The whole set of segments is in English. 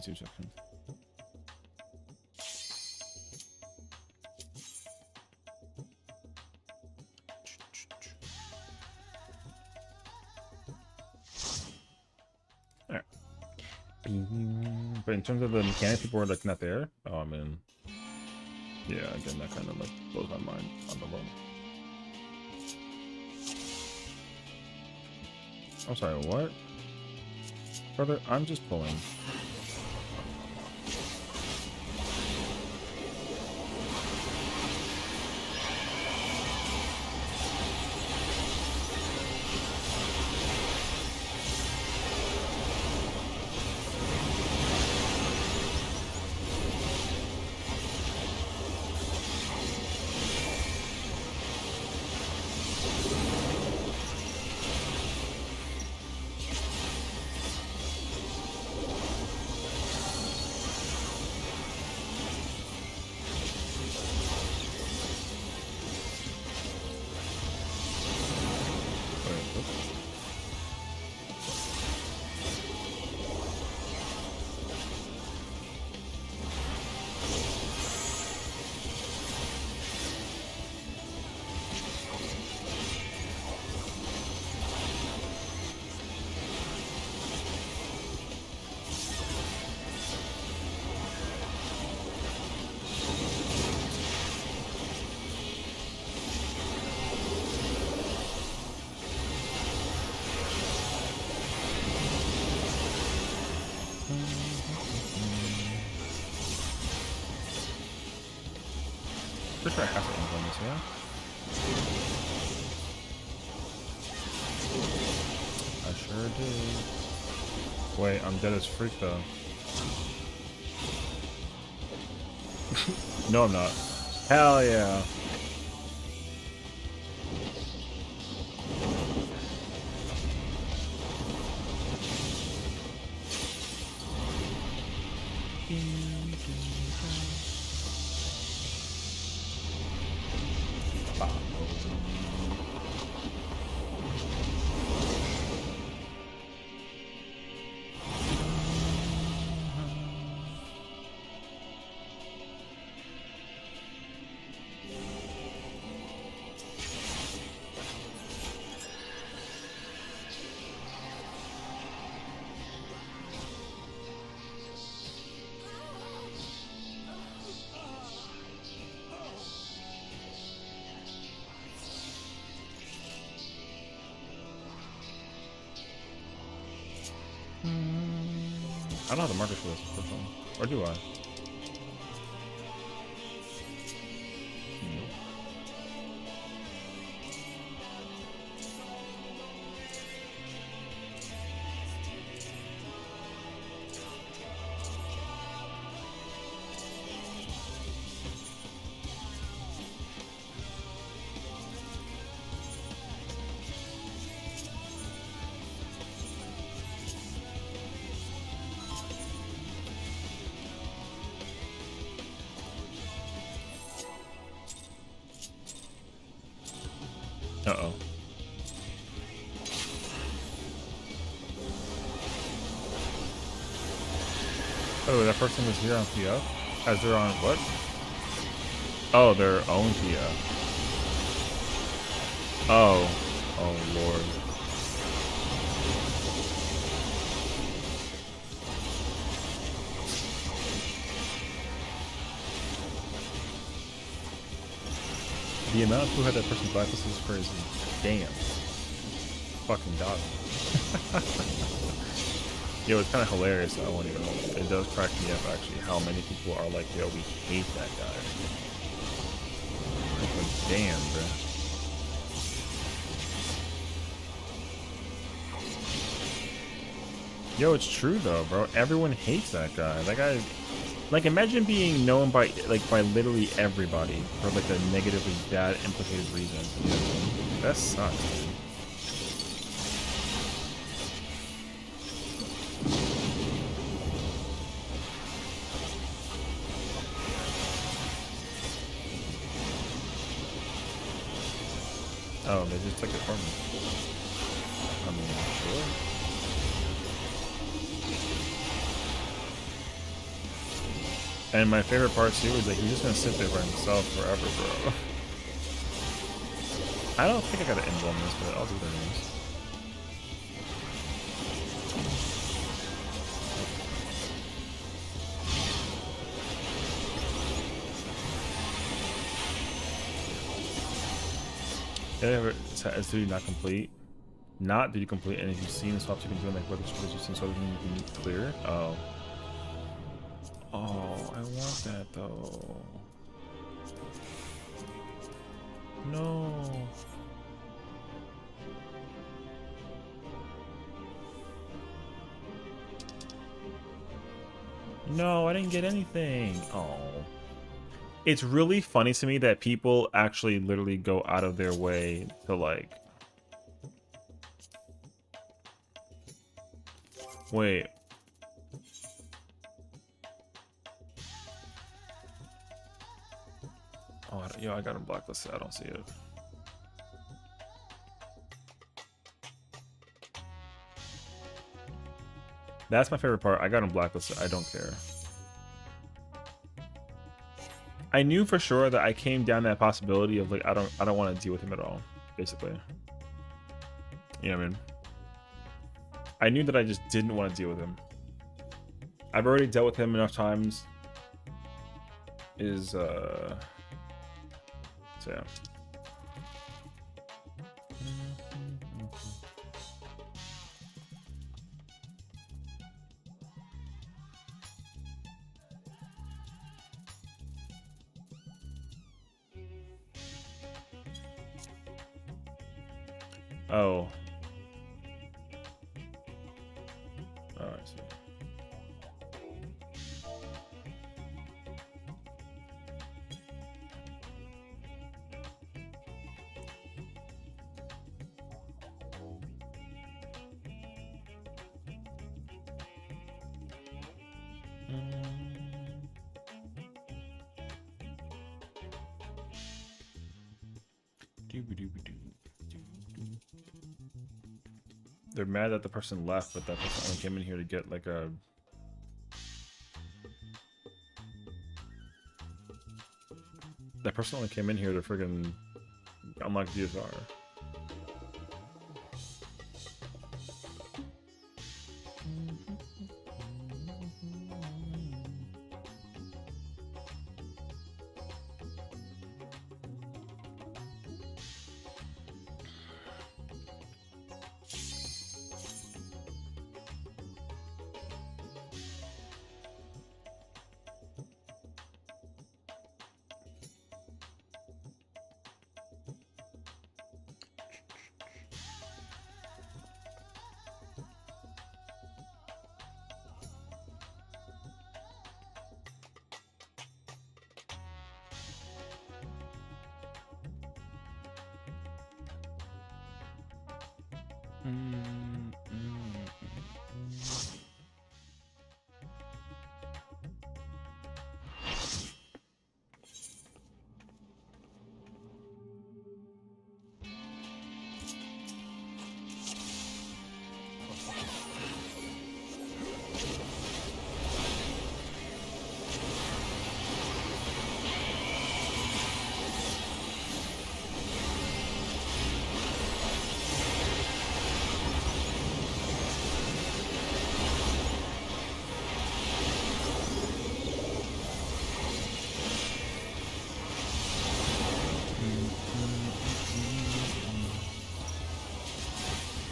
2 seconds. Alright. But in terms of the mechanics, people were like not there. Oh, I mean, yeah, again, that kind of like blows my mind on the low. I'm sorry, what? Brother, I'm just pulling. Pretty sure I have to end on this, yeah? I sure did. Wait, I'm dead as freak though. No, I'm not. Hell yeah. I don't have the markers for this first one. Or do I? Uh-oh. Oh, that person was here on PF? As they're on what? Oh, their own PF. Oh. Oh, Lord. The amount of who had that person's blacklist is crazy. Damn. Fucking dog. Yo, it's kind of hilarious. I won't even know. It does crack me up actually how many people are like, yo, we hate that guy. Like, damn, bro. Yo, it's true though, bro. Everyone hates that guy. That guy. Like, imagine being known by literally everybody for like a negatively bad implicated reason. That sucks, dude. Oh, they just took it from me. I mean, sure. And my favorite part too is like he's just gonna sit there by himself forever, bro. I don't think I got an emblem on this, but I'll do that anyways. Is 3 not complete? Not did you complete, and if you've seen the swaps you can do, like what you've seen, so you can clear. Oh, I want that though. No. No, I didn't get anything. Oh. It's really funny to me that people actually literally go out of their way to like... Wait. Oh, yo, I got him blacklisted. I don't see it. That's my favorite part. I got him blacklisted. I don't care. I knew for sure that I came down that possibility of like I don't want to deal with him at all, basically. You know what I mean? I knew that I just didn't want to deal with him. I've already dealt with him enough times. So yeah. Oh. Oh, I see. They're mad that the person left, but that person only came in here to get like a... That person only came in here to friggin' unlock DSR.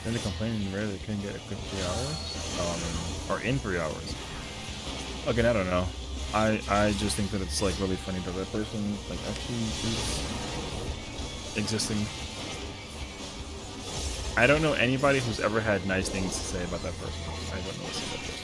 Then they complaining rarely they couldn't get a quick 3 hours, or in 3 hours. Again, I don't know. I just think that it's like really funny that that person like actually is existing. I don't know anybody who's ever had nice things to say about that person. I don't know what's that person.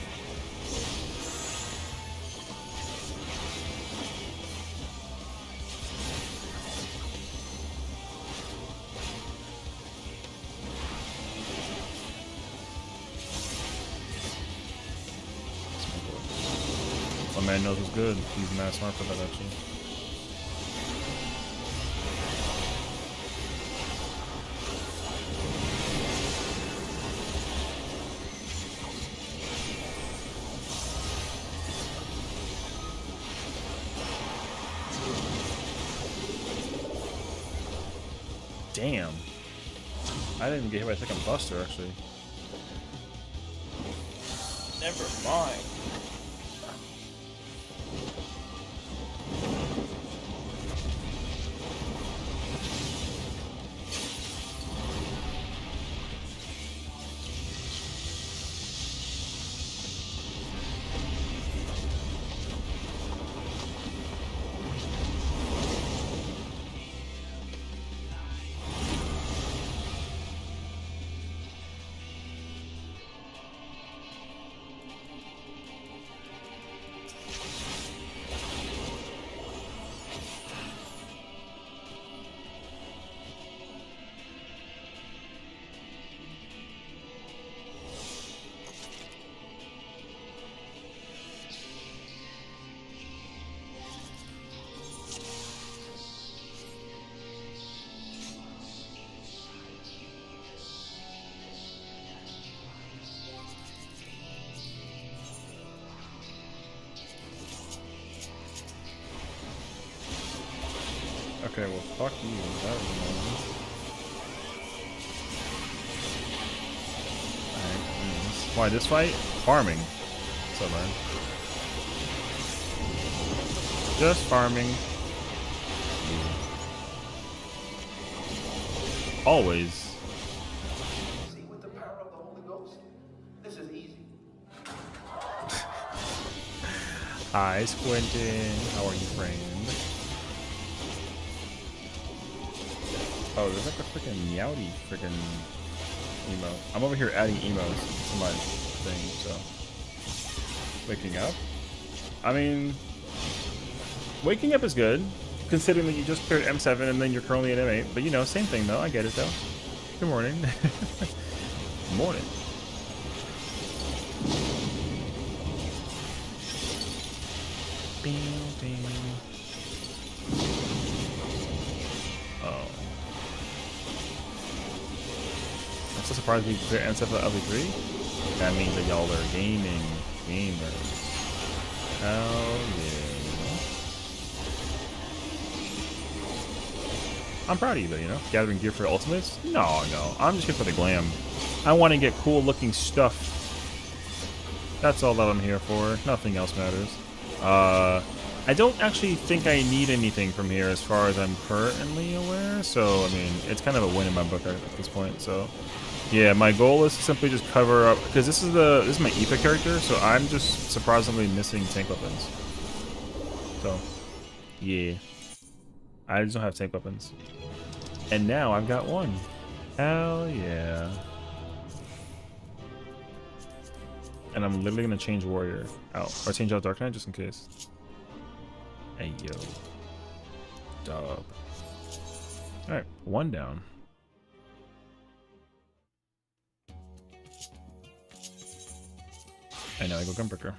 My man knows what's good. He's mad smart for that, actually. Damn. I didn't get hit by a second buster, actually. Never mind. Okay, well, fuck you. That was annoying. Alright, why this fight? Farming. So man. Just farming. Always. See, with the power of the Holy Ghost, this is easy. Hi, Squintin. How are you, friend? Oh, there's like a freaking meowdy freaking emote. I'm over here adding emotes to my thing, so. Waking up? I mean, waking up is good, considering that you just cleared M7 and then you're currently at M8. But you know, same thing though, I get it though. Good morning. Morning. Oh. I'm so surprised we cleared M7 for LV3. That means that y'all are gaming. Gamers. Hell yeah. I'm proud of you though, you know? Gathering gear for ultimates? No, no. I'm just here for the glam. I want to get cool looking stuff. That's all that I'm here for. Nothing else matters. I don't actually think I need anything from here as far as I'm currently aware. So, I mean, it's kind of a win in my book at this point. So, yeah, my goal is to simply just cover up, because this is my Aoife character, so I'm just surprisingly missing tank weapons. So, yeah. I just don't have tank weapons. And now I've got one. Hell yeah. And I'm literally gonna change warrior out, or change out Dark Knight just in case. Hey yo, dub. All right, one down. And now I go Gunbreaker,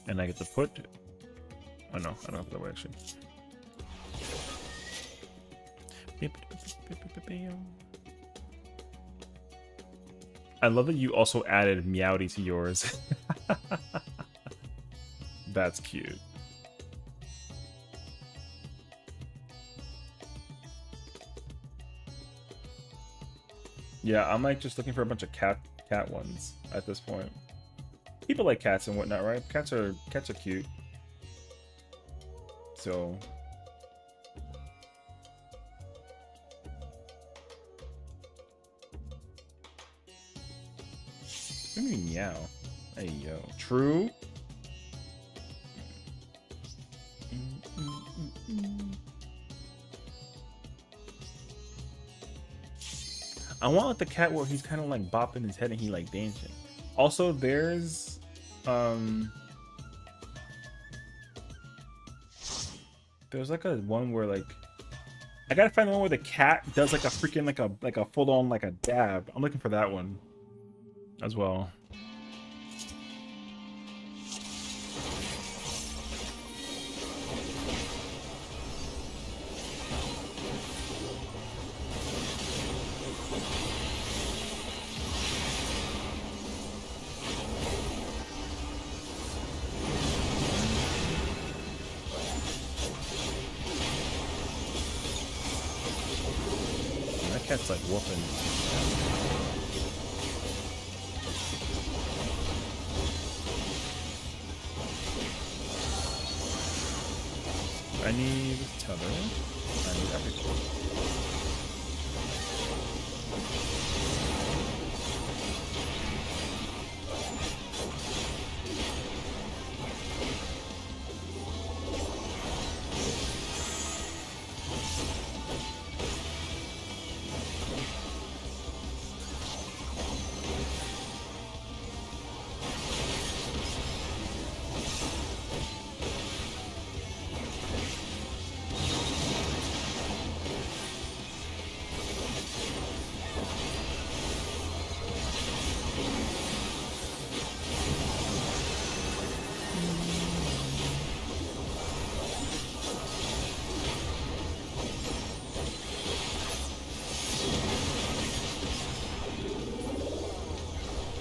and I get to put. Oh no, I don't have that way actually. I love that you also added Meowdy to yours. That's cute. Yeah, I'm like just looking for a bunch of cat ones at this point. People like cats and whatnot, right? Cats are cute. So what do you mean meow? Hey yo. True. I want like the cat where he's kind of like bopping his head and he like dancing. Also, there's like a one where like I gotta find the one where the cat does like a freaking like a full on like a dab. I'm looking for that one as well. Cat's like whooping. I need tether. I need everything.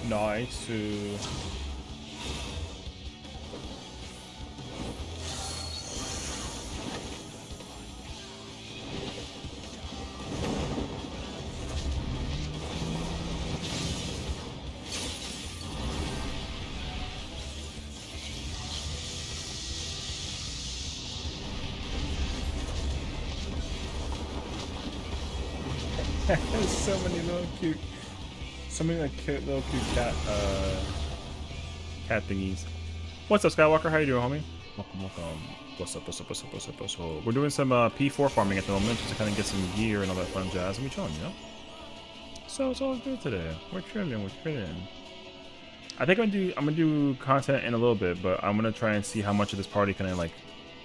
Nice. There's so many little cute. So many like cute little cute cat thingies. What's up, Skywalker? How you doing, homie? Welcome, welcome. What's up, what's up, what's up, what's up, what's up? We're doing some P4 farming at the moment just to kind of get some gear and all that fun jazz, and we chilling, you know? So it's all good today. We're chilling, we're chilling. I think I'm gonna do content in a little bit, but I'm gonna try and see how much of this party can I like,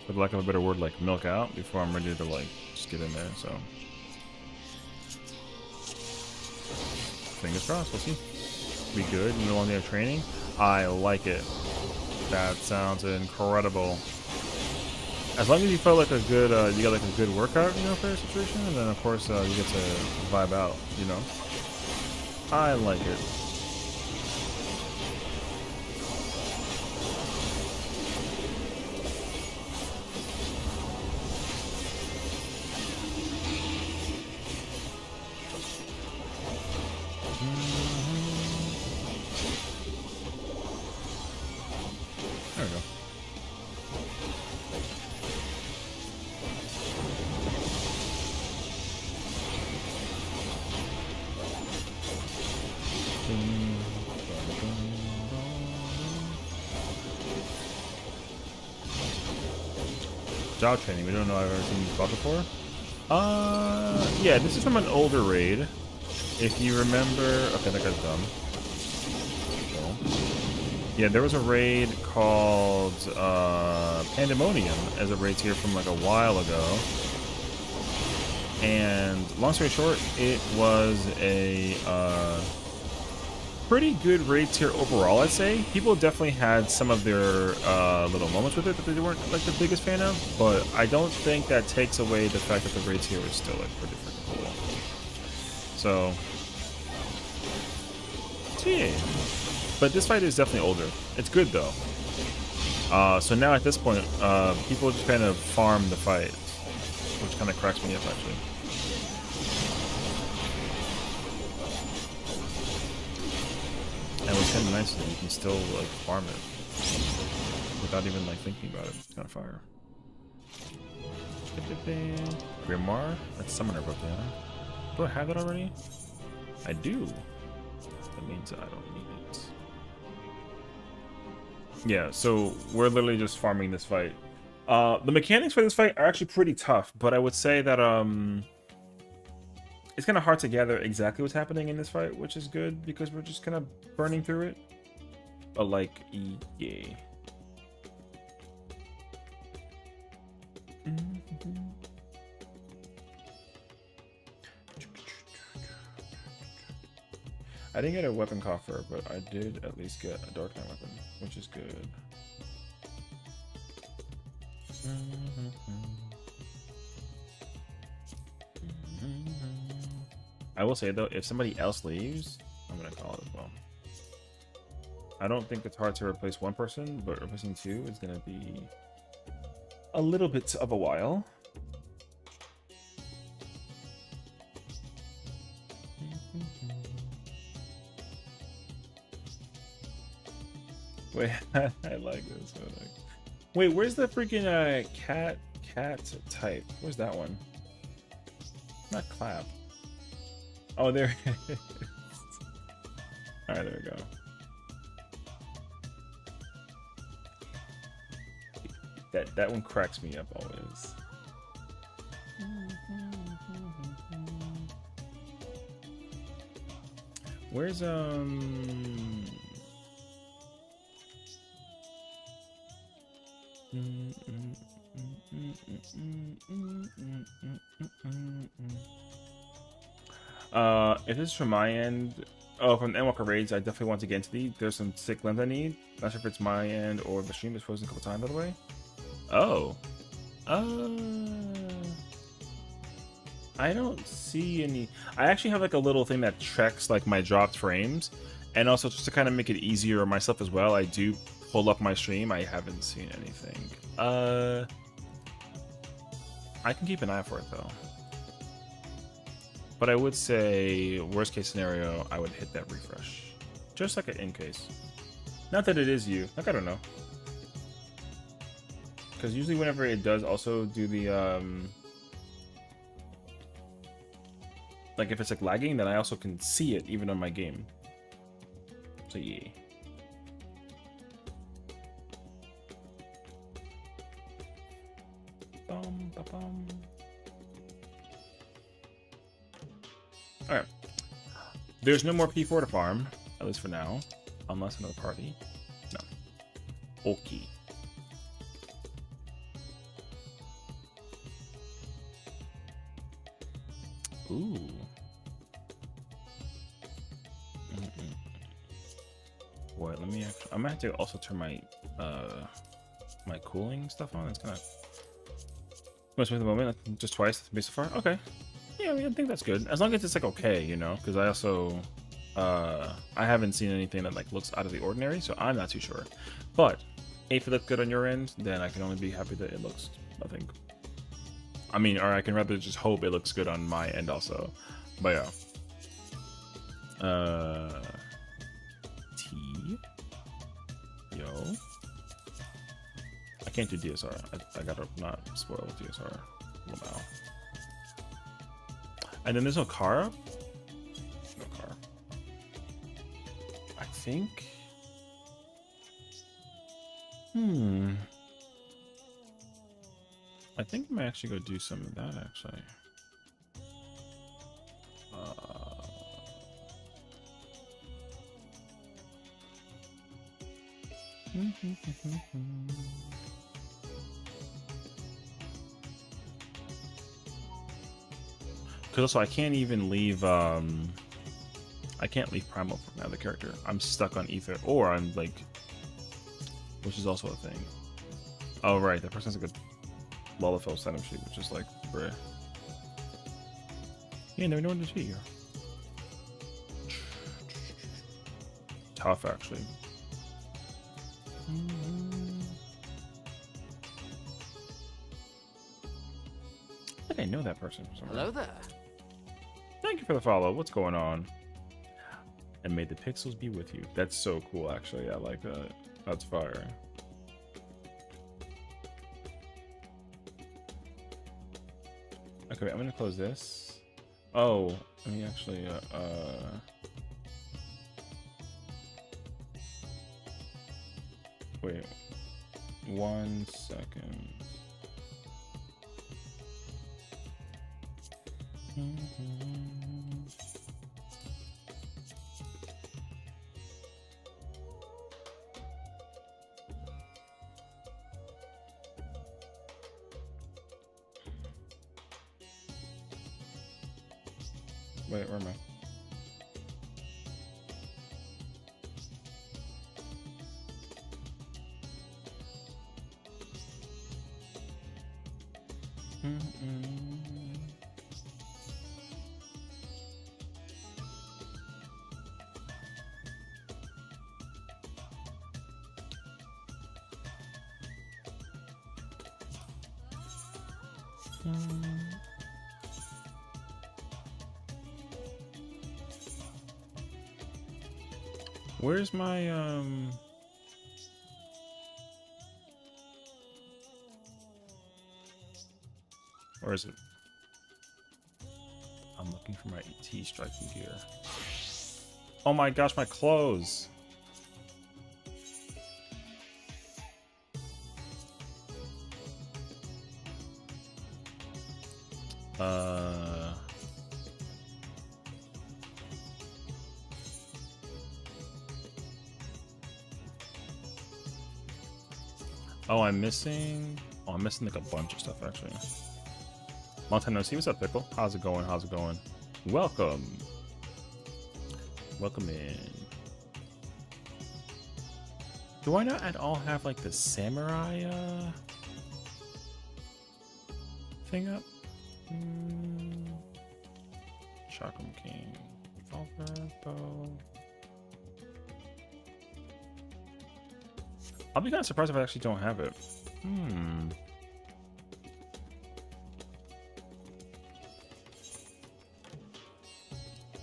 for the lack of a better word, like milk out before I'm ready to like just get in there, so. Fingers crossed, we'll see. Be good, no longer have training. I like it. That sounds incredible. As long as you felt like a good, you got like a good workout, you know, for your situation, and then of course you get to vibe out, you know. I like it. There we go. Job training. We don't know I've ever seen this spot before. Yeah, this is from an older raid. If you remember, okay, that guy's dumb. Yeah, there was a raid called Pandemonium as a raid tier from like a while ago. And long story short, it was a pretty good raid tier overall, I'd say. People definitely had some of their little moments with it that they weren't like the biggest fan of, but I don't think that takes away the fact that the raid tier is still like pretty freaking cool. So yeah. But this fight is definitely older. It's good though. So now at this point, people just kind of farm the fight, which kind of cracks me up actually. And what's kind of nice is that you can still like farm it without even like thinking about it. It's kind of fire. Grimoire? That's Summoner Book, yeah. Do I have that already? I do. That means I don't need it. Yeah, so we're literally just farming this fight. The mechanics for this fight are actually pretty tough, but I would say that it's kind of hard to gather exactly what's happening in this fight, which is good because we're just kind of burning through it. But like, yeah. I didn't get a weapon coffer, but I did at least get a Dark Knight weapon, which is good. I will say though, if somebody else leaves, I'm gonna call it as well. I don't think it's hard to replace one person, but replacing two is gonna be a little bit of a while. Wait, I like this. Wait, where's the freaking cat type? Where's that one? Not clap. Oh, there it is. All right, there we go. That one cracks me up always. Where's if this is from my end, oh, from the Endwalker raids, I definitely want to get into these. There's some sick limbs I need. Not sure if it's my end or the stream is frozen a couple times, by the way. Oh. I don't see any. I actually have like a little thing that tracks like my dropped frames, and also just to kind of make it easier on myself as well, I do pull up my stream. I haven't seen anything. I can keep an eye out for it though. But I would say, worst case scenario, I would hit that refresh. Just like an in case. Not that it is you. Like, I don't know. Because usually whenever it does also do the, like if it's like lagging, then I also can see it even on my game. So yeah. Bum, ba, bum. Alright. There's no more P4 to farm, at least for now. Unless another party. No. Okay. Ooh. Boy, let me actually, I'm gonna have to also turn my my cooling stuff on. It's kind of most of the moment, just twice based so far. Okay. Yeah, I mean, I think that's good. As long as it's like okay, you know, because I also I haven't seen anything that like looks out of the ordinary, so I'm not too sure. But if it looks good on your end, then I can only be happy that it looks nothing. I mean, or I can rather just hope it looks good on my end also. But yeah. T. Yo. I can't do DSR. I gotta not spoil DSR. Wow. And then there's no car up? No car. I think. I think I might actually go do some of that actually. Because also I can't even leave I can't leave Primal for another character. I'm stuck on Ether, or I'm like, which is also a thing. Oh right, that person's like a Lullafell setup sheet, which is like bruh. Yeah, never know when to defeat you. Tough actually. I think I know that person from somewhere. Hello there. Thank you for the follow. What's going on? And may the pixels be with you. That's so cool, actually. I like that. That's fire. Okay, wait, I'm gonna close this. Oh, let me actually, wait. 1 second. Wait, where am I? Where's my where is it? I'm looking for my T striking gear. Oh my gosh, my clothes. Oh, I'm missing like a bunch of stuff actually. Long time no see. What's up, Pickle? How's it going? How's it going? Welcome. Welcome in. Do I not at all have like the samurai thing up? Chakram King. Revolver, bow. I'll be kind of surprised if I actually don't have it.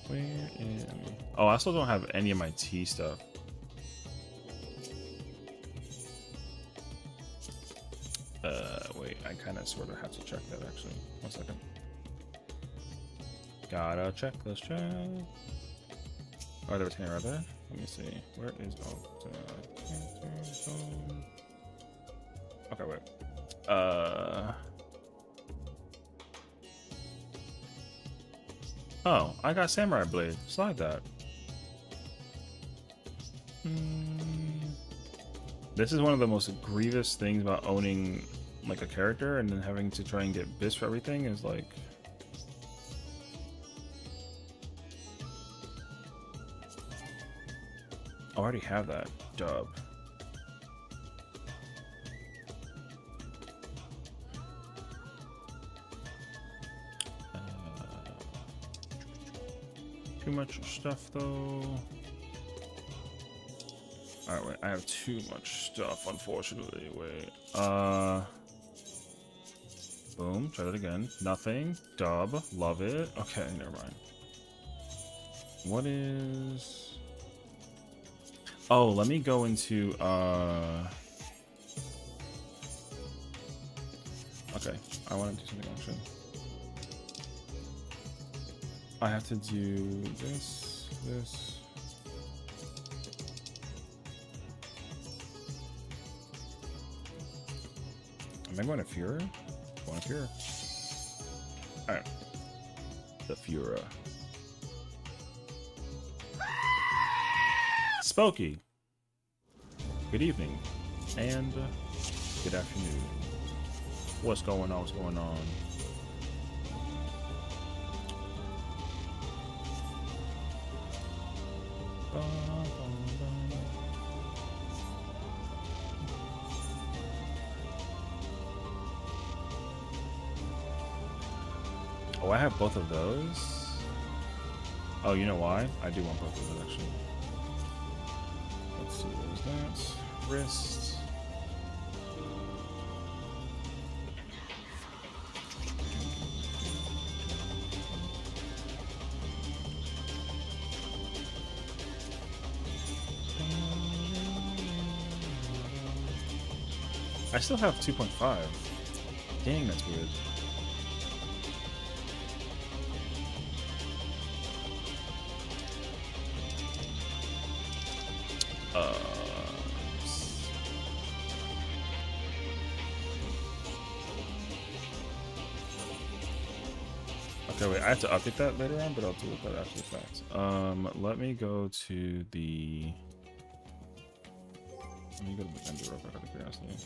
Where is... Oh, I still don't have any of my tea stuff. Wait, I kind of sort of have to check that actually. 1 second. Gotta check this check. Oh, there was Tanner right there. Let me see. Where is... Okay, wait. Oh, I got Samurai Blade. Slide that. This is one of the most grievous things about owning like a character and then having to try and get bits for everything is like... I already have that dub. Too much stuff though. Alright, wait, I have too much stuff, unfortunately. Wait. Boom, try that again. Nothing. Dub. Love it. Okay, never mind. What is... Oh, let me go into, okay, I want to do something actually. I have to do this. Am I going to Fura? Going to Fura. Alright. The Fura. Spooky. Good evening. And good afternoon. What's going on? What's going on? Oh, I have both of those. Oh, you know why? I do want both of those actually. Let's see, there's that. Wrist. I still have 2.5. Dang, that's weird. Okay, wait, I have to update that later on, but I'll do that after the fact. Let me go to the... Let me go to the vendor real quick out of curiosity.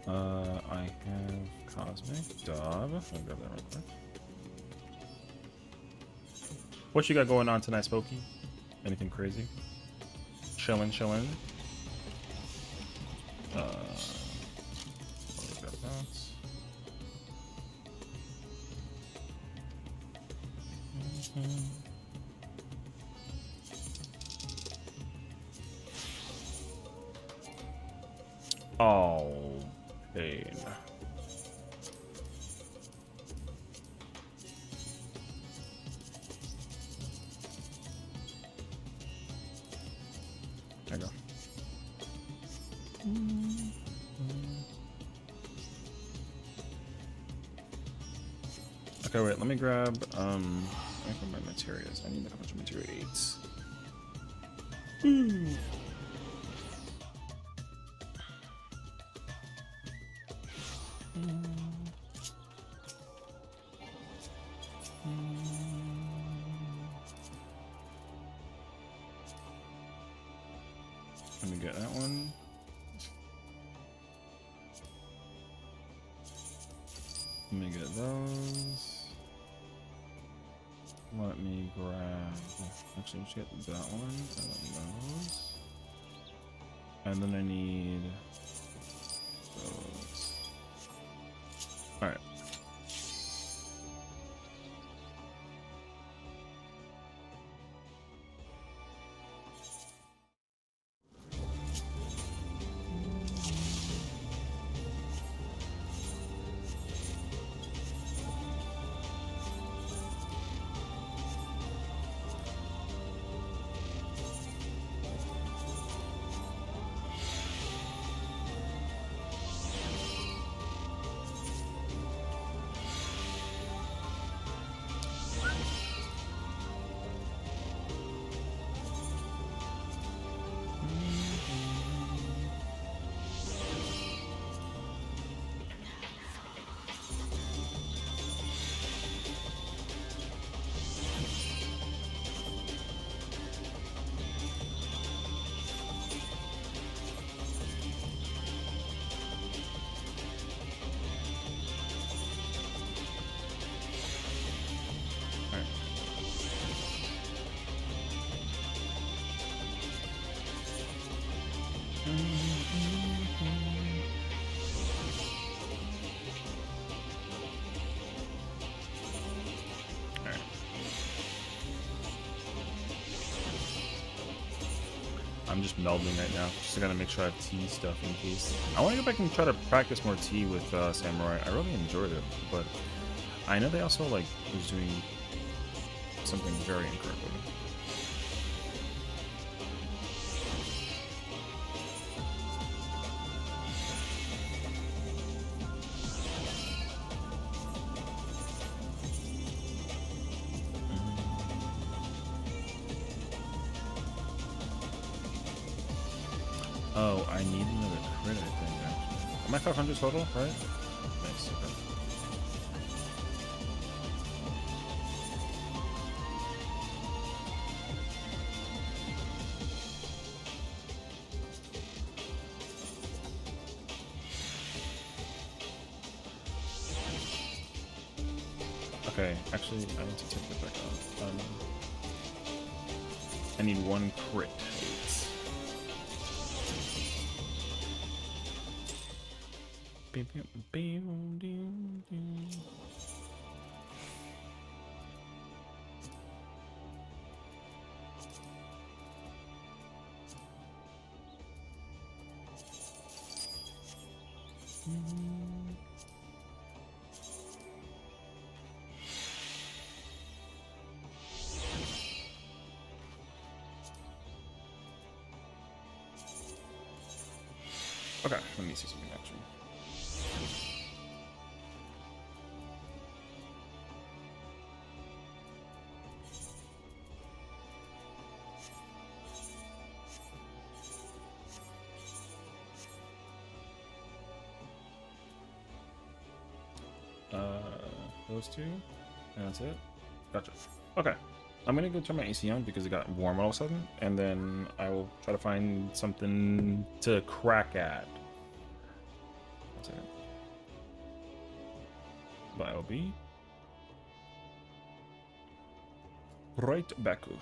I have Cosmic Dove. I'll grab that real quick. What you got going on tonight, Spooky? Anything crazy? Chillin'. Oh, pain. There you go. Okay, wait, let me grab my materials. I need a bunch of materials. Let me get that one. Let me get those. Let me grab. Actually, let's get that one and then those. And then I need those. All right. I'm just melding right now. Just gotta make sure I have tea stuff in case. I want to go back and try to practice more tea with Samurai. I really enjoyed it, but I know they also like was doing something very incredible. Oh, I need another crit, I think, actually. Am I 500 total, right? Nice, okay. Okay, actually, I need to take that back on. I need one crit. Okay, let me see something actually. Those two, and that's it. Gotcha. Okay, I'm gonna go turn my AC on because it got warm all of a sudden, and then I will try to find something to crack at. One second. But I'll be right back. All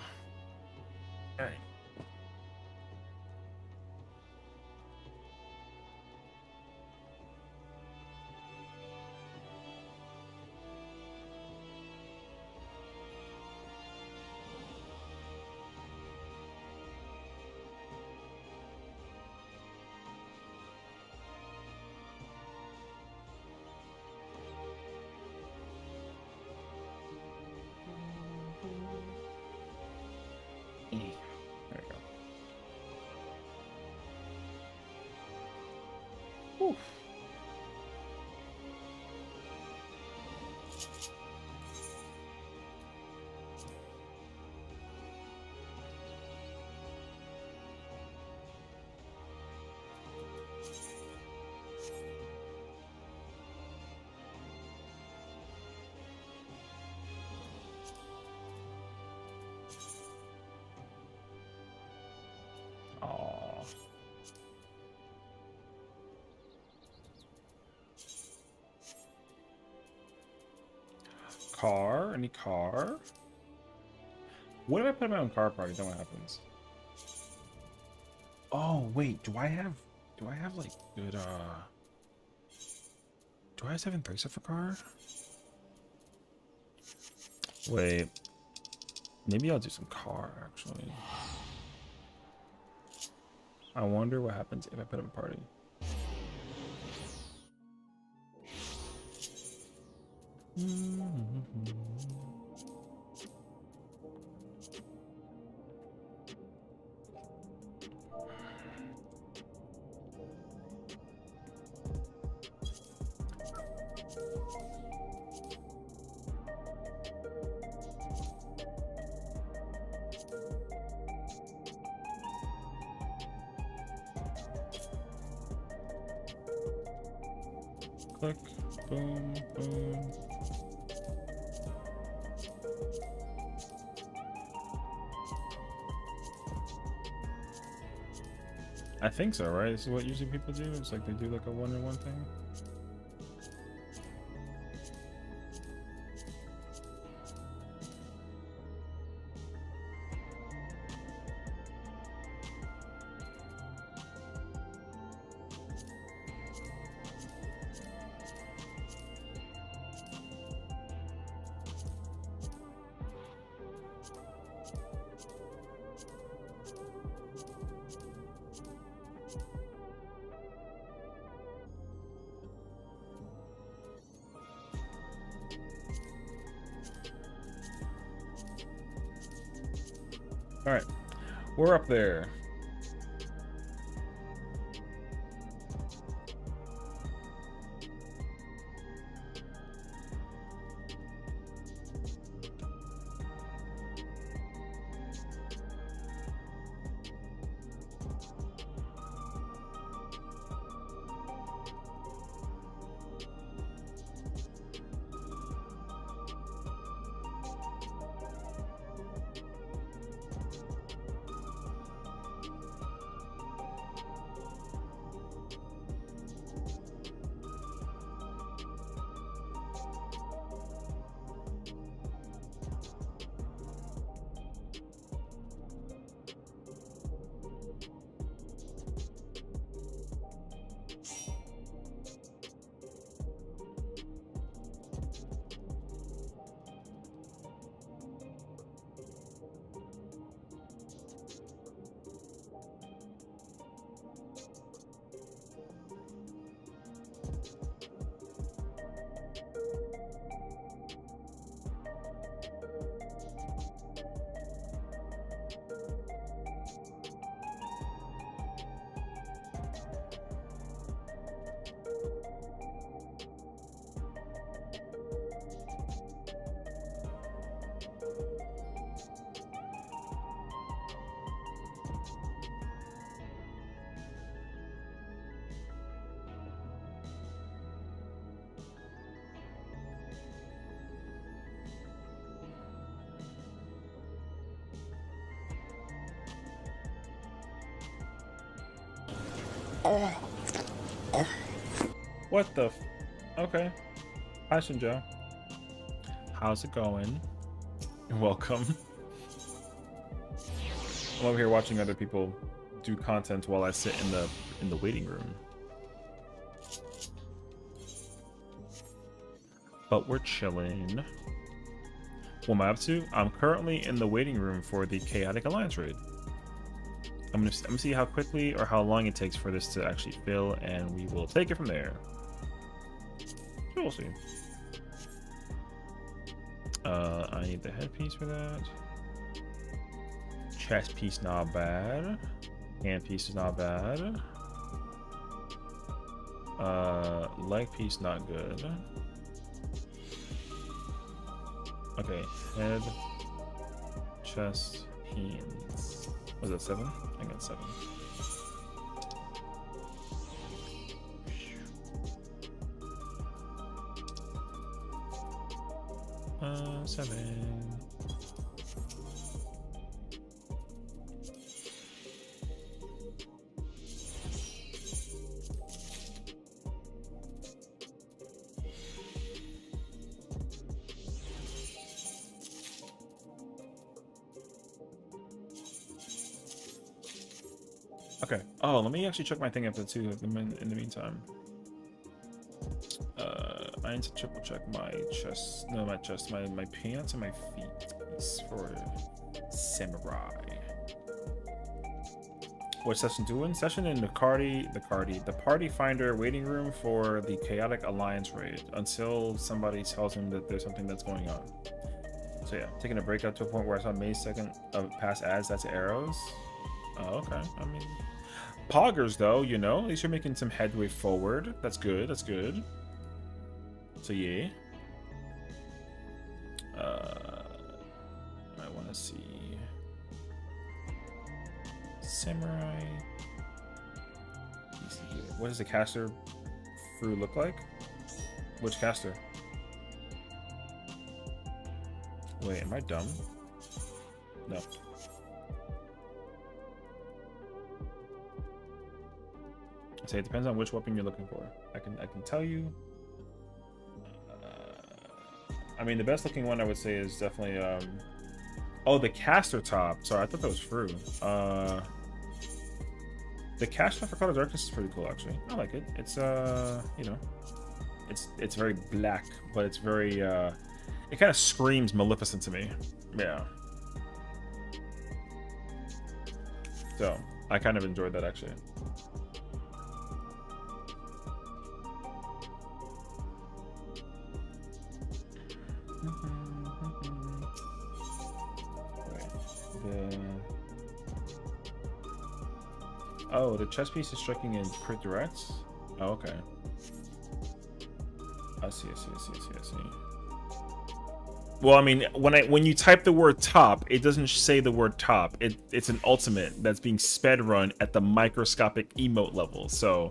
right. Car? Any car? What if I put my own car party? Then what happens? Oh wait, do I have like good do I have 7 for car? Wait. Maybe I'll do some car actually. I wonder what happens if I put up a party. Click, boom, boom. I think so, right? This is what usually people do. It's like they do like a one-on-one thing. All right, we're up there. What the f— okay. Hi, Shinjo. How's it going? Welcome. I'm over here watching other people do content while I sit in the waiting room. But we're chilling. What am I up to? I'm currently in the waiting room for the Chaotic Alliance raid. I'm gonna see how quickly or how long it takes for this to actually fill, and we will take it from there. So we'll see. I need the headpiece for that. Chest piece not bad. Hand piece is not bad. Leg piece not good. Okay, head, chest, hands. Was that 7? I got 7. Seven. Okay. Oh, let me actually check my thing after too. In the meantime, I need to triple check my chest. No, my chest, my pants and my feet piece for samurai. What's Session doing? Session in the party finder waiting room for the Chaotic Alliance raid until somebody tells him that there's something that's going on. So yeah, taking a break up to a point where I saw May's second past ads. That's arrows. Oh, okay. I mean, poggers though, you know, at least you're making some headway forward. That's good. That's good. So yeah. I want to see samurai. What does the caster fruit look like? Which caster? Wait, am I dumb? No. Say it depends on which weapon you're looking for. I can tell you. I mean, the best looking one I would say is definitely oh, the caster top. Sorry, I thought that was fruit. The caster for Color Darkness is pretty cool actually. I like it. It's you know, it's very black, but it's very it kind of screams Maleficent to me. Yeah. So I kind of enjoyed that actually. Oh, the chest piece is striking in crit directs? Oh, okay. I see. Well, I mean, when you type the word top, it doesn't say the word top. It's an ultimate that's being sped run at the microscopic emote level. So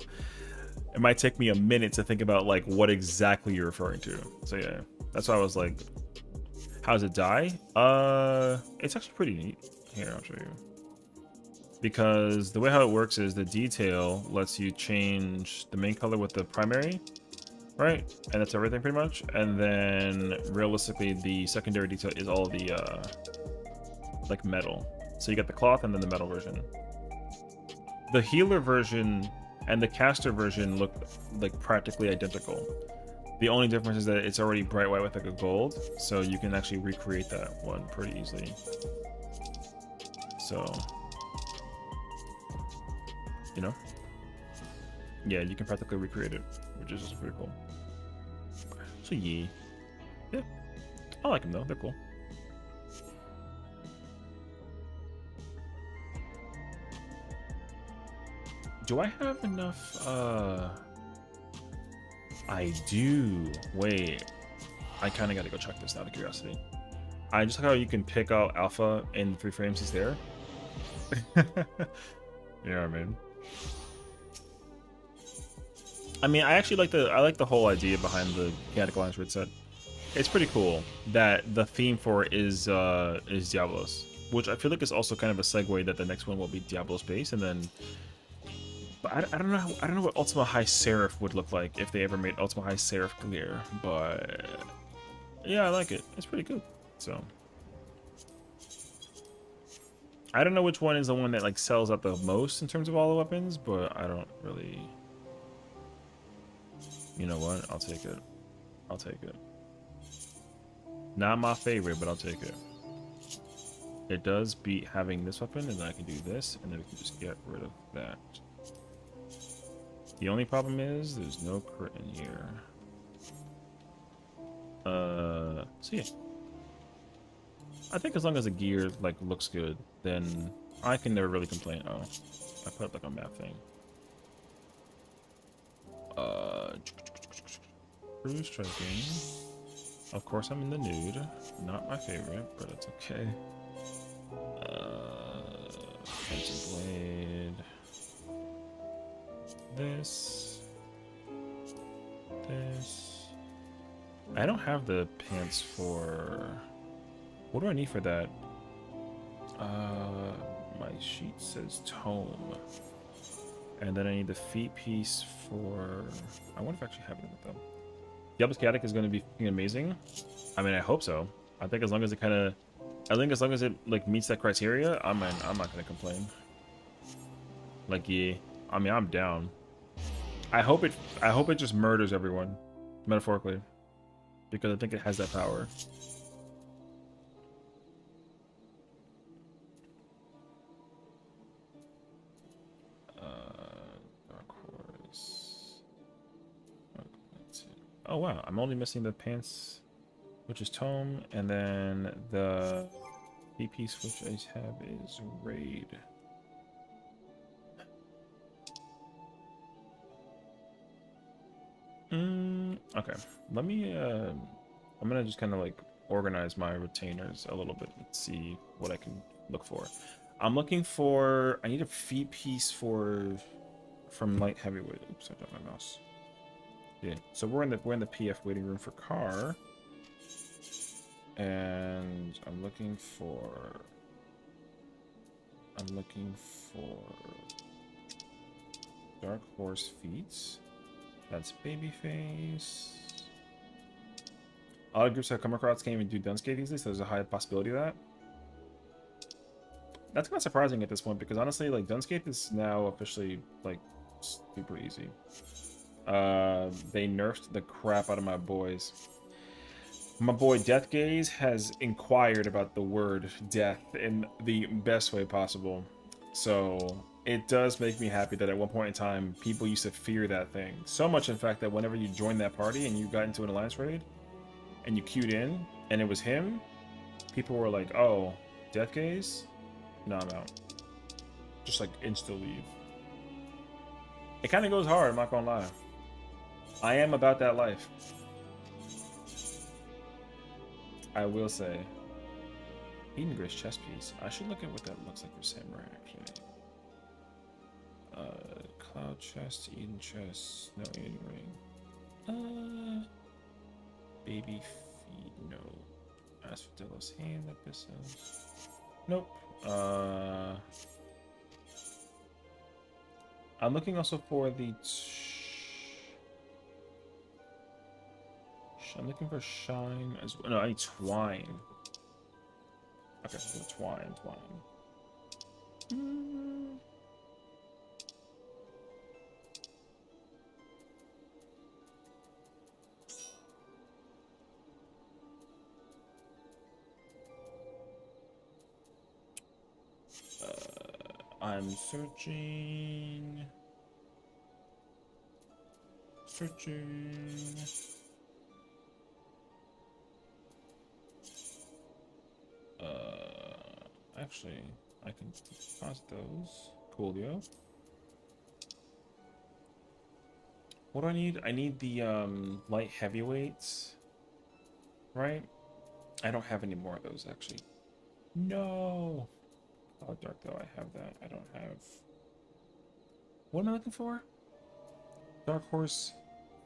it might take me a minute to think about like what exactly you're referring to. So yeah, that's why I was like, how does it die? It's actually pretty neat. Here, I'll show you. Because the way how it works is the detail lets you change the main color with the primary, right? And that's everything pretty much. And then realistically, the secondary detail is all the like metal. So you got the cloth and then the metal version. The healer version and the caster version look like practically identical. The only difference is that it's already bright white with like a gold, so you can actually recreate that one pretty easily. So, you know, yeah, you can practically recreate it, which is just pretty cool. So yeah, I like them though. They're cool. Do I have enough? I do. Wait, I kind of got to go check this out of curiosity. I just like how you can pick out alpha in 3 frames he's there. You know what I mean? I mean, I actually like the whole idea behind the Chaotic Alliance Red set. It's pretty cool that the theme for it is Diablos, which I feel like is also kind of a segue that the next one will be Diablos based, and then. But I don't know. I don't know what Ultima High Seraph would look like if they ever made Ultima High Seraph clear. But yeah, I like it. It's pretty good. So I don't know which one is the one that like sells out the most in terms of all the weapons, but I don't really. You know what? I'll take it. I'll take it. Not my favorite, but I'll take it. It does beat having this weapon, and then I can do this, and then we can just get rid of that. The only problem is there's no crit in here. So yeah. I think as long as the gear like looks good, then I can never really complain. Oh, I put up like a map thing. Cruise striking. Of course I'm in the nude. Not my favorite, but it's okay. Phantom Blade. This. I don't have the pants for. What do I need for that? My sheet says tome, and then I need the feet piece for. I wonder if I actually have it with them. Diablos Chaotic is going to be amazing. I mean, I hope so. I think as long as it as long as it like meets that criteria, I'm not going to complain. Like, yeah. I mean, I'm down. I hope it just murders everyone, metaphorically, because I think it has that power. Dark Horse. Oh wow, I'm only missing the pants, which is Tome, and then the piece which I have is Raid. Okay. Let me I'm gonna just kind of like organize my retainers a little bit and see what I can look for. I'm looking for, I need a feet piece from light heavyweight. Oops, I dropped my mouse. Yeah. So we're in the PF waiting room for car. And I'm looking for Dark Horse feet. That's Babyface. A lot of groups I come across can't even do Dunscape these days, so there's a high possibility of that. That's kind of surprising at this point, because honestly, like, Dunscape is now officially, like, super easy. They nerfed the crap out of my boys. My boy Death Gaze has inquired about the word death in the best way possible. So it does make me happy that at one point in time, people used to fear that thing. So much, in fact, that whenever you joined that party and you got into an alliance raid, and you queued in, and it was him, people were like, oh, Death Gaze? No, I'm out. Just like insta leave. It kind of goes hard, I'm not gonna lie. I am about that life. I will say. Eden Grace chest piece. I should look at what that looks like for Samurai, actually. Cloud chest, Eden chest, no Eden ring. Baby feet, no. Asphodelos hand, Abyssos. Nope. I'm looking also for the... I'm looking for shine as well. No, I need twine. Okay, so twine. I'm searching. Actually, I can pause those. Coolio. What do I need? I need the light heavyweights. Right? I don't have any more of those, actually. No! Oh, dark though, I have that. I don't have... What am I looking for? Dark Horse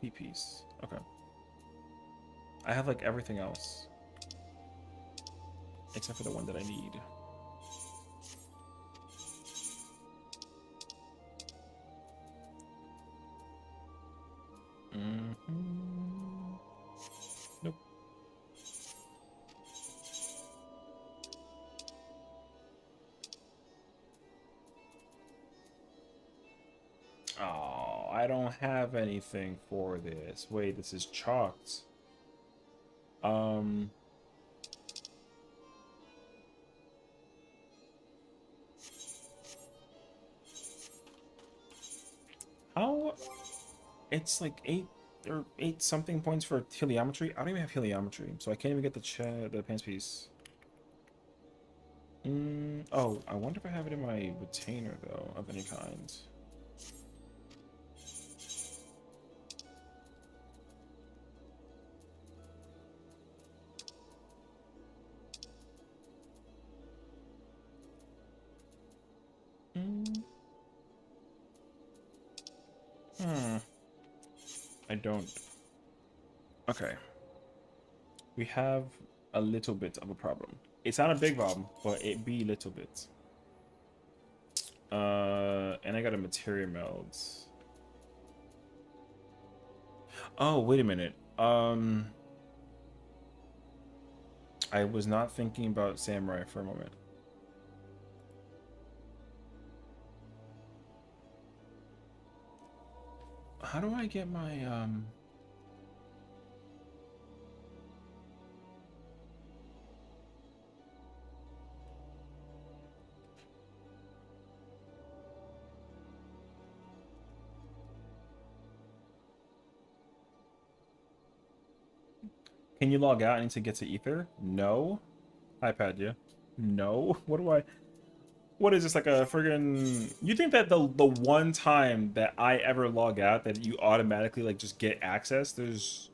feet piece. Okay. I have like everything else. Except for the one that I need. Nope. Oh, I don't have anything for this. Wait, this is chalked. How? It's like 8 something points for heliometry. I don't even have heliometry, so I can't even get the pants piece. Oh, I wonder if I have it in my retainer though, of any kind. I don't. Okay. We have a little bit of a problem. It's not a big problem, but it be a little bit. And I got a materia meld. Oh, wait a minute. I was not thinking about Samurai for a moment. How do I get my Can you log out? I need to get to Ether? No. iPad, yeah. No. What do I? What is this, like a friggin'? You think that the one time that I ever log out that you automatically like just get access? There's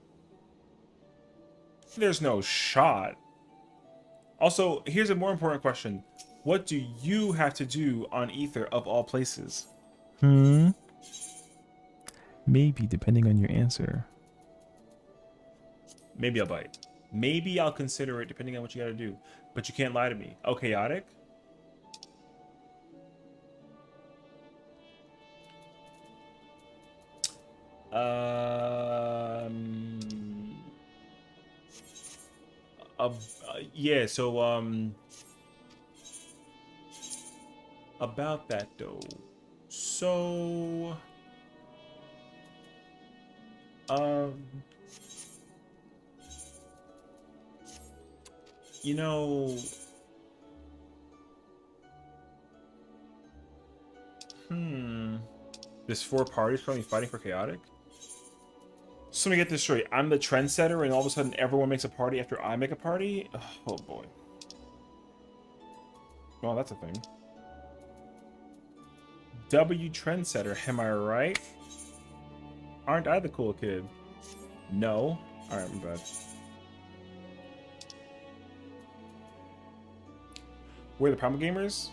no shot. Also, here's a more important question: what do you have to do on Ether of all places? Maybe, depending on your answer. Maybe I'll bite. Maybe I'll consider it depending on what you gotta do. But you can't lie to me. Oh, chaotic? Uh, yeah, so, about that, though. So, you know, there's 4 parties currently fighting for chaotic. So let me get this straight. I'm the trendsetter, and all of a sudden everyone makes a party after I make a party? Oh, boy. Well, that's a thing. W trendsetter, am I right? Aren't I the cool kid? No. Alright, I'm bad. Where are the Primal Gamers?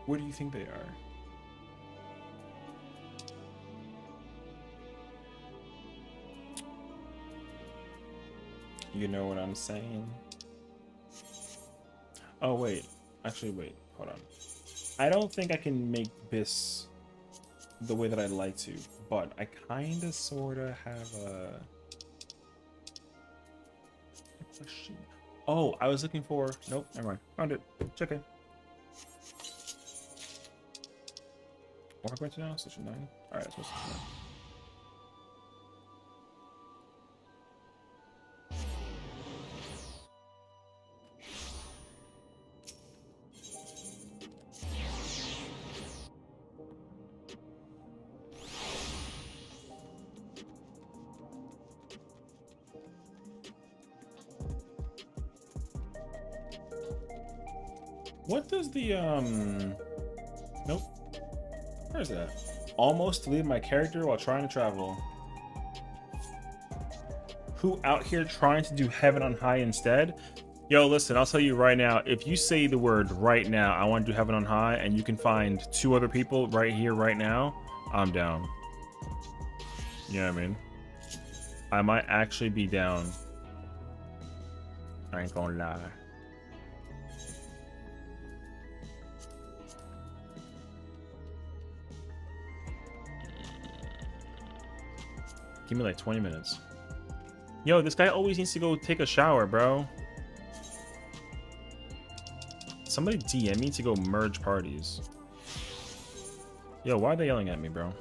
Where do you think they are? You know what I'm saying? Oh, wait. Actually, wait. Hold on. I don't think I can make this the way that I'd like to, but I kind of, sort of have a question. Oh, I was looking for... Nope, never mind. Found it. It's okay. What am I going to now? Session 9? Alright, that's Session 9. What does the, Nope. Where's that? Almost leave my character while trying to travel. Who out here trying to do heaven on high instead? Yo, listen, I'll tell you right now, if you say the word right now, I want to do heaven on high, and you can find 2 other people right here, right now, I'm down. You know what I mean? I might actually be down. I ain't gonna lie. Give me like 20 minutes. Yo, this guy always needs to go take a shower, bro. Somebody DM me to go merge parties. Yo, why are they yelling at me, bro?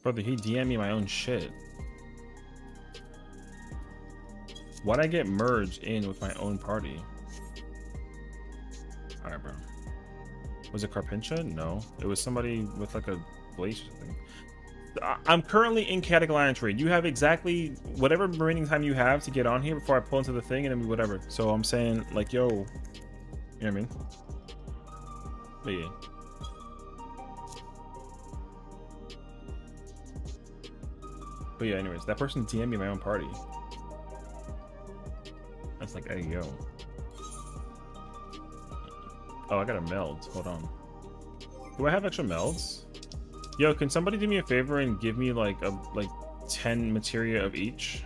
Brother, he DM me my own shit. Why'd I get merged in with my own party? Alright, bro. Was it Carpincha? No. It was somebody with like a blaze or something. I'm currently in chaotic alliance raid. You have exactly whatever remaining time you have to get on here before I pull into the thing, and then whatever. So I'm saying, like, yo, you know what I mean? But yeah. But yeah, anyways, that person DM'd me my own party. That's like, hey, yo. Oh, I got a meld. Hold on. Do I have extra melds? Yo, can somebody do me a favor and give me like 10 materia of each?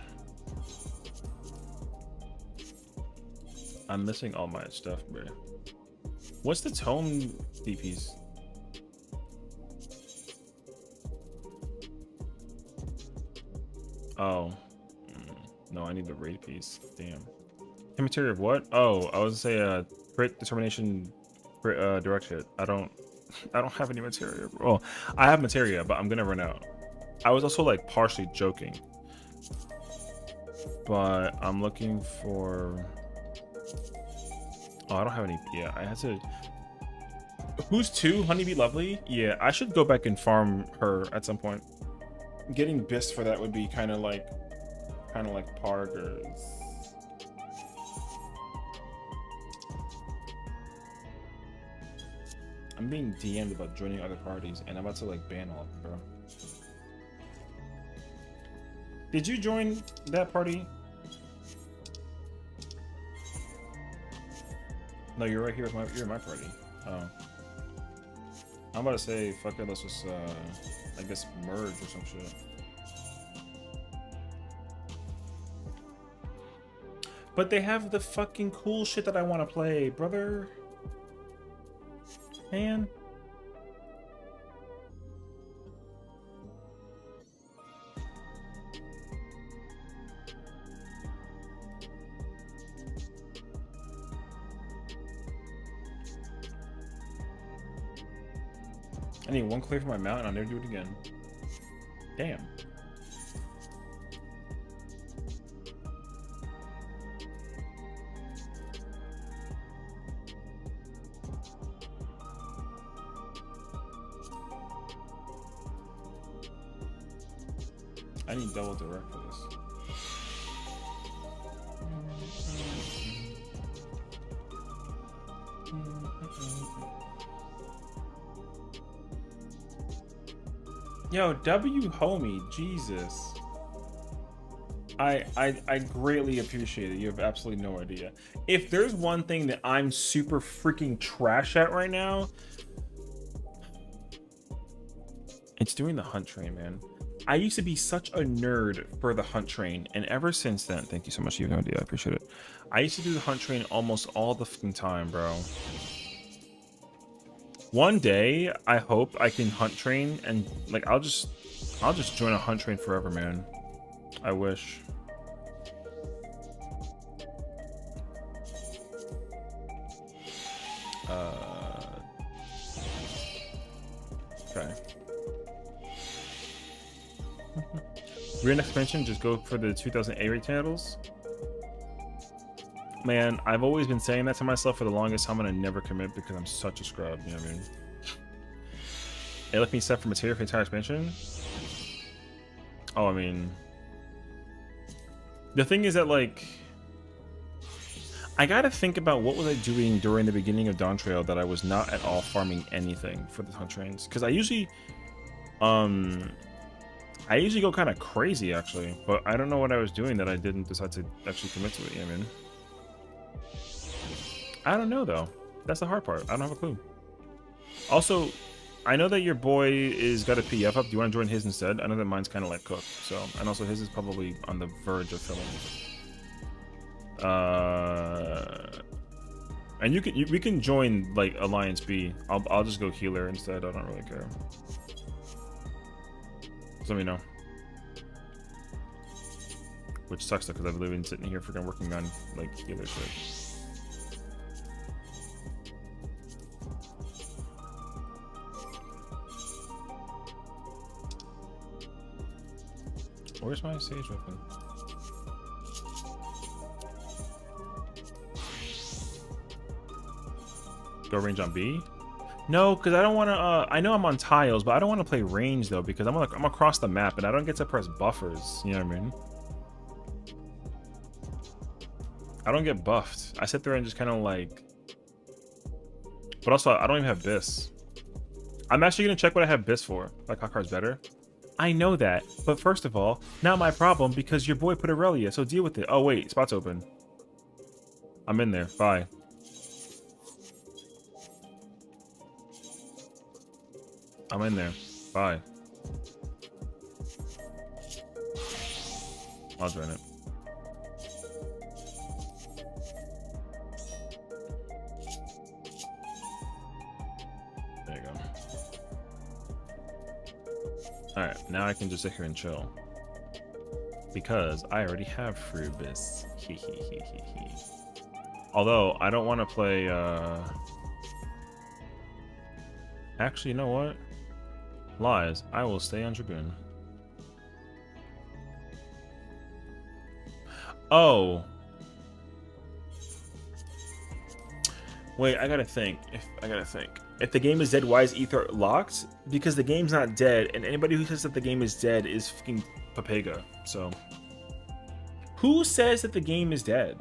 I'm missing all my stuff, bro. What's the tome DPs? Oh. No, I need the raid piece. Damn. Material of what? Oh, I was gonna say crit determination, crit, direct hit. I don't I don't have any materia. Well, I have materia, but I'm gonna run out. I was also like partially joking, but I'm looking for. Oh, I don't have any. Yeah, I had to. Who's two? Honeybee Lovely? Yeah, I should go back and farm her at some point. Getting Bist for that would be kind of like Pargers. I'm being DM'd about joining other parties, and I'm about to like ban all of them, bro. Did you join that party? No, you're right here with you're in my party. Oh. I'm about to say, fuck it, let's just, I guess, merge or some shit. But they have the fucking cool shit that I want to play, brother. Man. I need one clear for my mount and I'll never do it again. Damn. I need double direct for this. Yo, W homie, Jesus. I greatly appreciate it. You have absolutely no idea. If there's one thing that I'm super freaking trash at right now, it's doing the hunt train, man. I used to be such a nerd for the hunt train, and ever since then, thank you so much. You have no idea. I appreciate it. I used to do the hunt train almost all the fucking time, bro. One day, I hope I can hunt train, and like I'll just join a hunt train forever, man. I wish. Okay. Real expansion, just go for the 2008 rate titles. Man, I've always been saying that to myself for the longest time, and I never commit because I'm such a scrub, you know what I mean? It left me set for material for the entire expansion. Oh, I mean, the thing is that, like, I gotta think about what was I doing during the beginning of Dawn Trail that I was not at all farming anything for the hunt trains, because I usually go kind of crazy actually, but I don't know what I was doing that I didn't decide to actually commit to it. Yeah, man. I don't know though. That's the hard part. I don't have a clue. Also, I know that your boy is got a PF up. Do you want to join his instead? I know that mine's kind of like cooked. So, and also his is probably on the verge of filling. And we can join like Alliance B. I'll just go healer instead. I don't really care. Just let me know. Which sucks though, because I've been sitting here freaking working on like healer shit. Where's my sage weapon? Go range on B? No, because I don't want to. I know I'm on tiles, but I don't want to play range though because I'm across the map and I don't get to press buffers. You know what I mean? I don't get buffed. I sit there and just kind of like. But also, I don't even have Bis. I'm actually gonna check what I have Bis for. Like, how card's better? I know that, but first of all, not my problem because your boy put Aurelia, so deal with it. Oh wait, spot's open. I'm in there. Bye. I'm in there. Bye. I'll join it. There you go. Alright, now I can just sit here and chill. Because I already have Frubis. Hee hee hee hee hee. Although I don't want to play. Actually, you know what? Lies. I will stay on Dragoon. Oh. Wait, I gotta think. If the game is dead, why is Ether locked? Because the game's not dead, and anybody who says that the game is dead is fucking Papega. So, who says that the game is dead?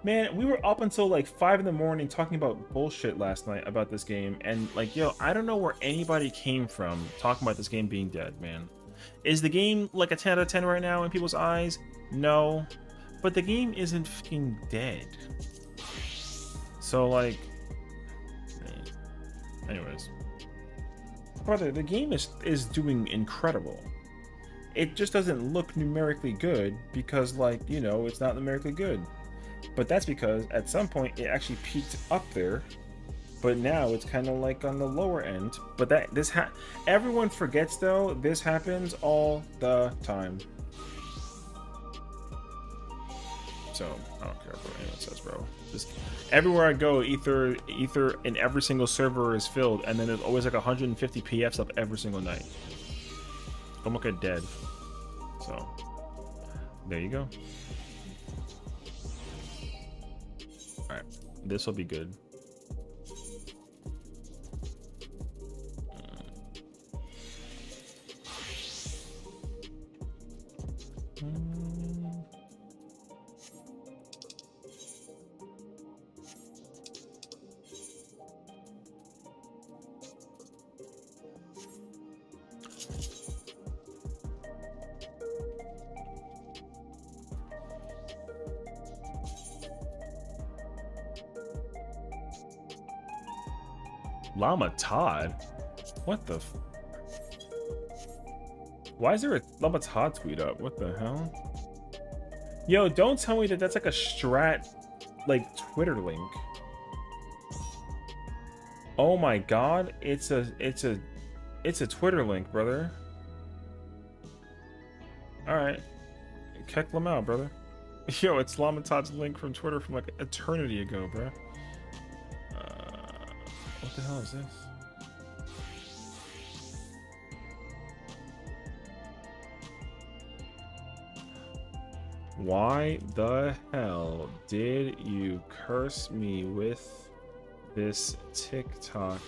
Man, we were up until like 5 in the morning talking about bullshit last night about this game, and like, yo, I don't know where anybody came from talking about this game being dead, man. Is the game like a 10 out of 10 right now in people's eyes? No, but the game isn't fucking dead. So like, anyways, brother, the game is doing incredible. It just doesn't look numerically good because, like, you know, it's not numerically good. But that's because at some point it actually peaked up there, but now it's kind of like on the lower end. But everyone forgets though, this happens all the time. So I don't care what anyone says, bro. Just everywhere I go, ether in every single server is filled, and then there's always like 150 PFs up every single night. I'm like dead. So there you go. All right, this will be good. Llama Todd? What the why is there a Llama Todd tweet up? What the hell? Yo, don't tell me that that's like a strat, like, Twitter link. Oh my god, it's a Twitter link, brother. Alright. Check them out, brother. Yo, it's Llama Todd's link from Twitter from like eternity ago, bro. What the hell is this? Why the hell did you curse me with this TikTok?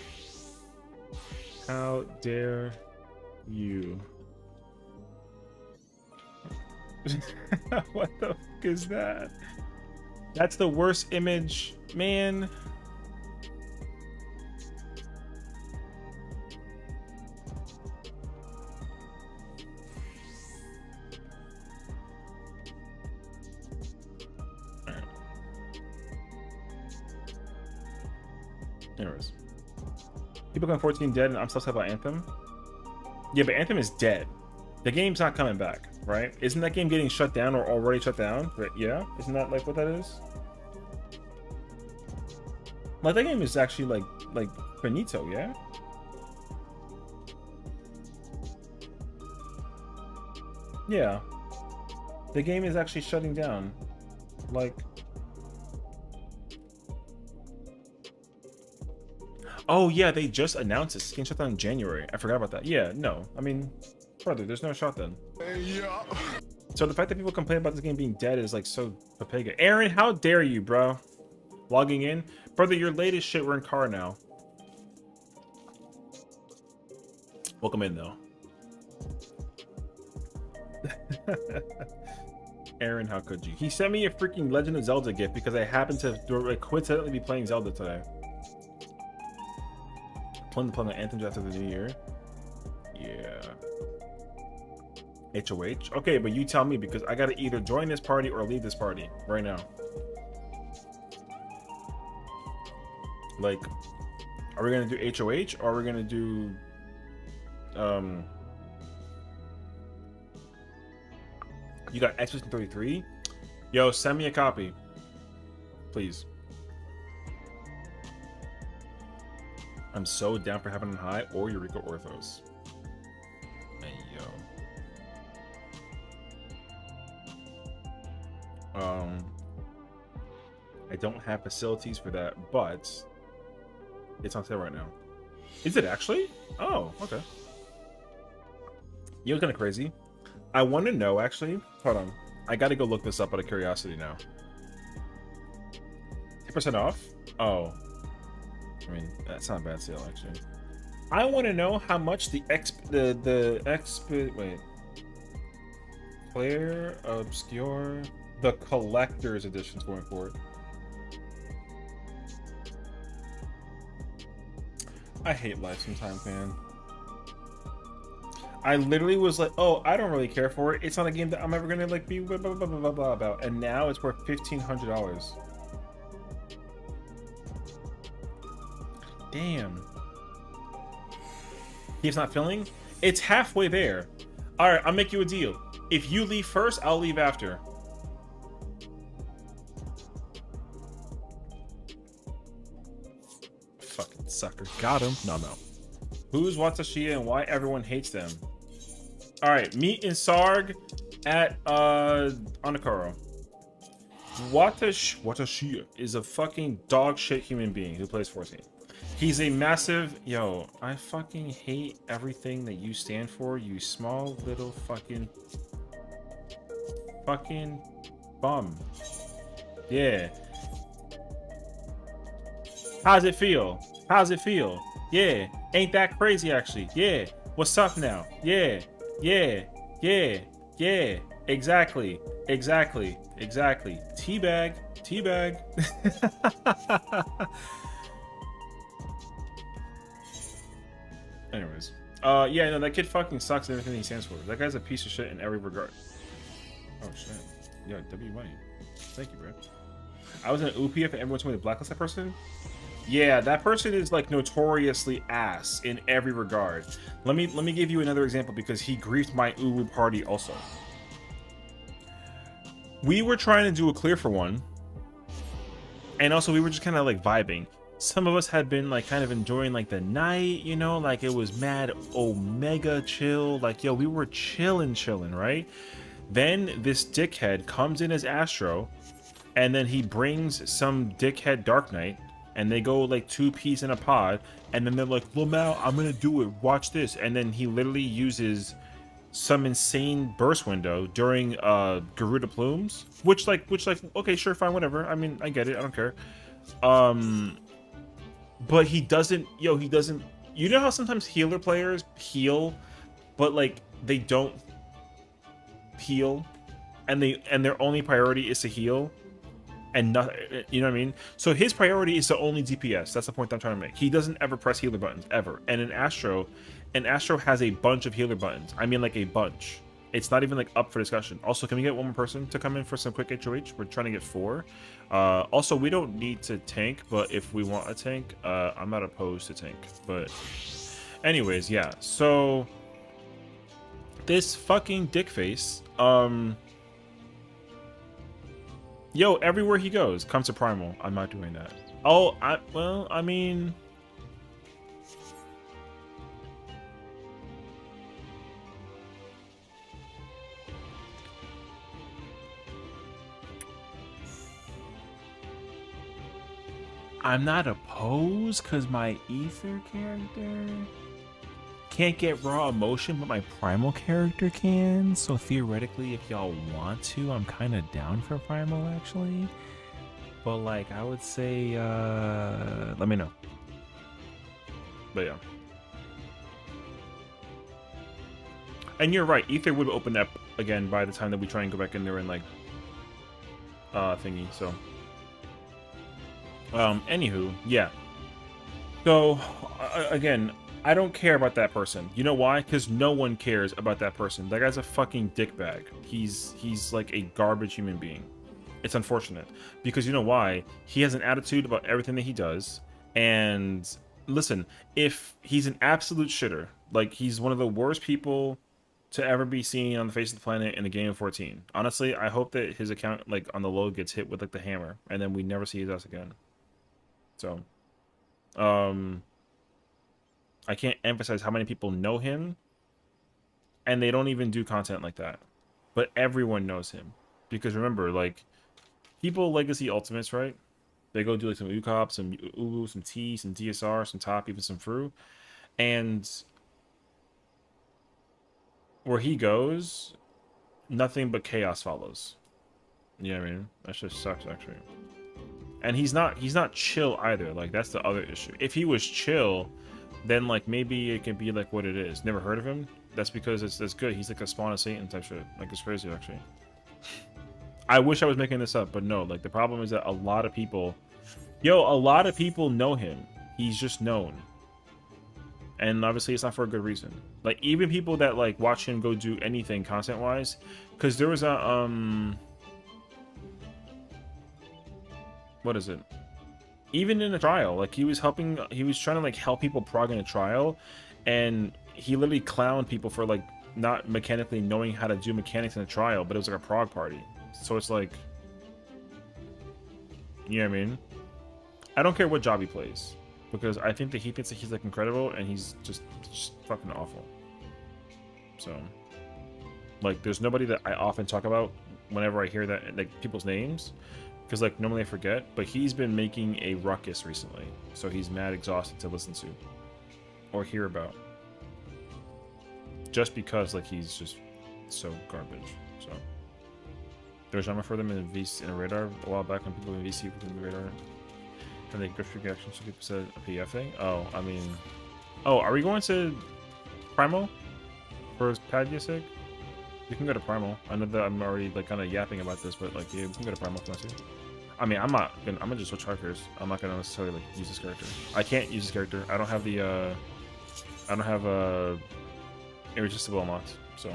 How dare you? What the fuck is that? That's the worst image, man. Anyways, people going 14 dead, and I'm still sad about Anthem. Yeah, but Anthem is dead. The game's not coming back, right? Isn't that game getting shut down or already shut down? Right? Yeah, isn't that like what that is? Like that game is actually like finito, yeah. Yeah, the game is actually shutting down, like. Oh yeah, they just announced this. It's getting shut down in January. I forgot about that. Yeah, no. I mean, brother, there's no shot then. Yeah. So the fact that people complain about this game being dead is like so Papega. Aaron, how dare you, bro? Logging in? Brother, your latest shit, we're in car now. Welcome in though. Aaron, how could you? He sent me a freaking Legend of Zelda gift because I happened to like, coincidentally be playing Zelda today. Plan to play the Anthem after the new year. Yeah. HOH? Okay, but you tell me because I gotta either join this party or leave this party right now. Like, are we gonna do HOH or are we gonna do you got Xbox 33? Yo, send me a copy. Please. I'm so down for Heaven and High or Eureka Orthos. Hey, yo. I don't have facilities for that, but it's on sale right now. Is it actually? Oh, okay. You know what's kind of crazy? I want to know, actually. Hold on. I got to go look this up out of curiosity now. 10% off? Oh. I mean, that's not a bad sale, actually. I want to know how much the wait. Clear, obscure, the collector's edition's going for it. I hate life sometimes, man. I literally was like, oh, I don't really care for it. It's not a game that I'm ever gonna like be blah blah blah blah blah about. And now it's worth $1,500. Damn. He's not filling? It's halfway there. Alright, I'll make you a deal. If you leave first, I'll leave after. Fucking sucker. Got him. No. Who's Watashiya and why everyone hates them? Alright, meet in Sarg at Anakaro. Watashiya is a fucking dog shit human being who plays 14. He's a massive... Yo, I fucking hate everything that you stand for, you small little fucking bum. Yeah. How's it feel? How's it feel? Yeah. Ain't that crazy, actually? Yeah. What's up now? Yeah. Yeah. Yeah. Yeah. Exactly. Exactly. Exactly. Teabag. Teabag. Anyways. Yeah, no, that kid fucking sucks at everything he stands for. That guy's a piece of shit in every regard. Oh, shit. Yeah, W money. Thank you, bro. I was in an OP if everyone told me to blacklist that person. Yeah, that person is like notoriously ass in every regard. Let me give you another example because he griefed my Uwu party also. We were trying to do a clear for one, and also we were just kind of like vibing. Some of us had been like kind of enjoying like the night, you know, like it was mad omega chill. Like, yo, we were chilling, right? Then this dickhead comes in as Astro, and then he brings some dickhead Dark Knight, and they go like 2-piece in a pod, and then they're like, Lamau, I'm gonna do it, watch this. And then he literally uses some insane burst window during Garuda Plumes, which like okay, sure, fine, whatever. I mean, I get it, I don't care. But he doesn't, you know how sometimes healer players heal, but like they don't heal, and their only priority is to heal and not, you know what I mean? So his priority is to only DPS. That's the point I'm trying to make. He doesn't ever press healer buttons ever. And an Astro has a bunch of healer buttons. I mean, like a bunch. It's not even like up for discussion. Also, can we get one more person to come in for some quick HOH? We're trying to get 4. Also, we don't need to tank, but if we want a tank, I'm not opposed to tank. But anyways, yeah. So this fucking dickface, yo, everywhere he goes, comes to Primal. I'm not doing that. Oh, well, I mean... I'm not opposed, because my Ether character can't get raw emotion, but my Primal character can. So theoretically, if y'all want to, I'm kind of down for Primal, actually. But like, I would say, let me know. But yeah. And you're right, Ether would open up again by the time that we try and go back in there and like, thingy, so. Anywho, yeah. So, again, I don't care about that person. You know why? Because no one cares about that person. That guy's a fucking dickbag. He's like a garbage human being. It's unfortunate. Because you know why? He has an attitude about everything that he does. And listen, if he's an absolute shitter, like he's one of the worst people to ever be seen on the face of the planet in a game of 14. Honestly, I hope that his account, like on the low, gets hit with like the hammer, and then we never see his ass again. So, I can't emphasize how many people know him, and they don't even do content like that. But everyone knows him. Because remember, like, people Legacy Ultimates, right? They go do like some ukop, some uwu, some tea, some DSR, some top, even some fru. And where he goes, nothing but chaos follows. You know what I mean? That just sucks, actually. And he's not chill either. Like, that's the other issue. If he was chill, then like maybe it can be like what it is. Never heard of him? That's because that's good. He's like a spawn of Satan type shit. Like, it's crazy, actually. I wish I was making this up, but no. Like, the problem is that a lot of people know him. He's just known. And obviously it's not for a good reason. Like, even people that like watch him go do anything content wise, because there was a what is it? Even in a trial, like he was trying to like help people prog in a trial, and he literally clowned people for like not mechanically knowing how to do mechanics in a trial, but it was like a prog party. So it's like, you know what I mean? I don't care what job he plays, because I think that he thinks that he's like incredible, and he's just fucking awful. So, like, there's nobody that I often talk about whenever I hear that, like, people's names, because like normally I forget, but he's been making a ruckus recently, so he's mad exhausted to listen to or hear about, just because like he's just so garbage. So there's drama for them in VC in a radar a while back when people in VC within the radar. And they good reactions to people said a PF thing. Oh, I mean, oh, are we going to Primal for Padya's sake? We can go to Primal. I know that I'm already like kind of yapping about this, but like, yeah, we can go to Primal if you want to. I mean, I'm gonna just switch characters. I'm not gonna necessarily like use this character. I can't use this character. I don't have the irresistible unlocked. So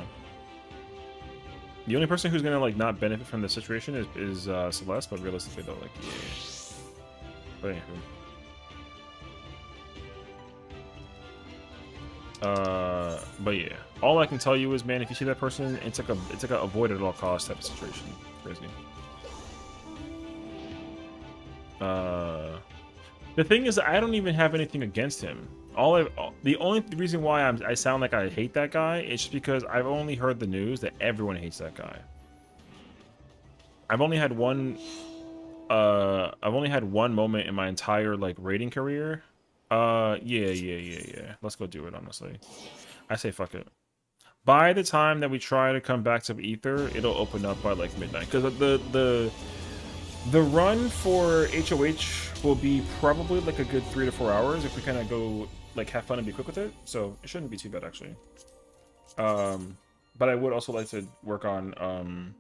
the only person who's gonna like not benefit from the situation is Celeste, but realistically though, like, yeah. But anywho. But yeah, all I can tell you is, man, if you see that person, it's like a avoid at all costs type of situation. Crazy. The thing is, I don't even have anything against him. The only reason why I sound like I hate that guy is just because I've only heard the news that everyone hates that guy. I've only had one moment in my entire like rating career. Yeah. Let's go do it, honestly. I say fuck it. By the time that we try to come back to Ether, it'll open up by like midnight. Because the run for HOH will be probably like a good 3 to 4 hours if we kind of go like have fun and be quick with it. So it shouldn't be too bad, actually. But I would also like to work on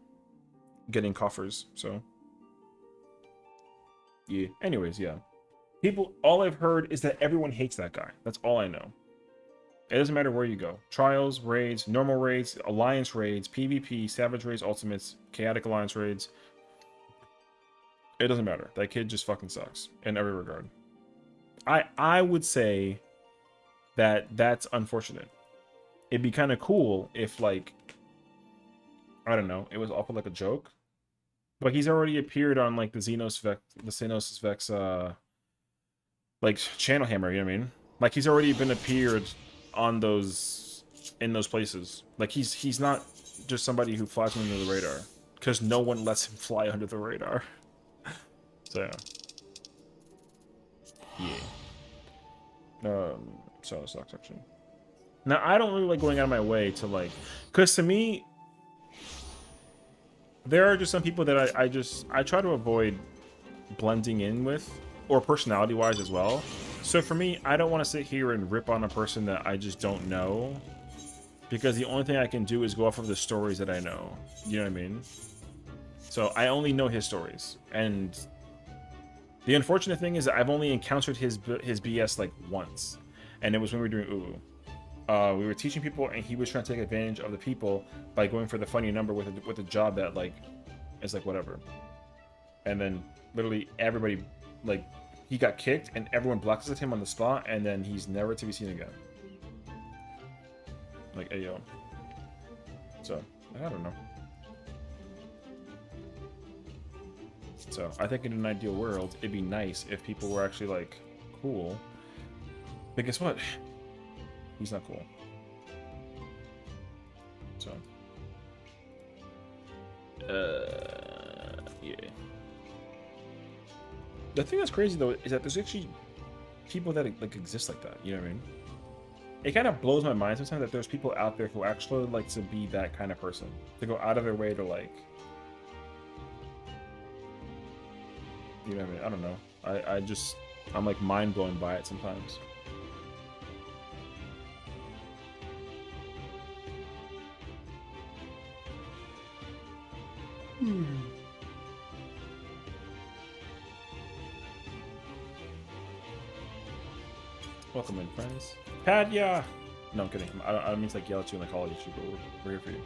getting coffers. So yeah. Anyways, yeah. All I've heard is that everyone hates that guy. That's all I know. It doesn't matter where you go. Trials, raids, normal raids, alliance raids, PvP, savage raids, ultimates, chaotic alliance raids. It doesn't matter. That kid just fucking sucks in every regard. I would say that that's unfortunate. It'd be kind of cool if, like, I don't know, it was all for like a joke. But he's already appeared on like the Xenos Vex like channel hammer, you know what I mean? Like, he's already been appeared on in those places. Like, he's not just somebody who flies under the radar, because no one lets him fly under the radar. So yeah. So it sucks, actually. Now, I don't really like going out of my way to like, because to me, there are just some people that I try to avoid blending in with, or personality wise as well. So for me, I don't want to sit here and rip on a person that I just don't know, because the only thing I can do is go off of the stories that I know. You know what I mean? So I only know his stories, and the unfortunate thing is that I've only encountered his BS like once, and it was when we were doing Uwu. We were teaching people, and he was trying to take advantage of the people by going for the funny number with a job that like is like whatever, and then literally everybody, like, he got kicked and everyone blacklisted him on the spot, and then he's never to be seen again. Like, ayo. So I don't know. So I think in an ideal world, it'd be nice if people were actually like cool. But guess what? He's not cool. So yeah. The thing that's crazy though is that there's actually people that like exist like that. You know what I mean? It kind of blows my mind sometimes that there's people out there who actually like to be that kind of person, to go out of their way to like, you know what I mean? I don't know. I'm like mind blown by it sometimes. Welcome in, friends. Padya! No, I'm kidding. I don't mean to like yell at you and like call you, but we're here for you.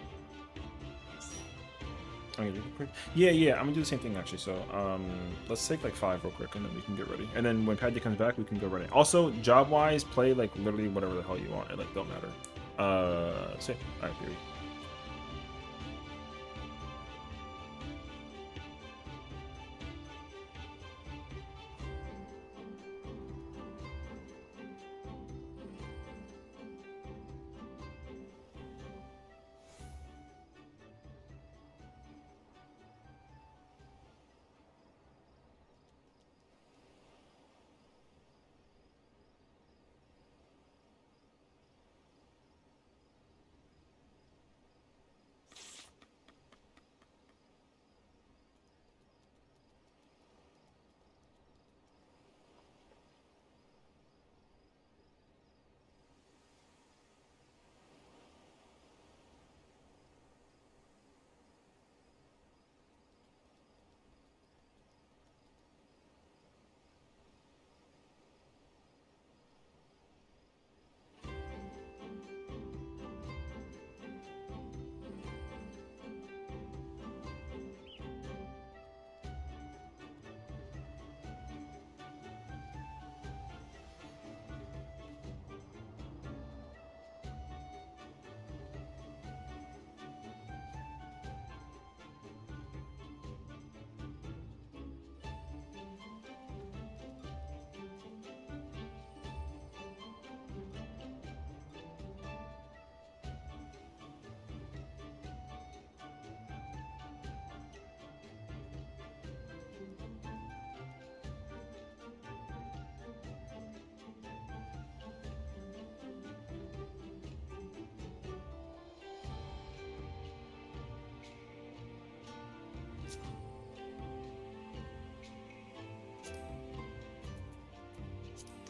I'm gonna do it quick. Yeah, I'm gonna do the same thing actually. So, let's take like 5 real quick and then we can get ready. And then when Padya comes back, we can go ready. Also, job-wise, play like literally whatever the hell you want. It like don't matter. So, alright, period.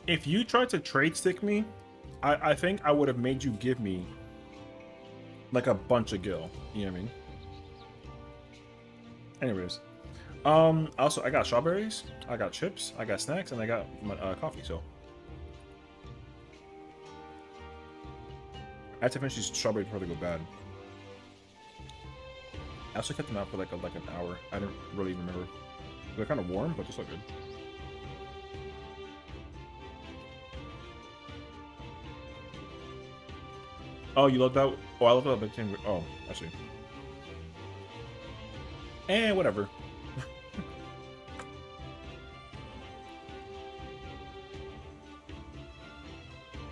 If you tried to trade stick me, I think I would have made you give me like a bunch of gil. You know what I mean? Anyways, also I got strawberries, I got chips, I got snacks, and I got my, coffee. So I had to finish these strawberries before they go bad. I also kept them out for like an hour. I didn't really remember. They're kind of warm, but they still good. Oh, you love that? Oh, I love that big thing. Oh, I see. Eh, whatever.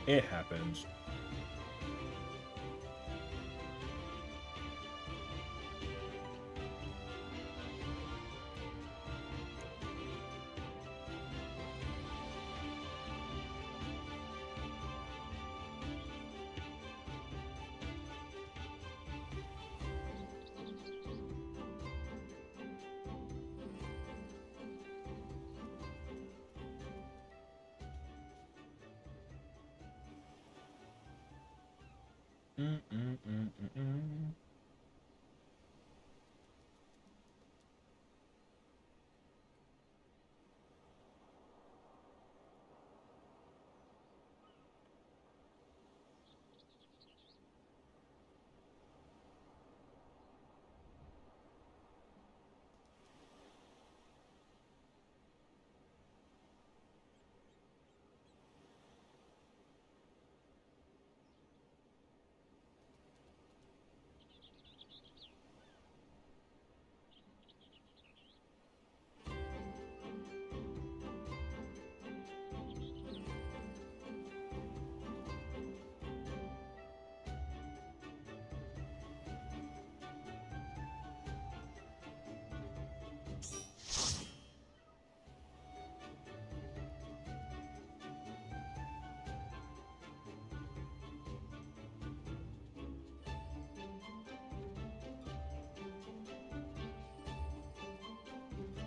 It happens.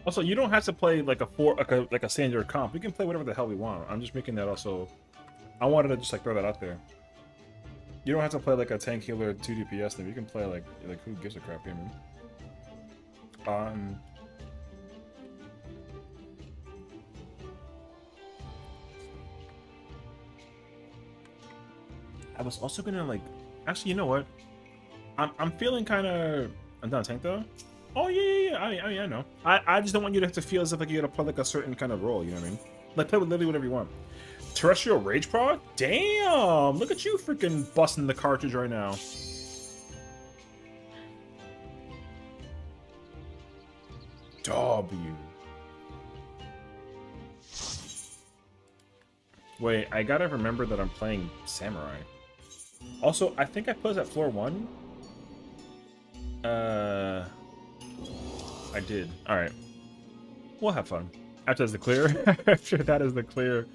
Also, you don't have to play like a standard comp. We can play whatever the hell we want. I'm just making that also. I wanted to just like throw that out there. You don't have to play like a tank healer 2 DPS thing. You can play like who gives a crap, man. I was also gonna like, actually, you know what? I'm feeling kind of. I'm not tank though. Oh yeah. I mean, I know. I just don't want you to have to feel as if like you gotta play like a certain kind of role. You know what I mean? Like play with literally whatever you want. Terrestrial Rage Prod? Damn! Look at you freaking busting the cartridge right now. W. Wait, I gotta remember that I'm playing Samurai. Also, I think I put at floor 1. I did. Alright. We'll have fun. After that's the clear. After that is the clear.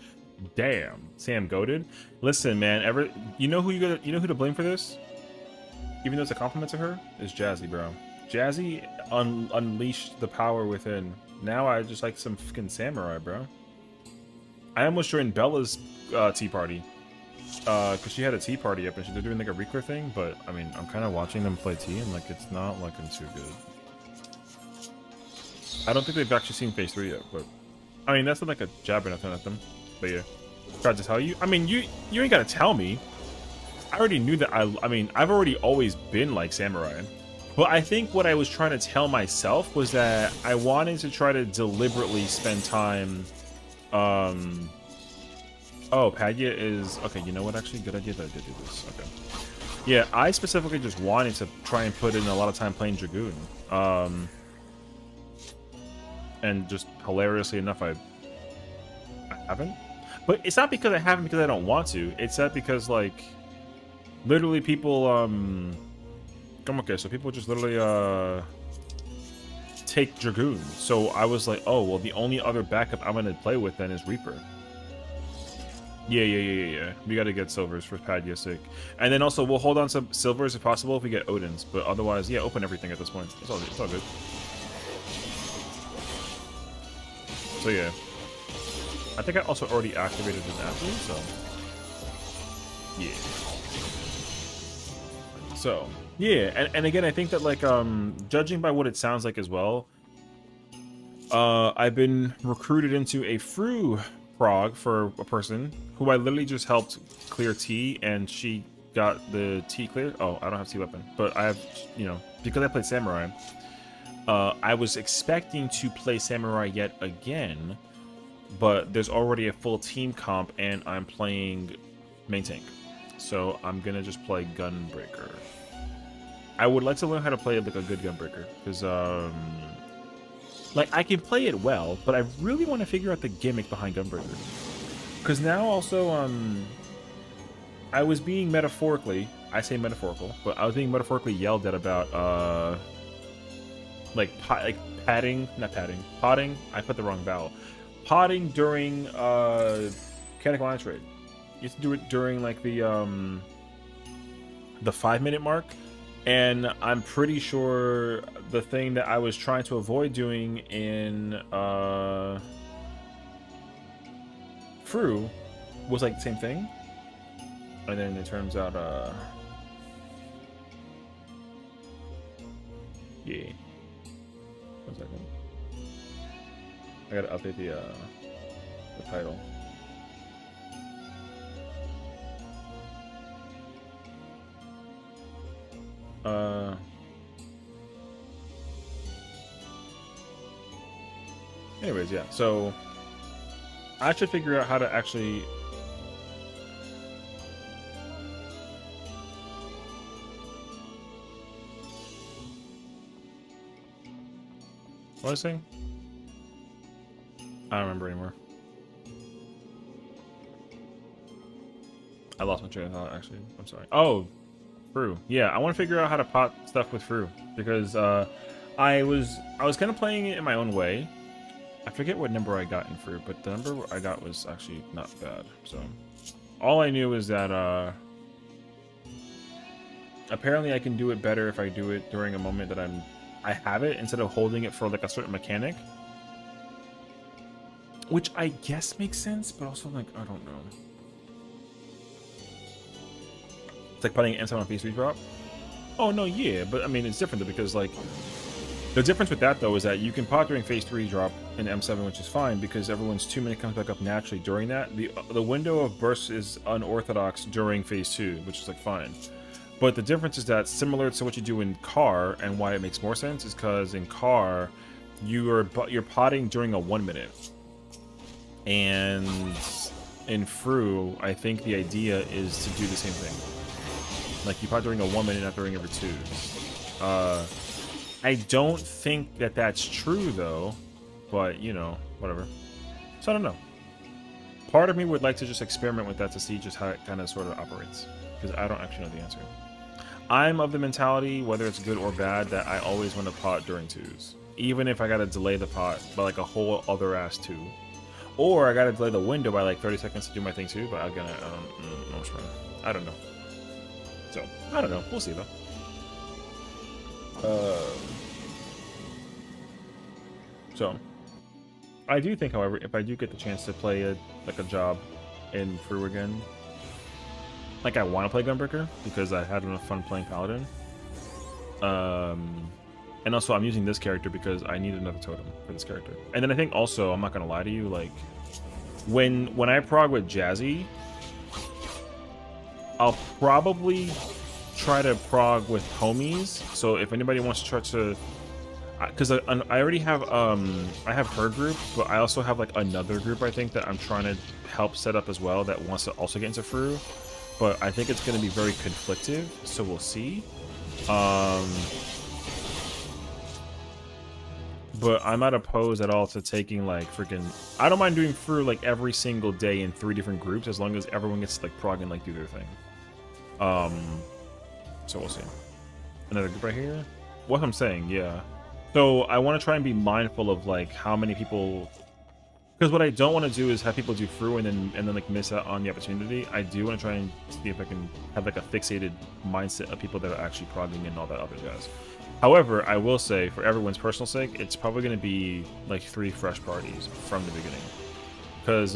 Damn. Sam goated. Listen, man, you know who to blame for this? Even though it's a compliment to her? Is Jazzy, bro. Jazzy unleashed the power within. Now I just like some fucking samurai, bro. I almost joined Bella's tea party. Because she had a tea party up and they're doing like a recur thing, but I mean, I'm kind of watching them play tea and like it's not looking too good. I don't think they've actually seen phase 3 yet, but I mean, that's not like a jab or nothing at them. But yeah, tried to tell you. I mean, you ain't gotta tell me. I already knew that. I mean, I've already always been like samurai. But I think what I was trying to tell myself was that I wanted to try to deliberately spend time. Oh, Padya is okay. You know what? Actually, good idea that I did do this. Okay. Yeah, I specifically just wanted to try and put in a lot of time playing Dragoon. And just hilariously enough, I haven't. But it's not because I haven't because I don't want to. It's that because like literally people okay, so people just literally take Dragoon. So I was like, oh well, the only other backup I'm gonna play with then is Reaper. Yeah. We gotta get silvers for Padya's sake. And then also we'll hold on some silvers if possible if we get Odin's. But otherwise, yeah, open everything at this point. It's all good. So yeah. I think I also already activated an athlete, so yeah. So yeah, and again I think that like judging by what it sounds like as well, I've been recruited into a Fru prog for a person who I literally just helped clear T and she got the T cleared. Oh, I don't have T weapon, but I have, you know, because I played Samurai, I was expecting to play Samurai yet again, but there's already a full team comp and I'm playing main tank. So I'm gonna just play Gunbreaker. I would like to learn how to play like a good Gunbreaker, because like I can play it well, but I really want to figure out the gimmick behind Gunbreaker. Because now also I was being metaphorically, I say metaphorical, but I was being metaphorically yelled at about like potting. I put the wrong vowel. Potting during Kinetic Alliance raid. You have to do it during like the 5-minute mark, and I'm pretty sure the thing that I was trying to avoid doing in Fru was like the same thing, and then it turns out yeah. 1 second. I gotta update the title. Anyways, yeah. So I should figure out how to actually. What was I saying? I don't remember anymore. I lost my train of thought, actually. I'm sorry. Oh, Fru. Yeah, I want to figure out how to pot stuff with Fru, because I was kind of playing it in my own way. I forget what number I got in Fru, but the number I got was actually not bad. So all I knew is that apparently I can do it better if I do it during a moment that I have it instead of holding it for like a certain mechanic. Which I guess makes sense, but also like I don't know. It's like putting M7 on phase 3 drop. Oh no, yeah, but I mean it's different though, because like the difference with that though is that you can pot during phase 3 drop in M7, which is fine because everyone's 2 minute comes back up naturally during that. The window of burst is unorthodox during phase 2, which is like fine. But the difference is that similar to what you do in car, and why it makes more sense is because in car you're potting during a 1 minute, and in Fru I think the idea is to do the same thing. Like you pot during a 1 minute, not during every 2. I don't think that that's true though, but you know, whatever. So I don't know. Part of me would like to just experiment with that to see just how it kind of sort of operates, because I don't actually know the answer. I'm of the mentality, whether it's good or bad, that I always want to pot during 2s, even if I gotta delay the pot by like a whole other ass 2, or I gotta delay the window by like 30 seconds to do my thing too. But again, I don't know. So I don't know. We'll see though. So I do think, however, if I do get the chance to play a job in Fru again, like I want to play Gunbreaker because I had enough fun playing Paladin. And also I'm using this character because I need another totem for this character. And then I think also, I'm not gonna lie to you, like when I prog with Jazzy, I'll probably try to prog with homies. So if anybody wants to try to, because I already have I have her group, but I also have like another group I think that I'm trying to help set up as well that wants to also get into Fru, but I think it's going to be very conflictive, so we'll see. But I'm not opposed at all to taking like freaking, I don't mind doing Fru like every single day in 3 different groups as long as everyone gets to like prog and like do their thing. So we'll see. Another group right here. What I'm saying, yeah. So I want to try and be mindful of like how many people, because what I don't want to do is have people do Fru and then like miss out on the opportunity. I do want to try and see if I can have like a fixated mindset of people that are actually progging and all that other jazz. However, I will say, for everyone's personal sake, it's probably going to be like 3 fresh parties from the beginning, because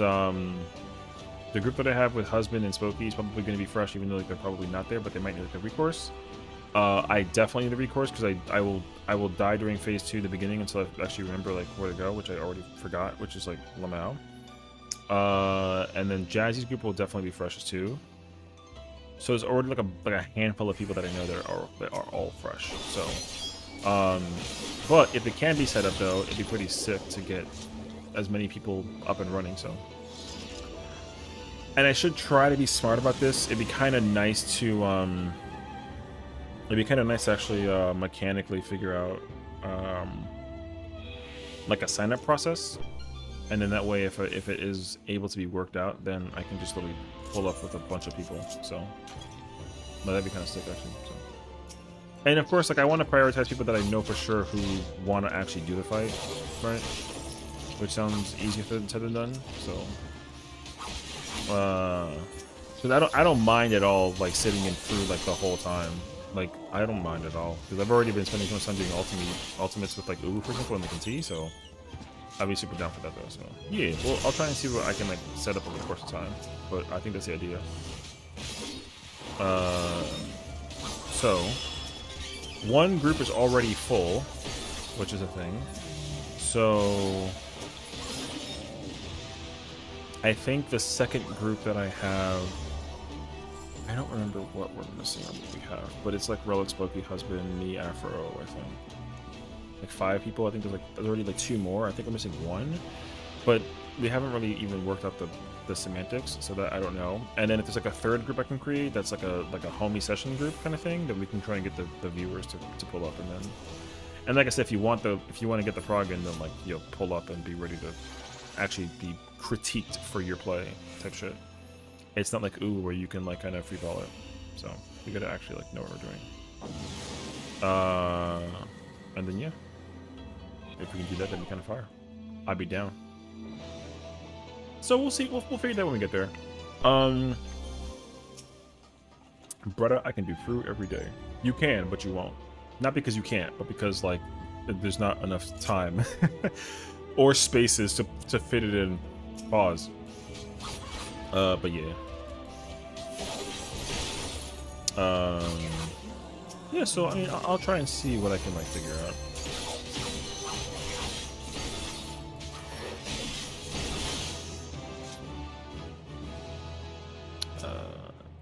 the group that I have with Husband and Spooky is probably going to be fresh, even though like, they're probably not there, but they might need like a recourse. I definitely need a recourse because I will die during phase 2, the beginning, until I actually remember like where to go, which I already forgot, which is like Lamau. And then Jazzy's group will definitely be fresh too. So there's already like a handful of people that I know that are all fresh. So, but if it can be set up though, it'd be pretty sick to get as many people up and running. So, and I should try to be smart about this. It'd be kind of nice to actually mechanically figure out like a sign-up process, and then that way, if it is able to be worked out, then I can just literally pull up with a bunch of people. So, but that'd be kind of sick actually. So, and of course, like I want to prioritize people that I know for sure who want to actually do the fight, right? Which sounds easier said than done. So, because I don't mind at all like sitting in through like the whole time. Like I don't mind at all because I've already been spending so much time doing ultimates with like Ubu, for example, and like T. So I'd be super down for that though. So yeah, well I'll try and see what I can like set up over the course of time. But I think that's the idea. So one group is already full, which is a thing. So I think the second group that I have, I don't remember what we're missing on what we have, but it's like Relic, Spooky, Husband, me, Afro, I think. Like 5 people. I think there's already like 2 more. I think we're missing 1. But we haven't really even worked out the semantics, so that I don't know. And then if there's like a third group I can create, that's like a homie session group kind of thing, then we can try and get the viewers to pull up, and like I said, if you want to get the prog in, then like you'll pull up and be ready to actually be critiqued for your play type shit. It's not like ooh where you can like kind of freeball it. So we gotta actually like know what we're doing. And then yeah, if we can do that, that'd be kind of fire. I'd be down. So we'll see. We'll figure that when we get there. Brother, I can do Fru every day. You can, but you won't. Not because you can't, but because like there's not enough time. or spaces to fit it in. Pause. But yeah. Yeah, so I mean, I'll try and see what I can like figure out.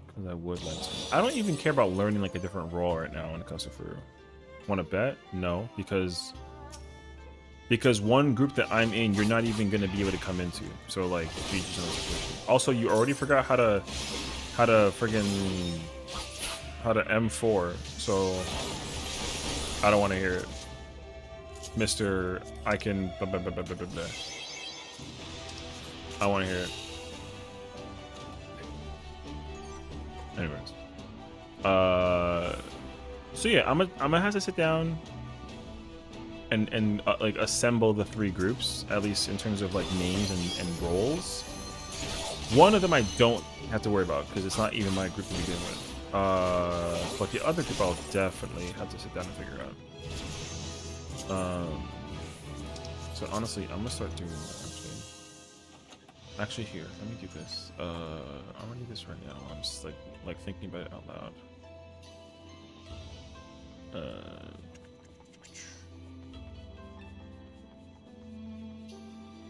Because I would like to. I don't even care about learning like a different role right now when it comes to Furu. Want to bet? No, because one group that I'm in, you're not even gonna be able to come into. So like, you just know the situation. Also, you already forgot how to M4. So I don't want to hear it, Mr. I can. Blah, blah, blah, blah, blah, blah, blah. I want to hear it. Anyways, so yeah, I'm gonna have to sit down and like assemble the 3 groups, at least in terms of like names and roles. One of them I don't have to worry about because it's not even my group to begin with. But the other group I'll definitely have to sit down and figure out. So honestly, I'm gonna start doing that. Actually, here, let me do this. I'm gonna do this right now. I'm just like thinking about it out loud.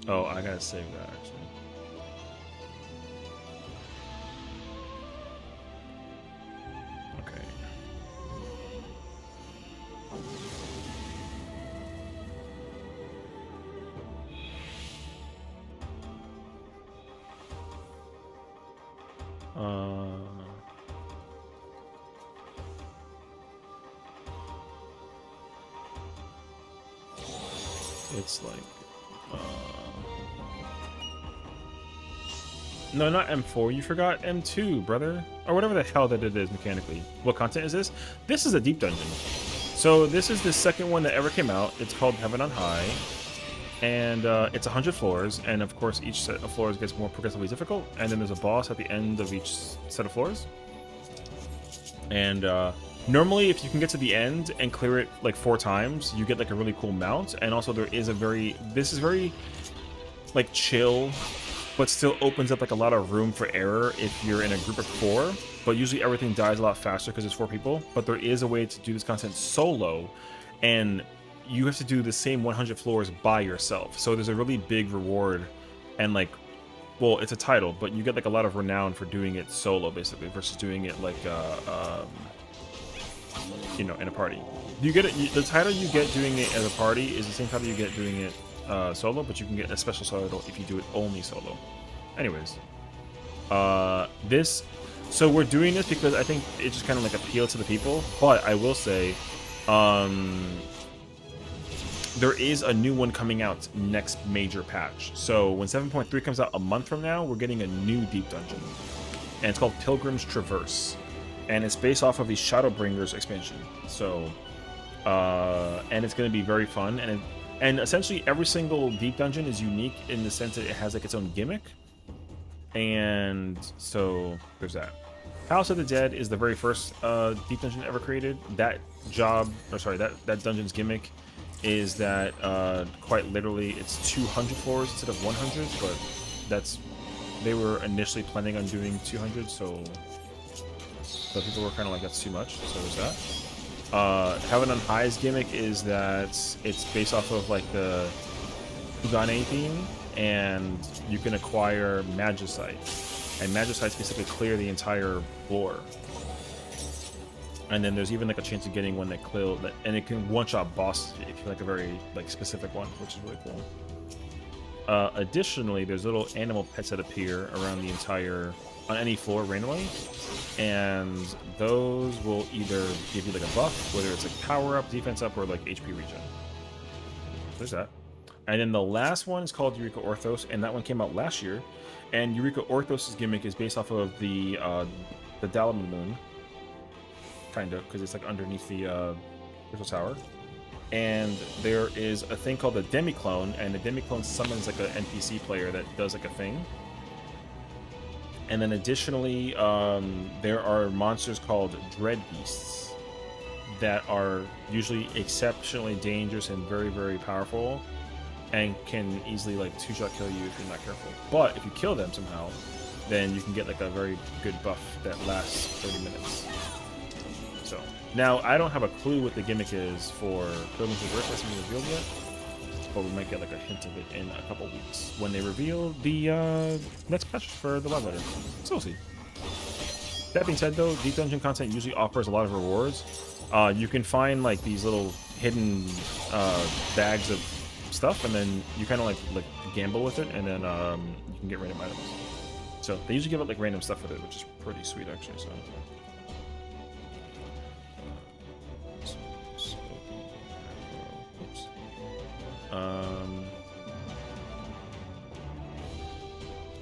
Oh, I gotta save that actually. Okay. It's like, no, not M4. You forgot M2, brother, or whatever the hell that it is mechanically. What content is this? This is a deep dungeon. So this is the second one that ever came out. It's called Heaven on High, and it's 100 floors. And of course, each set of floors gets more progressively difficult. And then there's a boss at the end of each set of floors. And normally, if you can get to the end and clear it like 4 times, you get like a really cool mount. And also, there is this is very like chill, but still opens up like a lot of room for error if you're in a group of 4. But usually everything dies a lot faster because there's 4 people. But there is a way to do this content solo, and you have to do the same 100 floors by yourself. So there's a really big reward, and like, well, it's a title, but you get like a lot of renown for doing it solo, basically, versus doing it like, you know, in a party. You get it. The title you get doing it as a party is the same title you get doing it solo, but you can get a special title if you do it only solo. Anyways, so we're doing this because I think it just kind of like appeals to the people. But I will say, there is a new one coming out next major patch. So when 7.3 comes out a month from now, we're getting a new deep dungeon, and it's called Pilgrim's Traverse, and it's based off of the Shadowbringers expansion. So, and it's going to be very fun, and essentially every single deep dungeon is unique in the sense that it has like its own gimmick. And so there's that. House of the Dead is the very first deep dungeon ever created. That dungeon's gimmick is that quite literally it's 200 floors instead of 100, but they were initially planning on doing 200, so people were kind of like, that's too much, so there's that. Heaven on High's gimmick is that it's based off of like the Ugane theme, and you can acquire Magicite, and Magicites basically clear the entire floor. And then there's even like a chance of getting one that clear that, and it can one-shot bosses if you like a very like specific one, which is really cool. Additionally, there's little animal pets that appear around the entire, on any floor randomly, and those will either give you like a buff, whether it's like power up, defense up, or like HP regen. There's that. And then the last one is called Eureka Orthos, and that one came out last year. And Eureka Orthos' gimmick is based off of the Dalaman Moon, kind of, because it's like underneath the Crystal Tower. And there is a thing called the Demi-Clone, and the Demi-Clone summons like an NPC player that does like a thing. And then additionally, there are monsters called Dread Beasts that are usually exceptionally dangerous and very, very powerful. and can easily like two-shot kill you if you're not careful. But if you kill them somehow, then you can get like a very good buff that lasts 30 minutes. So now I don't have a clue what the gimmick is for Pilgrim's Reverse. That's been revealed yet, but we might get like a hint of it in a couple weeks when they reveal the next patch for the love letter. So we'll see. That being said, though, Deep Dungeon content usually offers a lot of rewards. You can find like these little hidden bags of stuff, and then you kind of like gamble with it, and then you can get random items. So they usually give out like random stuff with it, which is pretty sweet actually. So. Oops. I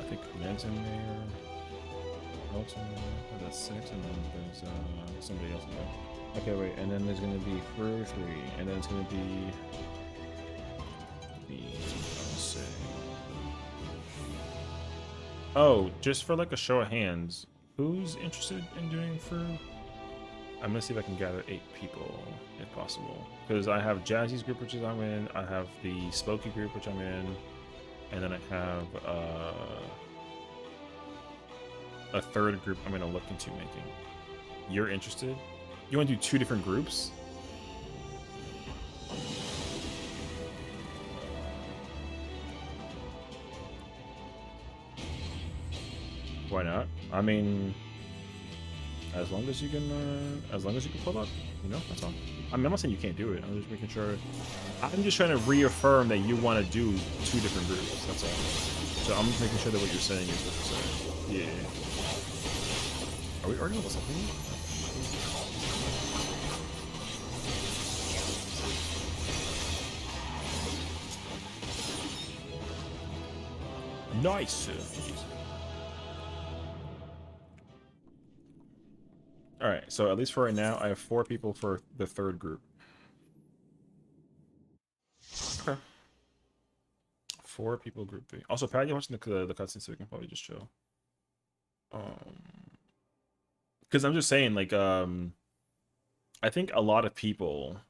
think Ned's in there. Else in there. Oh, that's 6, and then there's somebody else in there. Okay, wait, and then there's gonna be 3, and then it's gonna be I'll say. Oh, just for like a show of hands, who's interested in doing Fruit? I'm gonna see if I can gather 8 people, if possible. Because I have Jazzy's group, which is I'm in. I have the Spooky group, which I'm in, and then I have a third group I'm gonna look into making. You're interested? You want to do 2 different groups? Why not? I mean, as long as you can pull up, you know, that's all. I mean, I'm not saying you can't do it. I'm just making sure. I'm just trying to reaffirm that you want to do 2 different groups. That's all. So I'm just making sure that what you're saying is what you're saying. Yeah. Are we arguing about something? Nice. All right, so at least for right now, I have 4 people for the third group. Okay. 4 people, group 3. Also, Patty, watching the cutscene, so we can probably just chill. Because I'm just saying, like, I think a lot of people,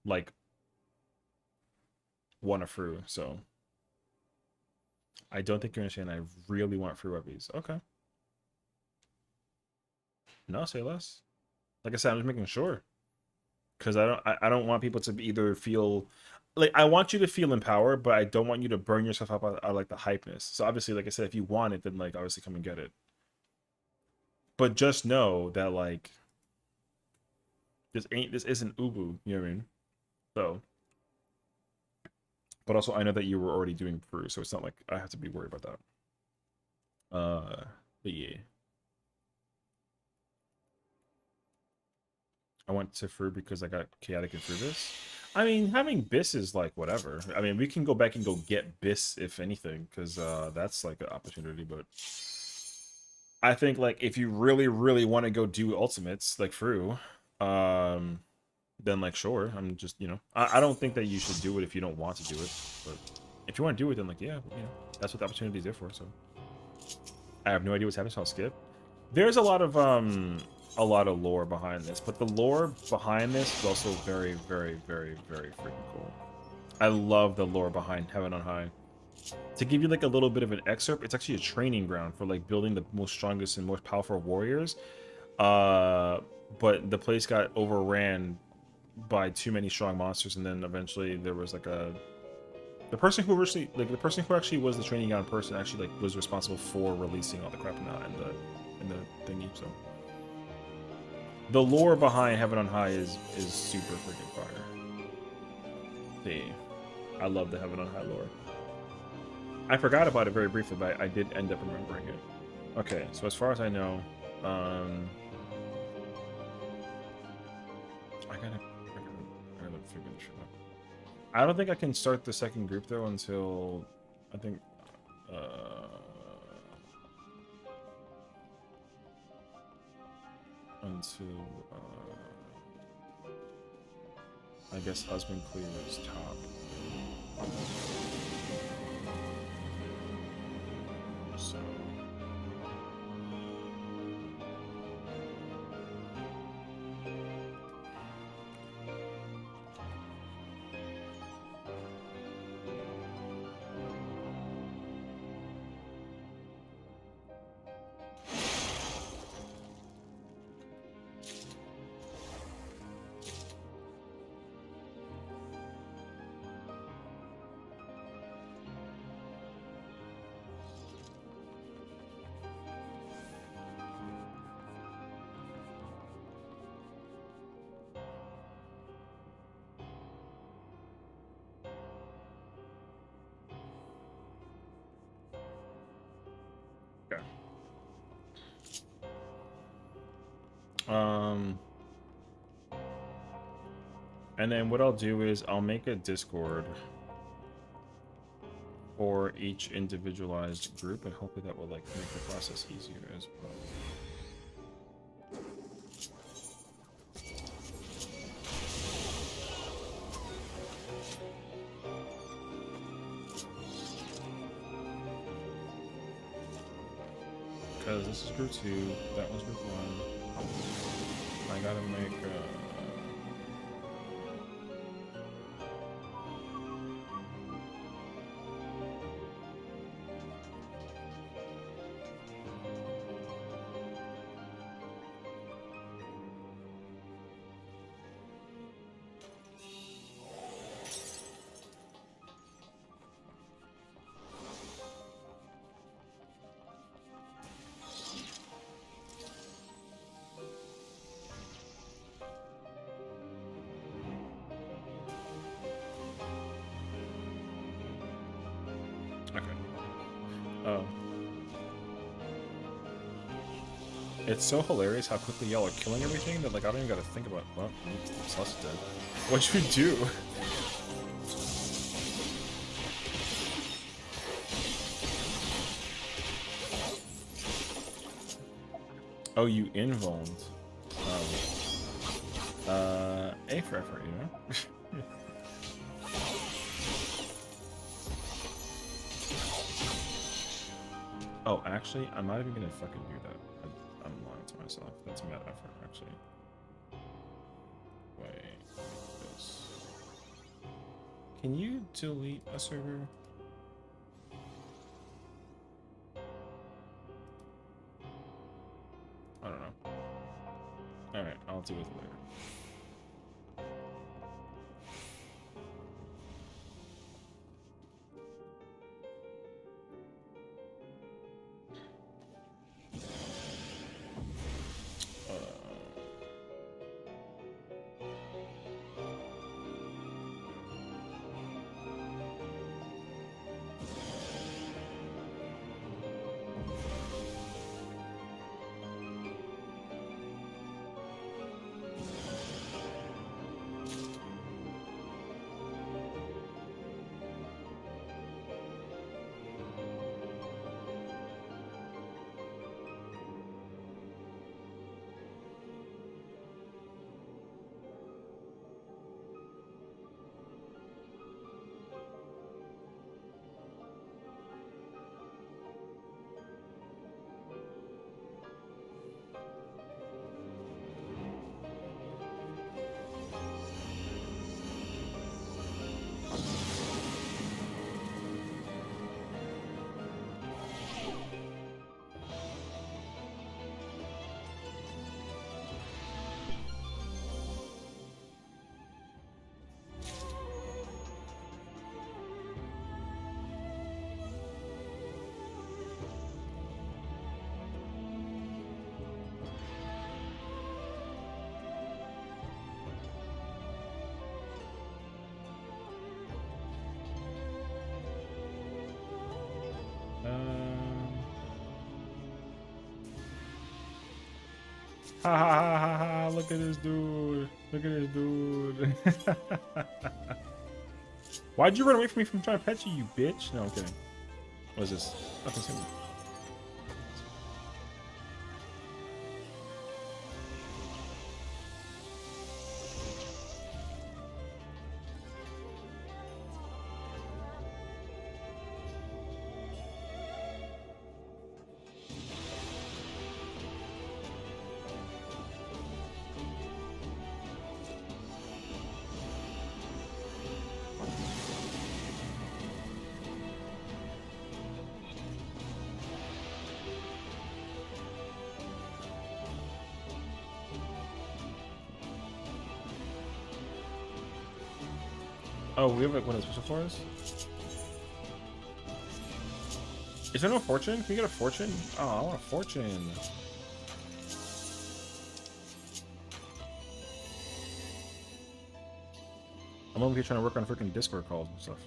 like, want a Fru, so I don't think you understand. I really want Fru Webbies. Okay. No, say less. Like I said, I'm just making sure. Because I don't want people to either feel like I want you to feel empowered, but I don't want you to burn yourself up out like the hypeness. So obviously, like I said, if you want it, then like obviously come and get it. But just know that like this isn't Ubu, you know what I mean? So, but also I know that you were already doing Peru, so it's not like I have to be worried about that. But yeah. I went to Fur because I got chaotic and Fruvis. I mean, having Biss is like whatever. I mean, we can go back and go get Biss if anything, because that's like an opportunity. But I think like if you really, really want to go do ultimates like Fru, then like sure. I'm just I don't think that you should do it if you don't want to do it. But if you want to do it, then like yeah, that's what the opportunity is there for. So I have no idea what's happening, so I'll skip. There's a lot of lore behind this, but the lore behind this is also very, very, very, very freaking cool. I love the lore behind Heaven on High. To give you like a little bit of an excerpt, it's actually a training ground for like building the most strongest and most powerful warriors. But the place got overran by too many strong monsters, and then eventually there was like the person who actually was the training ground person actually like was responsible for releasing all the crap in the thingy. So the lore behind Heaven on High is super freaking fire. I love the Heaven on High lore. I forgot about it very briefly, but I did end up remembering it. Okay, so as far as I know, I gotta figure this shit out. I don't think I can start the second group though until I think I guess husband clear is top. So And then what I'll do is I'll make a Discord for each individualized group, and hopefully that will like make the process easier as well. Because this is group 2, that was group 1. I gotta make it's so hilarious how quickly y'all are killing everything that like I don't even gotta think about. Well, Sess dead. What'd you do? Oh, you invulned. A for effort, you know. Oh, actually, I'm not even gonna fucking do that. I'm lying to myself. That's mad effort, actually. Wait, this. Can you delete a server? I don't know. Alright, I'll deal with it later. Ha ha ha ha ha, look at this dude. Look at this dude. Why'd you run away from me from trying to pet you, you bitch? No, I'm kidding. What is this? Nothing simple. Oh, we have like one of the special for us? Is there no fortune? Can we get a fortune? Oh, I want a fortune. I'm over here trying to work on freaking Discord calls and stuff.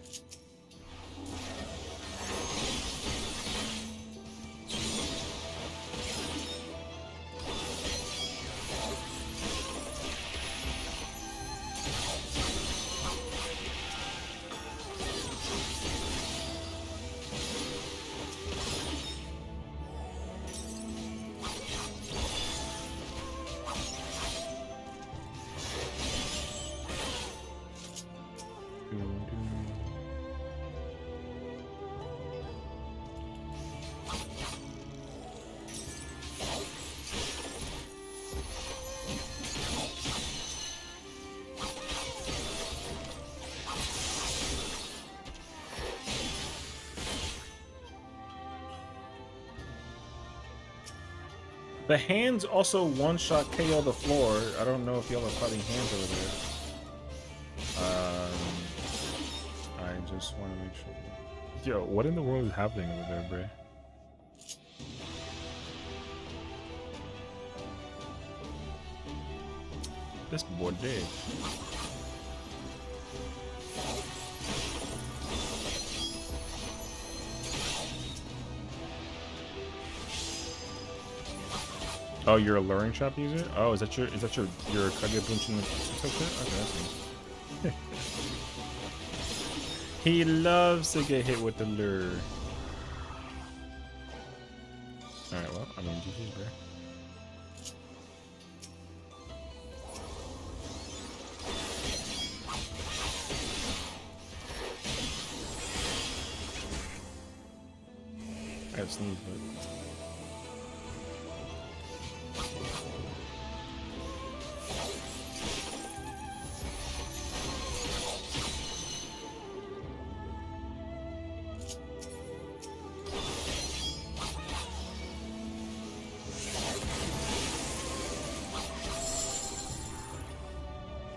The hands also one-shot KO the floor. I don't know if y'all are fighting hands over there. I just want to make sure. Yo, what in the world is happening over there, bro? This boy dead. Oh, you're a luring trap user? Oh, is that your Kage Bunshin shit? Okay, that's nice. He loves to get hit with the lure. Alright, well, I mean GG's, bro. I have sneezed, but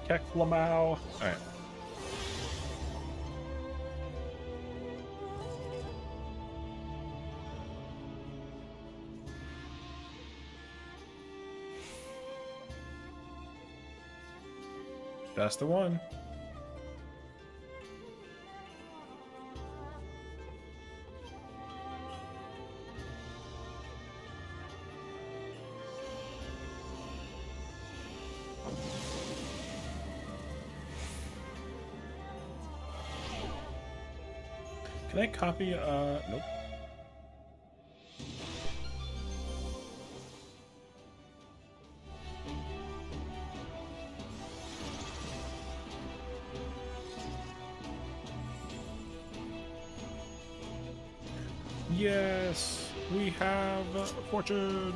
Keklamau. Alright. That's the one. Can I copy? Nope. Yes, we have fortune.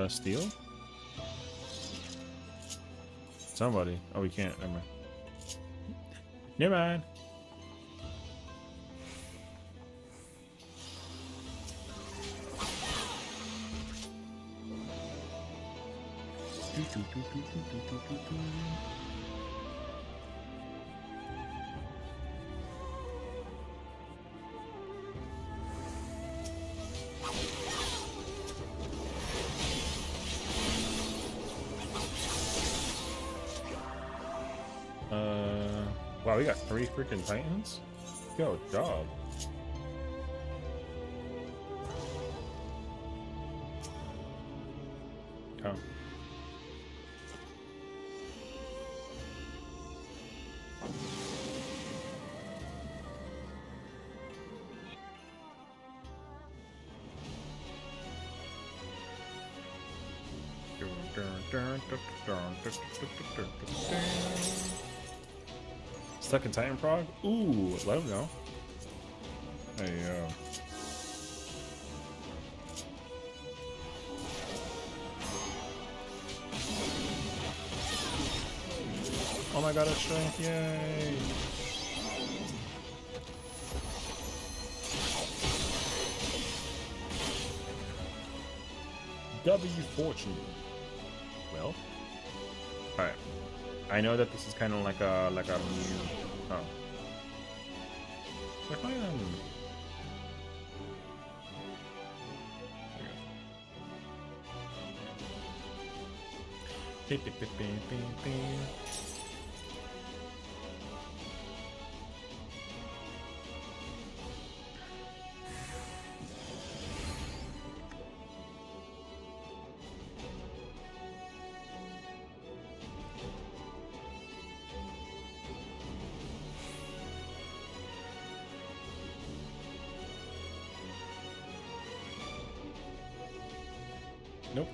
Steal? Somebody. Oh, we can't. Never mind. Never mind. Wow, we got 3 freaking Titans? Yo, job. Oh. Stuck in Titan Prog? Ooh, let him know. There you go. Oh my god, a strength, yay! W fortune. Well, alright. I know that this is kind of like a new. Oh, if I There we go. Nope.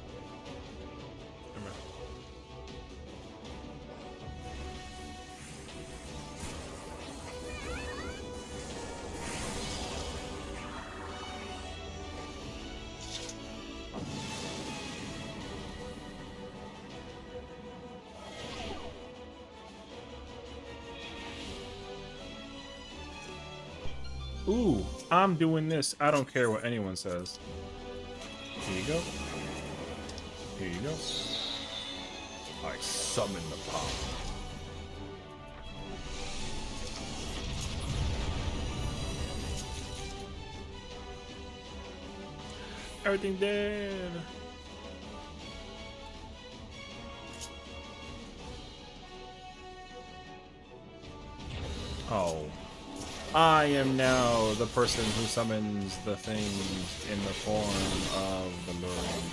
Ooh, I'm doing this. I don't care what anyone says. Here you go. Here you go. I summon the power. Everything dead. Oh. I am now the person who summons the things in the form of the luring.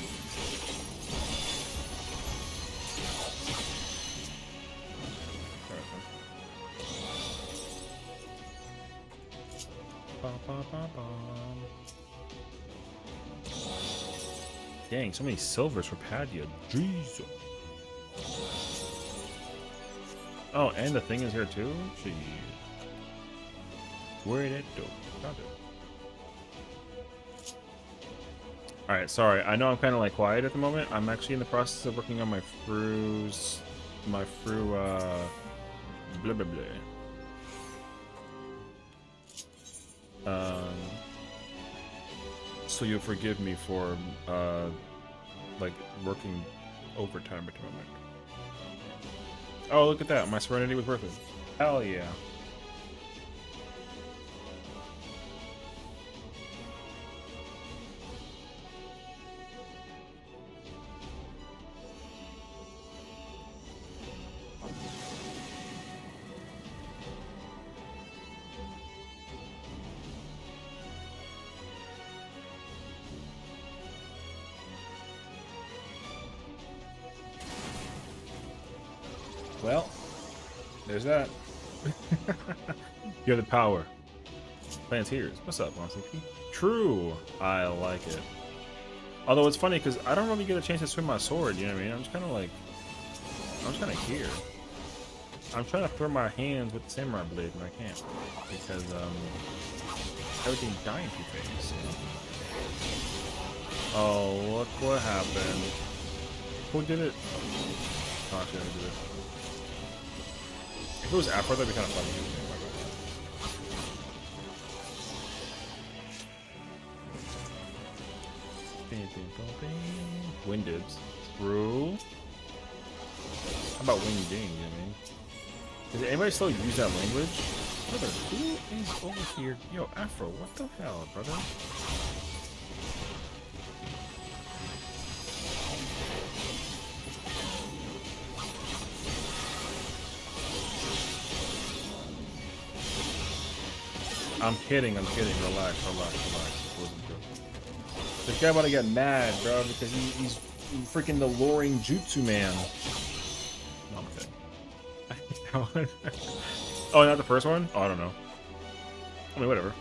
Dang, so many silvers for Padia. Jeez. Oh, and the thing is here too? Jeez. Where'd it go? Found it. Alright, sorry. I know I'm kind of like quiet at the moment. I'm actually in the process of working on my blah blah blah. So you'll forgive me for like working overtime at the moment. Oh, look at that. My serenity was worth it. Hell yeah. Well, there's that. You have the power. Planteers. What's up, Monty? True. I like it. Although it's funny because I don't really get a chance to swing my sword, you know what I mean? I'm just kind of here. I'm trying to throw my hands with the samurai blade, and I can't. Because, everything's dying too fast. Oh, look what happened. Who did it? Oh, actually, I did it. If it was Afro, that'd be kind of funny. Winded. True. How about wing ding, you know what I mean? Does anybody still use that language? Brother, who is over here? Yo, Afro, what the hell, brother? I'm kidding. Relax. It wasn't good. This guy about to get mad, bro, because he's freaking the luring jutsu man. No, I'm kidding. Oh, not the first one? Oh, I don't know. I mean, whatever.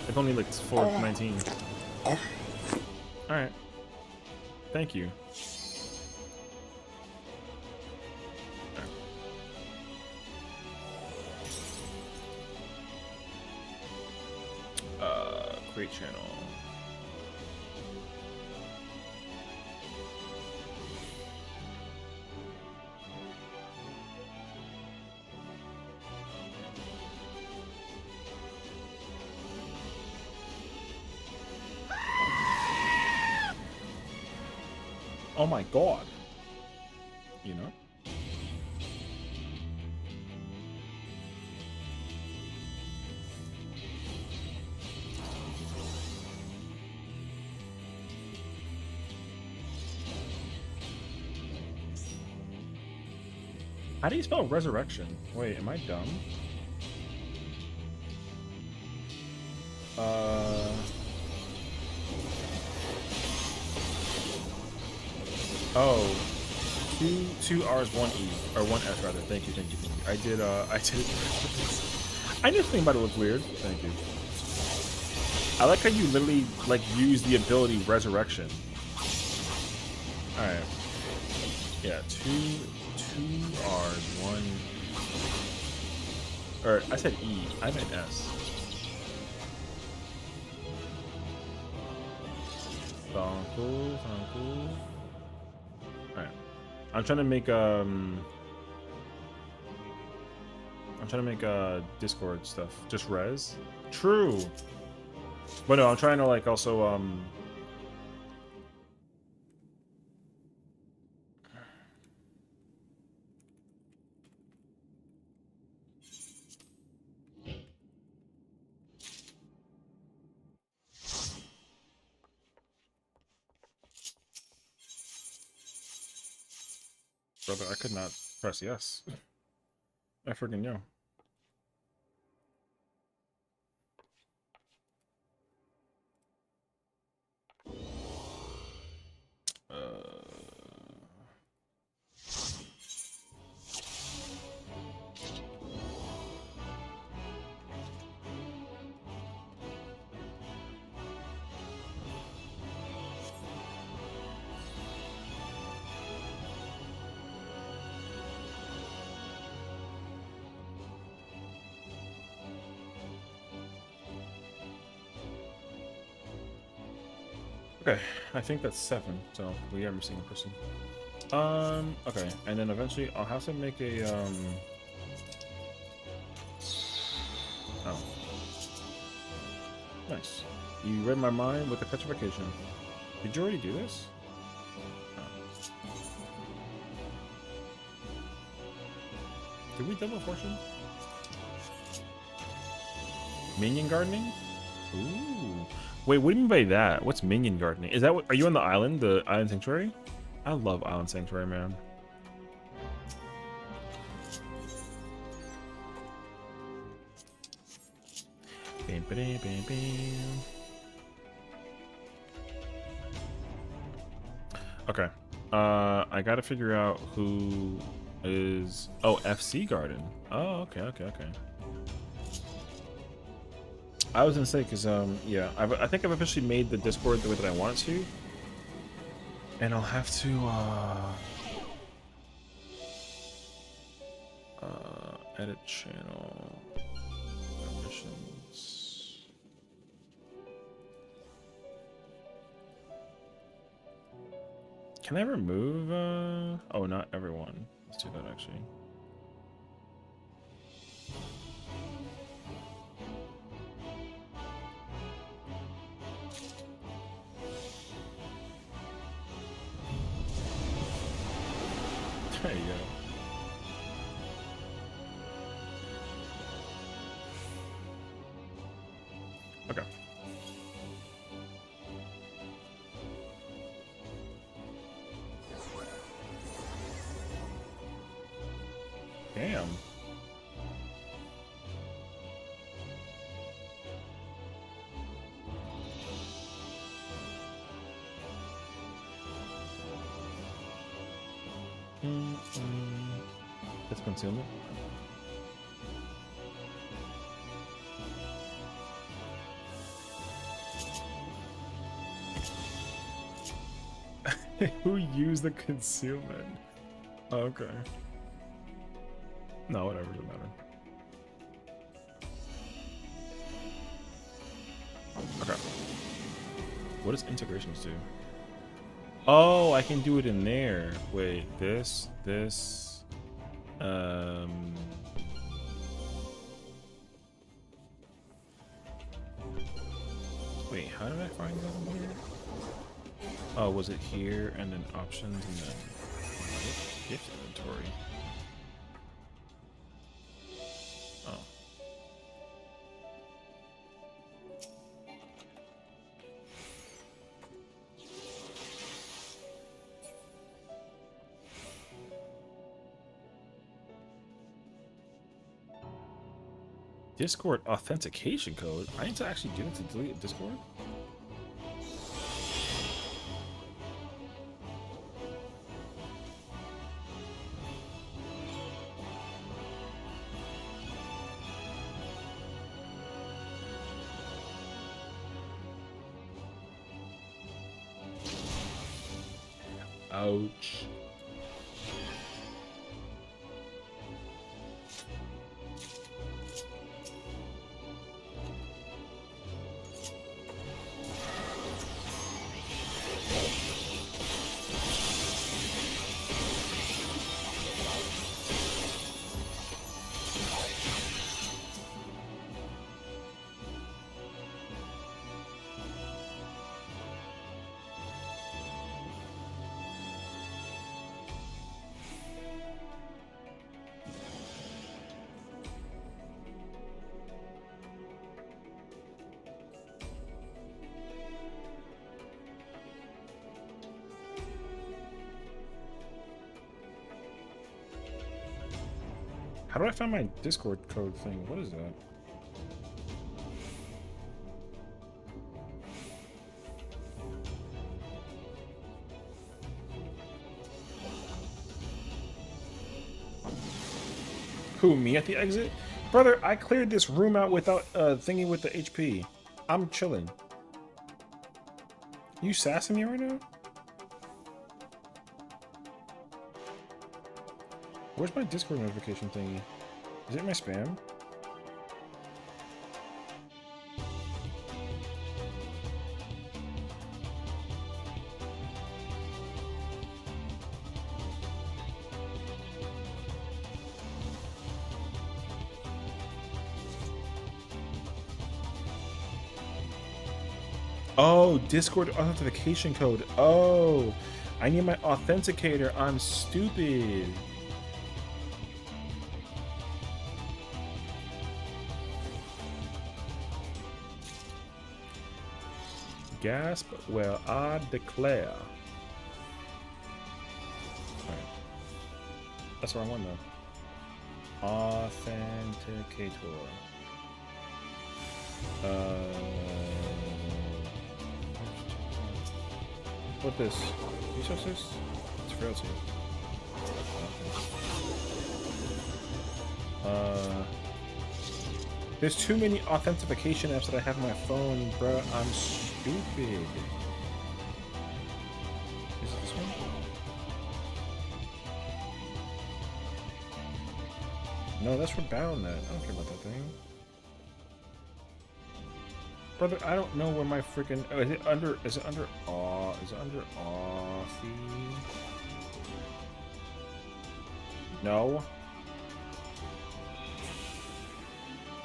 It's only like 419. Alright. Thank you. Create channel. Oh my god. You know? How do you spell resurrection? Wait, am I dumb? Oh, two R's, one E, or one S rather. Thank you. I did it. I just think about it look weird. Thank you. I like how you literally like use the ability resurrection. Alright. Yeah, two R's, one. Or I said E. I meant S. Sound cool, sound cool. Alright. I'm trying to make Discord stuff. Just res. True. But no, I'm trying to like also brother, I could not press yes. I freaking know. Okay, I think that's 7, so we are missing a person. Okay, and then eventually I'll have to make a, Oh. Nice. You read my mind with the petrification. Did you already do this? Oh. Did we double fortune? Minion gardening? Ooh. Wait, what do you mean by that? What's minion gardening? Is that what, are you on the island, the island sanctuary? I love island sanctuary, man. Bam, bam, bam, bam. Okay. I gotta figure out who is. Oh, FC Garden. Oh, okay, okay, okay. I was gonna say because yeah, I think I've officially made the Discord the way that I want it to, and I'll have to edit channel permissions. Can I remove? Oh, not everyone. Let's do that actually. There you go. Okay. Damn. That's concealment. Who used the concealment? Oh, okay. No, whatever, doesn't matter. Okay. What does integrations do? Oh, I can do it in there. Wait, this. Wait, how did I find that in here? Oh, was it here and then options and then gift inventory? Oh. Discord authentication code? I need to actually do it to delete Discord? Ouch. How do I find my Discord code thing? What is that? Who, me at the exit? Brother, I cleared this room out without thingy with the HP. I'm chilling. You sassing me right now? Where's my Discord notification thingy? Is it my spam? Oh, Discord authentication code. Oh, I need my authenticator. I'm stupid. Gasp, well, I declare. Alright. That's the wrong one, though. Authenticator. What this? Resources? It's frailty. There's too many authentication apps that I have on my phone, bro. I'm stupid. Is it this one? No, that's for BattleNet. I don't care about that thing. Brother, I don't know where my freaking... Oh, is it under... Is it under... Aw... Is it under Authy? No.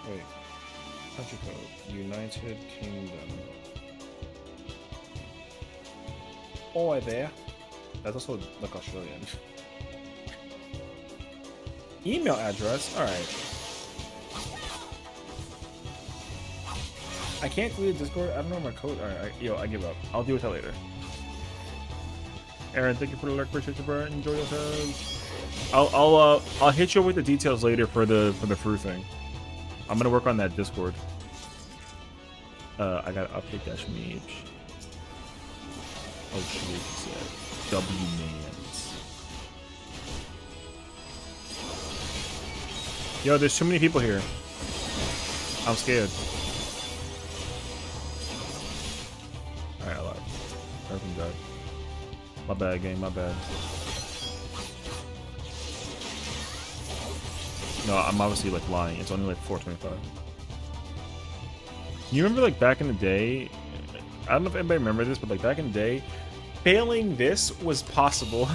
Wait. Country code. United Kingdom. Oh, there. That's also like Australian. Email address? Alright. I can't delete Discord. I don't know my code. Alright, yo, I give up. I'll deal with that later. Aaron, thank you for the alert. Appreciate you, bro. Enjoy yourselves. I'll hit you with the details later for the fruit thing. I'm gonna work on that Discord. I gotta update that mage. Oh shit, he said W-mans. Yo, there's too many people here. I'm scared. Alright, I lied. Everything died. My bad, game, my bad. No, I'm obviously like lying. It's only like 425. You remember like back in the day, I don't know if anybody remember this, but like back in the day, failing this was possible.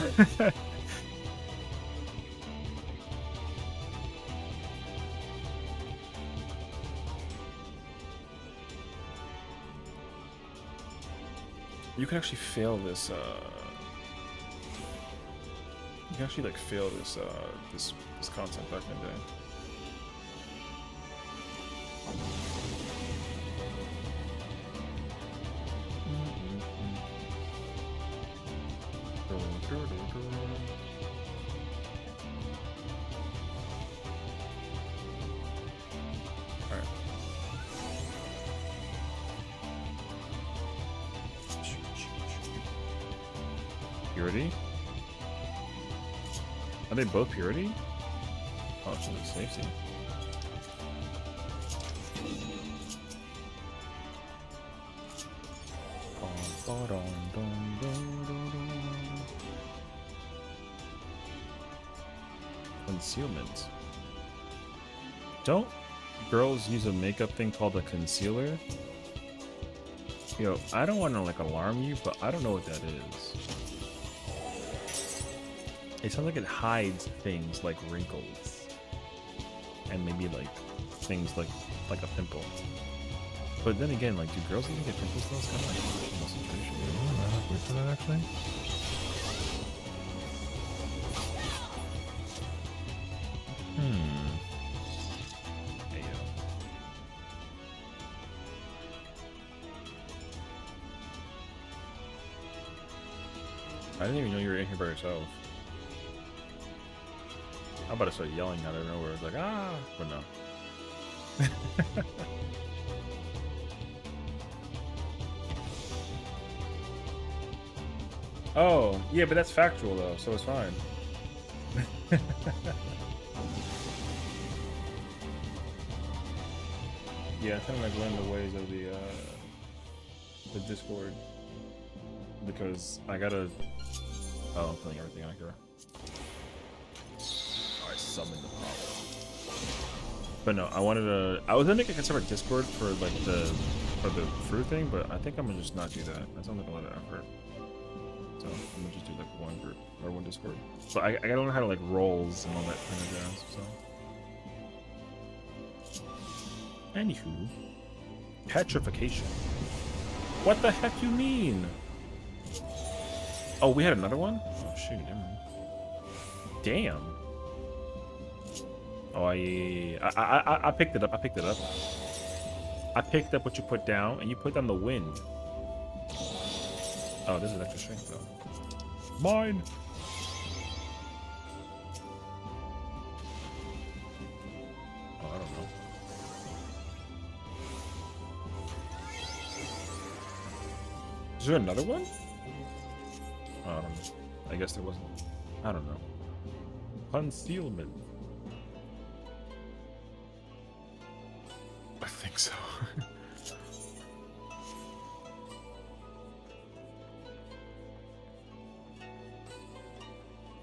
You can actually fail this, you can actually like fail this, this content back in the day. Alright. Purity? Are they both purity? Oh, it's just safety. Concealment. Don't girls use a makeup thing called a concealer? Yo, I don't want to like alarm you, but I don't know what that is. It sounds like it hides things like wrinkles. And maybe like things like a pimple. But then again, like, do girls even get pimples though? It's kind of like a emotional situation. I don't wait for that actually. Hey, yo. I didn't even know you were in here by yourself. I'm about to start yelling out of nowhere. It's like, ah, but no. Oh, yeah, but that's factual though, so it's fine. Yeah, I kind of like learn the ways of the Discord because I gotta. Oh, I'm feeling everything out here. Oh, I summoned the power. But no, I wanted to. I was gonna make a separate Discord for like the fruit thing, but I think I'm gonna just not do that. That sounds like a lot of effort. So I'm gonna just do like one group or one Discord. So I gotta learn how to like roles and all that kind of jazz. So. Anywho, petrification. What the heck you mean? Oh, we had another one? Oh shoot, never mind. Damn. Oh yeah. I picked it up. I picked it up. I picked up what you put down, and you put down the wind. Oh, this is extra strength though. Mine. Oh, I don't know. Is there another one? Oh, I don't know. I guess there wasn't. I don't know. Concealment. I think so.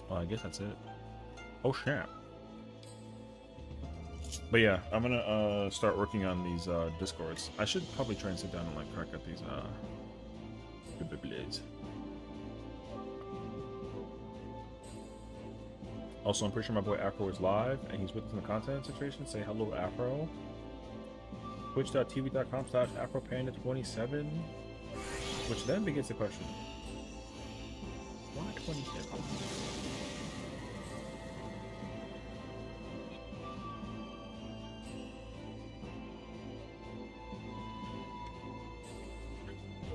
Well, I guess that's it. Oh snap. But yeah, I'm gonna start working on these Discords. I should probably try and sit down and like crack up these blades. Also, I'm pretty sure my boy Afro is live and he's with us in the content situation. Say hello, Afro. Twitch.tv.com/AfroPanda27. Which then begins the question. Why 27?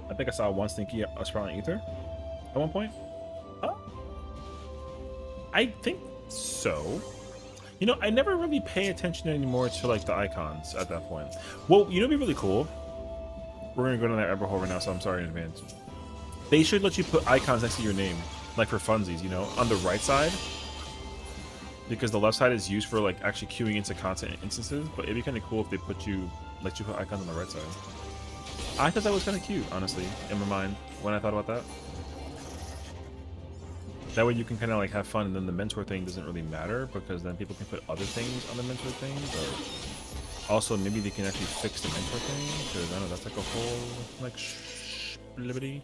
I think I saw one stinky sprawling ether at one point. I think so. You know, I never really pay attention anymore to like the icons at that point. Well, you know, what'd be really cool. We're gonna go down that rabbit hole right now, so I'm sorry in advance. They should let you put icons next to your name, like for funsies. You know, on the right side, because the left side is used for like actually queuing into content instances. But it'd be kind of cool if they let you put icons on the right side. I thought that was kind of cute, honestly, in my mind when I thought about that. That way you can kind of like have fun, and then the mentor thing doesn't really matter because then people can put other things on the mentor thing. But also maybe they can actually fix the mentor thing because I know that's like a whole like liberty.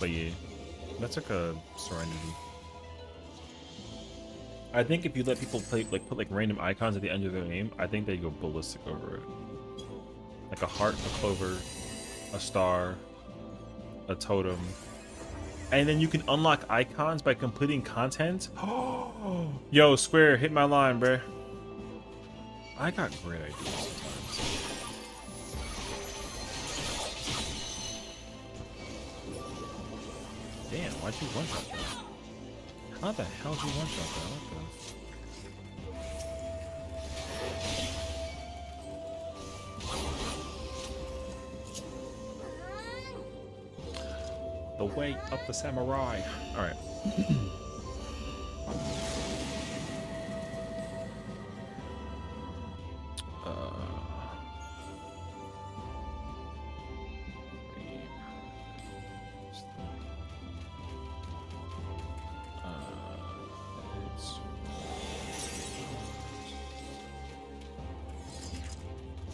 But yeah, that's like a serenity. I think if you let people play put like random icons at the end of their name, I think they go ballistic over it. Like a heart, a clover, a star, a totem, and then you can unlock icons by completing content. Yo, Square, hit my line, bruh. I got great ideas sometimes. Damn, why'd you one shot that? How the hell did you one shot that? What the? The way of the samurai. All right.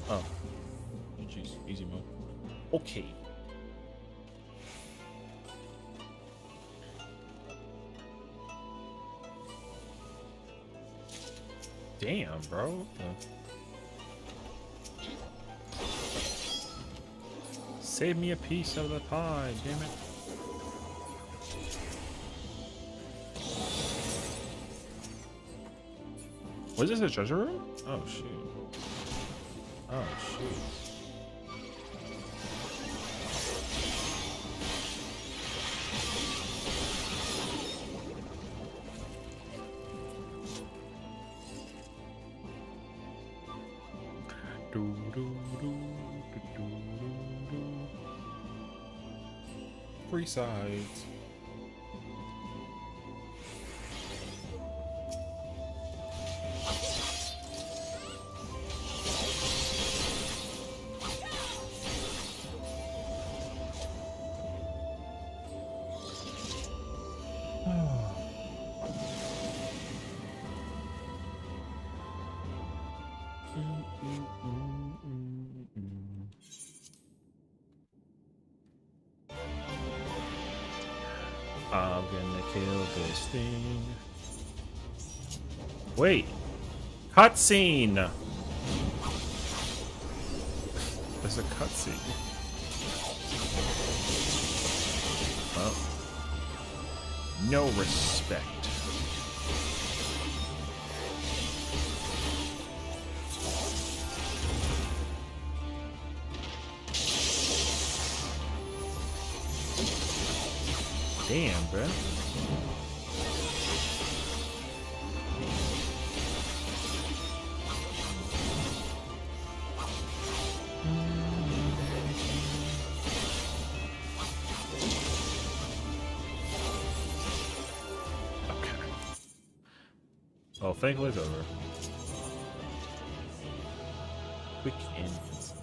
Oh. Jeez, easy mode. Okay. Damn, bro. Save me a piece of the pie, damn it. Was this a treasure room? Oh, shoot. Oh, shoot. Free sides. I'm gonna kill this thing. Wait. Cutscene! There's a cutscene. Well. No respect. Damn, bro. Okay. Oh, thankfully it's over. Quick ends.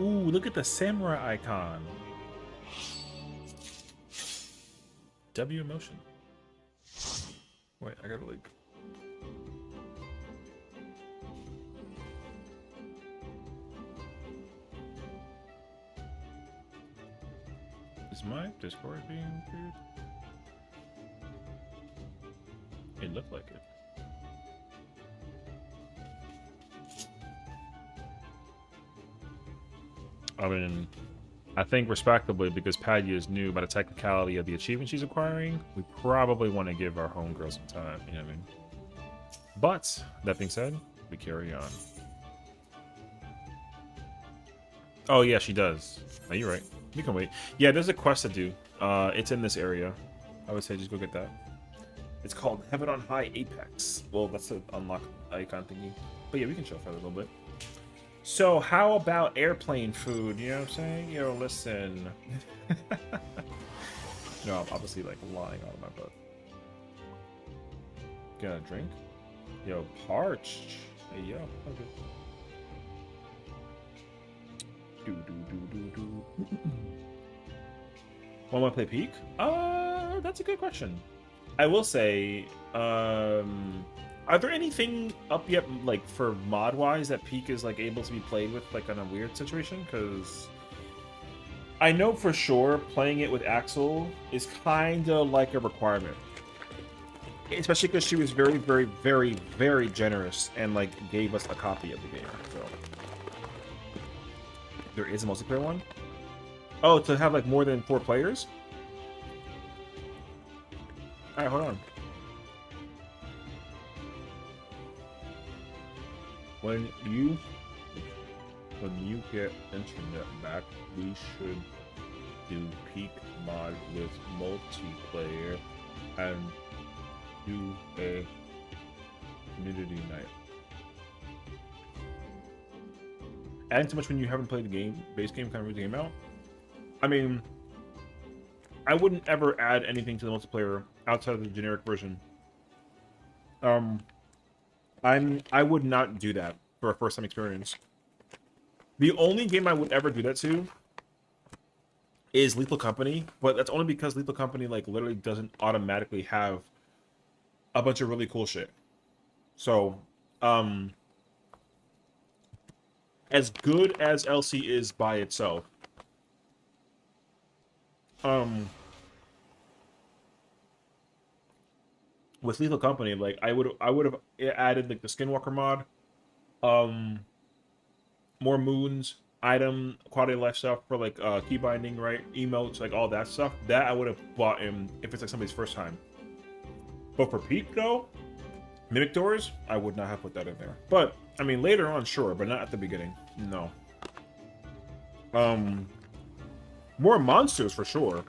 Ooh, look at the samurai icon. W emotion. Wait, I gotta like. Is my Discord being weird? It looked like it. I mean, I think respectably, because Padua is new, by the technicality of the achievement she's acquiring, we probably want to give our homegirl some time, you know what I mean? But, that being said, we carry on. Oh yeah, she does. Oh, you're right. We can wait. Yeah, there's a quest to do. It's in this area. I would say just go get that. It's called Heaven on High Apex. Well, that's an unlock icon thingy. But yeah, we can show that a little bit. So, how about airplane food? You know what I'm saying? Yo, listen. No, I'm obviously like lying out of my butt. Get a drink? Yo, parched. Hey, yo. Okay. Want to play Peak? That's a good question. I will say, are there anything up yet, like, for mod-wise that Peak is, like, able to be played with, like, in a weird situation? Because I know for sure playing it with Axel is kind of like a requirement. Especially because she was very, very, very, very generous and, like, gave us a copy of the game, so. There is a multiplayer one? Oh, to have, like, more than 4 players? Alright, hold on. When you get internet back, we should do Peak mod with multiplayer and do a community night. Adding too much when you haven't played the game, base game, kind of root the game out. I mean, I wouldn't ever add anything to the multiplayer outside of the generic version. I would not do that for a first time experience. The only game I would ever do that to is Lethal Company, but that's only because Lethal Company like literally doesn't automatically have a bunch of really cool shit. So, as good as LC is by itself, with Lethal Company, like I would have added like the Skinwalker mod, um, more moons, item quality of life stuff for like key binding, right? Emotes, like all that stuff. That I would have bought in if it's like somebody's first time. But for Peak though, Mimic Doors, I would not have put that in there. But I mean later on, sure, but not at the beginning. No. More monsters for sure.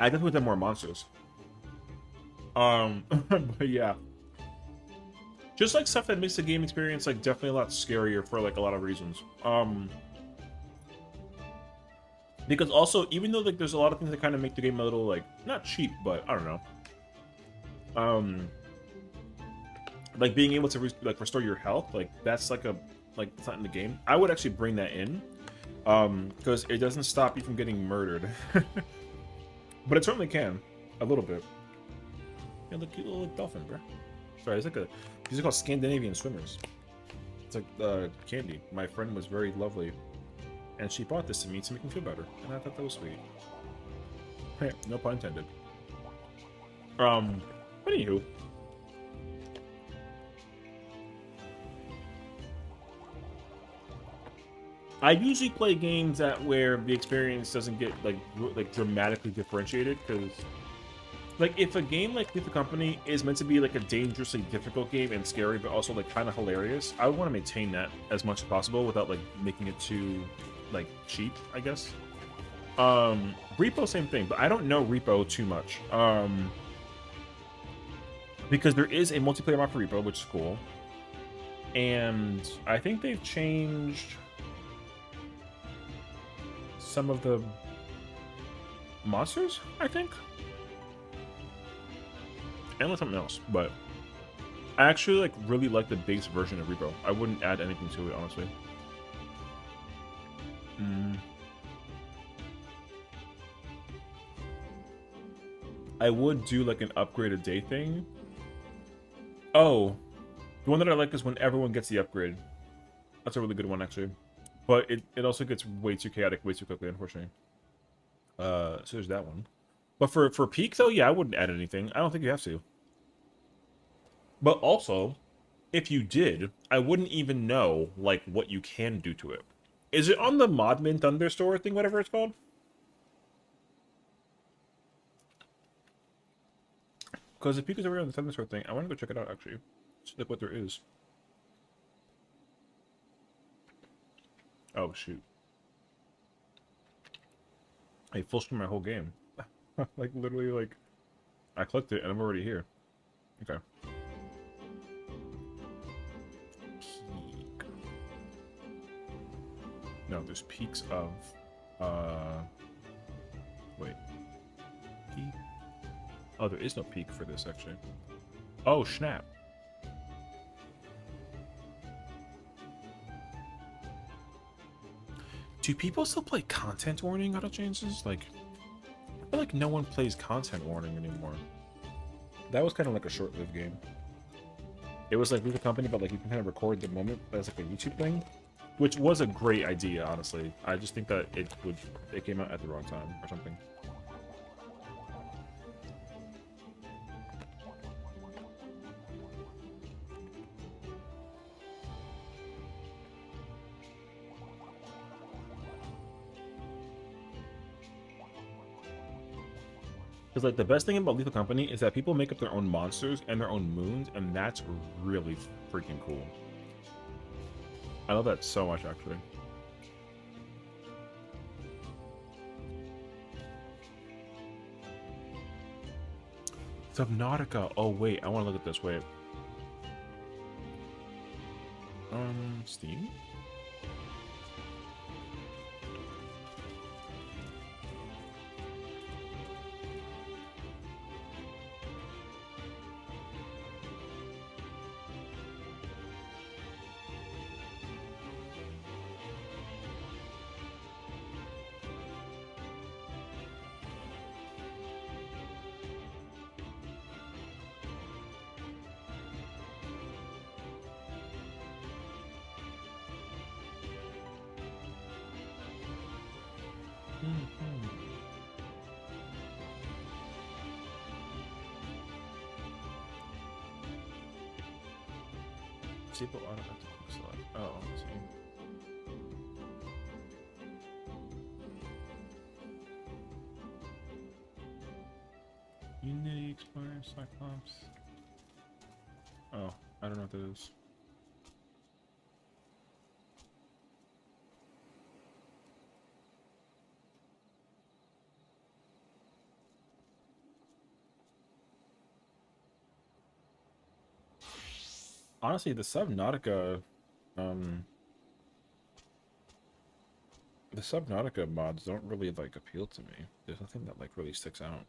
I definitely put more monsters. But yeah. Just like stuff that makes the game experience like definitely a lot scarier for like a lot of reasons. Because also, even though like there's a lot of things that kind of make the game a little like not cheap, but I don't know. Like being able to like restore your health, like that's like a it's not in the game. I would actually bring that in, because it doesn't stop you from getting murdered, but it certainly can a little bit. Yeah, look, cute little dolphin, bro. Sorry, it's like these are called Scandinavian swimmers. It's like candy. My friend was very lovely, and she bought this to me to make me feel better, and I thought that was sweet. Hey, no pun intended. Anywho. I usually play games where the experience doesn't get like dramatically differentiated, because like if a game like Lethal Company is meant to be like a dangerously difficult game and scary, but also like kind of hilarious, I would want to maintain that as much as possible without like making it too like cheap, I guess. Repo, same thing, but I don't know Repo too much. Because there is a multiplayer mod for Repo, which is cool, and I think they've changed some of the monsters, I think, and with something else, but I actually like really like the base version of Repo. I wouldn't add anything to it, honestly. I would do like an upgrade a day thing. Oh, the one that I like is when everyone gets the upgrade. That's a really good one, actually. But it also gets way too chaotic way too quickly, unfortunately. So there's that one. But for Peak, though, yeah, I wouldn't add anything. I don't think you have to. But also, if you did, I wouldn't even know, like, what you can do to it. Is it on the Modmin Thunderstore thing, whatever it's called? Because if Peak is already on the Thunderstore thing, I want to go check it out, actually. See, like, what there is. Oh, shoot. I full screen my whole game. Like, literally, like, I clicked it and I'm already here. Okay. Peak. No, there's peaks of, wait. Peak? Oh, there is no peak for this, actually. Oh, snap. Do people still play content warning auto changes? Like, I feel like no one plays content warning anymore. That was kind of like a short-lived game. It was like Lethal Company, but like you can kind of record the moment as like a YouTube thing, which was a great idea, honestly. I just think that it came out at the wrong time or something. Because like the best thing about Lethal Company is that people make up their own monsters and their own moons, and that's really freaking cool. I love that so much, actually. Subnautica. Oh wait, I want to look at this. Wait. Steam. Disable automatic quick select. Oh, I see. Unity Explorer, Cyclops. Oh, I don't know what that is. Honestly, the Subnautica mods don't really like appeal to me. There's nothing that like really sticks out.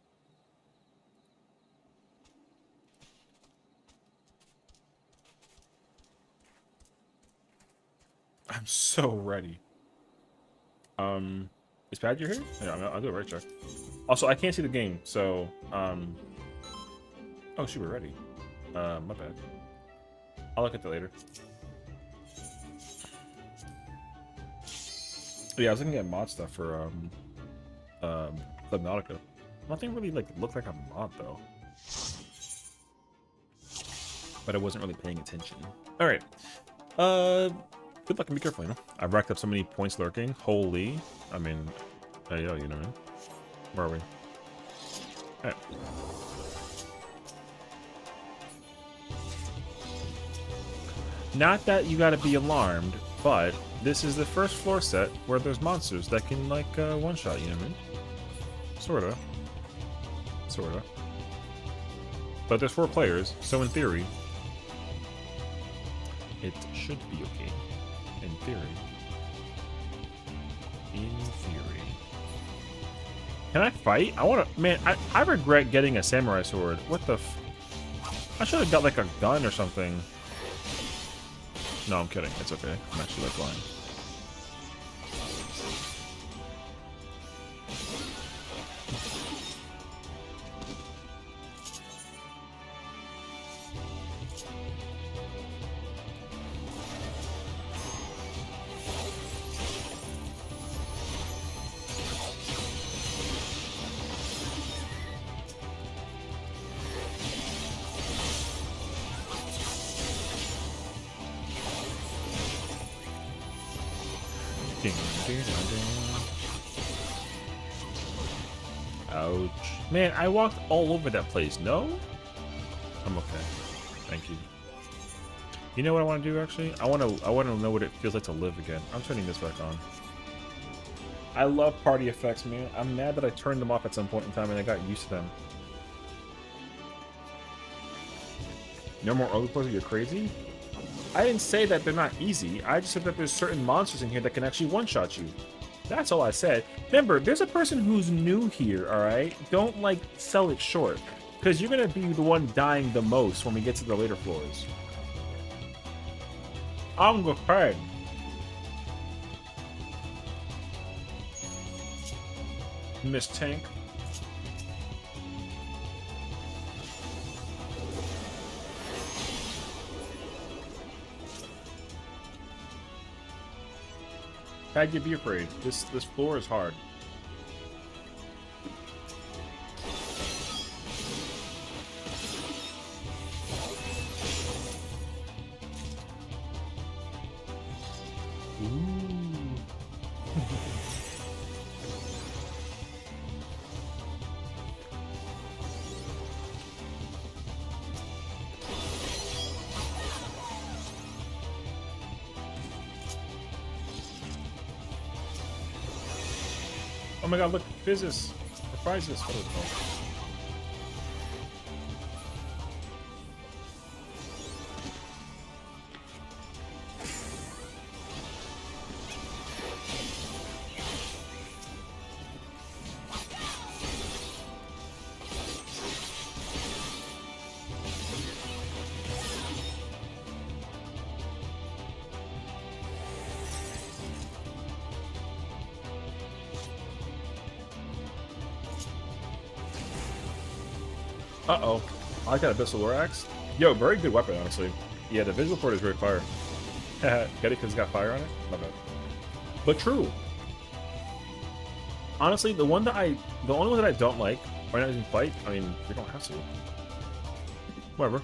I'm so ready. Is Padger here? Yeah, I'll do a right check. Also, I can't see the game, so oh, shoot, we're ready. My bad. I'll look at that later. Yeah, I was looking at mod stuff for Subnautica. Nothing really like looked like a mod though. But I wasn't really paying attention. Alright. Good luck and be careful, you know. I've racked up so many points lurking. Holy. I mean, yo, you know what I mean? Where are we? Alright. Not that you gotta be alarmed, but this is the first floor set where there's monsters that can, like, one-shot, you know what I mean? Sorta. Sorta. But there's 4 players, so in theory, it should be okay. In theory. In theory. Can I fight? I wanna... Man, I regret getting a samurai sword. What the f... I should've got, like, a gun or something. No, I'm kidding. It's okay. I'm actually like blind. Ouch. Man, I walked all over that place. No? I'm okay. Thank you. You know what I want to do, actually? I want to know what it feels like to live again. I'm turning this back on. I love party effects, man. I'm mad that I turned them off at some point in time and I got used to them. No more early players, you're crazy? I didn't say that they're not easy. I just said that there's certain monsters in here that can actually one-shot you. That's all I said. Remember, there's a person who's new here, alright? Don't, like, sell it short. Because you're going to be the one dying the most when we get to the later floors. I'm afraid. Miss Tank. How'd you be afraid? This floor is hard. Ooh. Oh my god, look, Physis. Or Physis, what is it called? Uh-oh. I like that Abyssal War Axe. Yo, very good weapon, honestly. Yeah, the visual port is very fire. Get it because it's got fire on it? My bad. But true. Honestly, the only one that I don't like, or not even fight. I mean, we don't have to. Whatever.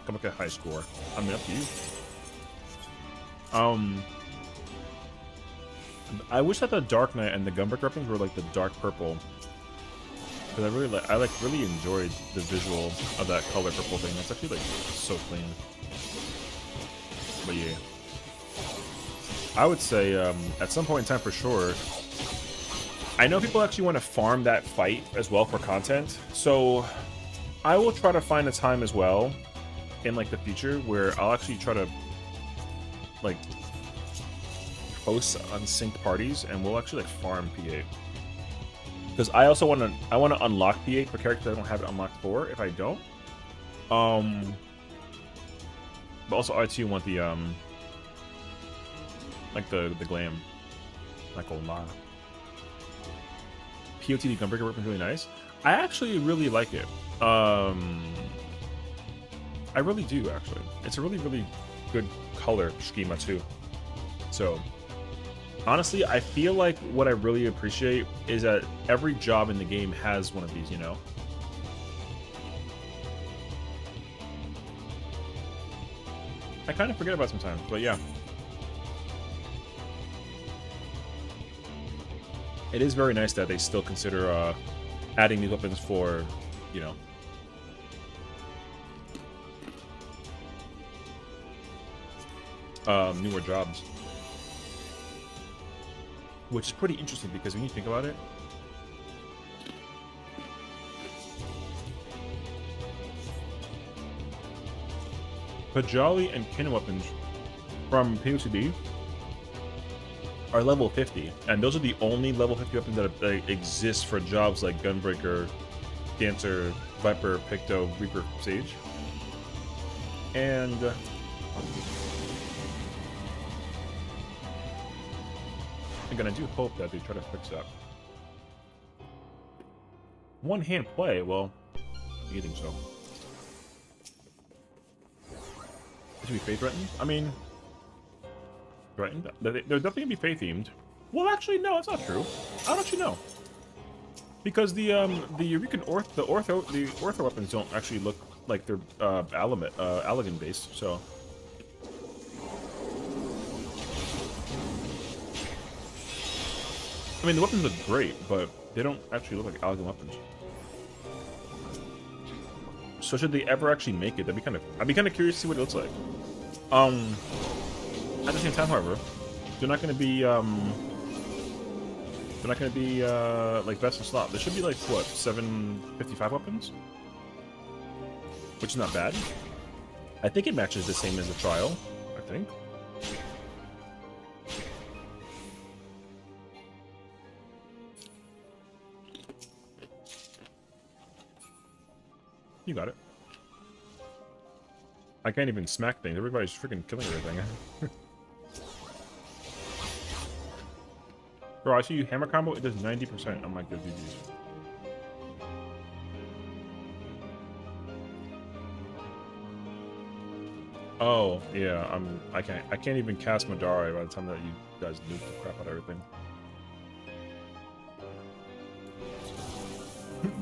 Come up with a high score. I mean, up to you. I wish that the Dark Knight and the Gunbreaker weapons were like the dark purple. Because I really enjoyed the visual of that color purple thing. That's actually like so clean. But yeah. I would say at some point in time for sure. I know people actually want to farm that fight as well for content. So I will try to find a time as well in like the future where I'll actually try to like host unsynced parties and we'll actually like farm P8. Because I also want to unlock P8 for characters I don't have it unlocked for if I don't. But also I too want the like the glam. Not gonna lie. POTD Gunbreaker weapon is really nice. I actually really like it. I really do actually. It's a really, really good color schema too. So honestly, I feel like what I really appreciate is that every job in the game has one of these, you know? I kind of forget about sometimes, but yeah. It is very nice that they still consider adding new weapons for, you know, newer jobs. Which is pretty interesting because when you think about it, Pajali and Kin weapons from POCD are level 50, and those are the only level 50 weapons that exist for jobs like Gunbreaker, Dancer, Viper, Picto, Reaper, Sage. And again, I do hope that they try to fix that. One-hand play, well, you think so? Should be fate threatened? I mean, threatened? They're definitely gonna be fate themed. Well, actually, no, that's not true. How don't you know? Because the ortho weapons don't actually look like they're Allegan based. So I mean, the weapons look great, but they don't actually look like Allegan weapons. So should they ever actually make it? I'd be kind of curious to see what it looks like. At the same time, however, they're not going to be like best in slot. There should be like what 755 weapons, which is not bad. I think it matches the same as the trial. I think. You got it. I can't even smack things. Everybody's freaking killing everything. Bro, I see you hammer combo. It does 90%. I'm like, the GG's. Oh yeah, I can't even cast Madara by the time that you guys nuke the crap out of everything.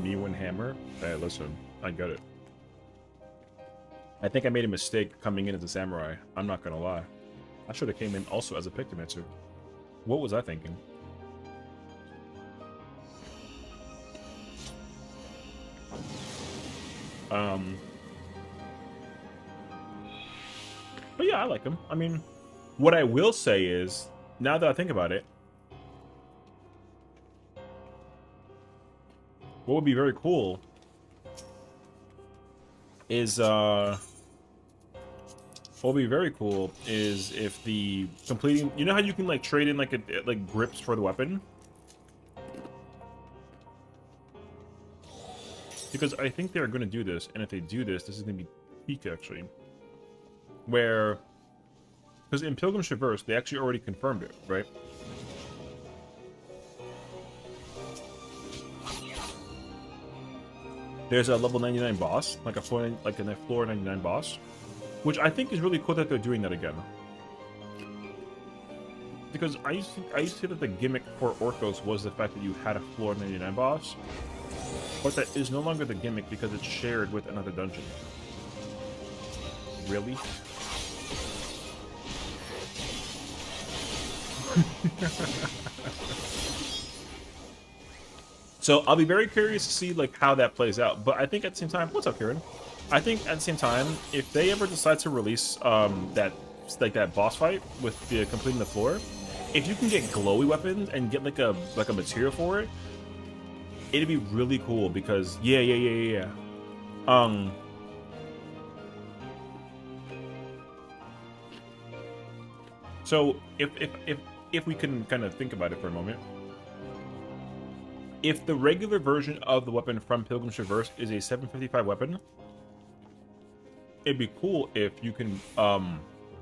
Me when hammer? Hey, listen, I get it. I think I made a mistake coming in as a samurai. I'm not gonna lie. I should have came in also as a Pictomancer. What was I thinking? But yeah, I like him. I mean, what I will say is, now that I think about it, what would be very cool is if the completing, you know how you can like trade in like grips for the weapon? Because I think they're going to do this, and if they do this, this is going to be peak actually. Where, because in Pilgrim's Traverse, they actually already confirmed it, right? There's a level 99 boss, like a floor 99 boss, which I think is really cool that they're doing that again. because I used to say that the gimmick for Orthos was the fact that you had a floor 99 boss, but that is no longer the gimmick because it's shared with another dungeon. Really? So I'll be very curious to see like how that plays out. But I think at the same time, what's up, Kieran? I think at the same time, if they ever decide to release that boss fight with the completing the floor, if you can get glowy weapons and get like a material for it, it'd be really cool because yeah. So if we can kind of think about it for a moment, if the regular version of the weapon from Pilgrim's Traverse is a 755 weapon, it'd be cool if you can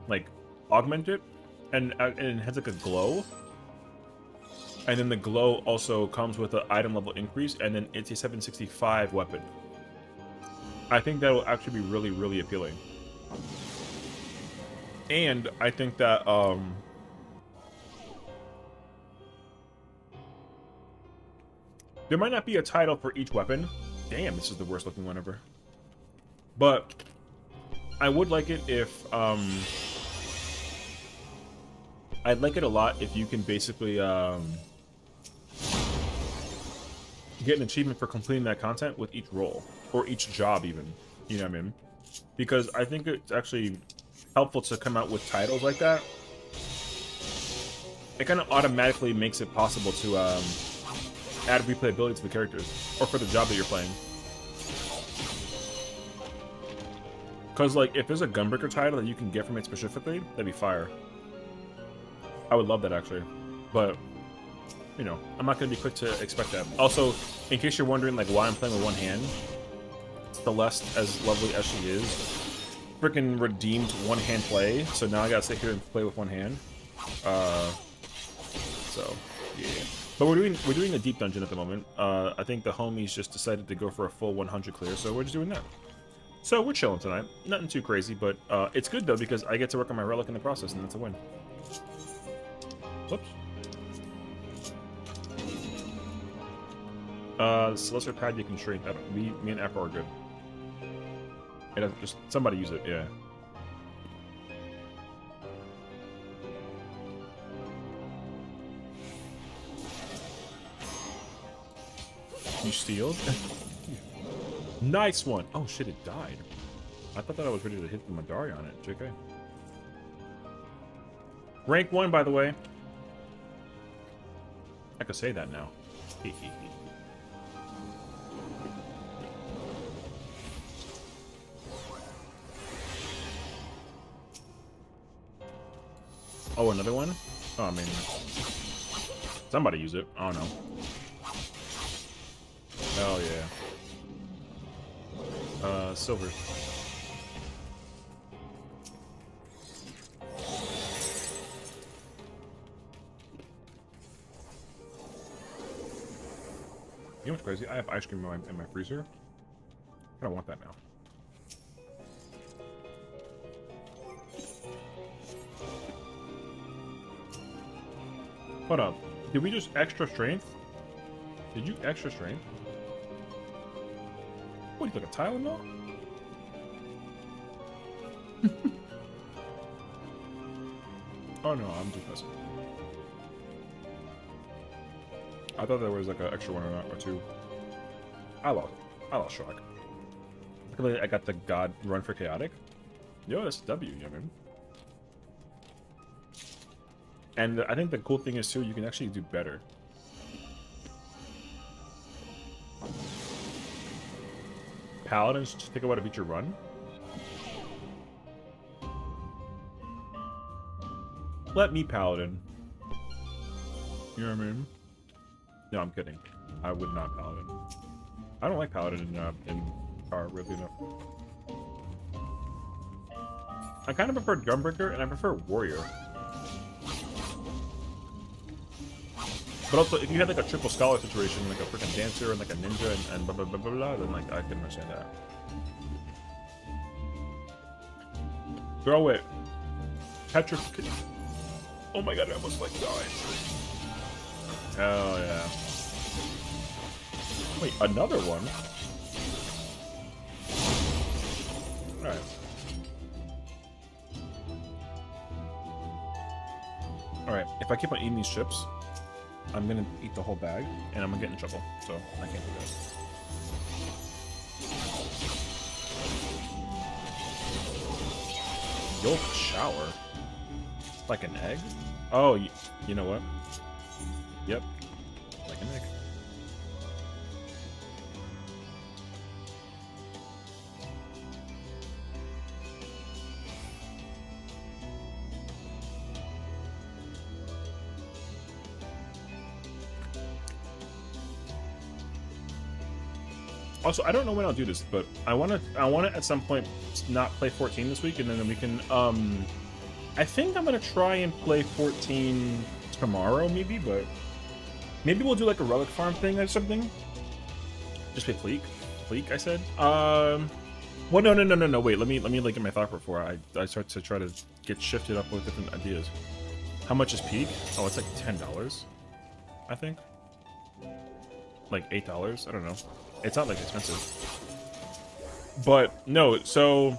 like augment it and it has like a glow, and then the glow also comes with an item level increase, and then it's a 765 weapon. I think that will actually be really, really appealing. And I think that there might not be a title for each weapon. Damn, this is the worst looking one ever. But I would like it if I'd like it a lot if you can basically get an achievement for completing that content with each role or each job even. You know what I mean? Because I think it's actually helpful to come out with titles like that. It kind of automatically makes it possible to add replayability to the characters or for the job that you're playing. Because like if there's a Gunbreaker title that you can get from it specifically, that'd be fire. I would love that actually, but you know, I'm not gonna be quick to expect that. Also, in case you're wondering like why I'm playing with one hand, Celeste, as lovely as she is, freaking redeemed one-hand play, so now I gotta sit here and play with one hand. So yeah. But we're doing a deep dungeon at the moment. I think the homies just decided to go for a full 100 clear, so we're just doing that. So we're chilling tonight. Nothing too crazy, but it's good though because I get to work on my relic in the process, and that's a win. Whoops. Celestial pad you can shrink. Me and Afro are good. It doesn't just somebody use it, yeah. You stealed? Nice one! Oh shit, it died. I thought that I was ready to hit the Madari on it. JK. Rank 1, by the way. I could say that now. Oh, another one? Oh, I mean... somebody use it. I don't know. Oh, yeah. Silver. You know what's crazy? I have ice cream in my freezer. I don't want that now. Hold up. Did we just extra strength? Did you extra strength? What, you took a Tylenol? Oh no, I'm just messing. I thought there was like an extra one or two. I lost track. I got the God run for chaotic. Yo, that's W, you know what I mean? And I think the cool thing is too, you can actually do better. Paladins just take a while to beat your run. Let me Paladin. You know what I mean? No, I'm kidding. I would not Paladin. I don't like Paladin in Car, really enough. I kind of prefer Gunbreaker, and I prefer Warrior. But also, if you had like a triple scholar situation, like a freaking dancer and like a ninja and blah blah blah blah blah, then like I can understand that. Throw it. Petrification. Oh my god, I almost like died. Hell yeah. Wait, another one? Alright. Alright, if I keep on eating these chips, I'm gonna eat the whole bag, and I'm gonna get in trouble, so I can't do that. Yolk shower? Like an egg? Oh, you know what? Yep. Like an egg. Also, I don't know when I'll do this, but I wanna at some point not play 14 this week, and then we can I think I'm gonna try and play 14 tomorrow, maybe, but maybe we'll do like a relic farm thing or something. Just play Fleek, I said. Well, no. Wait, let me like get my thought before I start to try to get shifted up with different ideas. How much is peak? Oh, it's like $10, I think. Like $8. I don't know. It's not like expensive. But no, so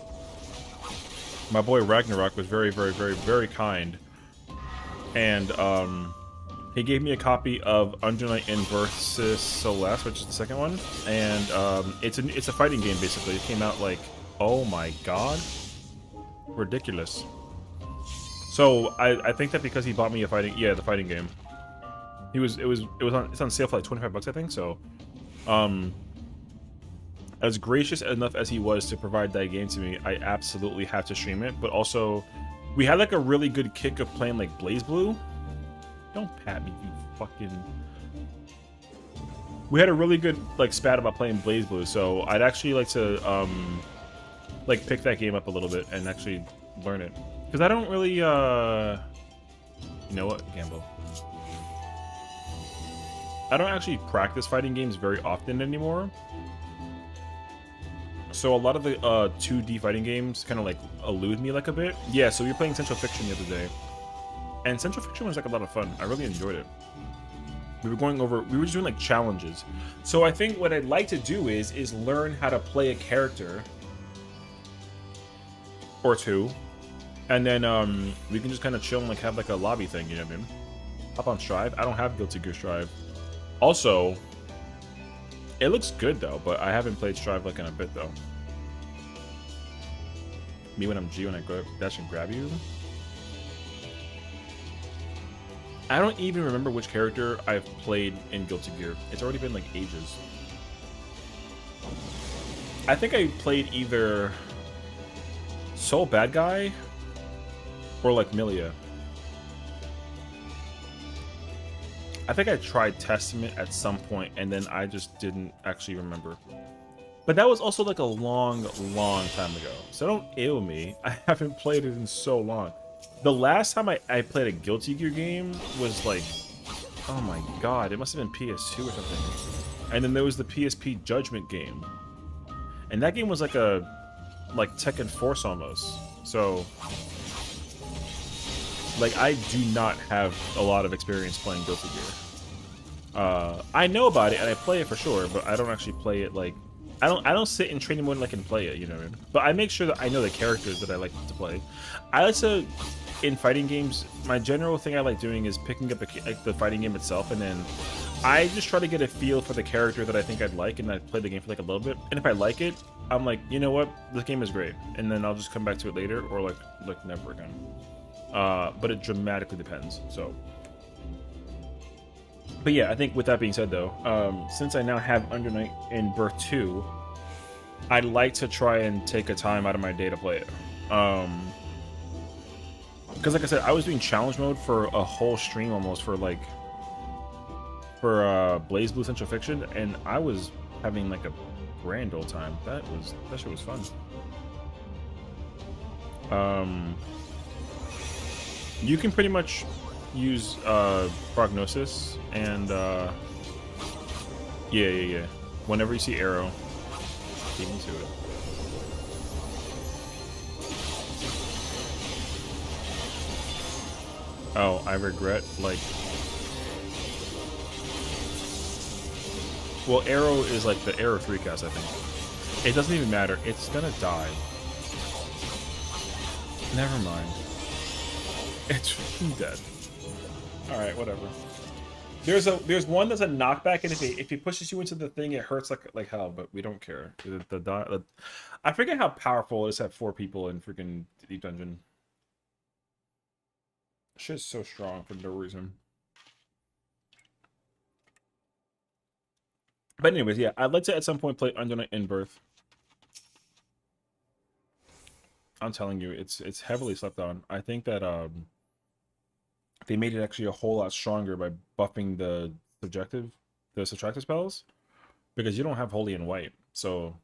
my boy Ragnarok was very kind, and he gave me a copy of Under Night in Versus Celeste, which is the second one, and it's a fighting game basically. It came out like, oh my god, ridiculous. So I think that because he bought me the fighting game, it's on sale for like $25, I think. So as gracious enough as he was to provide that game to me, I absolutely have to stream it. But also, we had like a really good kick of playing like Blazblue. Don't pat me, you fucking... We had a really good like spat about playing Blazblue, so I'd actually like to like pick that game up a little bit and actually learn it. Because I don't really you know what, Gambo? I don't actually practice fighting games very often anymore. So a lot of the 2D fighting games kind of like elude me like a bit. Yeah, so we were playing Central Fiction the other day. And Central Fiction was like a lot of fun. I really enjoyed it. We were just doing like challenges. So I think what I'd like to do is learn how to play a character or two. And then we can just kind of chill and like have like a lobby thing, you know what I mean? Hop on Strive. I don't have Guilty Gear Strive. Also, it looks good though, but I haven't played Strive like in a bit though. Me when I'm G when I go dash and grab you. I don't even remember which character I've played in Guilty Gear. It's already been like ages. I think I played either Soul Bad Guy or like Milia. I think I tried Testament at some point and then I just didn't actually remember. But that was also like a long time ago. So don't ill me. I haven't played it in so long. The last time I played a Guilty Gear game was like, oh my god, it must have been PS2 or something. And then there was the PSP Judgment game. And that game was like Tekken Force almost. So like I do not have a lot of experience playing Guilty Gear. I know about it and I play it for sure, but I don't actually play it like I don't sit in training mode like and play it, you know what I mean? But I make sure that I know the characters that I like to play. I like to, in fighting games, my general thing I like doing is picking up the fighting game itself, and then I just try to get a feel for the character that I think I'd like, and I play the game for like a little bit. And if I like it, I'm like, you know what, this game is great, and then I'll just come back to it later, or like never again. But it dramatically depends. So. But yeah, I think with that being said though, since I now have Under Night in Birth 2, I'd like to try and take a time out of my day to play it. Because like I said, I was doing challenge mode for a whole stream almost for BlazBlue Central Fiction, and I was having like a grand old time. That shit was fun. You can pretty much use Prognosis and yeah. Whenever you see arrow, keep into it. Oh, I regret, like... Well, Arrow is like the Arrow 3 cast, I think. It doesn't even matter. It's gonna die. Never mind. It's freaking dead. Alright, whatever. There's one that's a knockback, and if he pushes you into the thing, it hurts like hell, but we don't care. I forget how powerful it is to have 4 people in freaking Deep Dungeon. Shit's so strong for no reason. But anyways, yeah, I'd like to at some point play Under Night in Birth. I'm telling you, it's heavily slept on. I think that they made it actually a whole lot stronger by buffing the subtractive spells, because you don't have Holy and White. So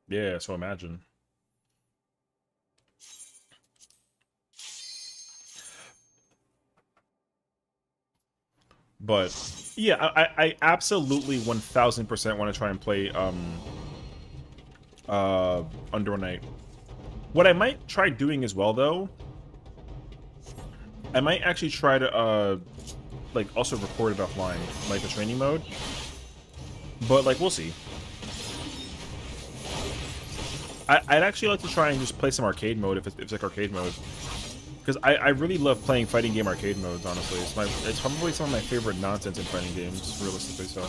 yeah, so imagine. But yeah, I absolutely 1000% want to try and play Under Night. What I might try doing as well, though, I might actually try to like also record it offline, like the training mode. But like we'll see. I'd actually like to try and just play some arcade mode if it's like arcade mode. Because I really love playing fighting game arcade modes, honestly. It's probably some of my favorite nonsense in fighting games, realistically so.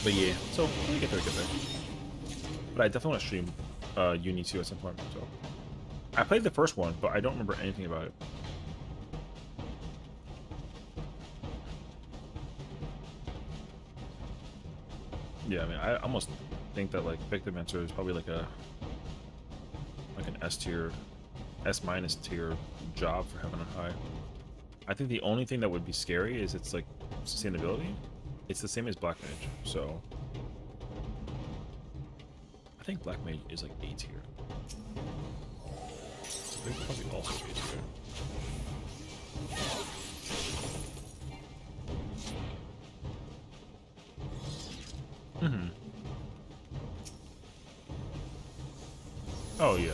But yeah, so when we get there, But I definitely want to stream Uni 2 at some point, so. I played the first one, but I don't remember anything about it. Yeah, I mean, I almost think that, like, Victim Answer is probably like an S tier, S minus tier job for Heaven and High. I think the only thing that would be scary is its, like, sustainability. It's the same as Black Mage, so... I think Black Mage is, like, A tier. So they're probably also A tier. Mm-hmm. Oh, yeah.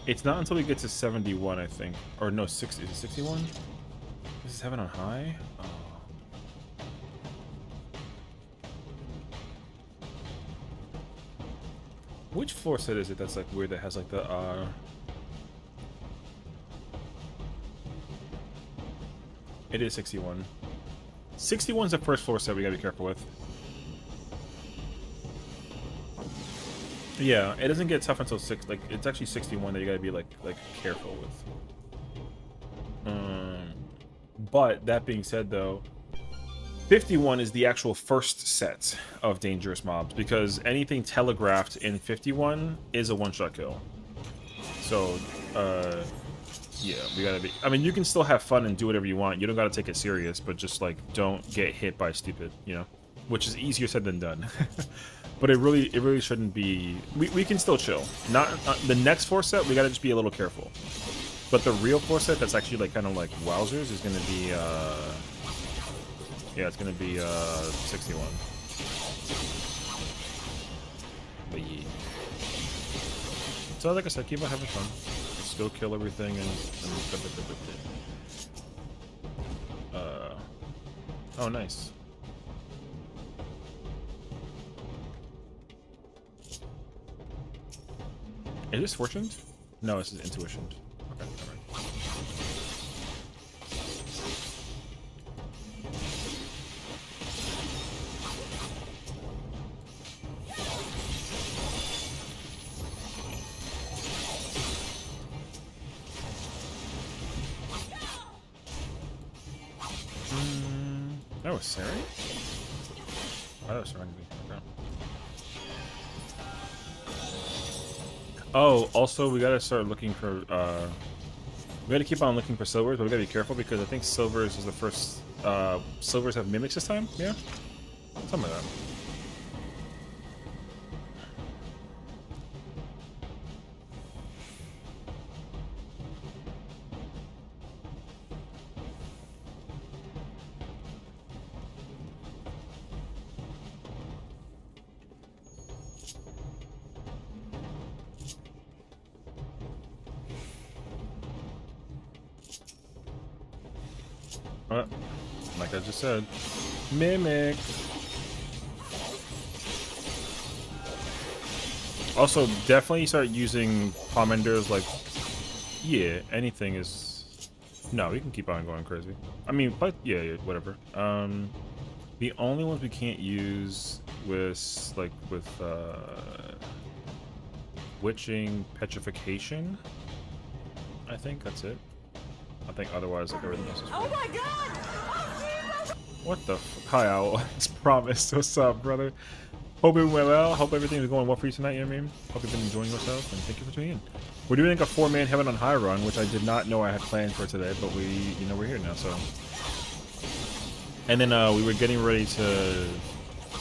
It's not until we get to 71, I think. Or no, 60. Is it 61? This is Heaven on High? Oh. Which floor set is it that's like weird that has like the It is 61. 61 is the first floor set we gotta be careful with. Yeah, it doesn't get tough until like it's actually 61 that you gotta be like careful with. But that being said, though, 51 is the actual first set of dangerous mobs, because anything telegraphed in 51 is a one-shot kill. So, yeah, we gotta be... I mean, you can still have fun and do whatever you want. You don't gotta take it serious, but just, like, don't get hit by stupid, you know? Which is easier said than done. But it really shouldn't be... We can still chill. Not the next 4 set, we gotta just be a little careful. But the real 4 set that's actually, like, kind of like wowzers is gonna be, yeah, it's gonna be 61. But yeah. So like I said, keep on having fun. Just go kill everything and oh, nice. Is this fortuned? No, this is intuition. Okay, alright. That was Sari? Oh, that was surrounding me. Okay. Oh, also, we gotta start looking for, we gotta keep on looking for silvers, but we gotta be careful because I think silvers is the first, silvers have mimics this time? Yeah? Something like that. Like I just said, mimic. Also, definitely start using Pomanders. Like, yeah, anything is. No, we can keep on going crazy. I mean, but yeah, whatever. The only ones we can't use with witching, petrification. I think that's it. I think otherwise, like everything else is. Oh my god! Oh, what the? Hi, Owl. As promised. What's up, brother? Hope it went well. Hope everything's going well for you tonight. You know what I mean? Hope you've been enjoying yourself, and thank you for tuning in. We're doing like a 4-man Heaven on High run, which I did not know I had planned for today, but we're here now, so. And then we were getting ready to,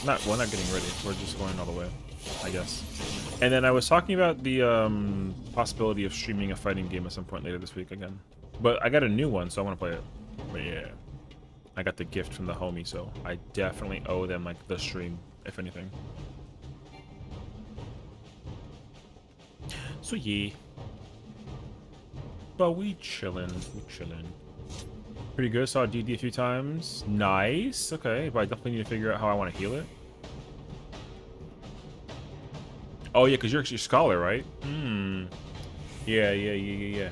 not getting ready. We're just going all the way, I guess. And then I was talking about the possibility of streaming a fighting game at some point later this week again. But I got a new one, so I want to play it. But yeah, I got the gift from the homie, so I definitely owe them like the stream, if anything. So yeah. But we chillin'. Pretty good. Saw DD a few times. Nice. Okay, but I definitely need to figure out how I want to heal it. Oh yeah, because you're actually a scholar, right? Yeah.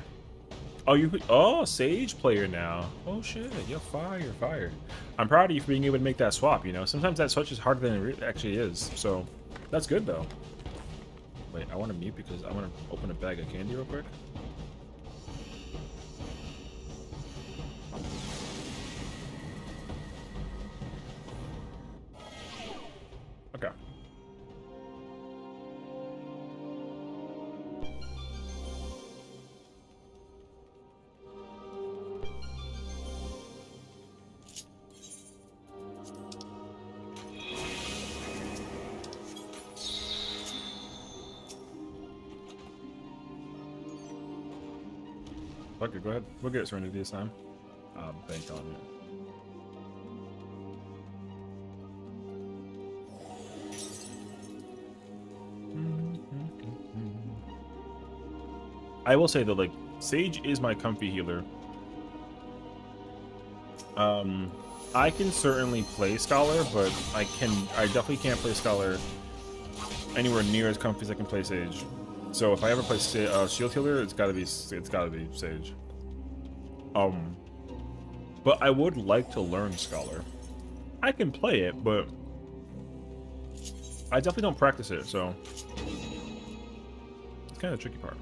Oh, Sage player now. Oh shit, you're fire. I'm proud of you for being able to make that swap, you know? Sometimes that switch is harder than it actually is, so that's good though. Wait, I want to mute because I want to open a bag of candy real quick. Okay. Okay, go ahead. We'll get Serenity this time. Bank on it. I will say though, like, Sage is my comfy healer. I can certainly play Scholar, but I definitely can't play Scholar anywhere near as comfy as I can play Sage. So if I ever play Shield Healer, it's gotta be Sage. But I would like to learn Scholar. I can play it, but I definitely don't practice it, so it's kind of the tricky part.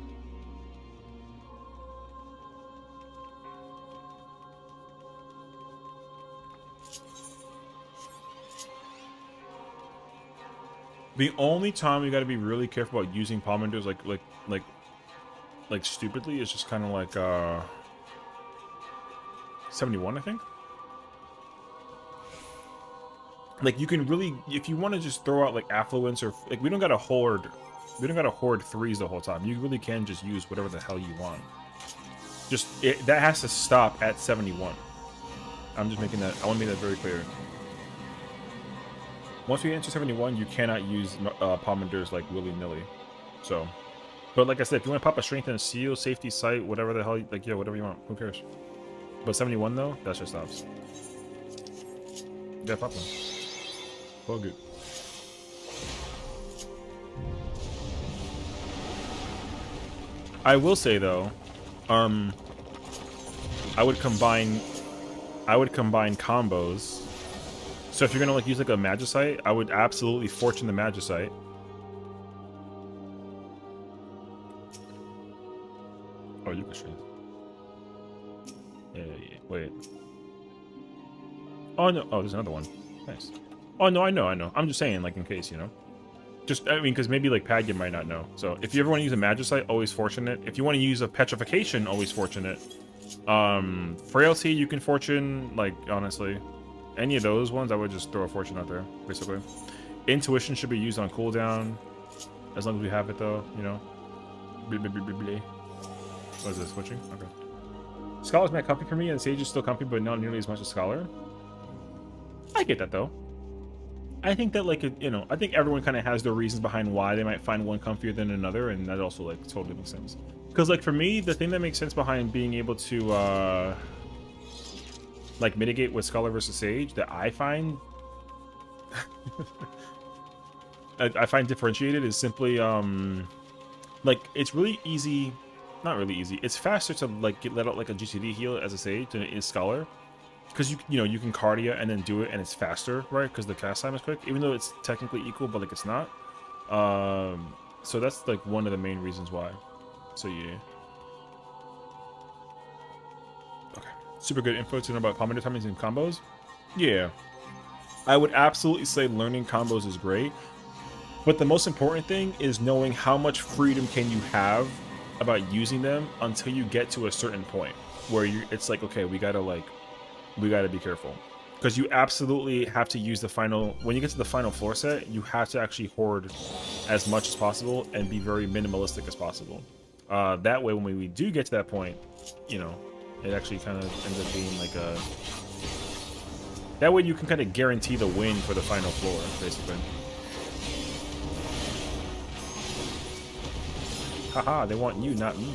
The only time you got to be really careful about using Pomanders like stupidly is just kind of like 71, I think. Like you can really, if you want to just throw out like affluence or like we don't got to hoard threes the whole time. You really can just use whatever the hell you want. Just that has to stop at 71. I'm just making that. I want to make that very clear. Once we enter 71, you cannot use Pomanders like willy-nilly. So, but like I said, if you want to pop a strength and a seal, safety sight, whatever the hell, like yeah, whatever you want. Who cares? But 71 though, that just stops. Yeah, pop them. All good. I will say though, I would combine combos. So if you're gonna like use like a Magicite, I would absolutely fortune the Magicite. Oh, you can strength. Yeah. Wait. Oh no. Oh, there's another one. Nice. Oh no, I know. I'm just saying, like in case, you know. Just I mean, because maybe like Padya might not know. So if you ever want to use a Magicite, always fortune it. If you want to use a Petrification, always fortune it. Frailty, you can fortune. Like honestly. Any of those ones, I would just throw a fortune out there, basically. Intuition should be used on cooldown, as long as we have it, though, you know. What is this, switching? Okay. Scholar's not comfy for me, and Sage is still comfy, but not nearly as much as Scholar. I get that, though. I think that, like, you know, I think everyone kind of has their reasons behind why they might find one comfier than another, and that also, like, totally makes sense. Because, like, for me, the thing that makes sense behind being able to, like mitigate with Scholar versus Sage that I find I find differentiated is simply like it's really easy, not really easy. It's faster to like let out like a GCD heal as a Sage than it is Scholar, because you know you can Cardia and then do it and it's faster, right? Because the cast time is quick, even though it's technically equal, but like it's not. So that's like one of the main reasons why. So yeah. Okay. Super good info to know about commander timings and combos. Yeah. I would absolutely say learning combos is great. But the most important thing is knowing how much freedom can you have about using them until you get to a certain point where it's like, okay, we gotta be careful. Because you absolutely have to use the final, when you get to the final floor set, you have to actually hoard as much as possible and be very minimalistic as possible. That way, when we do get to that point, you know, it actually kind of ends up being like a... That way you can kind of guarantee the win for the final floor, basically. Haha, they want you, not me.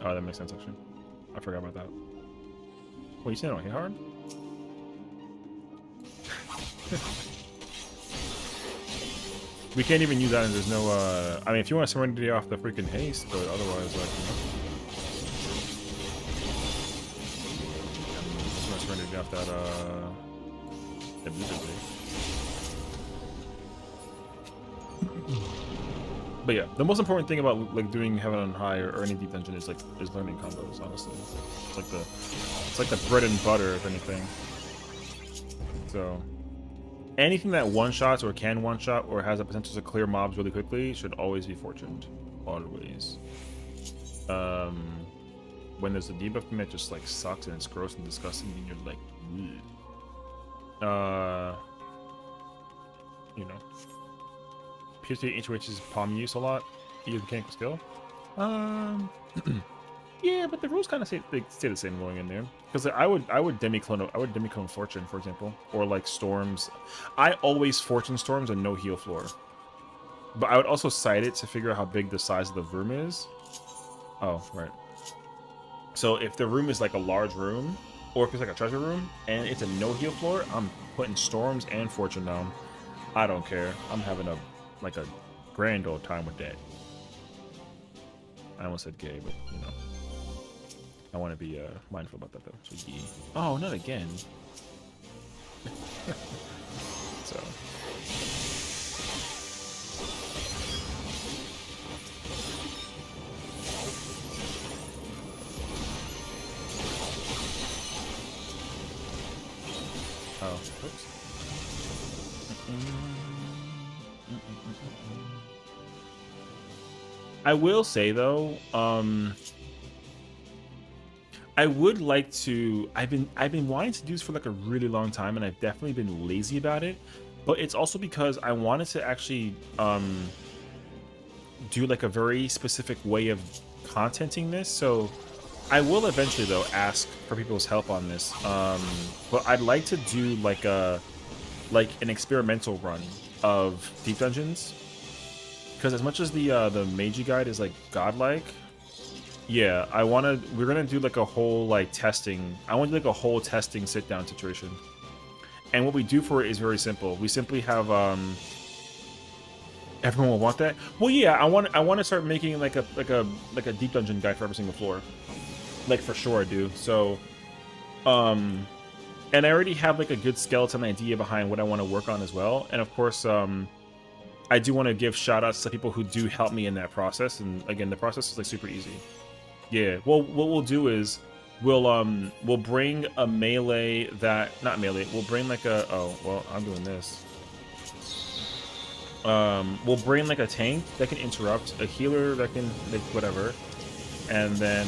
Oh, that makes sense, actually. I forgot about that. What, you saying I don't hit hard? We can't even use that, and there's no, I mean, if you want to Serenity off the freaking haste, but otherwise, like, you know. Just want to Serenity off that, ability. But yeah, the most important thing about like doing Heaven on High or any deep dungeon is learning combos. Honestly, it's like the bread and butter, if anything. So anything that one shots or can one shot or has a potential to clear mobs really quickly should always be fortuned. Always. When there's a debuff commit, just like sucks and it's gross and disgusting, and you're like, ugh. You know. PS3 HOH is palm use a lot. Either mechanical skill. Yeah, but the rules kind of stay the same going in there. Because I would demiclone Fortune, for example, or like Storms. I always Fortune Storms and no heal floor. But I would also cite it to figure out how big the size of the room is. Oh, right. So if the room is like a large room, or if it's like a treasure room and it's a no heal floor, I'm putting Storms and Fortune down. I don't care. I'm having a grand old time with that. I almost said gay, but you know, I want to be mindful about that though. So yeah. Oh, not again. So. Oh, oops. I will say though, I would like to. I've been wanting to do this for like a really long time, and I've definitely been lazy about it. But it's also because I wanted to actually do like a very specific way of contenting this. So I will eventually though ask for people's help on this. But I'd like to do like an experimental run of deep dungeons. Because as much as the Meiji guide is like godlike, yeah, we're gonna do like a whole like testing. I want to do like a whole testing sit down situation. And what we do for it is very simple. We simply have everyone will want that. Well, yeah, I want to start making like a deep dungeon guide for every single floor. Like for sure I do. So and I already have like a good skeleton idea behind what I want to work on as well. And of course I do want to give shout outs to people who do help me in that process. And again, the process is like super easy. Yeah. Well, what we'll do is we'll bring a melee not melee. We'll bring like I'm doing this. We'll bring like a tank that can interrupt, a healer that can like whatever, and then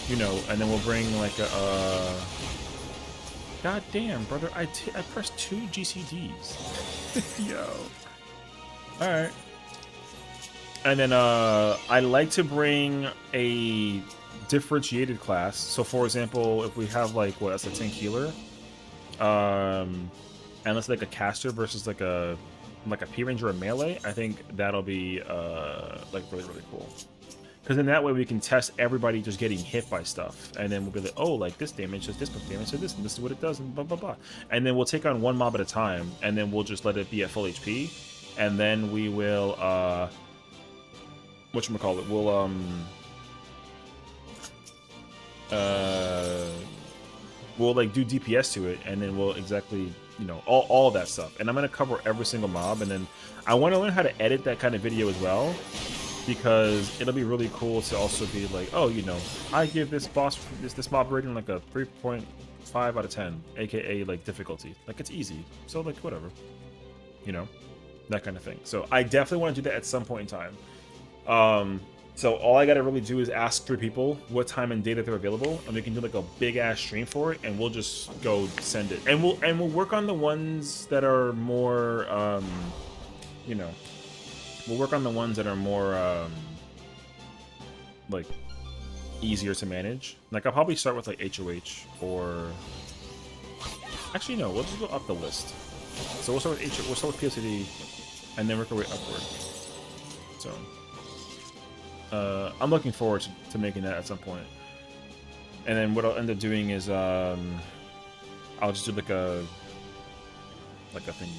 you know, and then we'll bring like a God damn, brother! I pressed 2 GCDs. Yo. All right. And then I like to bring a differentiated class. So, for example, if we have like that's a tank healer, and let's like a caster versus like a like a P range or a melee, I think that'll be like really cool. Because in that way we can test everybody just getting hit by stuff, and then we'll be like, oh, like this damage does this much damage to this, and this is what it does, and blah blah blah. And then we'll take on one mob at a time, and then we'll just let it be at full HP, and then we will whatchamacallit, we'll like do DPS to it, and then we'll exactly, you know, all that stuff. And I'm gonna cover every single mob, and then I want to learn how to edit that kind of video as well, because it'll be really cool to also be like, oh, you know, I give this boss this mob rating like a 3.5 out of 10, aka like difficulty, like it's easy, so like whatever, you know, that kind of thing. So I definitely want to do that at some point in time. So all I gotta really do is ask 3 people what time and day that they're available, and we can do like a big ass stream for it, and we'll just go send it, and we'll work on the ones that are more, you know, we'll work on the ones that are more like easier to manage. Like I'll probably start with like HOH, or actually no, we'll just go up the list. So we'll start with we'll start with POCD, and then work our way upward. So. I'm looking forward to making that at some point. And then what I'll end up doing is I'll just do like a thing,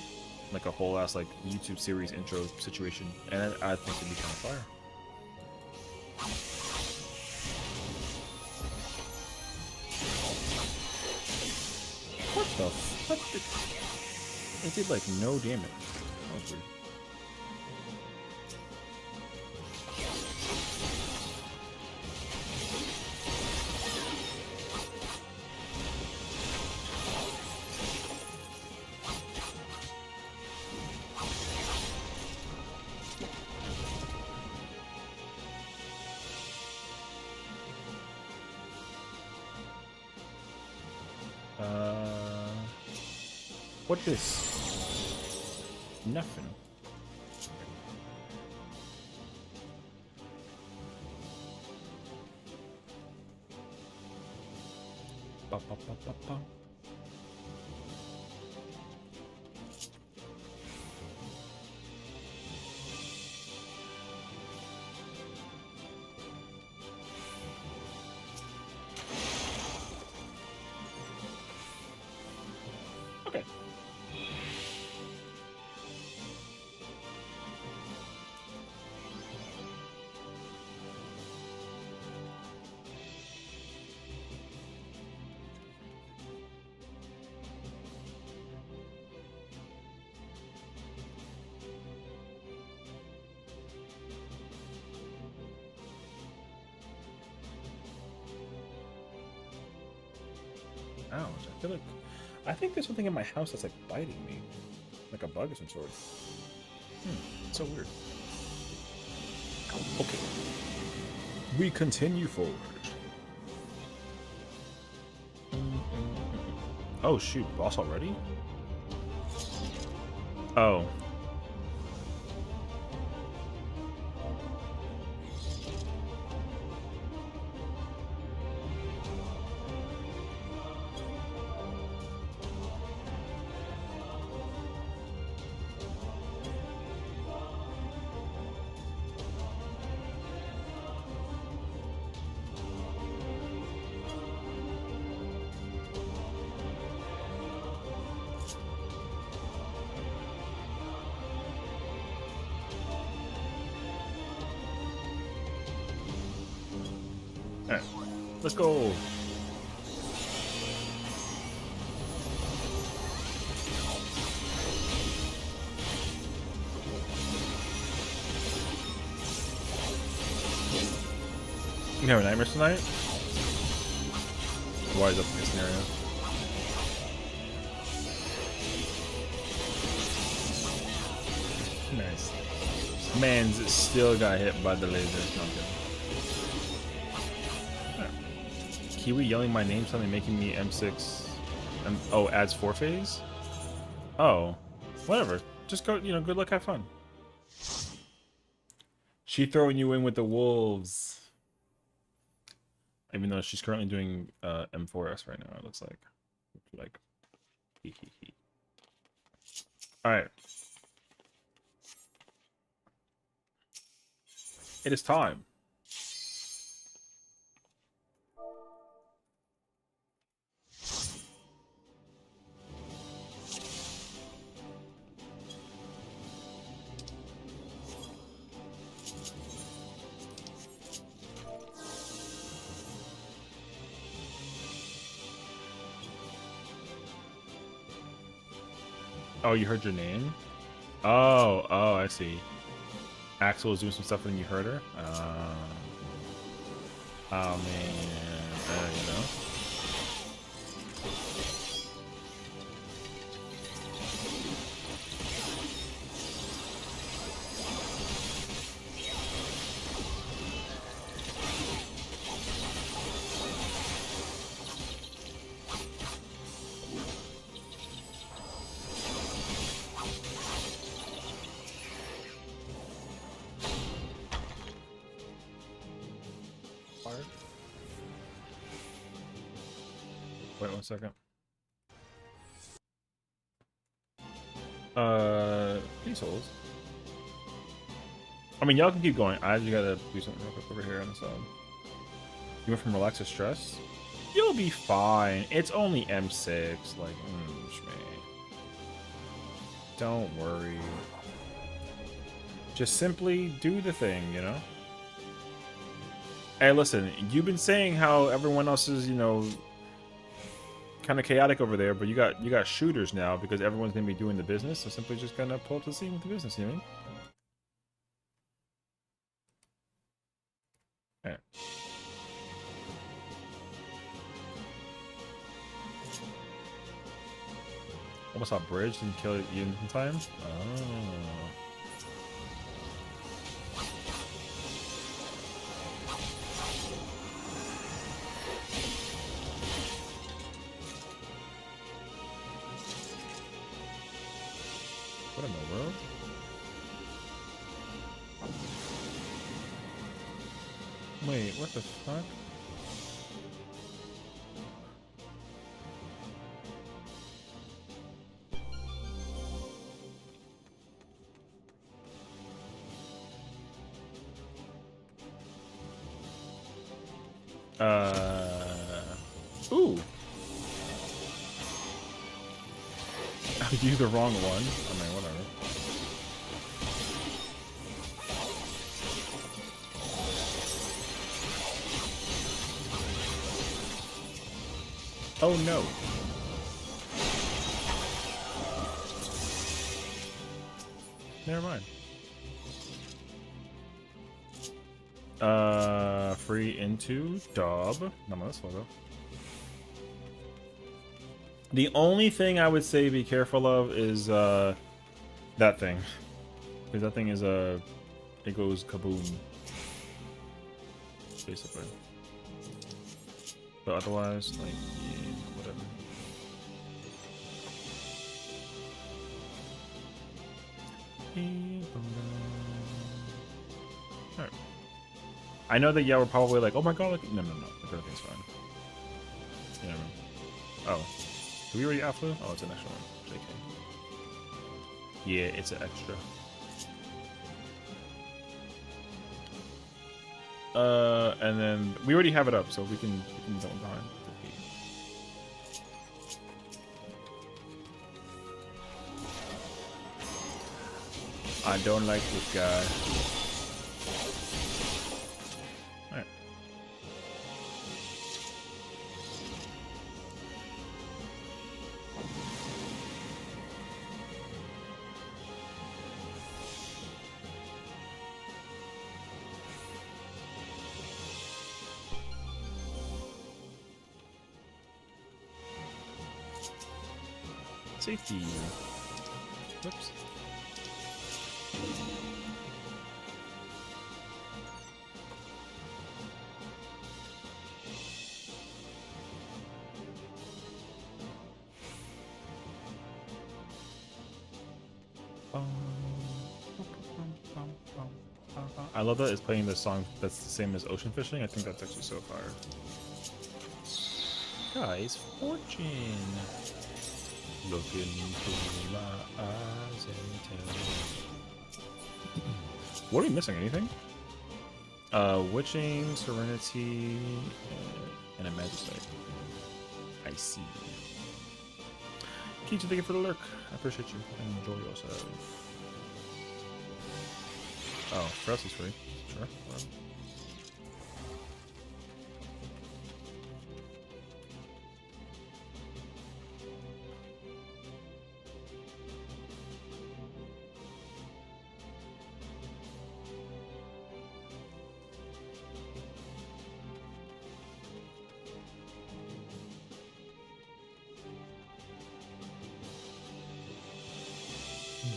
like a whole ass like YouTube series intro situation, and I think it'd be kind of fire. What the fuck? It did like no damage. Oh, weird. What this? Nothing. Ba, ba, ba, ba, ba. Okay. Ouch, I think there's something in my house that's like biting me. Like a bug of some sort. It's so weird. Okay. We continue forward. Oh shoot, boss already? Oh. Alright, let's go. You having nightmares tonight? Why is that the scenario? Nice. Man's still got hit by the laser. No, I'm kidding. Kiwi yelling my name, suddenly making me M6. Oh, adds 4 phase? Oh, whatever. Just go, you know, good luck, have fun. She throwing you in with the wolves. Even though she's currently doing M4S right now, it looks like. Hee hee hee. Alright. It is time. Oh, you heard your name? Oh, I see. Axel was doing some stuff and you heard her? Oh, man. You know? Wait 1 second. Peace holes. I mean, y'all can keep going. I just gotta do something real quick over here on the side. You went from relax to stress? You'll be fine. It's only M6. Like, don't worry. Just simply do the thing, you know? Hey, listen, you've been saying how everyone else is, you know, kind of chaotic over there, but you got shooters now because everyone's gonna be doing the business, so simply just gonna pull up the scene with the business, you know? Alright. Almost saw bridge and kill you in time. Oh. What in the world? Wait, what the fuck? Ooh. I used the wrong one. I mean, whatever. Oh no. Never mind. Free into Dob. Not this photo. The only thing I would say be careful of is that thing. Because that thing is it goes kaboom. Basically. But otherwise, like, yeah, whatever. Alright. I know that y'all were probably like, oh my god, like, no, everything's fine. Yeah. Oh. Do we already outflow? Oh, it's an extra one. JK. Yeah, it's an extra. And then we already have it up, so we can go behind. I don't like this guy. Alright. Safety. Whoops. I love that it's playing this song that's the same as Ocean Fishing. I think that's actually so fire. Guys, fortune. Look into my eyes and tell me. What are we missing? Anything? Witching, Serenity, and a Magic. I see. Keith, thank you for the lurk. I appreciate you. Enjoy yourself. Oh, Frosty's free. Sure. Well.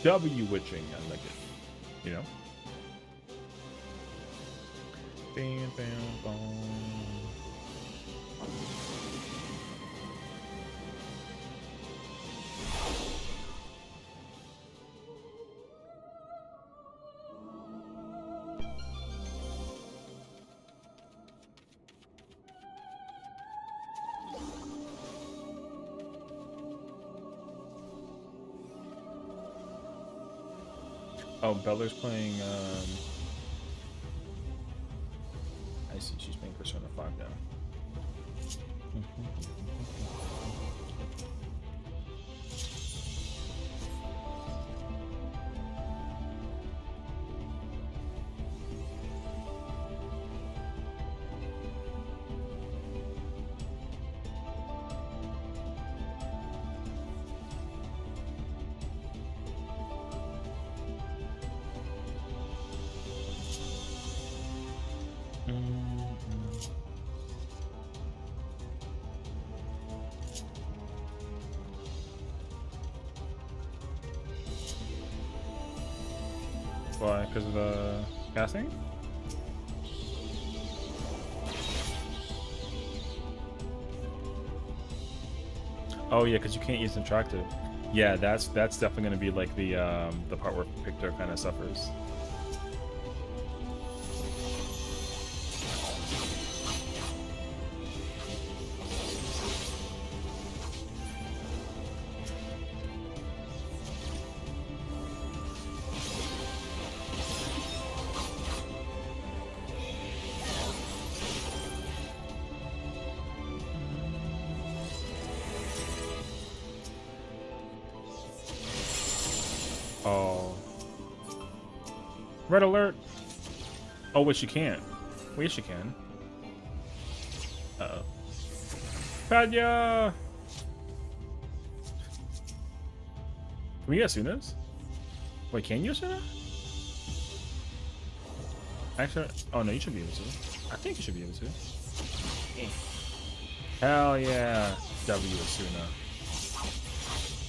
W witching, I like it. You know? Bam, bam, bam. Oh, Bella's playing, I see, she's playing Persona 5 now. Why? Because of the casting? Oh yeah, because you can't use interactive. Yeah, that's definitely going to be like the part where Victor kind of suffers. Oh. Red alert! Oh, wait, she can't. Wait, she can. Uh-oh. Padya! Can we get Asunas? Wait, can you Asuna? Actually, oh no, you should be able to. I think you should be able to. Hell yeah! W Asuna.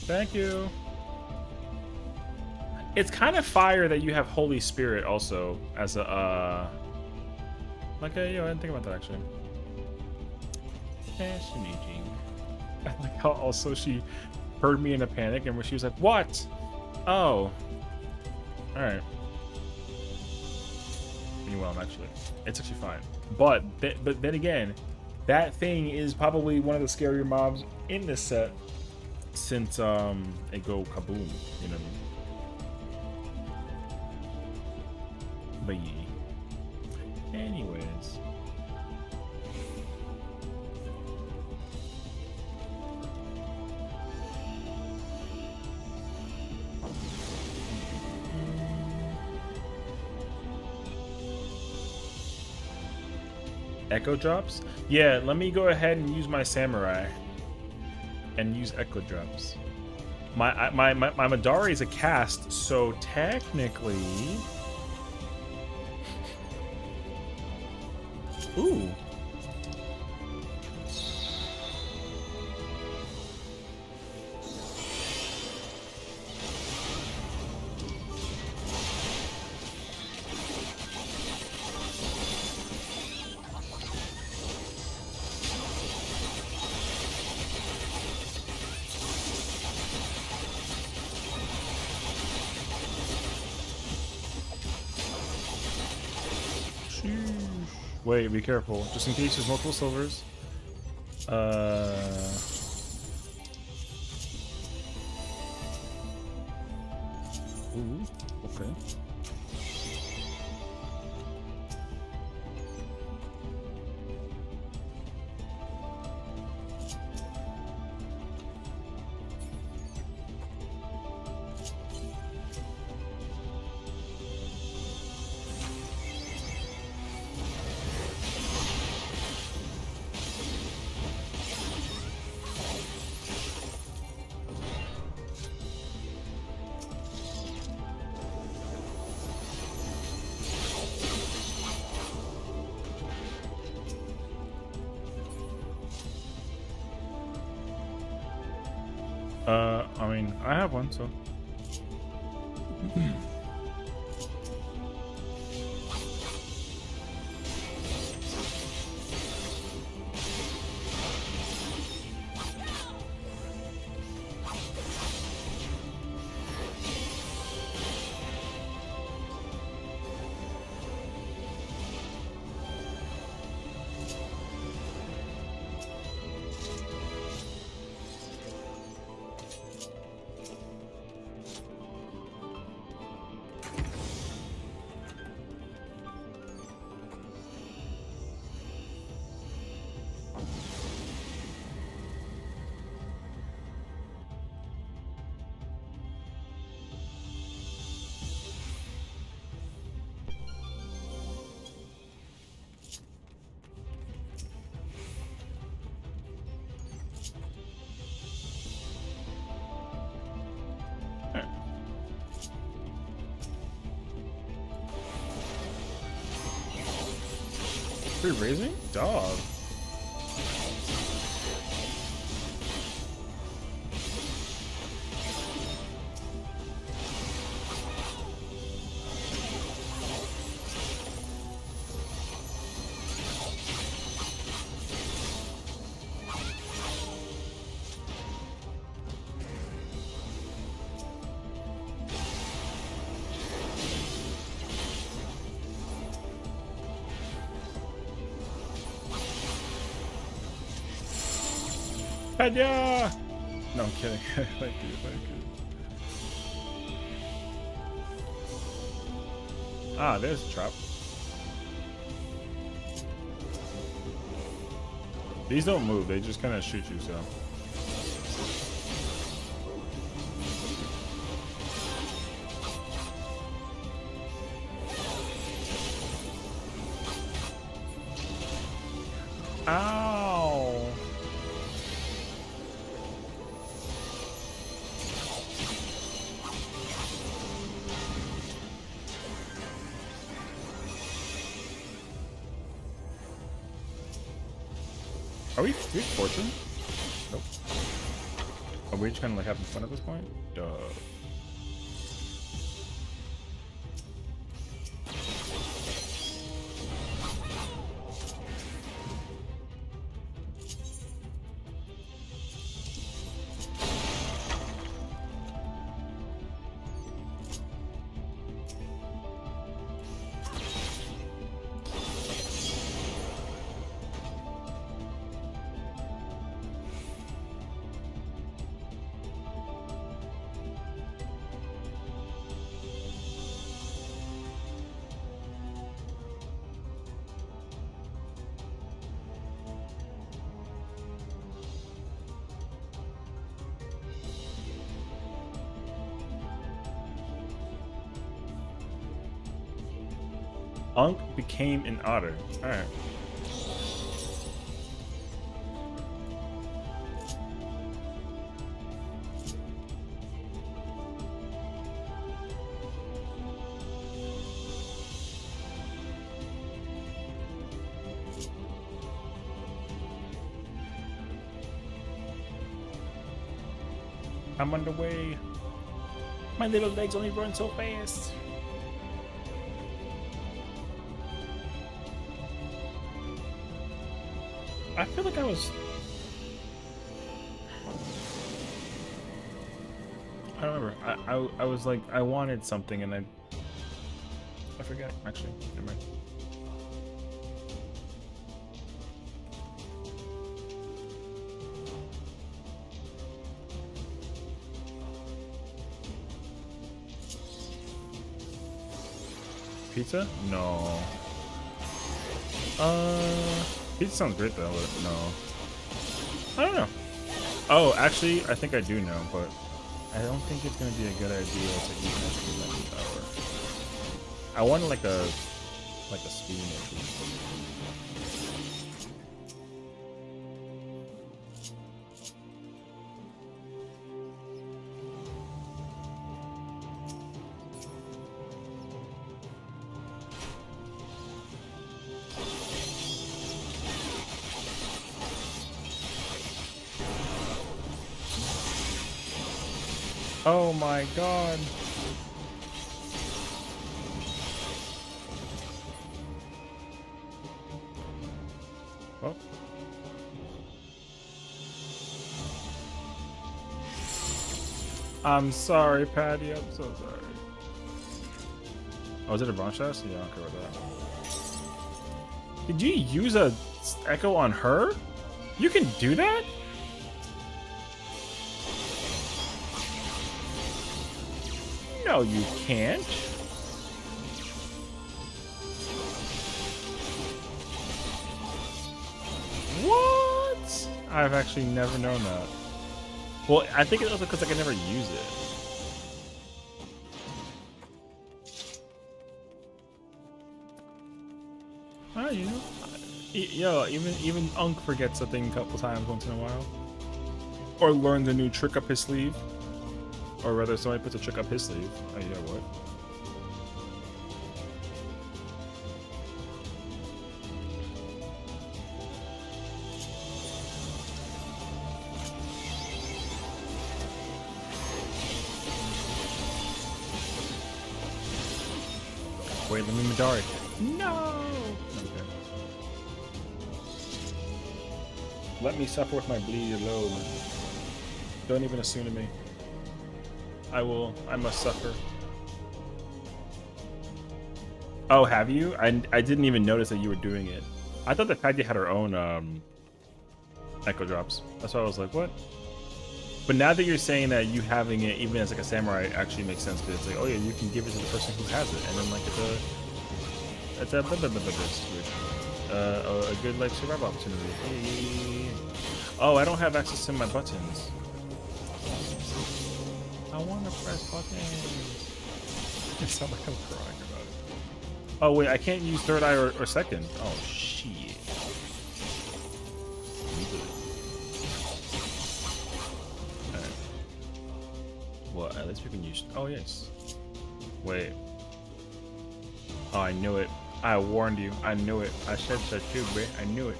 Thank you! It's kind of fire that you have Holy Spirit also as a, like a, yo, I didn't think about that actually. Fascinating. I like how also she heard me in a panic and she was like, what? Oh. Alright. Meanwhile, it's actually fine. But then again, that thing is probably one of the scarier mobs in this set since, it go kaboom, you know what I mean? But yeah. Anyways. Echo drops? Yeah, let me go ahead and use my samurai and use echo drops. My Madara is a cast, so technically. Ooh. Wait, be careful. Just in case there's multiple silvers. Ooh, okay. I mean, I have one, so. Free raising? Dog. Yeah. No, I'm kidding. Thank you, thank you. Ah, there's a trap. These don't move, they just kind of shoot you, so. Ow! Are we fortune? Nope. Are we just kind of like having fun at this point? Duh. Unk became an otter. Alright. I'm on the way. My little legs only run so fast. I feel like I was... I don't remember. I was like, I wanted something and I forgot, actually. Never mind. Pizza? No. Pizza sounds great though, but no. I don't know. Oh, actually, I think I do know, but I don't think it's gonna be a good idea to eat ice cream at the tower. I want like a spoon or something. Oh my god. Oh. I'm sorry, Patty. I'm so sorry. Oh, is it a Von Chest? Yeah, I don't care about that. Did you use a echo on her? You can do that? No, you can't. What? I've actually never known that. Well, I think it's also because I can never use it. Oh, you know, yo, even Unk forgets a thing a couple times once in a while, or learns a new trick up his sleeve, or rather, somebody puts a trick up his sleeve. Oh, you know what? Wait, let me Madara. No! Okay. Let me suffer with my bleed alone. Don't even assume to me. I must suffer. Oh, have you? I didn't even notice that you were doing it. I thought that Patty had her own echo drops. That's why I was like, what? But now that you're saying that you having it even as like a samurai actually makes sense, because it's like, oh yeah, you can give it to the person who has it, and then like it's a good like survival opportunity. Hey. Oh, I don't have access to my buttons. I want to press buttons. It sounds like I'm crying about it. Oh wait, I can't use third eye or second. Oh shit. Well, at least we can use. Oh yes. Wait. Oh, I knew it. I warned you. I knew it. I said so too, bro. I knew it.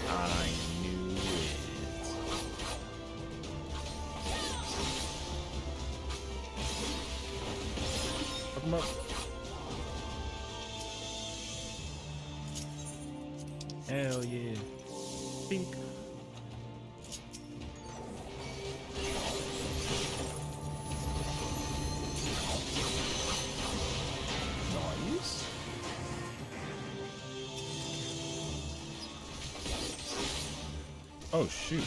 I knew it. Fuck him up. Hell yeah. Pink. Oh shoot,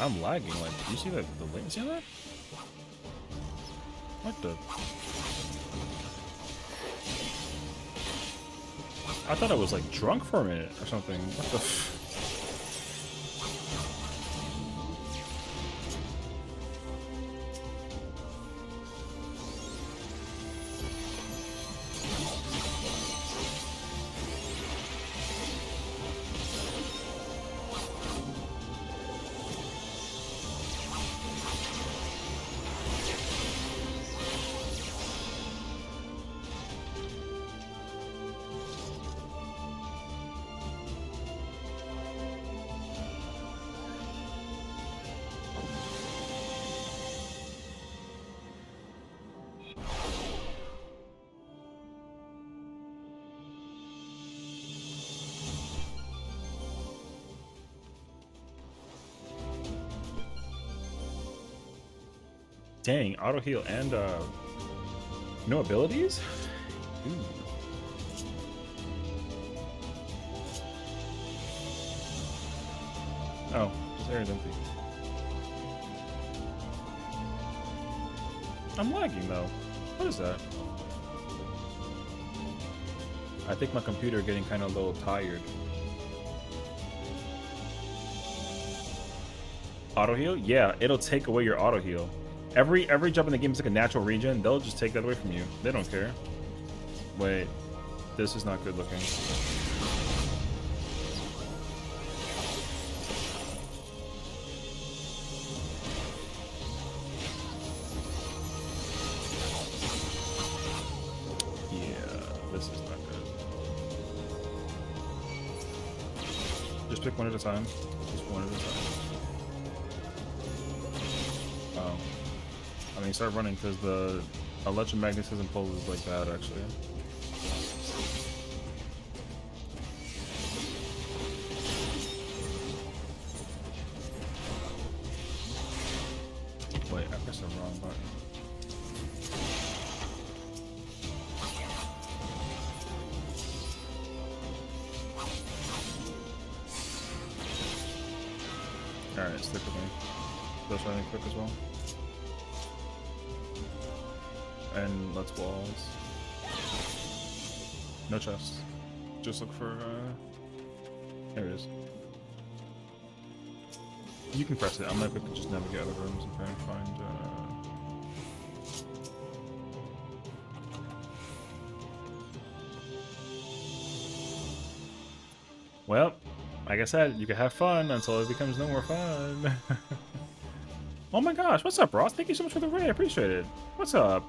I'm lagging. Like, do you see the latency on that? What the? I thought I was like drunk for a minute or something. What the? Dang, auto heal and no abilities? Ooh. Oh, this area's empty. I'm lagging though. What is that? I think my computer getting kind of a little tired. Auto heal? Yeah, it'll take away your auto heal. Every jump in the game is like a natural regen. They'll just take that away from you. They don't care. Wait, this is not good looking. Yeah, this is not good. Just pick one at a time. Just one at a time. Oh. I mean, start running because the electromagnetism pulse is like bad, actually. Wait, I pressed the wrong button. Alright, stick with me. Those running quick as well. And let's walls. No chest. Just look for, there it is. You can press it. I'm gonna quickly just navigate other rooms and try and find, Well, like I said, you can have fun until it becomes no more fun. Oh my gosh, what's up, Ross? Thank you so much for the raid. I appreciate it. What's up?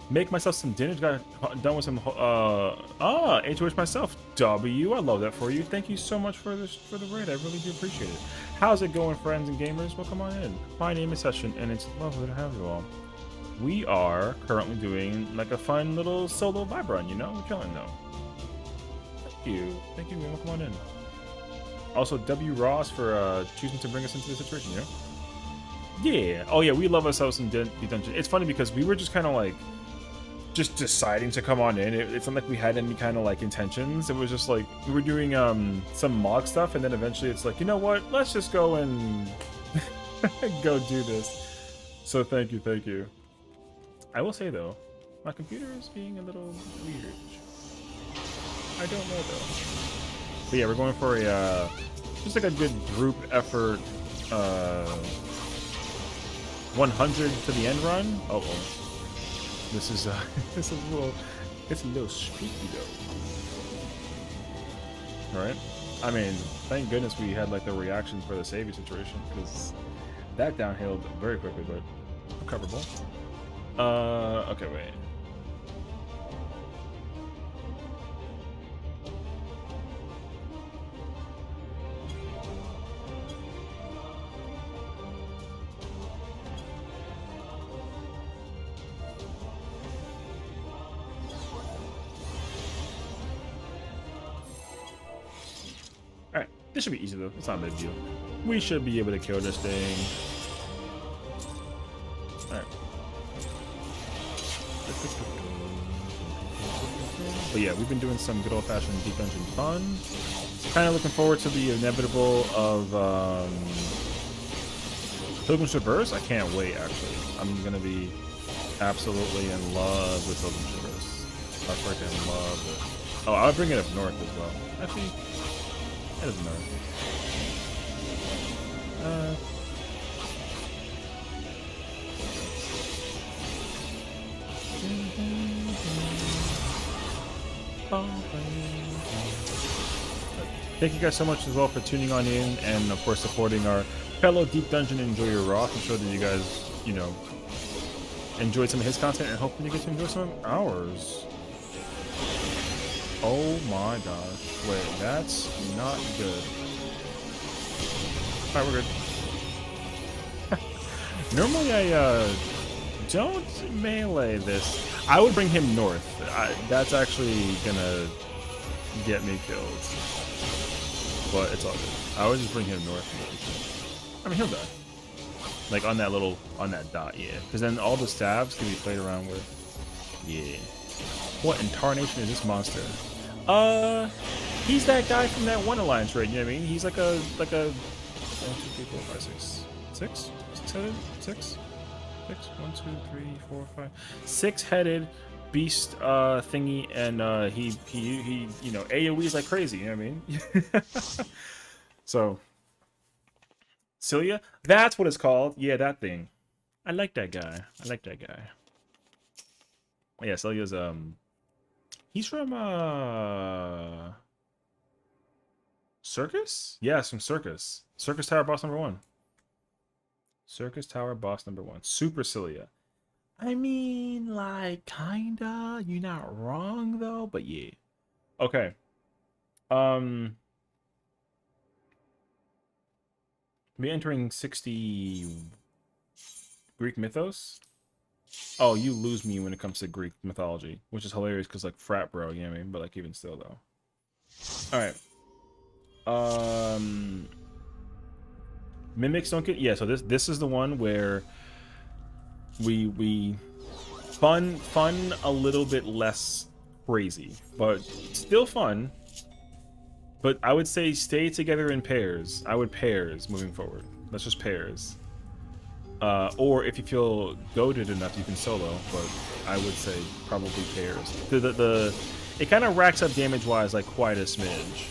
Make myself some dinner. Got done with some HOH myself. W, I love that for you. Thank you so much for this the raid. I really do appreciate it. How's it going, friends and gamers? Well, come on in. My name is Sessiion, and it's lovely to have you all. We are currently doing like a fun little solo vibe run. You know, we're chilling though. Thank you, man. Come on in. Also, W Ross for choosing to bring us into this situation. You know. Yeah. Oh yeah, we love ourselves some dungeon. It's funny because we were just kind of like. Just deciding to come on in. It's not like we had any kind of like intentions. It was just like we were doing some mod stuff, and then eventually it's like, you know what? Let's just go and go do this. So thank you. I will say though, my computer is being a little weird. I don't know though. But yeah, we're going for a just like a good group effort. 100 to the end run. Oh. This is it's a little spooky though. Alright. I mean, thank goodness we had like the reaction for the saving situation, because that downhilled very quickly, but recoverable. Okay, wait. This should be easy though. It's not a big deal. We should be able to kill this thing. Alright. But yeah, we've been doing some good old-fashioned deep dungeon fun. Kind of looking forward to the inevitable of Pilgrim's Traverse. I can't wait, actually. I'm gonna be absolutely in love with Pilgrim's Traverse. I freaking love it. Oh, I'll bring it up north as well. Actually, that doesn't matter. Thank you guys so much as well for tuning on in and of course supporting our fellow Deep Dungeon enjoyer Ross. I'm sure that you guys, you know, enjoyed some of his content and hopefully you get to enjoy some of ours. Oh my gosh. Wait, that's not good. Alright, we're good. Normally I don't melee this. I would bring him north. That's actually gonna get me killed. But it's all good. I would just bring him north. I mean, he'll die. Like on that dot, yeah. Because then all the stabs can be played around with. Yeah. What in tarnation is this monster? He's that guy from that one alliance raid, you know what I mean? He's like a 1, 2, 3, 4, 5, 6. 6? 6-headed? 6? 6? 1, 2, 3, 4, 5. 6-headed beast thingy, and he you know, AoEs like crazy, you know what I mean? So Celia? That's what it's called. Yeah, that thing. I like that guy. Oh, yeah, Celia's he's from Circus? Yes, from Circus. Circus Tower boss number 1. Circus Tower boss number 1. Super Celia. I mean, like, kinda. You're not wrong though, but yeah. Okay. We're entering 60. Greek mythos? Oh, you lose me when it comes to Greek mythology, which is hilarious because like frat bro, you know what I mean? But like even still though. All right. Mimics don't get, yeah. So this is the one where we fun a little bit less crazy, but still fun. But I would say stay together in pairs. I would pairs moving forward. Let's just pairs. Or if you feel goated enough, you can solo. But I would say probably pairs. It kind of racks up damage wise like quite a smidge.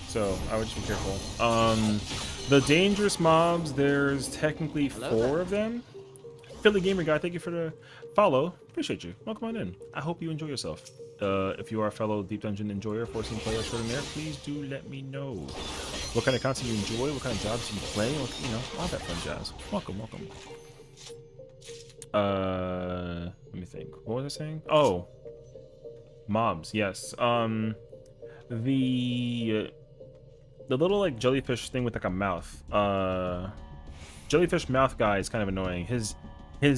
So I would just be careful. The dangerous mobs. There's technically 4 of them. Philly Gamer Guy, thank you for the follow. Appreciate you. Welcome on in. I hope you enjoy yourself. If you are a fellow Deep Dungeon enjoyer, forcing players for there, please do let me know what kind of content you enjoy, what kind of jobs you play, or, you know, all that fun jazz. Welcome, welcome. Let me think. What was I saying? Oh, mobs. Yes. The little like jellyfish thing with like a mouth. Jellyfish mouth guy is kind of annoying. His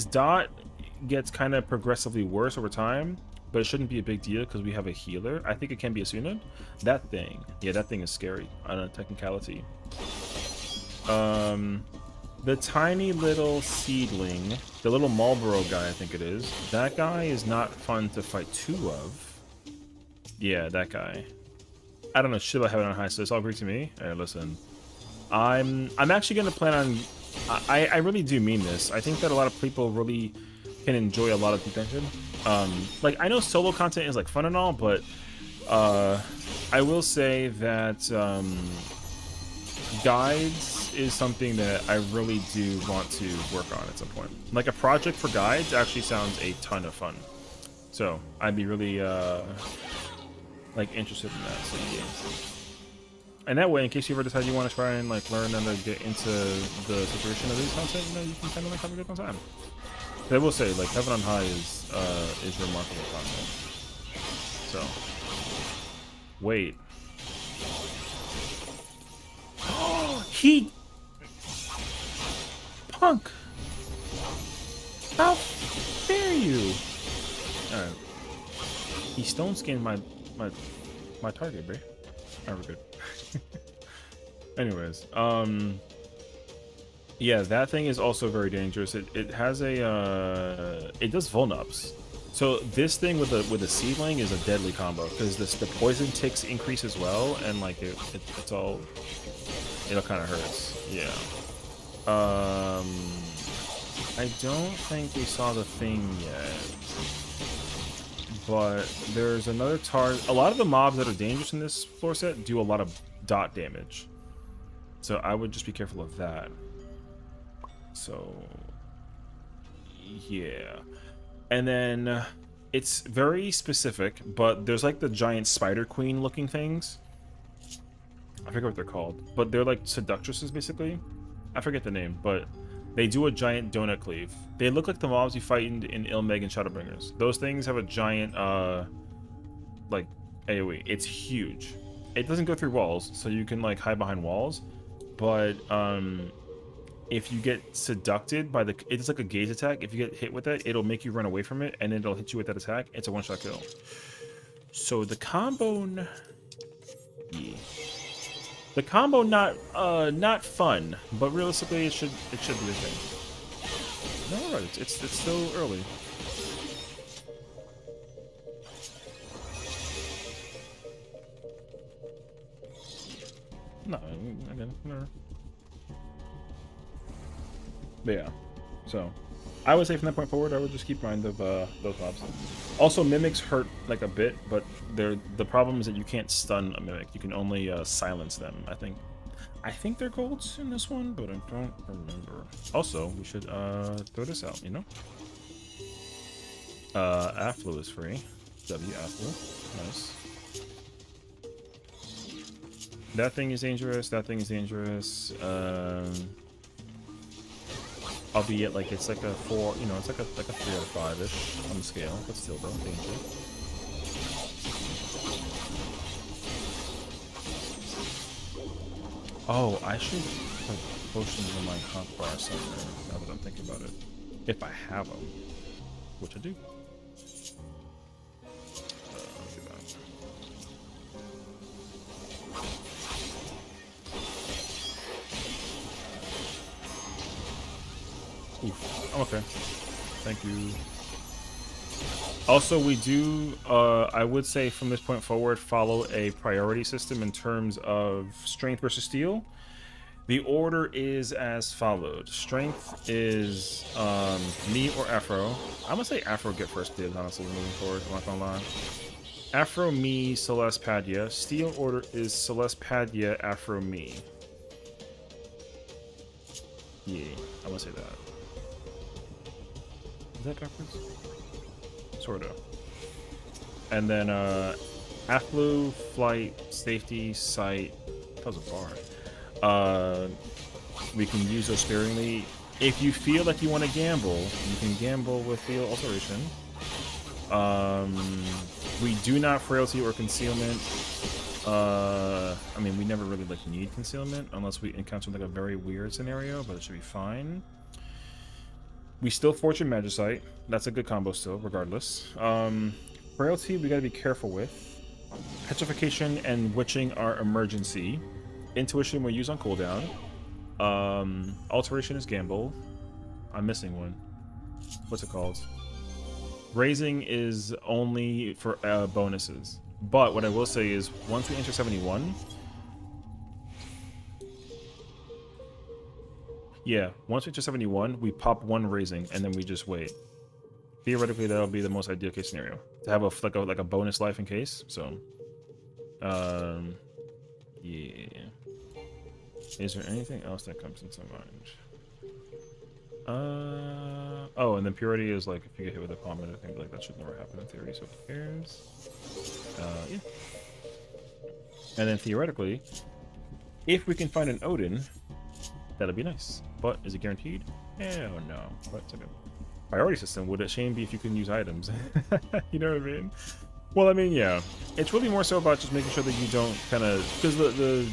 dot gets kind of progressively worse over time, but it shouldn't be a big deal because we have a healer. I think it can be a Asuna. That thing, yeah, that thing is scary on a technicality. The tiny little seedling, the little Marlboro guy, I think it is. That guy is not fun to fight 2 of. Yeah, that guy. I don't know shit about Heaven on High, so it's all Greek to me. Hey, listen, I'm actually gonna plan on. I really do mean this. I think that a lot of people really can enjoy a lot of detention. Like I know solo content is like fun and all, but I will say that guides is something that I really do want to work on at some point. Like a project for guides actually sounds a ton of fun. So I'd be really like interested in that. So, yeah. And that way, in case you ever decide you want to try and like learn and get into the situation of these content, you know, you can kind of like have a good time. But I will say, like Heaven on High is remarkable content. So, wait. Oh, he punk. How dare you? All right. He stone skinned my target, bro. Alright, we're good. Anyways, yeah, that thing is also very dangerous. It has a it does vulnups. So this thing with a seedling is a deadly combo because the poison ticks increase as well, and like it's all kind of hurts. Yeah. I don't think we saw the thing yet. But there's another target. A lot of the mobs that are dangerous in this floor set do a lot of dot damage. So I would just be careful of that. So, yeah. And then it's very specific, but there's like the giant spider queen looking things. I forget what they're called, but they're like seductresses basically. I forget the name, but they do a giant donut cleave. They look like the mobs you fight in Ilmeg and Shadowbringers. Those things have a giant, like, AoE. It's huge. It doesn't go through walls, so you can, like, hide behind walls. But, if you get seducted by it's like a gaze attack. If you get hit with it, it'll make you run away from it, and then it'll hit you with that attack. It's a one-shot kill. So the combo... Yeah. The combo not fun, but realistically it should be a thing. No, alright, it's still early. No, again, no. But yeah, so I would say from that point forward, I would just keep mind of those mobs. Also, mimics hurt like a bit, but the problem is that you can't stun a mimic. You can only silence them. I think they're golds in this one, but I don't remember. Also, we should throw this out, you know? Afflu is free. W Afflu. Nice. That thing is dangerous. That thing is dangerous. Albeit, like, it's like a 4, you know, it's like a 3 out of 5-ish on the scale, but still, though, danger. Oh, I should... potions in my hotbar somewhere, now that I'm thinking about it. If I have them, which I do. Let's do that. Ooh, okay. Thank you. Also, we do, I would say from this point forward, follow a priority system in terms of strength versus steel. The order is as followed. Strength is me or Afro. I'm gonna say Afro get first dibs, honestly, moving forward. I'm not gonna lie. Afro, me, Celeste, Padya. Steel order is Celeste, Padya, Afro, me. Yeah, I'm gonna say that. Is that backwards? Sort of. And then Afflu, flight, safety, sight. That was a bar. We can use those sparingly. If you feel like you want to gamble, you can gamble with the alteration. We do not frailty or concealment. I mean, we never really like need concealment unless we encounter like a very weird scenario, but it should be fine. We still Fortune Magicite. That's a good combo still, regardless. Frailty, we gotta be careful with. Petrification and Witching are emergency. Intuition we use on cooldown. Alteration is gamble. I'm missing one. What's it called? Raising is only for bonuses. But what I will say is, once we enter 71... Yeah, once we enter 71, we pop one raising, and then we just wait. Theoretically, that'll be the most ideal case scenario. To have like a bonus life in case, so... yeah. Is there anything else that comes into mind? Oh, and then purity is like, if you get hit with a comment, I think like that should never happen in theory, so who cares? Yeah. And then theoretically, if we can find an Odin, that'd be nice. But is it guaranteed? Hell no. But it's okay. Priority system, would it shame be if you couldn't use items? You know what I mean? Well, I mean, yeah. It's really more so about just making sure that you don't kind of... Because the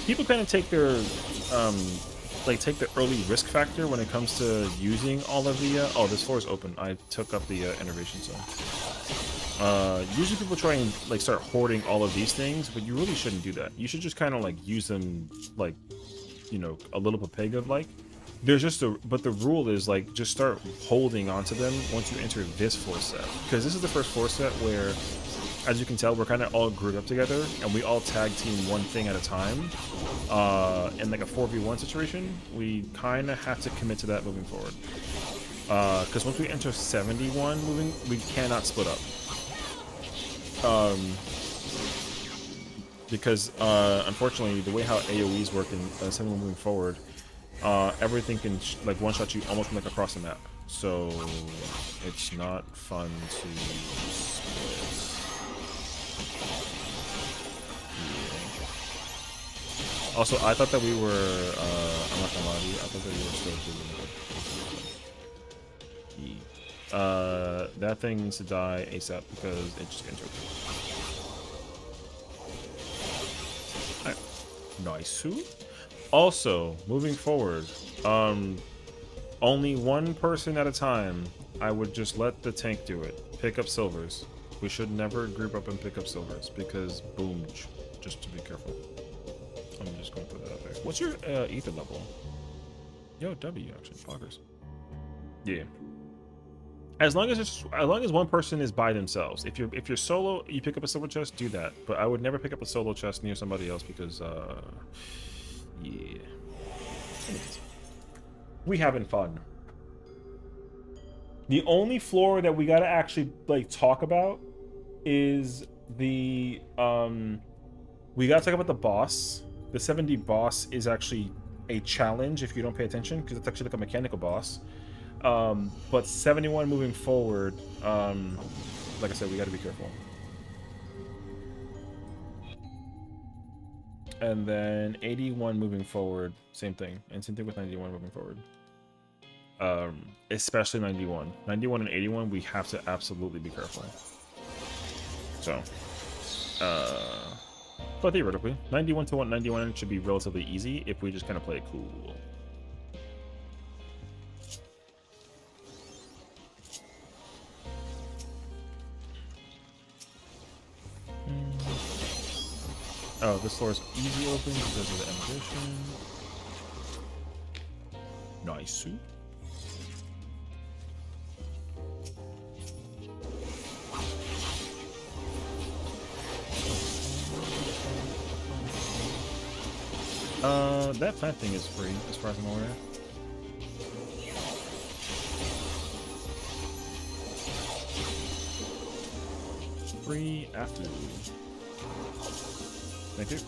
people kind of take their... take the early risk factor when it comes to using all of the... oh, this floor is open. I took up the innervation zone. Usually people try and like start hoarding all of these things, but you really shouldn't do that. You should just kind of like use them like, you know, a little Papega like. There's just but the rule is like just start holding onto them once you enter this floor set, because this is the first floor set where, as you can tell, we're kind of all grouped up together and we all tag team one thing at a time. In like a 4v1 situation, we kind of have to commit to that moving forward. Because once we enter 71 we cannot split up. Because unfortunately, the way how AoEs work in 71 moving forward, everything can like one-shot you almost from like across the map. So it's not fun to split. Yeah. Also, I thought that we were, I'm not gonna lie to you, I thought that we were still doing it. That thing needs to die ASAP because it just entered. Alright. Nice. Also, moving forward, only one person at a time. I would just let the tank do it. Pick up silvers. We should never group up and pick up silvers because boom, just to be careful. I'm just going to put that out there. What's your ether level? Yo, W actually, poggers. Yeah. As long as one person is by themselves. If you're solo, you pick up a silver chest, do that. But I would never pick up a solo chest near somebody else because yeah. Anyways, we having fun. The only floor that we gotta actually like talk about is the we gotta talk about the boss. The 70 boss is actually a challenge if you don't pay attention because it's actually like a mechanical boss. But 71 moving forward, like I said, we gotta be careful. And then 81 moving forward, same thing. And same thing with 91 moving forward. Especially 91. 91 and 81, we have to absolutely be careful. So, But theoretically, 91 to 191 should be relatively easy if we just kind of play it cool. Oh, this floor is easy open because of the ammunition. Nice. That plant thing is free, as far as I'm aware. Free after. Thank you.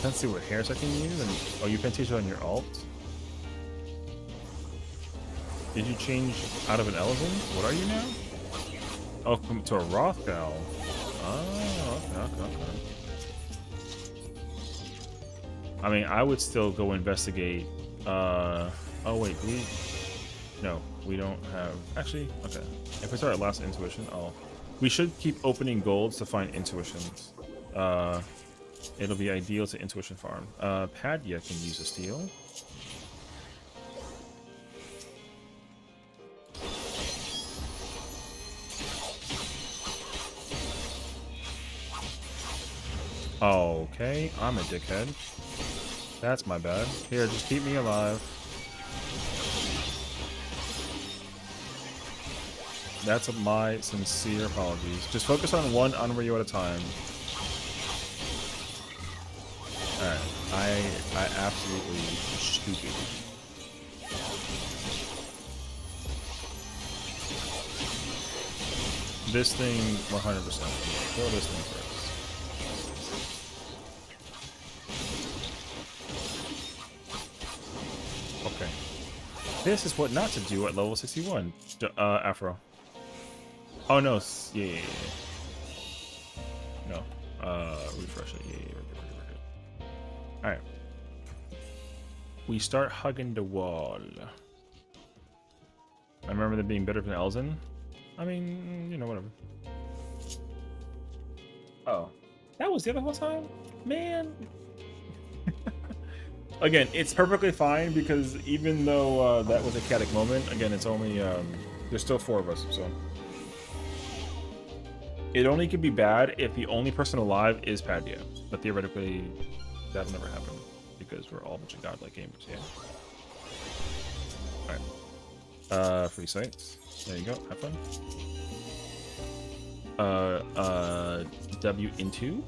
Let's see what hairs I can use. And oh, you pentation on your alt. Did you change out of an elephant? What are you now? Oh, to a Rothgal. Oh, okay. I mean, I would still go investigate. Oh wait, no, we don't have. Actually, okay. If it's our last intuition, we should keep opening golds to find intuitions. It'll be ideal to intuition farm. Padya can use a steal. Okay, I'm a dickhead. That's my bad. Here, just keep me alive. That's my sincere apologies. Just focus on one Unryu at a time. Alright, I absolutely stupid. This thing 100%. Kill this thing first. Okay. This is what not to do at level 61. Afro. Oh no, yeah. No. Refresh it. Yeah. Alright. We start hugging the wall. I remember them being better than Elzen. I mean, you know, whatever. Oh. That was the other whole time? Man. Again, it's perfectly fine because even though that was a chaotic moment, again, it's only, there's still 4 of us, so. It only could be bad if the only person alive is Padya, but theoretically, that'll never happen because we're all a bunch of godlike gamers, yeah. Alright. Free sites. There you go, have fun. W into.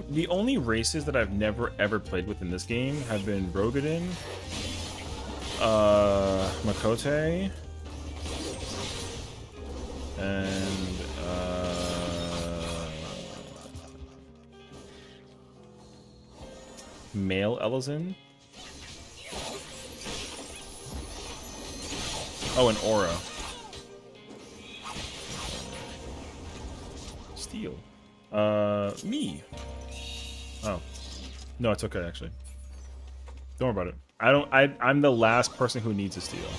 The only races that I've never ever played with in this game have been Rogadin, Mogtome, and male Elezen. Oh, and Aura. Steel. Me. Oh. No, it's okay, actually. Don't worry about it. I'm the last person who needs a steal.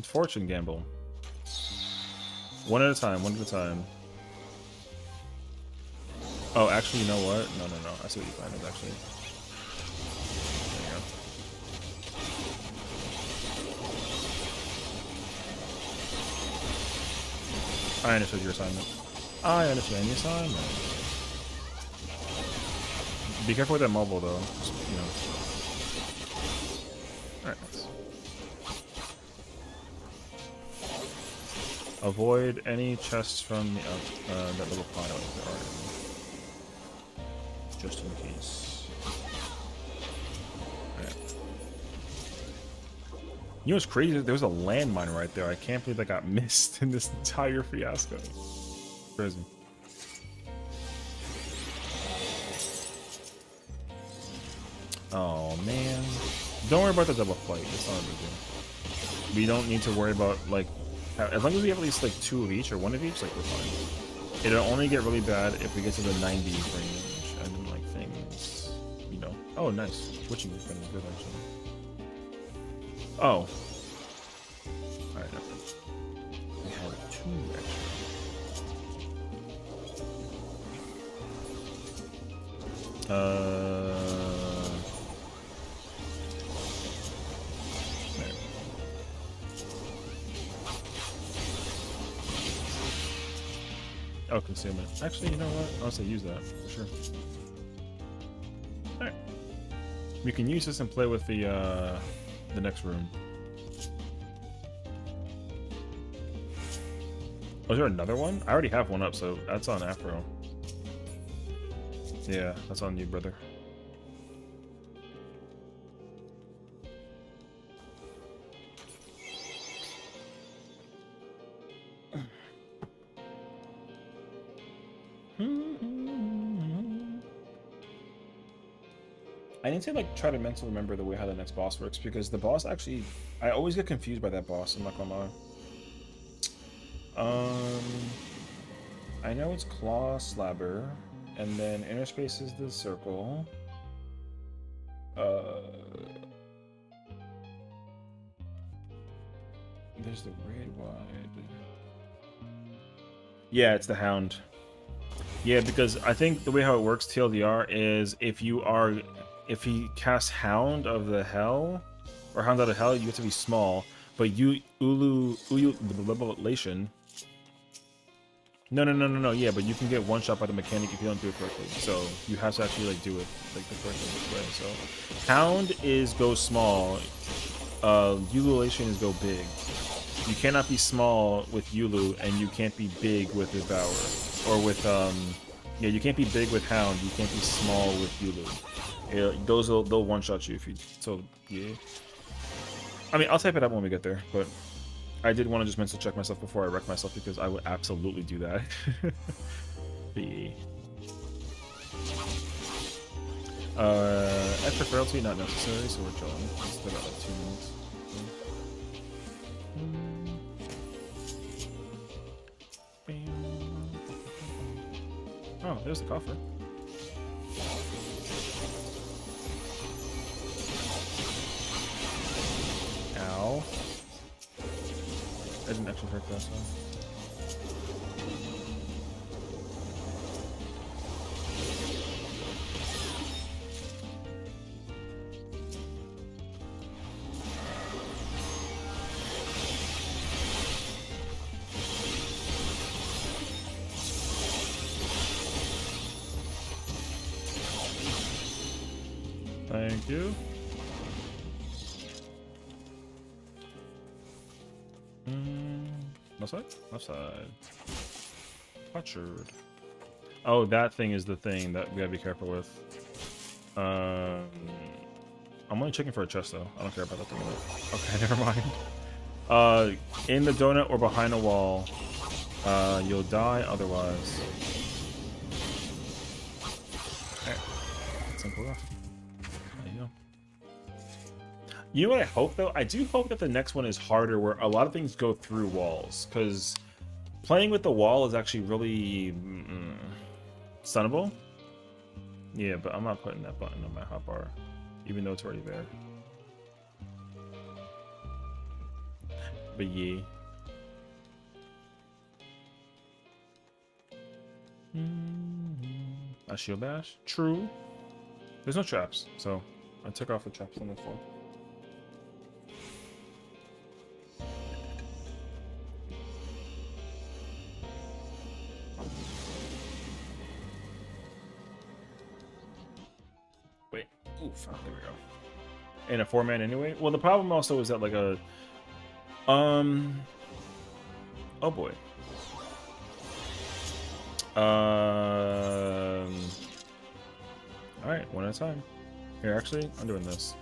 Fortune gamble. One at a time, one at a time. Oh, actually, you know what? No. I see what you find, actually. There you go. I understood your assignment. I understand the assignment. Be careful with that mobile, though. Just, you know. Alright, nice. Avoid any chests from the that little pile if there are any. Just in case. Alright. You know what's crazy? There was a landmine right there. I can't believe that got missed in this entire fiasco. Crazy. Oh man. Don't worry about the double flight. It's not a big deal. We don't need to worry about, like, as long as we have at least, like, 2 of each or 1 of each, like, we're fine. It'll only get really bad if we get to the 90 range and, like, things, you know. Oh, nice. Switching is kind of good, actually. Oh. Alright, never mind. We have 2 extra. There. Oh, concealment. Actually, you know what? I'll say use that for sure. Alright. We can use this and play with the next room. Oh, is there another one? I already have one up, so that's on Afro. Yeah, that's on you, brother. I need to like try to mentally remember the way how the next boss works, because the boss actually, I always get confused by that boss. I'm not gonna lie. I know it's Claw Slabber, and then inner space is the circle. There's the red wide. Yeah, it's the Hound. Yeah, because I think the way how it works, TLDR, is if he casts Hound of the Hell, or Hound out of Hell, you have to be small. But Ululation. No. Yeah, but you can get one shot by the mechanic if you don't do it correctly. So you have to actually like do it like the correct way. So Hound goes small. Ululation is go big. You cannot be small with Ulu, and you can't be big with Devour. Or with yeah, you can't be big with Hound. You can't be small with Ulu. Yeah, they'll one shot you if you. So yeah. I mean, I'll type it up when we get there, but I did want to just mentally check myself before I wreck myself, because I would absolutely do that. But yeah. Extra frailty not necessary, so we're chilling. Still got like 2 minutes. Oh, there's the coffer. Ow. I didn't actually hurt that one. Thank you. Left side? Left side. Butchered. Oh, that thing is the thing that we gotta be careful with. I'm only checking for a chest though. I don't care about that thing. Okay, never mind. In the donut or behind a wall, you'll die otherwise. Okay. Simple enough. There you go. You know what I hope though? I do hope that the next one is harder, where a lot of things go through walls, because playing with the wall is actually really stunnable. Yeah, but I'm not putting that button on my hotbar, even though it's already there. But yeah. A shield bash? True. There's no traps, so I took off the traps on this one. Wait. Oof. Oh, there we go. And a 4-man anyway? Well, the problem also is that like a... Oh boy. Alright, one at a time. Here, actually, I'm doing this.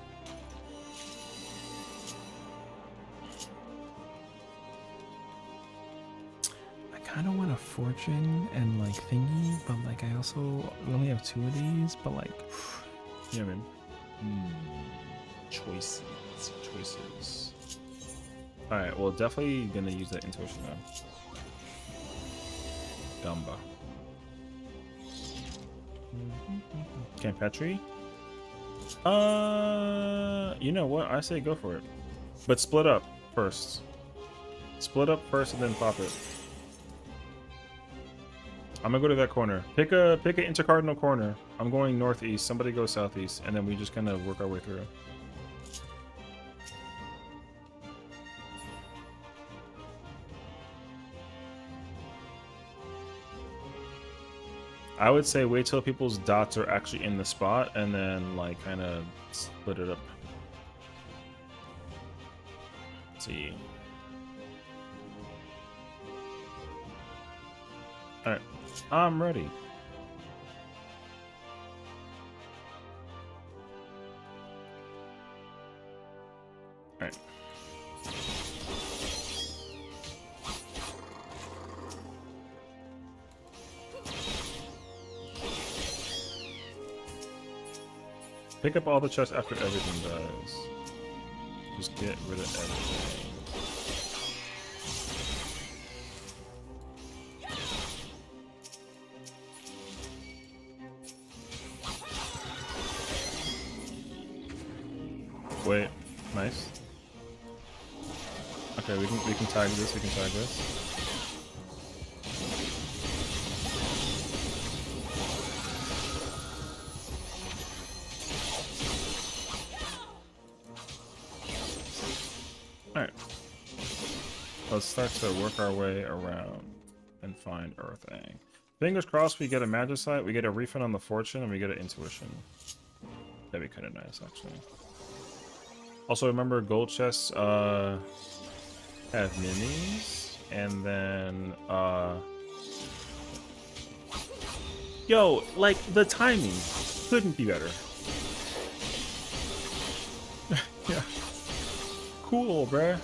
I kind of want a fortune and like thingy, but like I also only have 2 of these, but like... Yeah, man. Choices. Alright, well, definitely gonna use that intuition now. Gamba. Campetri? You know what? I say go for it. But split up first. Split up first and then pop it. I'm gonna go to that corner. Pick a intercardinal corner. I'm going northeast. Somebody go southeast, and then we just kind of work our way through. I would say wait till people's dots are actually in the spot, and then like kind of split it up. Let's see. All right, I'm ready. All right. Pick up all the chests after everything dies. Just get rid of everything. Wait, nice. Okay, we can tag this. We can tag this. Let's start to work our way around and find Earthang. Fingers crossed we get a Magicite, we get a refund on the Fortune, and we get an Intuition. That'd be kind of nice, actually. Also, remember, gold chests have minis, and then, yo, like, the timing couldn't be better. Yeah. Cool, bruh.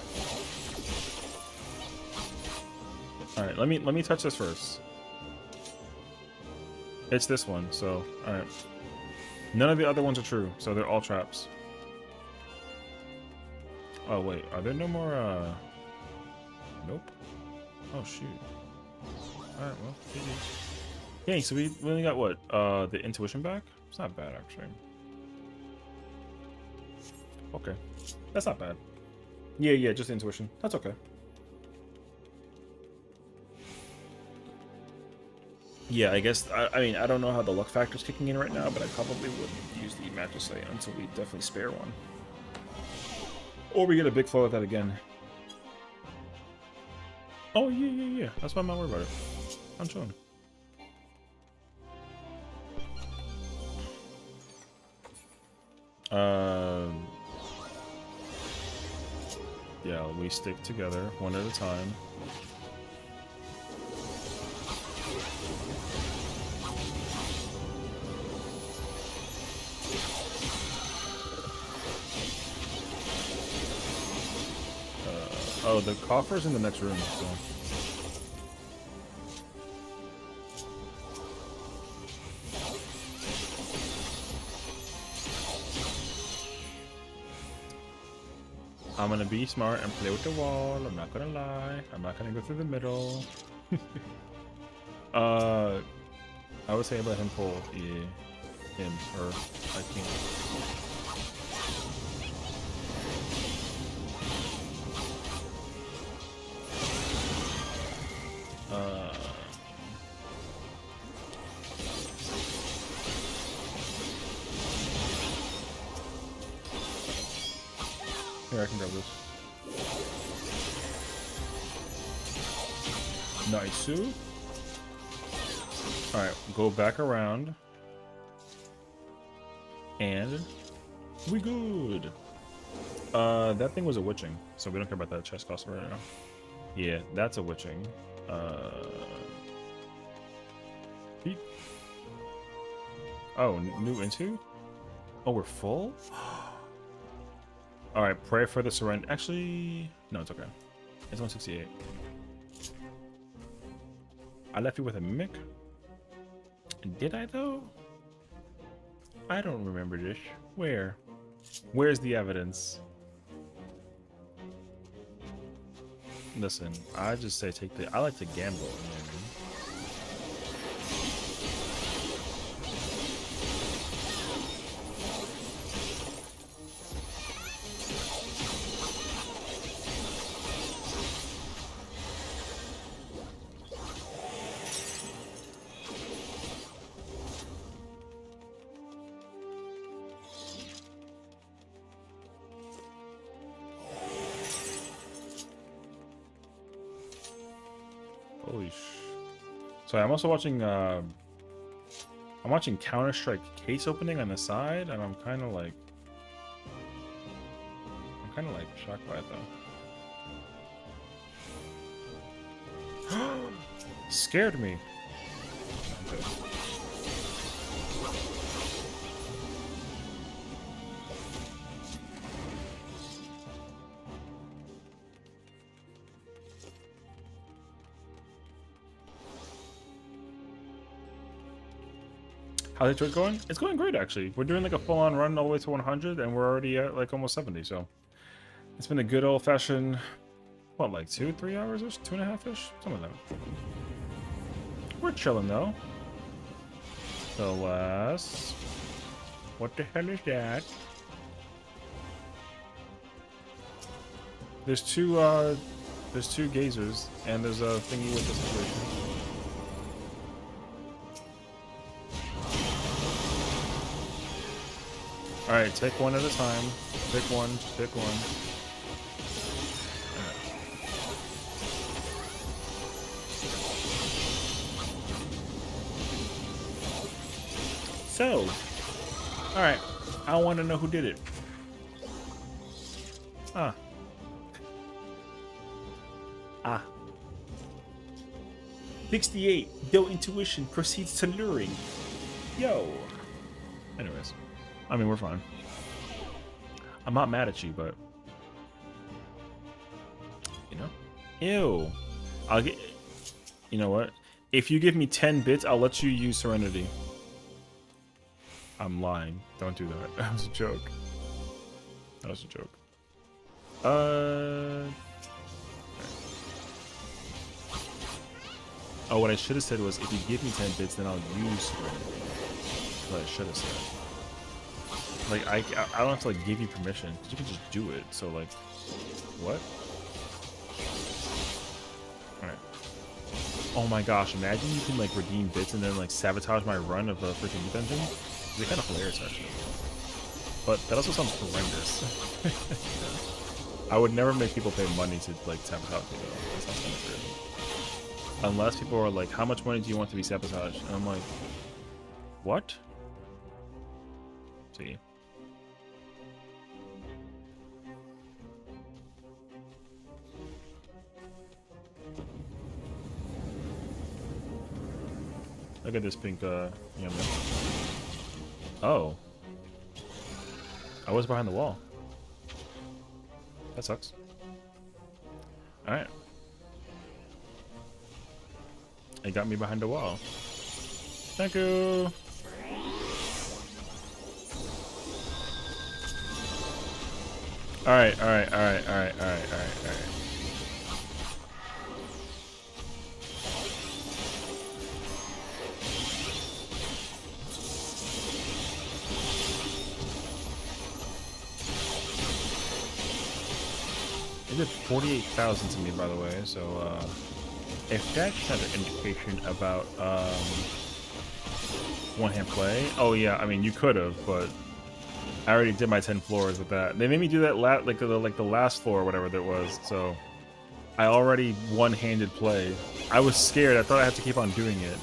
Alright, let me touch this first. It's this one, so alright. None of the other ones are true, so they're all traps. Oh wait, are there no more nope. Oh shoot. Alright, well, GG. Dang, so we only got what? The intuition back? It's not bad actually. Okay. That's not bad. Yeah, just intuition. That's okay. Yeah, I guess, I mean, I don't know how the luck factor's kicking in right now, but I probably wouldn't use the Magicite until we definitely spare one. Or we get a big flow of that again. Oh, yeah. That's why I'm not worried about it. I'm chilling. Yeah, we stick together one at a time. Oh, the coffer's in the next room, so. I'm gonna be smart and play with the wall. I'm not gonna lie. I'm not gonna go through the middle. I would say let him pull. Yeah. Him. Or I can't. Here, I can grab this. Nice. Alright, go back around. And we good. That thing was a witching, so we don't care about that chest cost right now. Yeah, that's a witching. Oh, new into? Oh, we're full? Alright, pray for the surrender. Actually, no, it's okay. It's 168. I left you with a mimic? Did I, though? I don't remember this. Where? Where's the evidence? Listen, I just say take the. I like to gamble. You know what I mean? Holy sh! So I'm also watching. I'm watching Counter-Strike case opening on the side, and I'm kind of like shocked by it though. Scared me. Okay. How's it going? It's going great, actually. We're doing like a full-on run all the way to 100, and we're already at like almost 70, so it's been a good old-fashioned, what, like 2-3 hours-ish? 2.5-ish? Something like that. We're chilling, though. So, what the hell is that? There's two gazers, and there's a thingy with the situation. Alright, take one at a time. Pick one, just pick one. So, alright, I want to know who did it. Ah. 68, though intuition proceeds to luring. Yo. Anyways. I mean, we're fine. I'm not mad at you, but you know, ew. I'll get. You know what? If you give me 10 bits, I'll let you use Serenity. I'm lying. Don't do that. That was a joke. That was a joke. Oh, what I should have said was, if you give me 10 bits, then I'll use Serenity. That's what I should have said. Like, I don't have to, like, give you permission, because you can just do it, so, like, what? Alright. Oh my gosh, imagine you can, like, redeem bits and then, like, sabotage my run of the freaking youth engine. It'd be kind of hilarious, actually. But that also sounds horrendous. I would never make people pay money to, like, sabotage me, though. That sounds kind of crazy. Unless people are like, how much money do you want to be sabotaged? And I'm like, what? See? Look at this pink, yum. Oh. I was behind the wall. That sucks. Alright. It got me behind the wall. Thank you! Alright. It did 48,000 to me, by the way, so, if that's not an indication about, one-hand play, oh yeah, I mean, you could have, but I already did my 10 floors with that. They made me do that like the last floor or whatever that was, so I already one-handed play. I was scared, I thought I had to keep on doing it.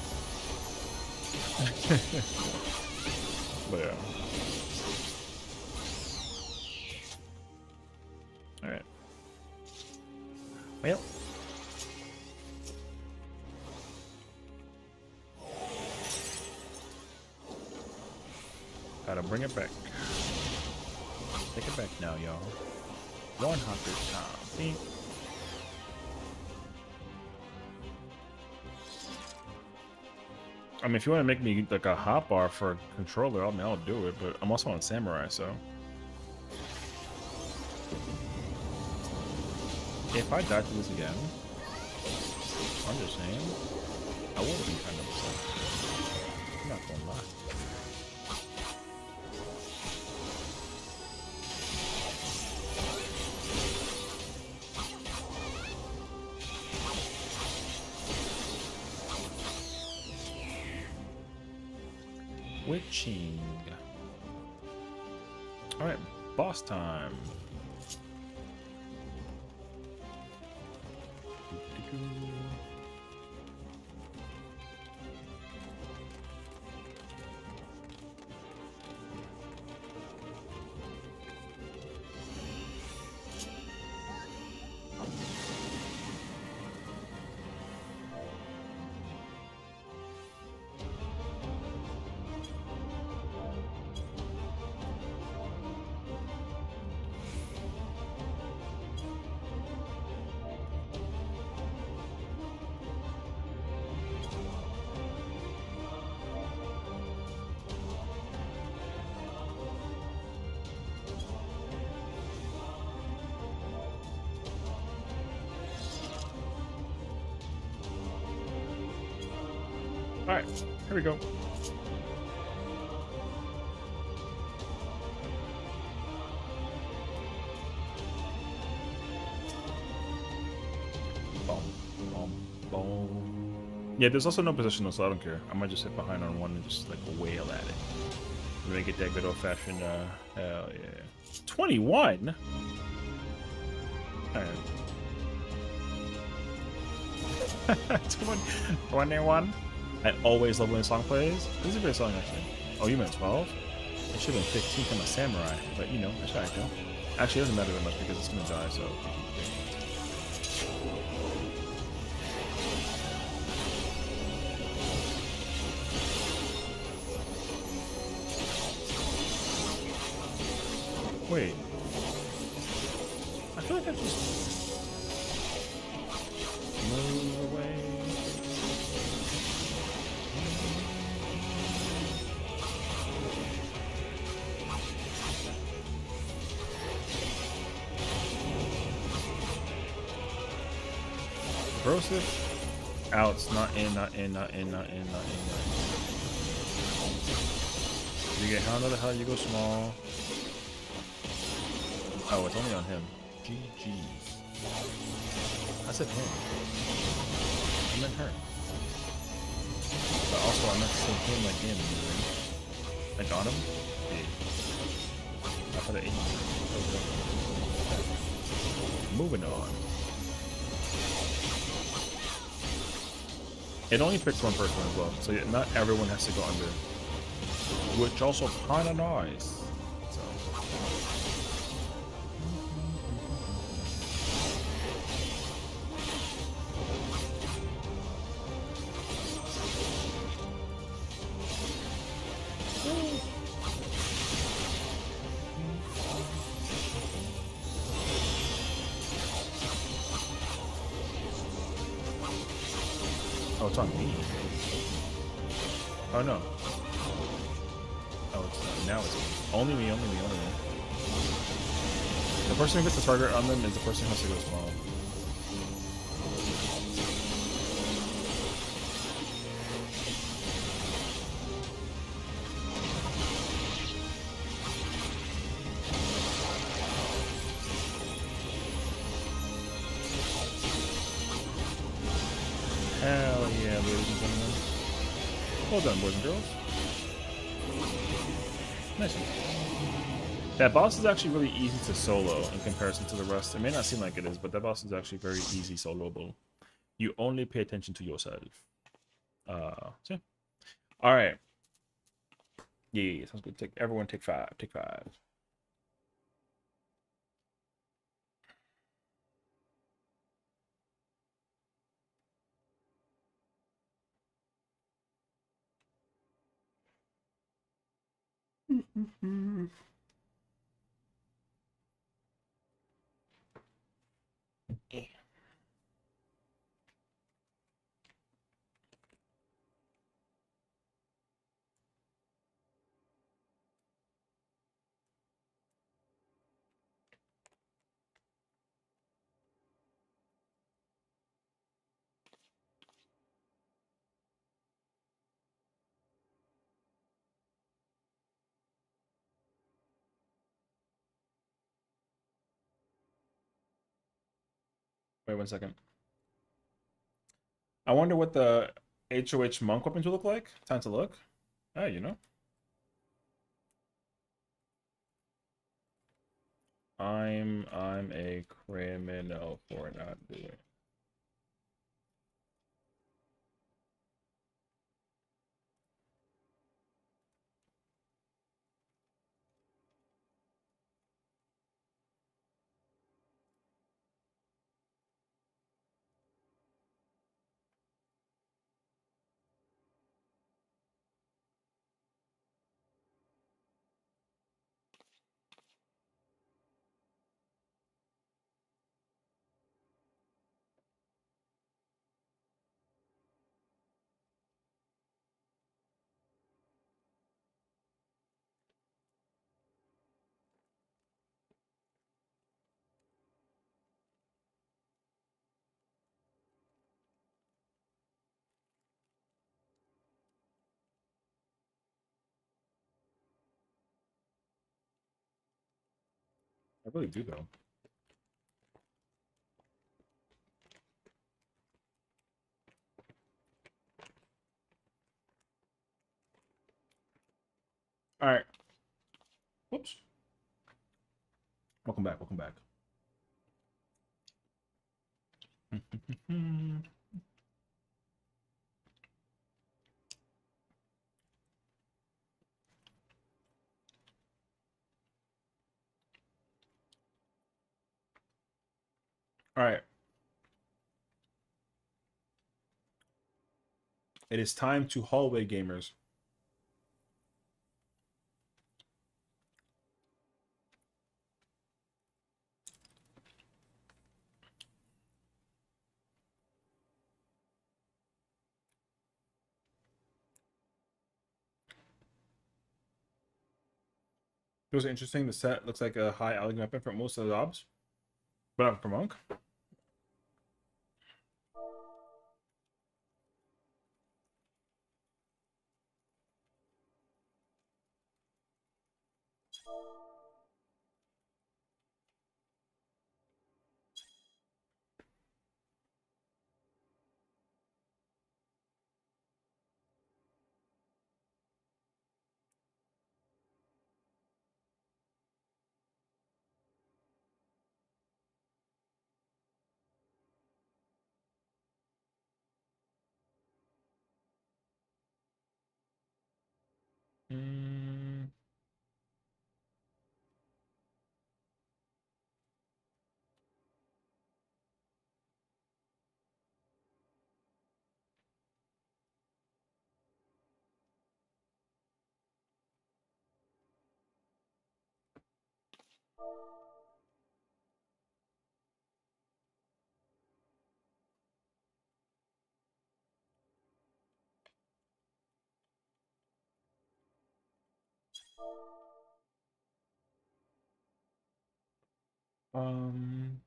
But yeah. Alright. Well. Gotta bring it back. Take it back now, y'all. 100 times. See? I mean, if you want to make me like a hotbar for a controller, I mean, I'll do it, but I'm also on Samurai, so. If I died to this again, I'm just saying, I would have been kind of upset. I'm not gonna lie. Witching. Alright, boss time. Alright, here we go. Boom, boom, boom. Yeah, there's also no positional, so I don't care. I might just hit behind on one and just like wail at it. And then get that good old fashioned, hell yeah. 21? Alright. 21? I always love when a song plays. This is a great song, actually. Oh, you meant 12? It should have been 15 from a samurai, but you know, it's alright though. Actually, it doesn't matter that much because it's gonna die, so. Wait. I feel like I just move away. Corrosive. Outs, not in, not in, not in, not in, not in. You get hounded, how you go small. Oh, it's only on him. GG's. I said him. I meant her. But also, I meant to say him like him. I got him? Yeah. I thought it ate me. Okay. Moving on. It only picks one person as well, so not everyone has to go under. Which also kinda nice. So. Oh, it's on me. Oh no. Oh, it's not. Now it's me. Only me, only me, only me. The person who gets the target on them is the person who has to go small. Hell yeah, ladies and gentlemen. Well done, boys and girls. Nice one. That boss is actually really easy to solo in comparison to the rest. It may not seem like it is, but that boss is actually very easy soloable. You only pay attention to yourself. So yeah. Alright. Yeah, sounds good. Everyone take 5. Take 5. Wait 1 second. I wonder what the HOH monk weapons will look like. Time to look. Oh, you know. I'm a criminal for not doing. I really do though. All right. Whoops. Welcome back. Welcome back. All right. It is time to hallway gamers. It was interesting. The set looks like a high elegant weapon for most of the jobs, but not for monk. Mm. Um.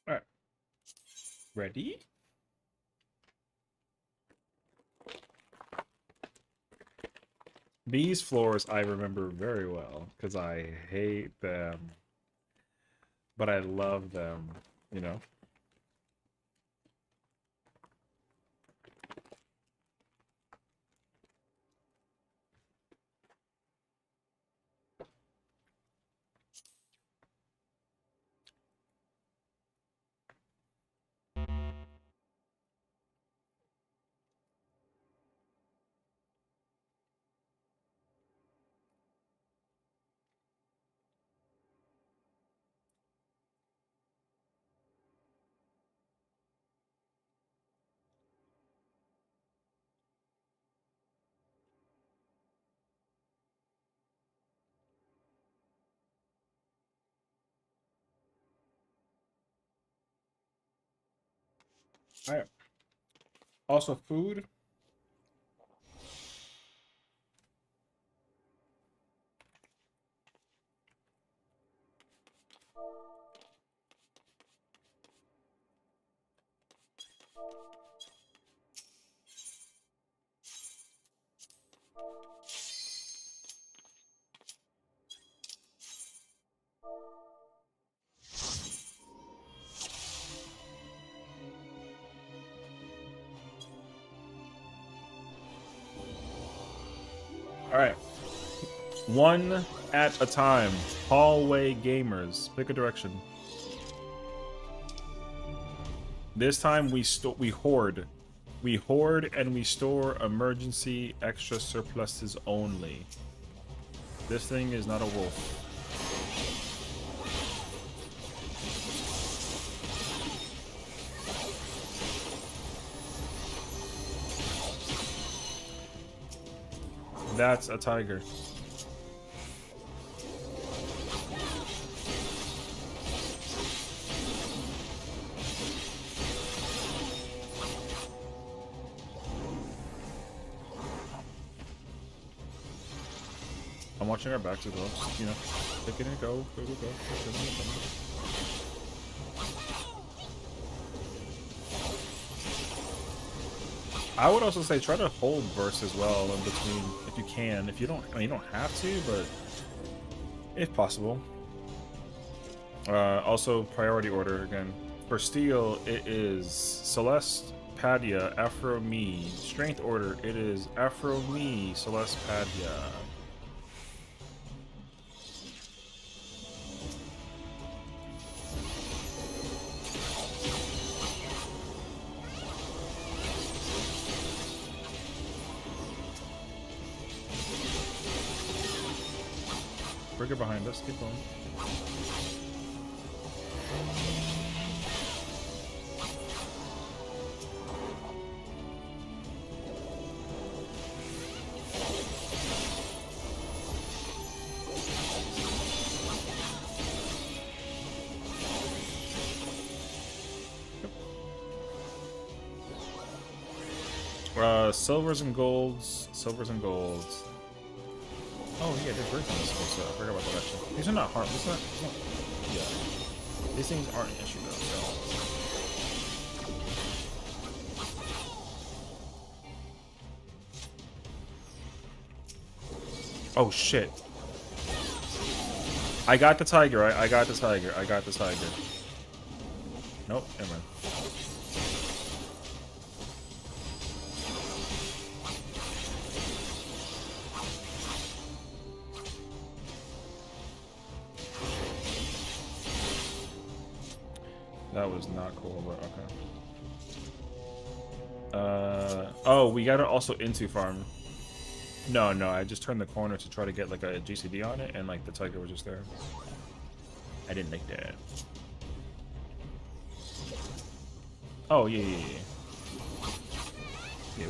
All right. Ready? These floors I remember very well because I hate them, but I love them. You know. All right. Also, food. All right. One at a time. Hallway gamers. Pick a direction. This time we hoard. We hoard and we store emergency extra surpluses only. This thing is not a wolf. That's a tiger. I'm watching our backs as well. Just, you know, picking it, go. I would also say try to hold burst as well in between if you can. If you don't, I mean, you don't have to, but if possible. Also, priority order again. For steel, it is Celeste, Padia, Afro Me. Strength order, it is Afro Me, Celeste, Padia. Bring her behind us, keep going. Silvers and golds. Oh yeah, they're breaking this whole set. I forgot about that actually. These are not harm. It's not. Yeah. These things aren't an issue though. So. Oh shit. I got the tiger. Right? I got the tiger. Nope. Never mind. That was not cool, but okay. Oh, we got it also into farm. No, I just turned the corner to try to get like a GCD on it, and like the tiger was just there. I didn't like that. Oh, yeah. Yeah,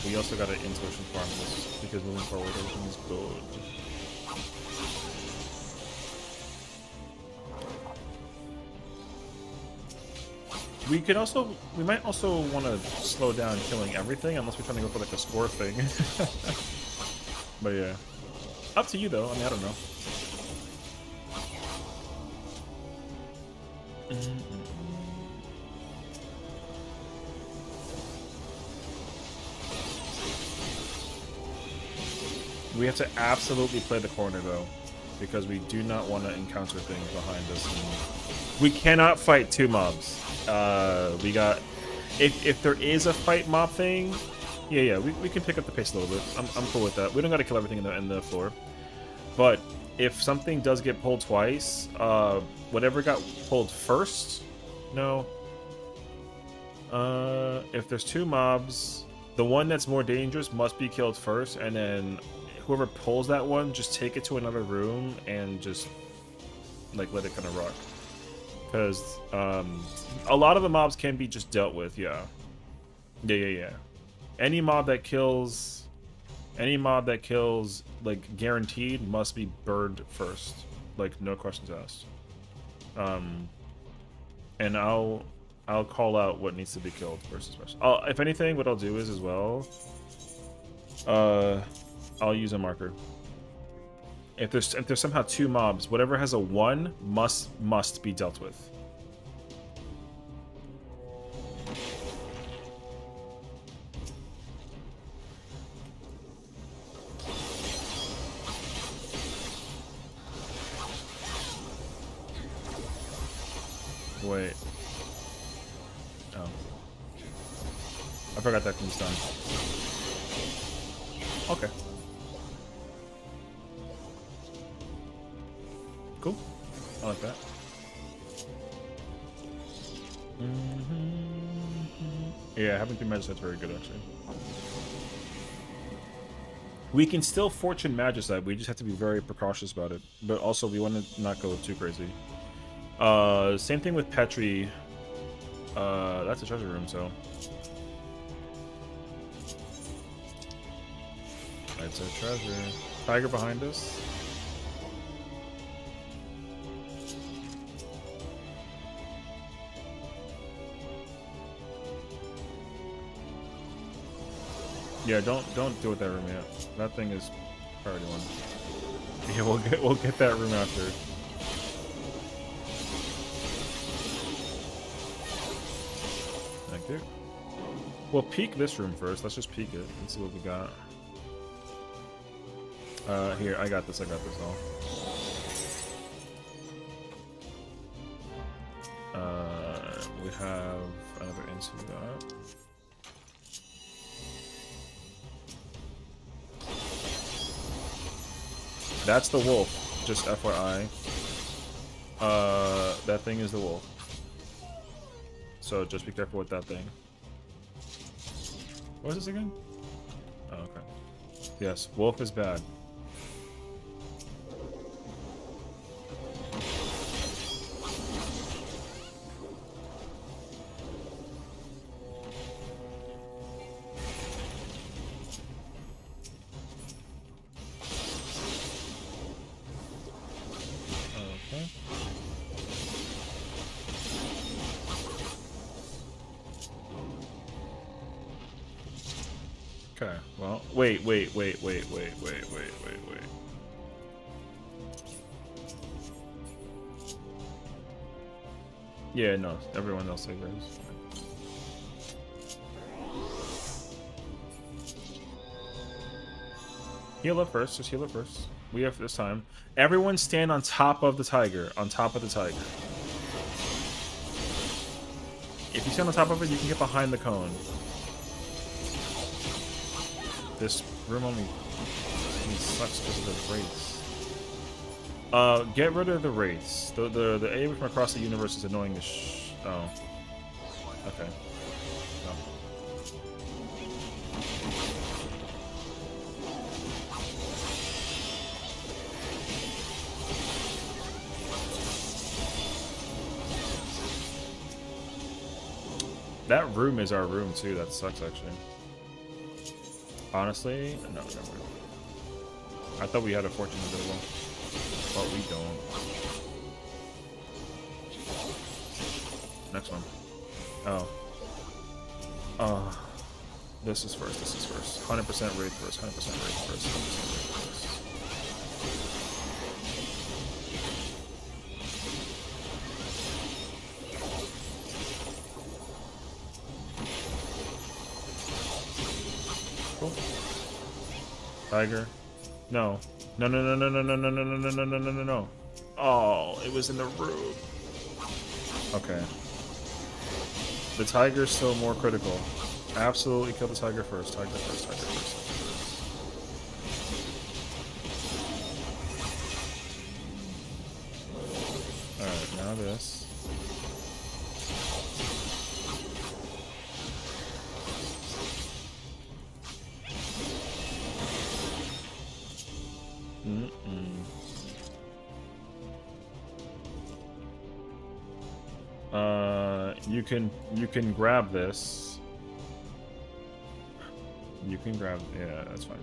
we also got an intuition farm this because moving forward everything is good. We might also want to slow down killing everything unless we're trying to go for like a score thing. But yeah, up to you though. I mean, I don't know. We have to absolutely play the corner though, because we do not want to encounter things behind us. We cannot fight two mobs. We got if there is a fight mob thing, yeah, we can pick up the pace a little bit. I'm cool with that. We don't got to kill everything in the floor, but if something does get pulled twice, whatever got pulled first, no. If there's two mobs, the one that's more dangerous must be killed first, and then whoever pulls that one, just take it to another room and just like let it kind of rock. Because a lot of the mobs can be just dealt with, yeah. Any mob that kills, like guaranteed, must be burned first, like no questions asked. And I'll call out what needs to be killed versus special. If anything, what I'll do is as well. I'll use a marker. If there's somehow 2 mobs, whatever has a 1 must be dealt with. Wait. Oh. I forgot that can be stunned. Okay. Cool. I like that. Yeah, having 3 Magicite's very good, actually. We can still Fortune Magicite, we just have to be very precautious about it. But also, we want to not go too crazy. Same thing with Petri. That's a treasure room, so... That's a treasure. Tiger behind us. Yeah, don't do it that room yet. That thing is priority 1. Yeah, we'll get that room after. Thank you. We'll peek this room first. Let's just peek it and see what we got. Here, I got this all. We have another into that. That's the wolf, just FYI. That thing is the wolf. So just be careful with that thing. What is this again? Oh, okay. Yes, wolf is bad. Okay, well, wait. Yeah, no, everyone else agrees. Heal up first, just heal up first. We have this time. Everyone stand on top of the tiger, If you stand on top of it, you can get behind the cone. This room only sucks because of the wraiths. Get rid of the wraiths. The AoE from across the universe is annoying as oh. Okay. Oh. That room is our room too. That sucks actually. Honestly, no, never mind. I thought we had a fortune available, but we don't. Next one. Oh. This is first. 100% raid first. 100% raid first. 100% raid first. Cool. Tiger. No. No. Oh, it was in the room. Okay. The tiger's still more critical. Absolutely kill the tiger first. Tiger first. Alright, now this. You can grab this. You can grab, yeah, that's fine.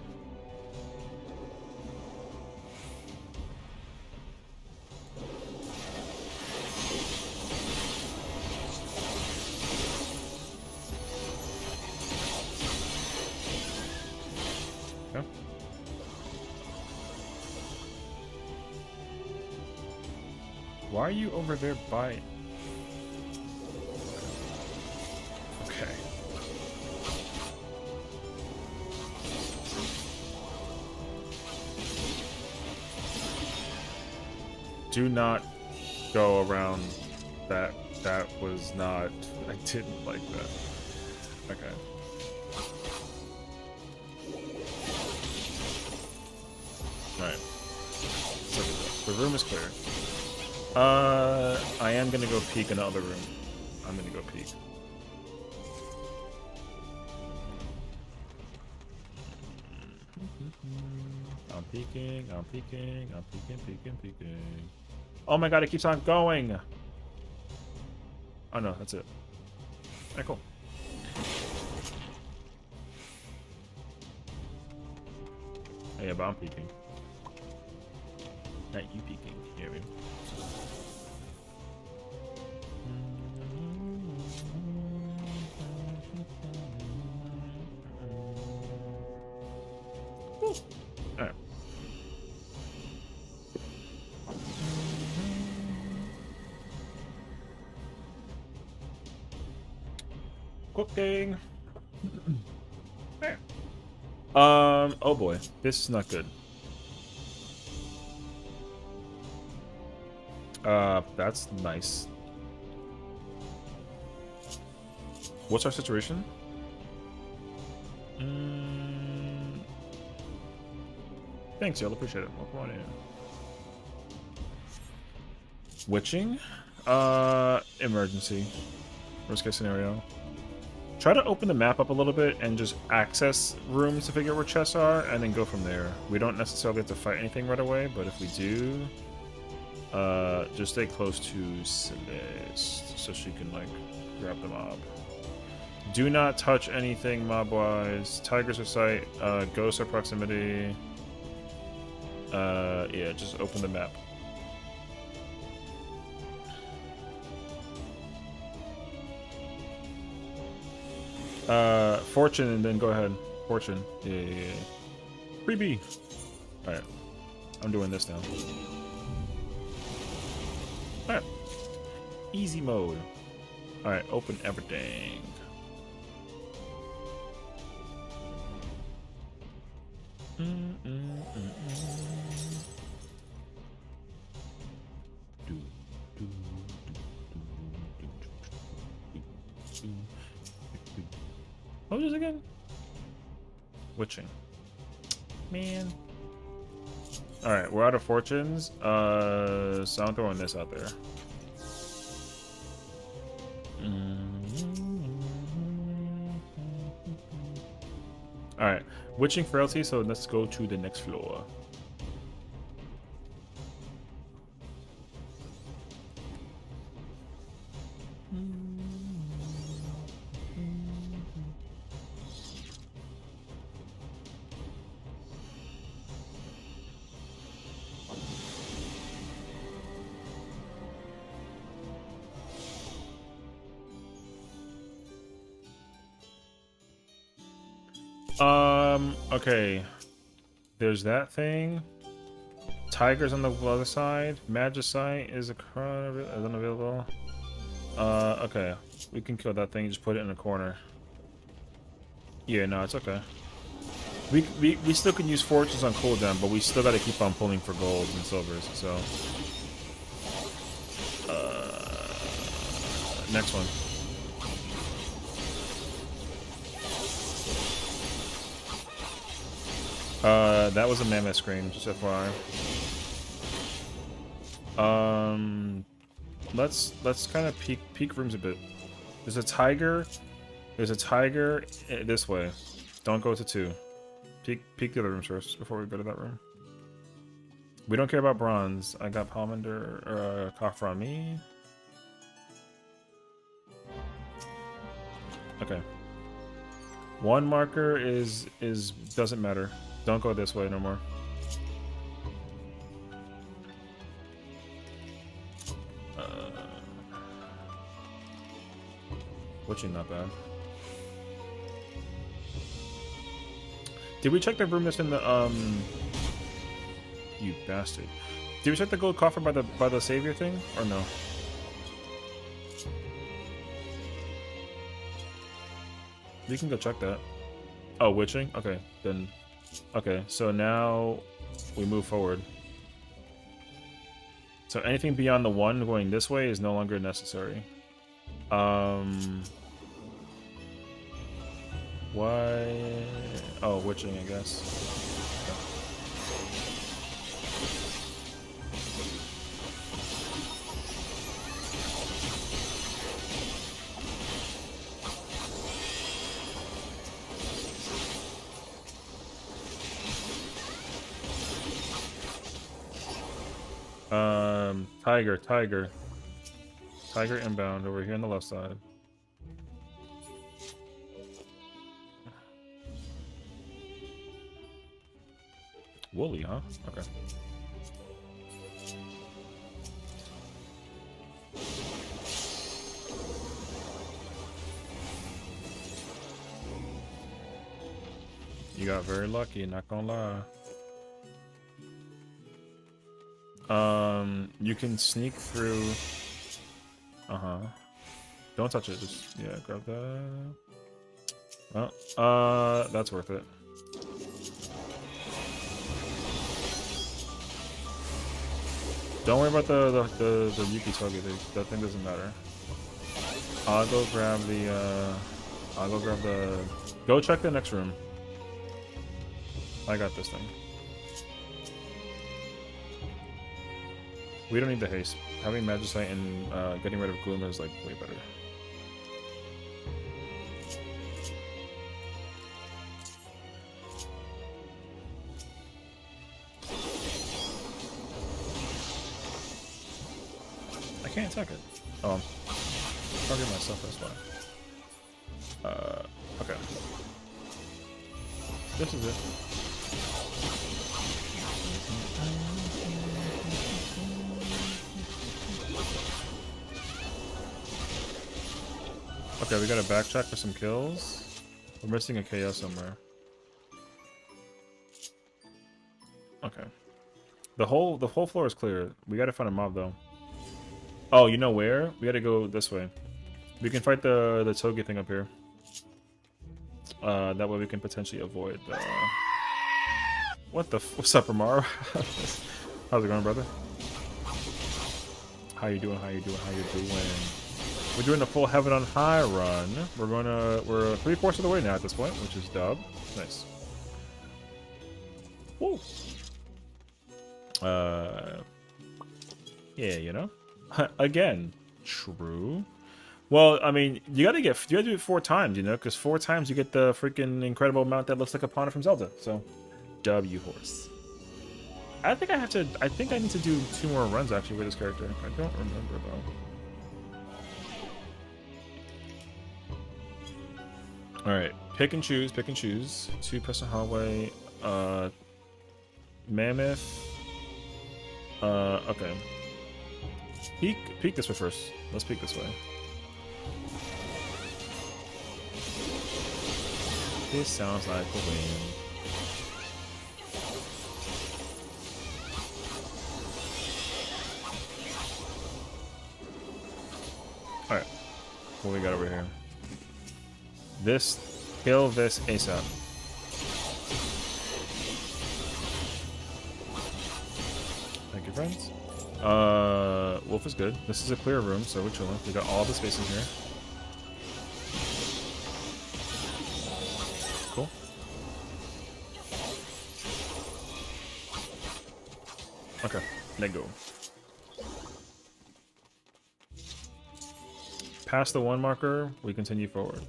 Why are you over there by... Okay. Do not go around that. That was not... I didn't like that. Okay. Alright. So the room is clear. I am gonna go peek in the other room. I'm gonna go peek. I'm peeking, I'm peeking, I'm peeking. Oh my god, it keeps on going! Oh no, that's it. Alright, cool. Oh yeah, but I'm peeking. Not you peeking. Here we go. Alright. Cooking. There. Oh boy, this is not good. That's nice. What's our situation? Thanks, y'all. Appreciate it. Welcome on in. Witching? Emergency. Worst case scenario. Try to open the map up a little bit and just access rooms to figure out where chests are, and then go from there. We don't necessarily have to fight anything right away, but if we do, just stay close to Celeste so she can, like, grab the mob. Do not touch anything mob-wise. Tigers are sight. Ghosts are proximity. Yeah, just open the map. Fortune, and then go ahead. Fortune. Yeah. Freebie. Alright. I'm doing this now. Alright. Easy mode. Alright, open everything. What was this again? Witching. Man. Alright, we're out of fortunes. So I'm throwing this out there. Alright, witching frailty, so let's go to the next floor. Okay. There's that thing. Tigers on the other side. Magicite is unavailable. Okay. We can kill that thing. Just put it in a corner. Yeah, no, it's okay. We still can use fortunes on cooldown, but we still got to keep on pulling for golds and silvers. So, next one. That was a mammoth scream, just FYI. Let's kind of peek rooms a bit. There's a tiger. There's a tiger this way. Don't go to 2. Peek the other rooms first before we go to that room. We don't care about bronze. I got Pomander or Kafra on me. Okay. One marker is doesn't matter. Don't go this way no more. Witching, not bad. Did we check the room that's in the you bastard? Did we check the gold coffer by the savior thing or no? We can go check that. Oh, witching? Okay, then. Okay, so now we move forward. So anything beyond the 1 going this way is no longer necessary. Why? Oh, witching, I guess. Tiger inbound over here on the left side. Woolly, huh? Okay. You got very lucky, not gonna lie. You can sneak through. Don't touch it. Just yeah, grab that. Well, that's worth it. Don't worry about the Yuki target. That thing doesn't matter. I'll go grab the. Go check the next room. I got this thing. We don't need the haste. Having Magicite and getting rid of Gloom is like way better. I can't attack it. Oh, I'm targeting myself, that's why. Okay. This is it. Okay, we gotta backtrack for some kills. We're missing a KO somewhere. Okay. The whole floor is clear. We gotta find a mob though. Oh, you know where? We gotta go this way. We can fight the Togi thing up here. That way we can potentially avoid the... What's up, Romaro? How's it going, brother? How you doing? How you doing? How you doing? We're doing a full Heaven on High run. We're 3/4 of the way now at this point, which is dub. Nice. Woo. Yeah, you know. Again, true. Well, I mean, you gotta do it 4 times, you know, because 4 times you get the freaking incredible mount that looks like a Ponder from Zelda. So, W horse. I think I need to do 2 more runs actually with this character. I don't remember though. Alright, pick and choose. 2-person hallway, Mammoth. Okay. Peek this way first. Let's peek this way. This sounds like the wind. Alright. What we got over here? Kill this ASAP. Thank you, friends. Wolf is good. This is a clear room, so we're chilling. We got all the space in here. Cool. Okay, let go. Past the 1 marker, we continue forward.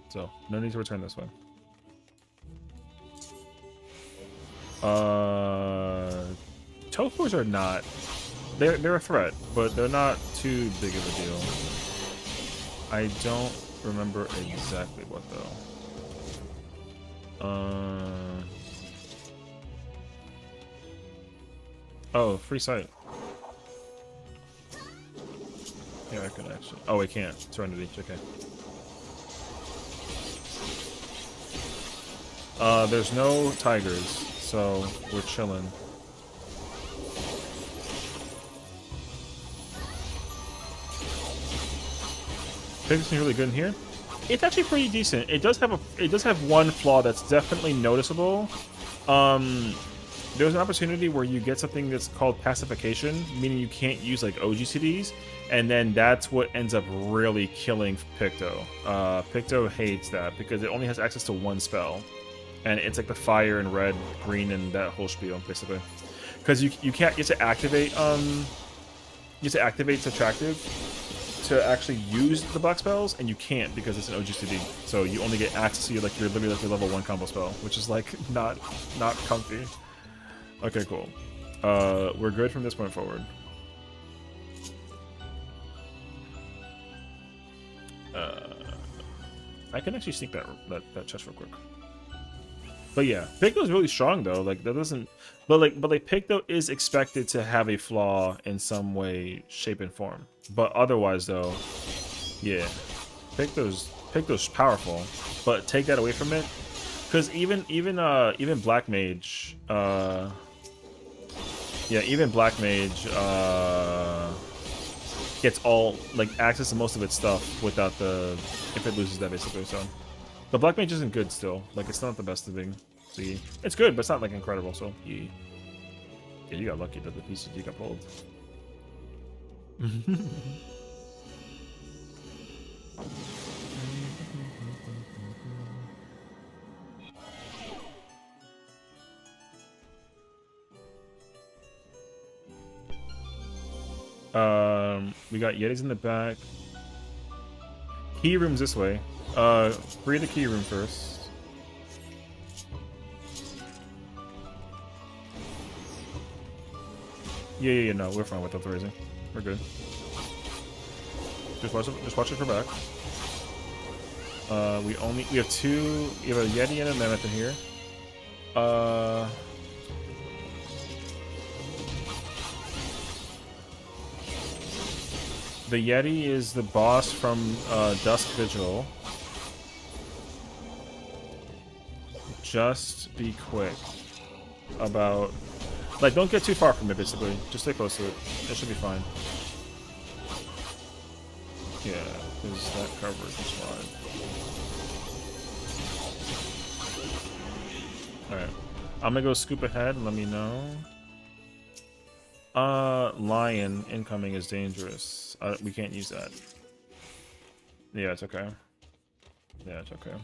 So, no need to return this way. Tofus are not... They're a threat, but they're not too big of a deal. I don't remember exactly what, though. Oh, free sight. Yeah, I can actually... Oh, I can't. Surrender each, okay. There's no tigers, so we're chilling. Picto's really good in here. It's actually pretty decent. It does have one flaw that's definitely noticeable. There's an opportunity where you get something that's called pacification, meaning you can't use like OGCDs, and then that's what ends up really killing Picto. Picto hates that because it only has access to one spell, and it's like the fire and red, green, and that whole spiel basically. Because you can't get to activate subtractive to actually use the black spells, and you can't because it's an OGCD. So you only get access to your literally like your level 1 combo spell, which is like not comfy. Okay, cool. We're good from this point forward. I can actually sneak that chest real quick. But yeah, Picto's really strong though. Like that doesn't, but like Picto is expected to have a flaw in some way, shape, and form. But otherwise though, yeah, Picto's powerful. But take that away from it, because even Black Mage, yeah, even Black Mage gets all like access to most of its stuff without if it loses that basically. So. But Black Mage isn't good still. Like, it's not the best thing. See, it's good, but it's not like incredible. So, yeah, you got lucky that the PCG got pulled. We got Yetis in the back. Key room's this way. Free the key room first. Yeah, no, we're fine with authorizing. We're good. Just watch it for back. We have two. We have a Yeti and a Mammoth in here. The Yeti is the boss from Dusk Vigil. Just be quick about, like, don't get too far from it, basically. Just stay close to it. It should be fine. Yeah, because that coverage is fine. Alright. I'm gonna go scoop ahead and let me know. Lion incoming is dangerous. We can't use that. Yeah, it's okay. Yeah, it's okay.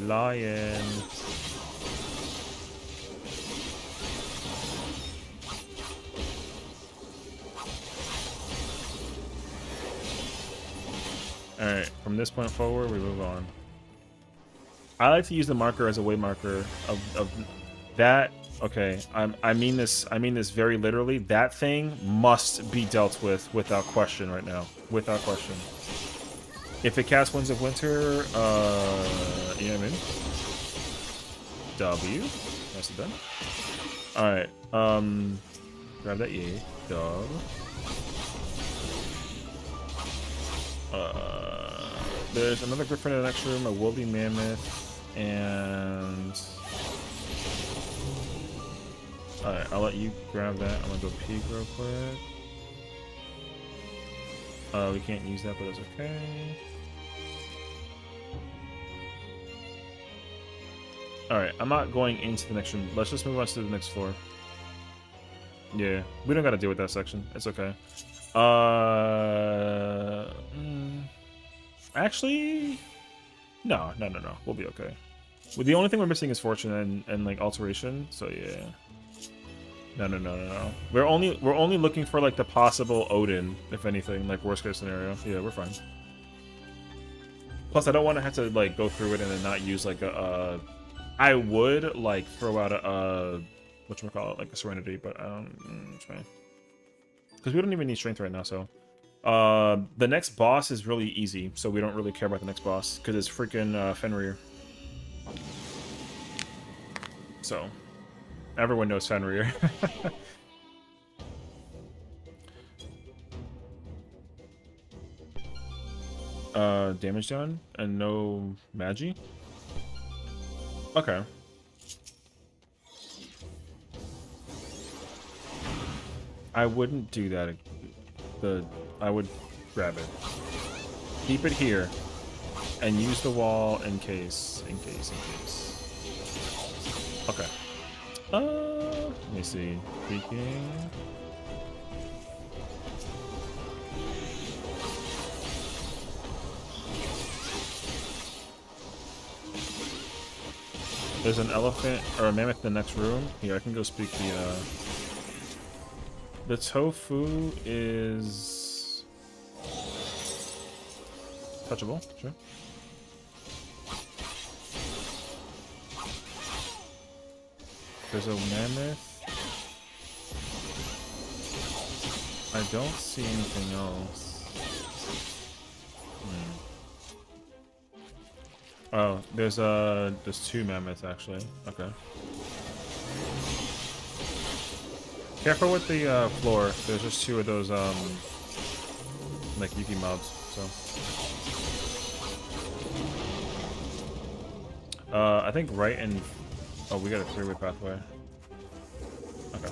Lion. Alright, from this point forward, we move on. I like to use the marker as a way marker of that. Okay, I mean this very literally. That thing must be dealt with without question right now. Without question. If it casts Winds of Winter, you know what I mean? W. Nicely done. Alright, grab that yay. Dog. There's another Griffin in the next room, a Woolly Mammoth, and... Alright, I'll let you grab that. I'm gonna go peek real quick. We can't use that, but it's okay. Alright, I'm not going into the next room. Let's just move on to the next floor. Yeah, we don't gotta deal with that section. It's okay. Actually, no. We'll be okay. Well, the only thing we're missing is Fortune and like Alteration. So yeah. No. We're only looking for like the possible Odin, if anything, like worst case scenario. Yeah, we're fine. Plus, I don't want to have to like go through it and then not use like a. I would like throw out a whatchamacallit, like a Serenity, but it's fine. Because we don't even need strength right now, so. The next boss is really easy, so we don't really care about the next boss, because it's freaking Fenrir. So, everyone knows Fenrir. Damage done, and no Magi? Okay. I wouldn't do that. I would grab it. Keep it here. And use the wall in case. Okay. Let me see. Peeking. There's an elephant or a mammoth in the next room. Here, I can go speak the tofu is touchable, sure. There's a mammoth. I don't see anything else. Oh, there's two mammoths actually. Okay. Careful with the floor. There's just two of those like Yuki mobs. So. I think right in. Oh, we got a three-way pathway. Okay.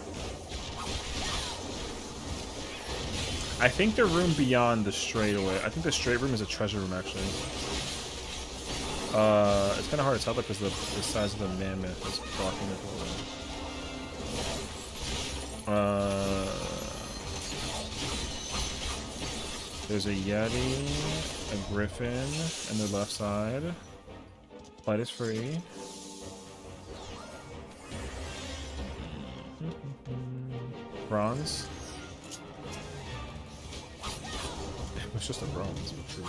I think the room beyond the straightaway. I think the straight room is a treasure room actually. It's kind of hard to tell because the size of the mammoth is blocking the door. There's a yeti, a griffin, and the left side. Flight is free. Bronze. It was just a bronze, but true.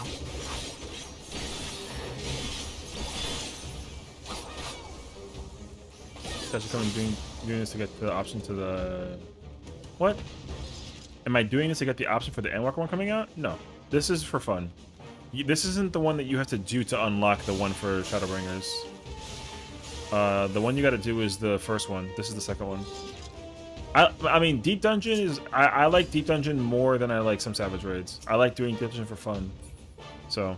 Actually coming doing this to get the option to the... What? Am I doing this to get the option for the Endwalker one coming out? No. This is for fun. This isn't the one that you have to do to unlock the one for Shadowbringers. The one you gotta do is the first one. This is the second one. I mean, Deep Dungeon is... I like Deep Dungeon more than I like some Savage Raids. I like doing Deep Dungeon for fun. So...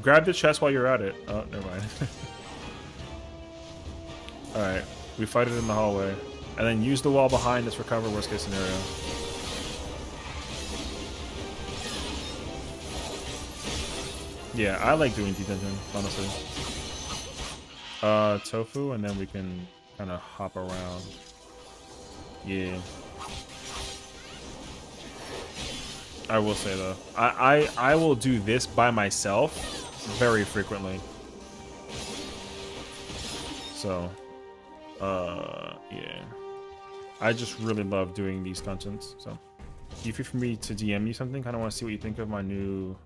Grab the chest while you're at it. Oh, never mind. Alright. We fight it in the hallway. And then use the wall behind us for cover, worst case scenario. Yeah, I like doing Deep Dungeon, honestly. Tofu, and then we can kind of hop around. Yeah. I will say though, I will do this by myself very frequently. So, yeah. I just really love doing these contents. So, you feel for me to DM you something? Kind of want to see what you think of my new.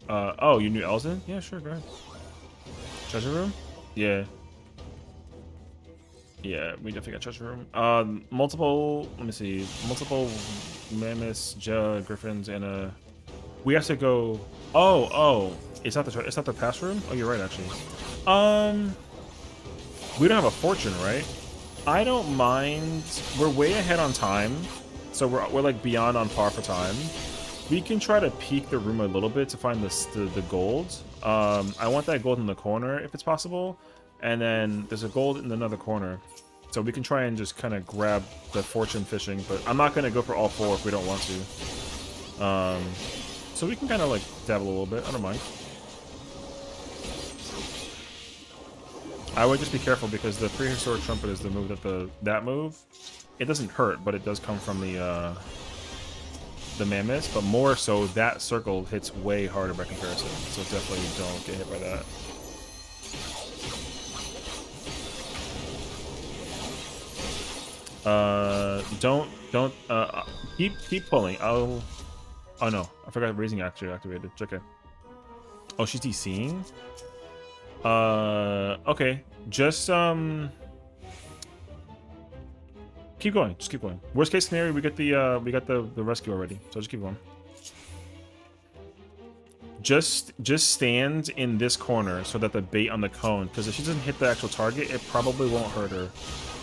Oh, your new Elzen? Yeah, sure, go ahead. Treasure room? Yeah. Yeah, we definitely got treasure room. Multiple. Let me see. Multiple mammoths, griffins, and a. We have to go. Oh, it's not the pass room. Oh, you're right, actually. We don't have a fortune, right? I don't mind. We're way ahead on time, so we're like beyond on par for time. We can try to peek the room a little bit to find the gold. I want that gold in the corner if it's possible, and then there's a gold in another corner. So we can try and just kind of grab the fortune fishing, but I'm not going to go for all four if we don't want to. So we can kind of like dabble a little bit. I don't mind. I would just be careful because the prehistoric trumpet is the move that move. It doesn't hurt, but it does come from the mammoths. But more so, that circle hits way harder by comparison. So definitely don't get hit by that. Don't keep pulling. Oh no, I forgot raising actually activated. Okay. Oh, she's DCing. Okay. Just keep going. Just keep going. Worst case scenario, we got the rescue already. So just keep going. Just stand in this corner so that the bait on the cone, because if she doesn't hit the actual target, it probably won't hurt her.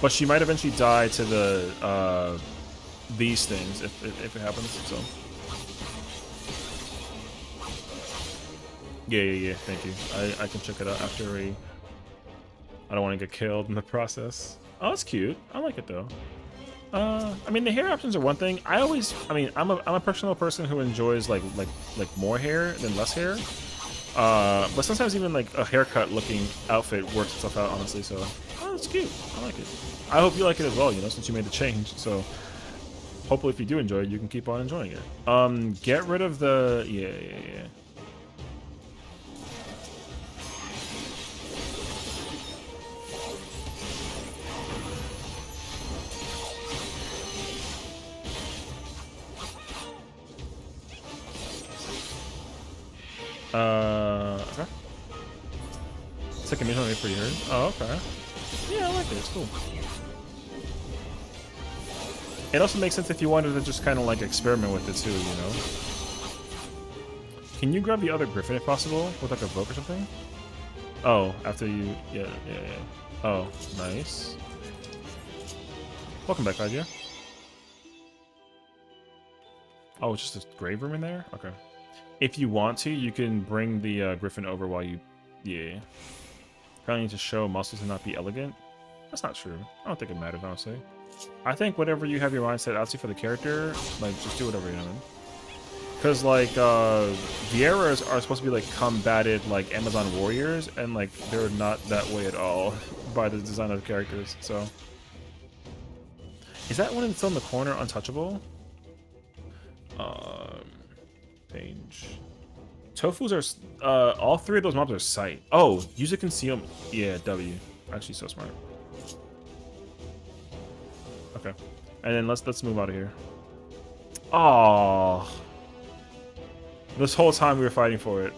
But she might eventually die to the these things if it happens. So yeah. Thank you. I can check it out after I don't want to get killed in the process. Oh, that's cute. I like it though. I mean, the hair options are one thing. I mean, I'm a personal person who enjoys like more hair than less hair. But sometimes even like a haircut looking outfit works itself out, honestly. So, oh, it's cute. I like it. I hope you like it as well. You know, since you made the change. So, hopefully, if you do enjoy it, you can keep on enjoying it. Get rid of the yeah. Okay. Second mission only pretty hard. Oh, okay. Yeah, I like it. It's cool. It also makes sense if you wanted to just kind of like experiment with it too, you know? Can you grab the other griffin if possible with like a book or something? Oh, after you... Yeah. Oh, nice. Welcome back, idea. Oh, it's just a grave room in there? Okay. If you want to, you can bring the griffin over while you... Yeah. Probably need to show muscles and not be elegant. That's not true. I don't think it matters, honestly. I think whatever you have your mindset out to for the character, like, just do whatever, you know what I mean? Because, like, Vieras are supposed to be, like, combated, like, Amazon warriors, and, like, they're not that way at all by the design of the characters, so... Is that one that's still in the corner untouchable? Page. Tofus are... all three of those mobs are sight. Oh, use a concealment. Yeah, W. Actually, so smart. Okay. And then let's move out of here. Oh, this whole time we were fighting for it.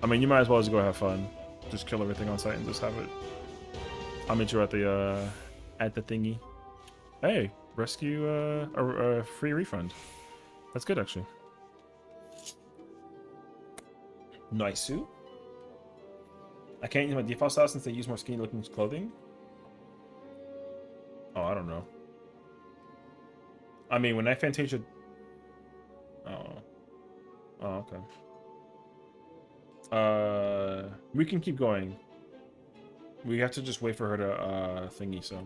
I mean, you might as well just go have fun. Just kill everything on sight and just have it. I'll meet you at the thingy. Hey, rescue a free refund. That's good actually. Nice. I can't use my default style since they use more skinny looking clothing. Oh, I don't know. I mean, when I Fantasia... Oh, okay. We can keep going. We have to just wait for her to, thingy, so...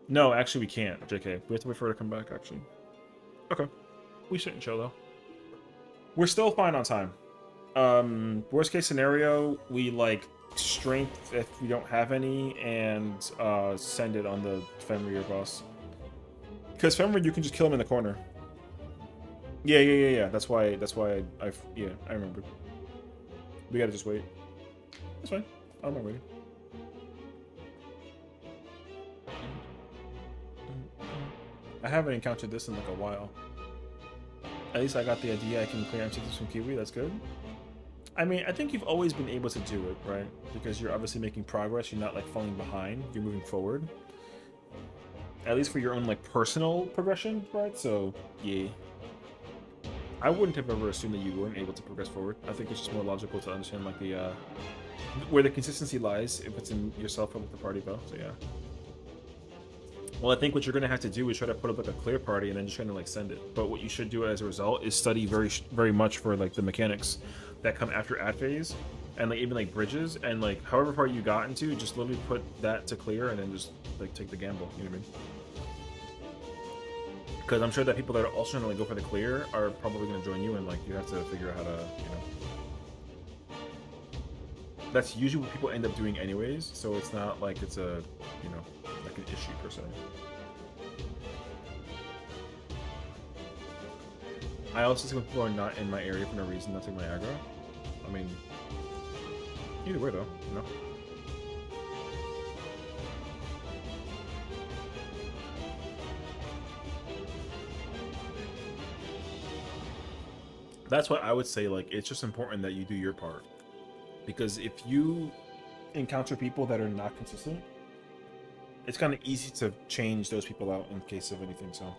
No, actually we can't, JK. We have to wait for her to come back, actually. Okay. We shouldn't chill, though. We're still fine on time. Worst case scenario, we, like, strength if we don't have any, and, send it on the Fenrir boss. Because Fenrir, you can just kill him in the corner. Yeah. That's why I remembered. We gotta just wait. That's fine. I don't mind waiting. I haven't encountered this in like a while. At least I got the idea I can clear entities from Kiwi. That's good. I mean, I think you've always been able to do it, right? Because you're obviously making progress. You're not like falling behind. You're moving forward. At least for your own like personal progression, right? So yeah. I wouldn't have ever assumed that you weren't able to progress forward. I think it's just more logical to understand like the where the consistency lies if it's in yourself or with the party though. So yeah. Well, I think what you're gonna have to do is try to put up like a clear party and then just try to like send it. But what you should do as a result is study very much for like the mechanics that come after ad phase and like even like bridges and like however far you got into, just literally put that to clear and then just like take the gamble. You know what I mean? Because I'm sure that people that are also going to go for the clear are probably going to join you, and like you have to figure out how to, you know. That's usually what people end up doing anyways, so it's not like it's a, you know, like an issue per se. I also see when people are not in my area for no reason, not taking my aggro. I mean, either way though, you know. That's why I would say, like, it's just important that you do your part. Because if you encounter people that are not consistent, it's kind of easy to change those people out in case of anything, so.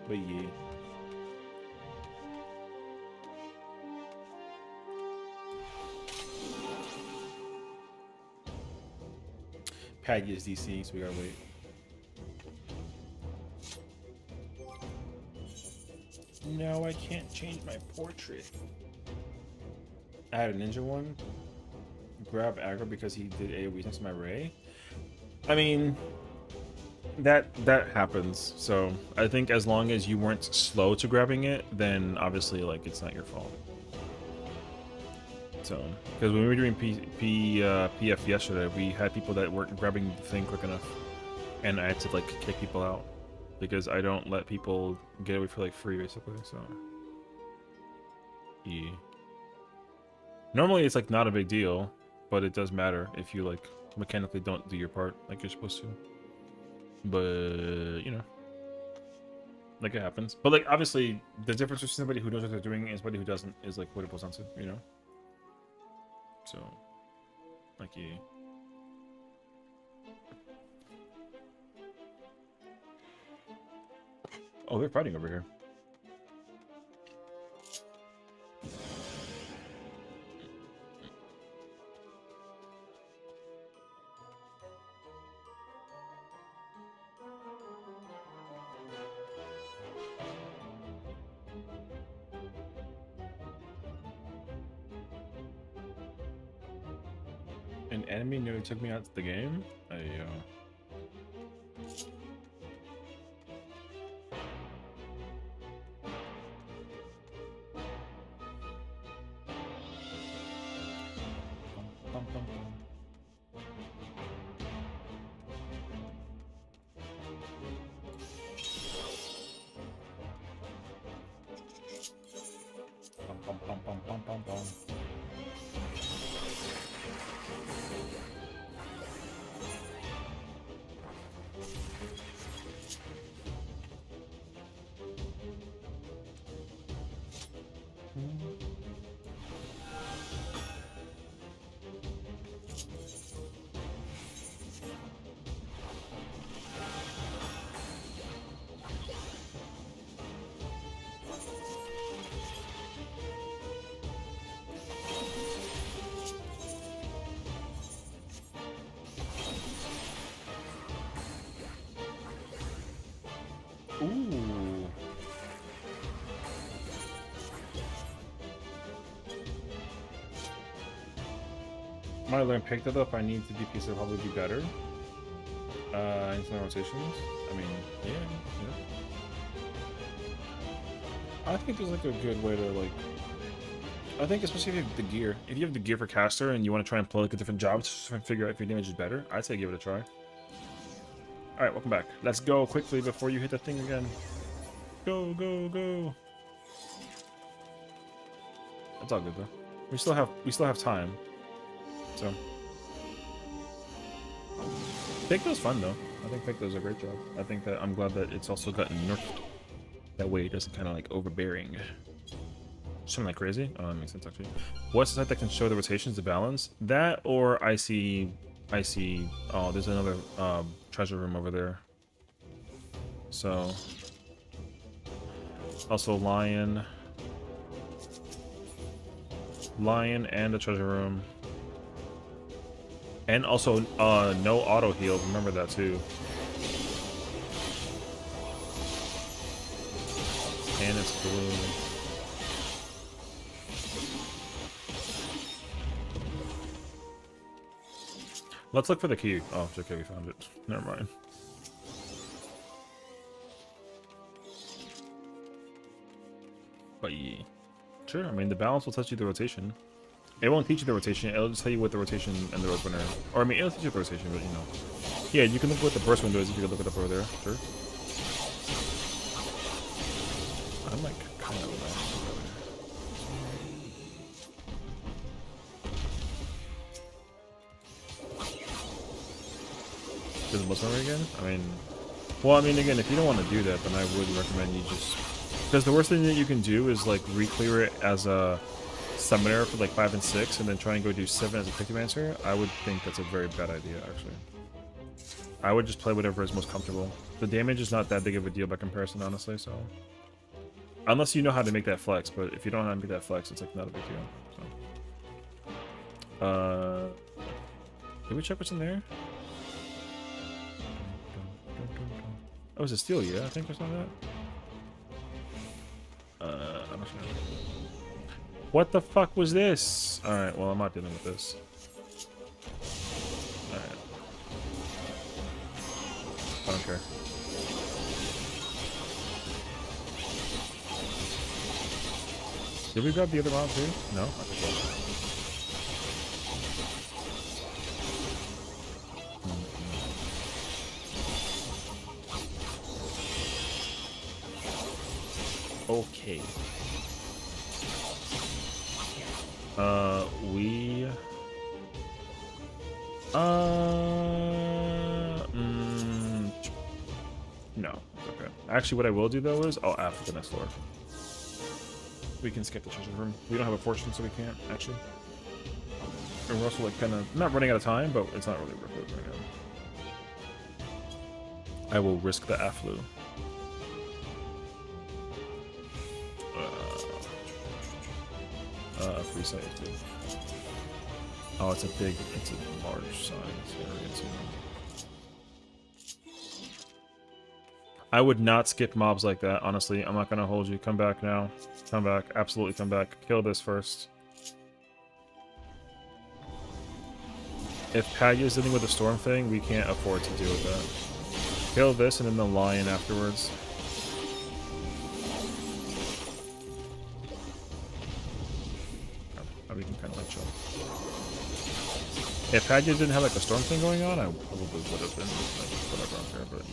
But yeah. Paggy is DC, so we gotta wait. No, I can't change my portrait. I had a ninja one. grab aggro because he did AoE next to my Ray. I mean, that happens. So I think as long as you weren't slow to grabbing it, then obviously like it's not your fault. So because when we were doing PF yesterday, we had people that weren't grabbing the thing quick enough, and I had to like kick people out because I don't let people get away for like free basically. So yeah. Normally it's like not a big deal, but it does matter if you like mechanically don't do your part like you're supposed to. But you know, like it happens. But like obviously the difference between somebody who knows what they're doing and somebody who doesn't is like what it boils down to, you know. So like yeah. Oh, they're fighting over here. An enemy nearly took me out to the game. Ooh. Might learn picked it up. I need to DP, so probably be better. Instant rotations. I mean, yeah. I think there's like a good way to like. I think especially if you have the gear. If you have the gear for caster and you want to try and play like a different job to try and figure out if your damage is better, I'd say give it a try. Alright, welcome back. Let's go quickly before you hit the thing again. Go, go, go. That's all good though. We still have time. So Picto's fun though. I think Picto's a great job. I think that I'm glad that it's also gotten nerfed. That way it doesn't kinda like overbearing. Something like crazy? Oh, that makes sense actually. What's the type that can show the rotations, the balance? That or I see oh, there's another treasure room over there. So also lion and a treasure room. And also no auto heal, remember that too. And it's blue. Let's look for the key. Oh, it's okay, we found it. Never mind. But yeah. Sure, I mean the balance will teach you the rotation. It won't teach you the rotation, it'll just tell you what the rotation and the opener. Or I mean it'll teach you the rotation, but you know. Yeah, you can look what the burst window is if you can look it up over there, sure. I'm like kind of Does it listen again? I mean, well, I mean, again, if you don't want to do that, then I would recommend you just, because the worst thing that you can do is like re-clear it as a summoner for like 5 and 6, and then try and go do 7 as a Pictomancer. I would think that's a very bad idea, actually. I would just play whatever is most comfortable. The damage is not that big of a deal by comparison, honestly. So, unless you know how to make that flex, but if you don't know how to make that flex, it's like not a big deal. So, did we check what's in there? Oh, it's a steel, yeah, I think, or something like that. I'm not sure. What the fuck was this? Alright, well, I'm not dealing with this. I don't care. Did we grab the other mob too? No? Okay, cool. Okay. We... No. Okay. Actually, what I will do, though, is I'll ask for the next floor. We can skip the treasure room. We don't have a fortune, so we can't, actually. And we're also, like, kind of... not running out of time, but it's not really worth it right now. I will risk the afflu. Free site is big. Oh, it's a large size area too. I would not skip mobs like that, honestly. I'm not gonna hold you. Come back now. Come back. Absolutely come back. Kill this first. If Padya's dealing with the storm thing, we can't afford to deal with that. Kill this and then the lion afterwards. We can kind of like chill. If Padya didn't have like a storm thing going on, I probably would have been like whatever on there, but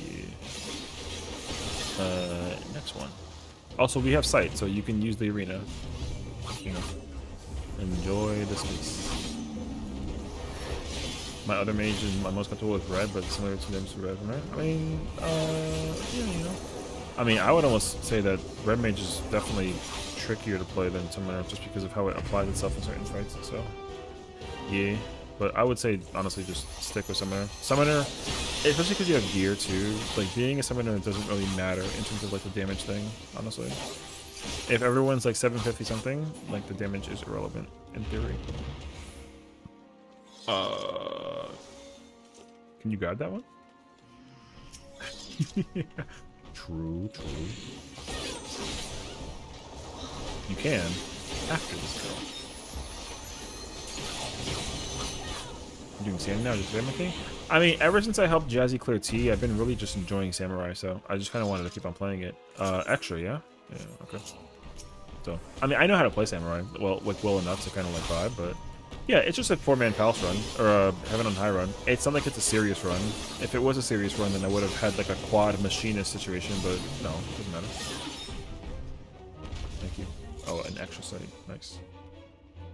yeah. Next one. Also, we have sight, so you can use the arena. You know, enjoy the space. My other mage is my most comfortable with red, but similar to them to red, right? I mean, yeah, you know. I mean, I would almost say that red mage is definitely trickier to play than Summoner just because of how it applies itself in certain fights, so yeah. But I would say honestly just stick with Summoner. Summoner, especially because you have gear too, like being a Summoner doesn't really matter in terms of like the damage thing, honestly. If everyone's like 750 something, like the damage is irrelevant in theory. Can you guard that one? True. You can after this kill. I'm doing Sand now, just doing my thing. I mean, ever since I helped Jazzy clear T, I've been really just enjoying Samurai, so I just kind of wanted to keep on playing it. Extra, yeah? Yeah, okay. So, I mean, I know how to play Samurai, well enough to kind of like vibe, but yeah, it's just a 4-man Palace run, or a Heaven on High run. It's not like it's a serious run. If it was a serious run, then I would have had like a quad machinist situation, but no, it doesn't matter. Thank you. Oh, an extra sight. Nice.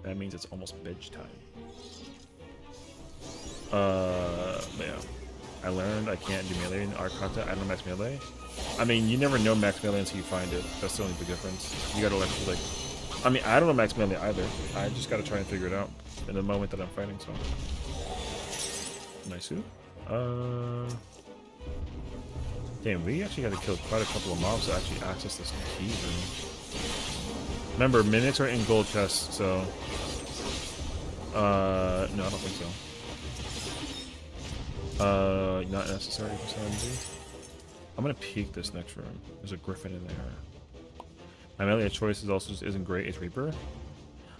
That means it's almost bench time. But yeah. I learned I can't do melee in our content. I don't max melee. I mean, you never know max melee until you find it. That's the only big difference. You gotta like I mean, I don't know max melee either. I just gotta try and figure it out in the moment that I'm fighting, so. Nice. Damn, we actually had to kill quite a couple of mobs to actually access this key room. Remember, minutes are in gold chests, so... no, I don't think so. Not necessary for strategy. I'm gonna peek this next room. There's a griffin in there. My melee choice is also just isn't great. It's Reaper.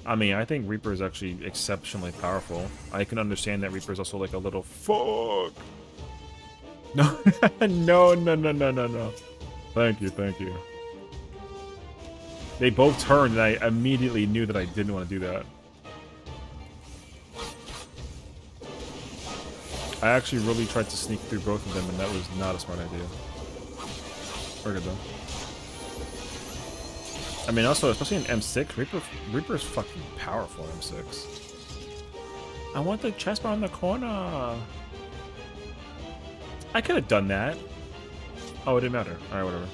I mean, I think Reaper is actually exceptionally powerful. I can understand that Reaper is also like a little fuck. No, no. Thank you. They both turned, and I immediately knew that I didn't want to do that. I actually really tried to sneak through both of them, and that was not a smart idea. We're good though. I mean, also, especially in M6, Reaper is fucking powerful in M6. I want the chest bar in the corner. I could have done that. Oh, it didn't matter. Alright, whatever.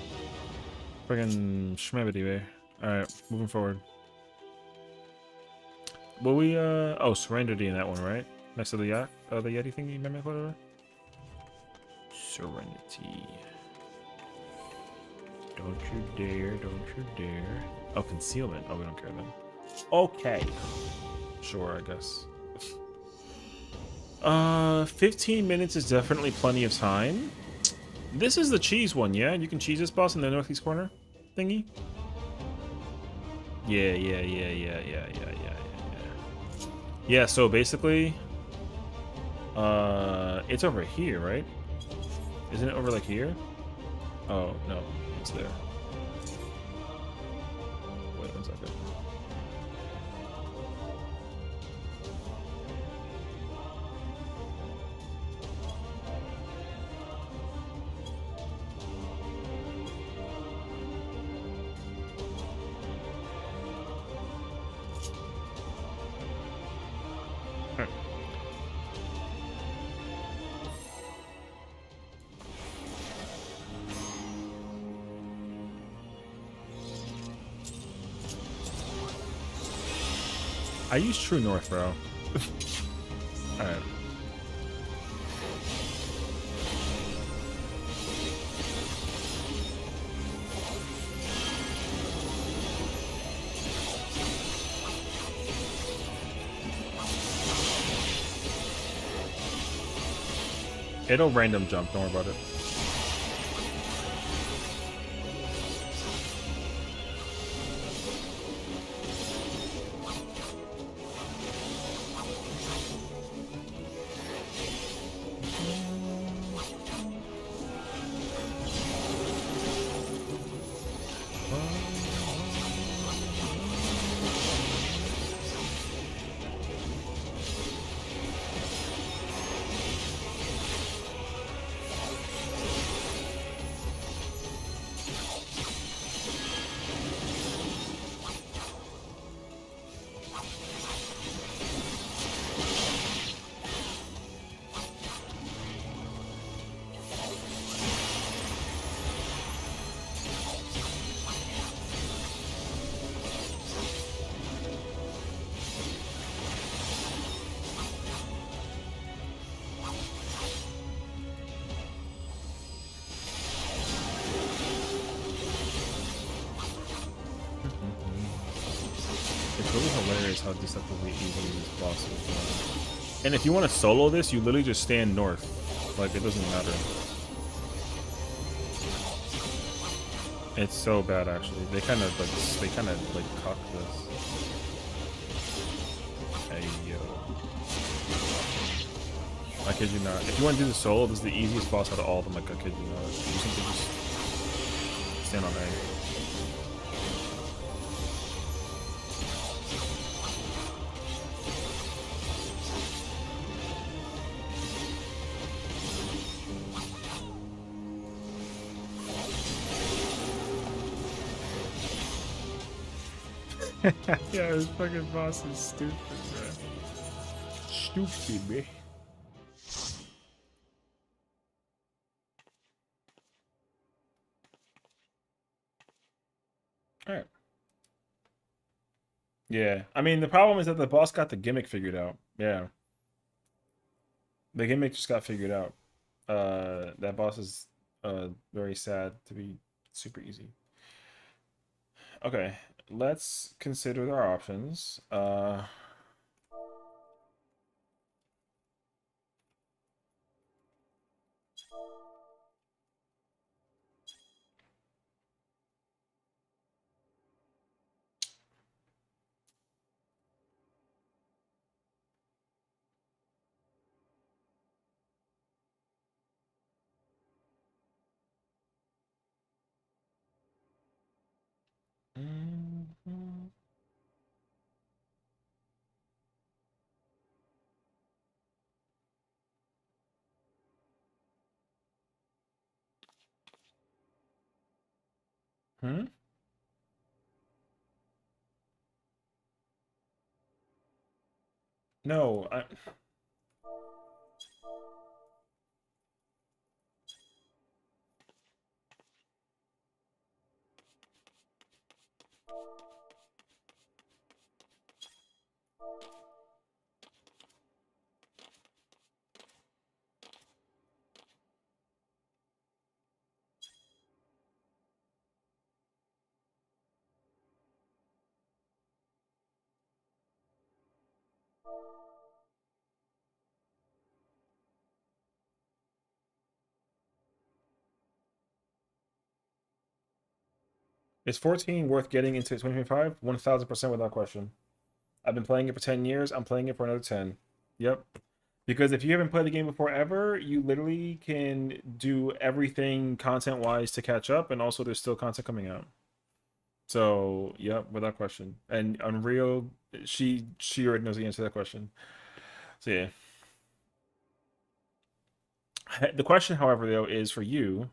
Friggin' schmebity. Alright, moving forward. Will we, oh, Serenity in that one, right? Next to the yacht, the Yeti thingy, remember whatever? Serenity. Don't you dare. Oh, concealment. Oh, we don't care then. Okay. Sure, I guess. 15 minutes is definitely plenty of time. This is the cheese one, yeah? You can cheese this boss in the northeast corner thingy? Yeah. Yeah, so basically, it's over here, right? Isn't it over like here? Oh, no. It's there. Wait 1 second. I use True North, bro. Alright. It'll random jump, don't worry about it. It's really hilarious how deceptively easy these bosses are. And if you want to solo this, you literally just stand north. Like, it doesn't matter. It's so bad, actually. They kind of cock this. Hey, yo. I kid you not. If you want to do the solo, this is the easiest boss out of all of them. Like, I kid you not. You simply just stand on A. Yeah, this fucking boss is stupid, bro. Stupid, man. Alright. Yeah. I mean, the problem is that the boss got the gimmick figured out. Yeah. The gimmick just got figured out. That boss is very sad to be super easy. Okay, let's consider our options. Mhm. Hmm? No, Is 14 worth getting into 2025? 1000% without question. I've been playing it for 10 years. I'm playing it for another 10. Yep. Because if you haven't played the game before ever, you literally can do everything content-wise to catch up, and also there's still content coming out. So, yep, without question. And Unreal, she already knows the answer to that question. So yeah. The question, however, though, is for you: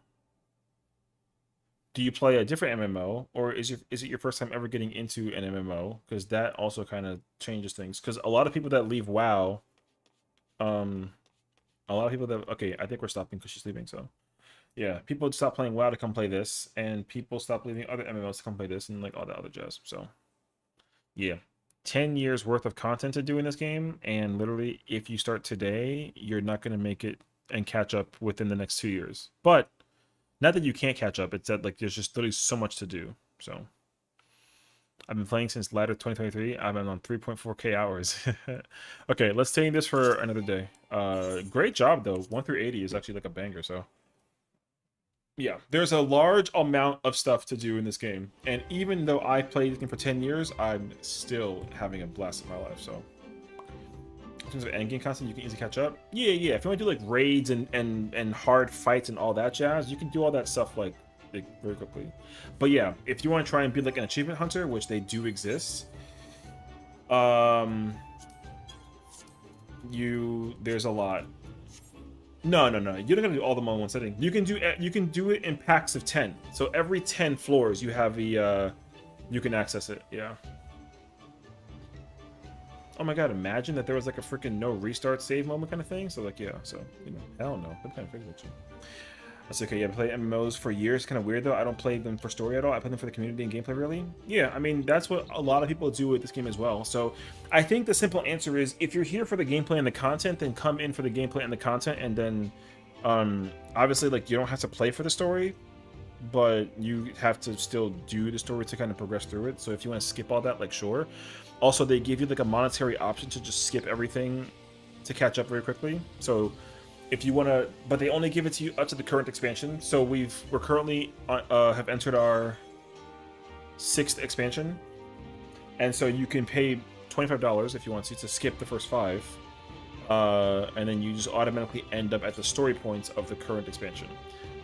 do you play a different MMO, or is it your first time ever getting into an MMO? Because that also kind of changes things. Because a lot of people that leave WoW, um, a lot of people that okay, I think we're stopping because she's leaving. So yeah, people stop playing WoW to come play this, and people stop leaving other MMOs to come play this, and like all that other jazz. So yeah, 10 years worth of content to do in this game, and literally, if you start today, you're not gonna make it and catch up within the next 2 years. But not that you can't catch up, it's that like there's just literally so much to do. So I've been playing since latter 2023. I've been on 3.4k hours. Okay, let's take this for another day. Great job though. 1 through 80 is actually like a banger. So yeah, there's a large amount of stuff to do in this game, and even though I played this game for 10 years, I'm still having a blast in my life. So in terms of endgame content, you can easily catch up. Yeah. If you want to do like raids and hard fights and all that jazz, you can do all that stuff like very quickly. But yeah, if you want to try and be like an achievement hunter, which they do exist, there's a lot. No. You don't gotta do all of them on one setting. You can do it in packs of 10. So every 10 floors, you have you can access it. Yeah. Oh my god, imagine that there was like a freaking no restart save moment kind of thing. So like, yeah, so, hell no. That kind of figured it. That's okay, yeah, I play MMOs for years. Kind of weird though. I don't play them for story at all. I play them for the community and gameplay, really. Yeah, I mean, that's what a lot of people do with this game as well. So I think the simple answer is, if you're here for the gameplay and the content, then come in for the gameplay and the content, and then obviously, like, you don't have to play for the story, but you have to still do the story to kind of progress through it. So if you want to skip all that, like, sure. Also, they give you like a monetary option to just skip everything to catch up very quickly. So if you want to, but they only give it to you up to the current expansion. So we're currently have entered our 6th expansion, and so you can pay $25 if you want to skip the first 5, and then you just automatically end up at the story points of the current expansion.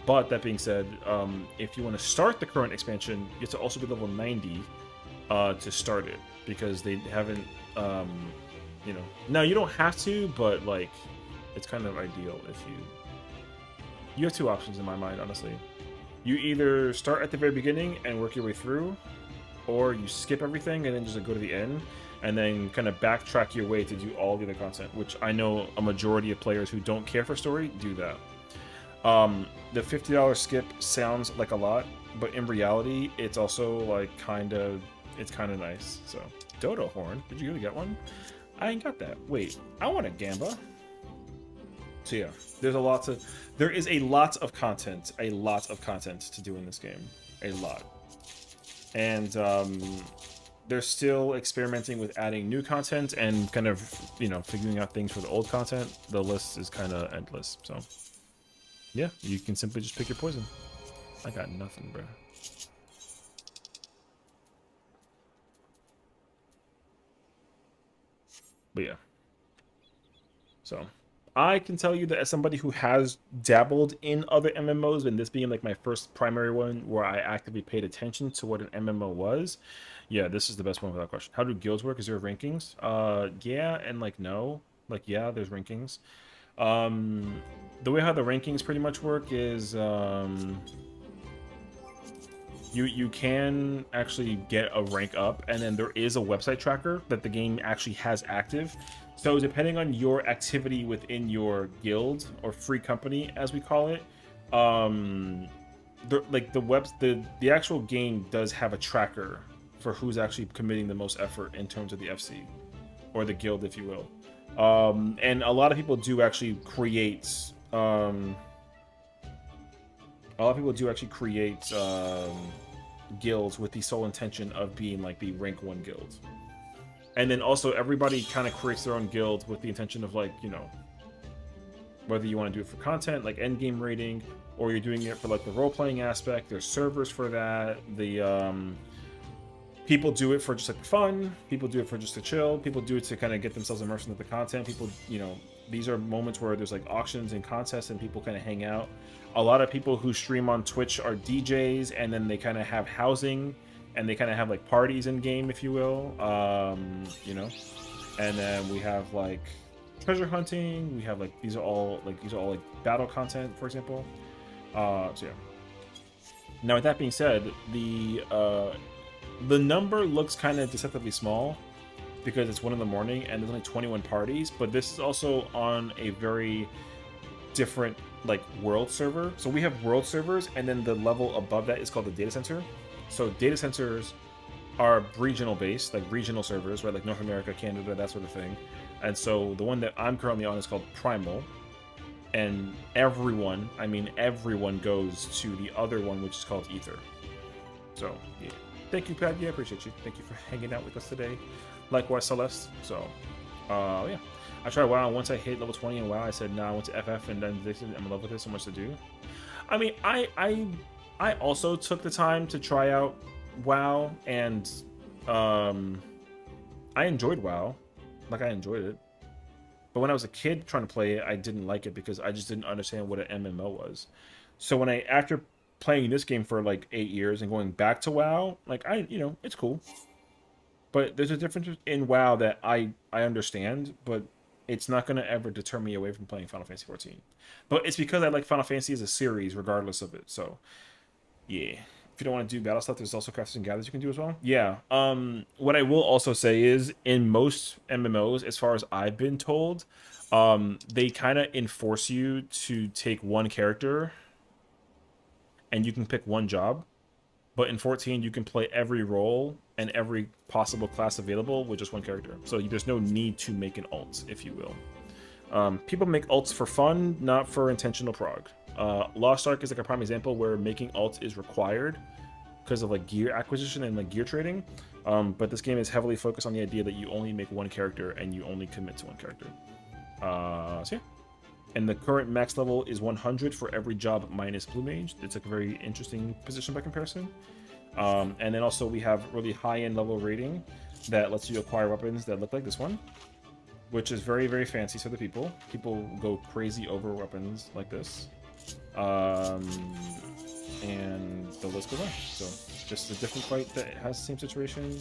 But that being said, if you want to start the current expansion, you have to also be level 90 to start it, because they haven't, now you don't have to, but like, it's kind of ideal if you have 2 options in my mind, honestly. You either start at the very beginning and work your way through, or you skip everything and then just go to the end and then kind of backtrack your way to do all the other content, which I know a majority of players who don't care for story do that. The $50 skip sounds like a lot, but in reality, it's also like it's kind of nice. So, Dodo horn, did you really get one? I ain't got that. Wait, I want a Gamba. So yeah, there is a lot of content to do in this game, a lot. And they're still experimenting with adding new content and kind of, figuring out things for the old content. The list is kind of endless. So yeah, you can simply just pick your poison. I got nothing, bro. But yeah. So I can tell you that as somebody who has dabbled in other MMOs, and this being like my first primary one where I actively paid attention to what an MMO was, yeah, this is the best one without question. How do guilds work? Is there rankings? Yeah, and like no. Like, yeah, there's rankings. The way how the rankings pretty much work is you can actually get a rank up, and then there is a website tracker that the game actually has active. So depending on your activity within your guild or free company, as we call it, the actual game does have a tracker for who's actually committing the most effort in terms of the FC or the guild, if you will. And a lot of people do actually create guilds with the sole intention of being like the rank 1 guild. And then also everybody kind of creates their own guild with the intention of, like, whether you want to do it for content, like end game rating, or you're doing it for like the role-playing aspect. There's servers for that. The people do it for just like fun. People do it for just to chill. People do it to kind of get themselves immersed into the content. People, these are moments where there's like auctions and contests and people kind of hang out. A lot of people who stream on Twitch are DJs, and then they kind of have housing, and they kind of have like parties in game, if you will. You know, and then we have like treasure hunting. We have like these are all like battle content, for example. So yeah. Now with that being said, the number looks kind of deceptively small because it's 1 in the morning and there's only 21 parties, but this is also on a very different like world server. So we have world servers, and then the level above that is called the data center. So data centers are regional based, like regional servers, right? Like North America, Canada, that sort of thing. And so the one that I'm currently on is called Primal. And everyone, I mean everyone, goes to the other one, which is called Ether. So yeah, thank you, Pat. Yeah, I appreciate you. Thank you for hanging out with us today. Likewise, Celeste. So yeah, I tried WoW. Once I hit level 20 in WoW, I said, nah, I went to FF, and then I'm in love with it. So much to do. I mean, I also took the time to try out WoW, and I enjoyed WoW. Like, I enjoyed it. But when I was a kid trying to play it, I didn't like it because I just didn't understand what an MMO was. So when after playing this game for like 8 years and going back to WoW, like it's cool. But there's a difference in WoW that I understand, but it's not going to ever deter me away from playing Final Fantasy 14. But it's because I like Final Fantasy as a series, regardless of it. So, yeah. If you don't want to do battle stuff, there's also crafts and gathers you can do as well. Yeah. What I will also say is, in most MMOs, as far as I've been told, they kind of enforce you to take one character, and you can pick one job. But in 14, you can play every role and every possible class available with just one character. So there's no need to make an ult, if you will. People make ults for fun, not for intentional prog. Lost Ark is like a prime example where making ults is required because of like gear acquisition and like gear trading. But this game is heavily focused on the idea that you only make one character and you only commit to one character. So yeah. And the current max level is 100 for every job minus Blue Mage. It's like a very interesting position by comparison. And then also we have really high-end level rating that lets you acquire weapons that look like this one, which is very, very fancy to the people. People go crazy over weapons like this. And the list goes on. So just a different fight that has the same situation.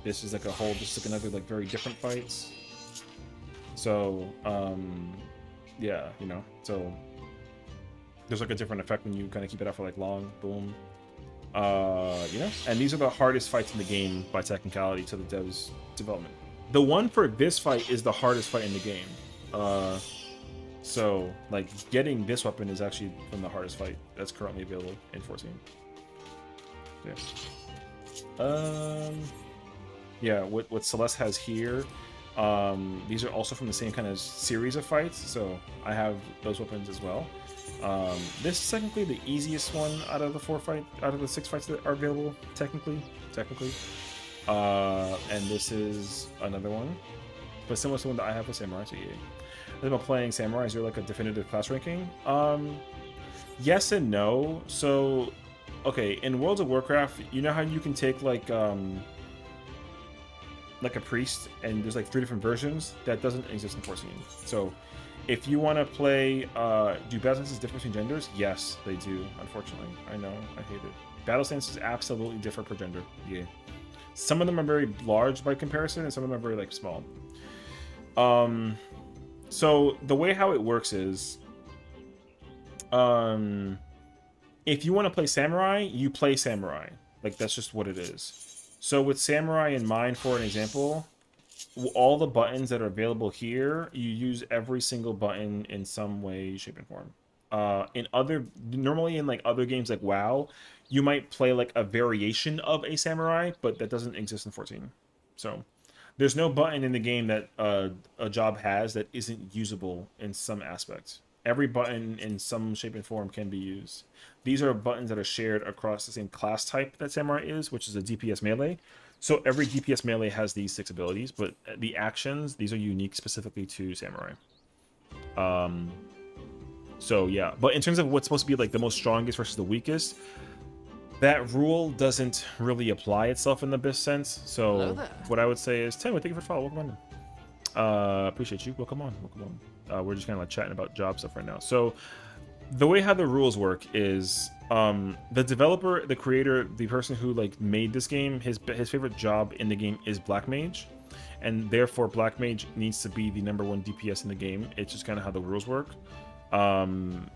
This is like a whole, just like another like very different fights. So yeah, so there's like a different effect when you kind of keep it out for like long, boom. And these are the hardest fights in the game by technicality to the devs' development. The one for this fight is the hardest fight in the game. So like getting this weapon is actually from the hardest fight that's currently available in 14. Yeah, what Celeste has here, these are also from the same kind of series of fights, so I have those weapons as well. This is technically the easiest one out of the 6 fights that are available, technically. And this is another one, but similar to the one that I have with Samurai. So yeah. About playing Samurai, is there like a definitive class ranking? Yes and no. So, okay, in World of Warcraft, you know how you can take like a priest, and there's like 3 different versions? That doesn't exist in 14. So, if you want to play, do battle stances differ between genders? Yes, they do, unfortunately. I know, I hate it. Battle stances absolutely differ per gender. Yeah. Some of them are very large by comparison, and some of them are very like small. So the way how it works is, if you want to play Samurai, you play Samurai. Like, that's just what it is. So with Samurai in mind, for an example, all the buttons that are available here, you use every single button in some way, shape, and form. Normally in like other games like WoW, you might play like a variation of a Samurai, but that doesn't exist in 14. So there's no button in the game that a job has that isn't usable in some aspect. Every button in some shape and form can be used. These are buttons that are shared across the same class type that Samurai is, which is a DPS melee. So every DPS melee has these 6 abilities, but the actions, these are unique specifically to Samurai. So yeah, but in terms of what's supposed to be like the most strongest versus the weakest, that rule doesn't really apply itself in the best sense. Hello So there. what I would say is, Tim, thank you for the follow. Welcome on. Appreciate you. Welcome on. Welcome on. We're just kind of like chatting about job stuff right now. So the way how the rules work is the developer, the creator, the person who like made this game, his favorite job in the game is Black Mage, and therefore Black Mage needs to be the #1 DPS in the game. It's just kind of how the rules work. And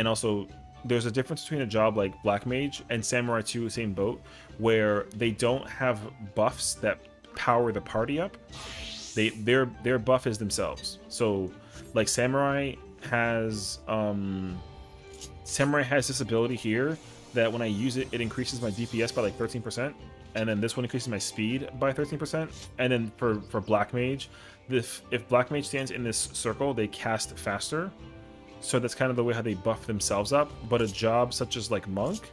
also there's a difference between a job like Black Mage and Samurai 2, same boat, where they don't have buffs that power the party up. Their buff is themselves. So like Samurai has this ability here that when I use it, it increases my DPS by like 13%, and then this one increases my speed by 13%. And then for Black Mage, if Black Mage stands in this circle, they cast faster. So that's kind of the way how they buff themselves up. But a job such as like Monk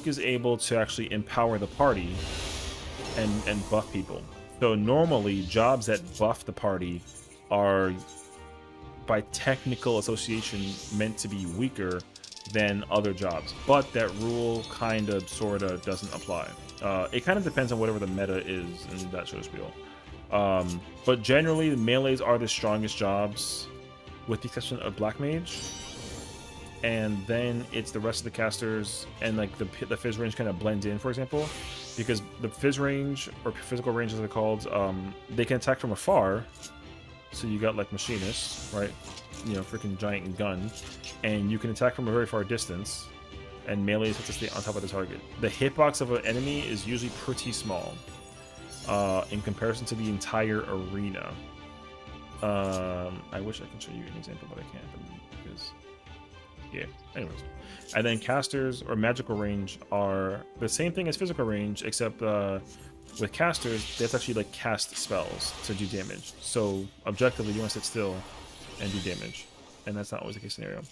is able to actually empower the party and buff people. So normally jobs that buff the party are by technical association meant to be weaker than other jobs, but that rule kind of sort of doesn't apply. It kind of depends on whatever the meta is in that sort of spiel. But generally melees are the strongest jobs with the exception of Black Mage, and then it's the rest of the casters, and like the phys range kind of blend in, for example, because the phys range or physical range as they're called, they can attack from afar. So you got like machinists, right? You know, freaking giant gun, and you can attack from a very far distance, and melees have to stay on top of the target. The hitbox of an enemy is usually pretty small in comparison to the entire arena. I wish I could show you an example, but I can't because, yeah. Anyways, and then casters or magical range are the same thing as physical range, except with casters, they have to actually like cast spells to do damage. So objectively, you want to sit still and do damage, and that's not always the case scenario.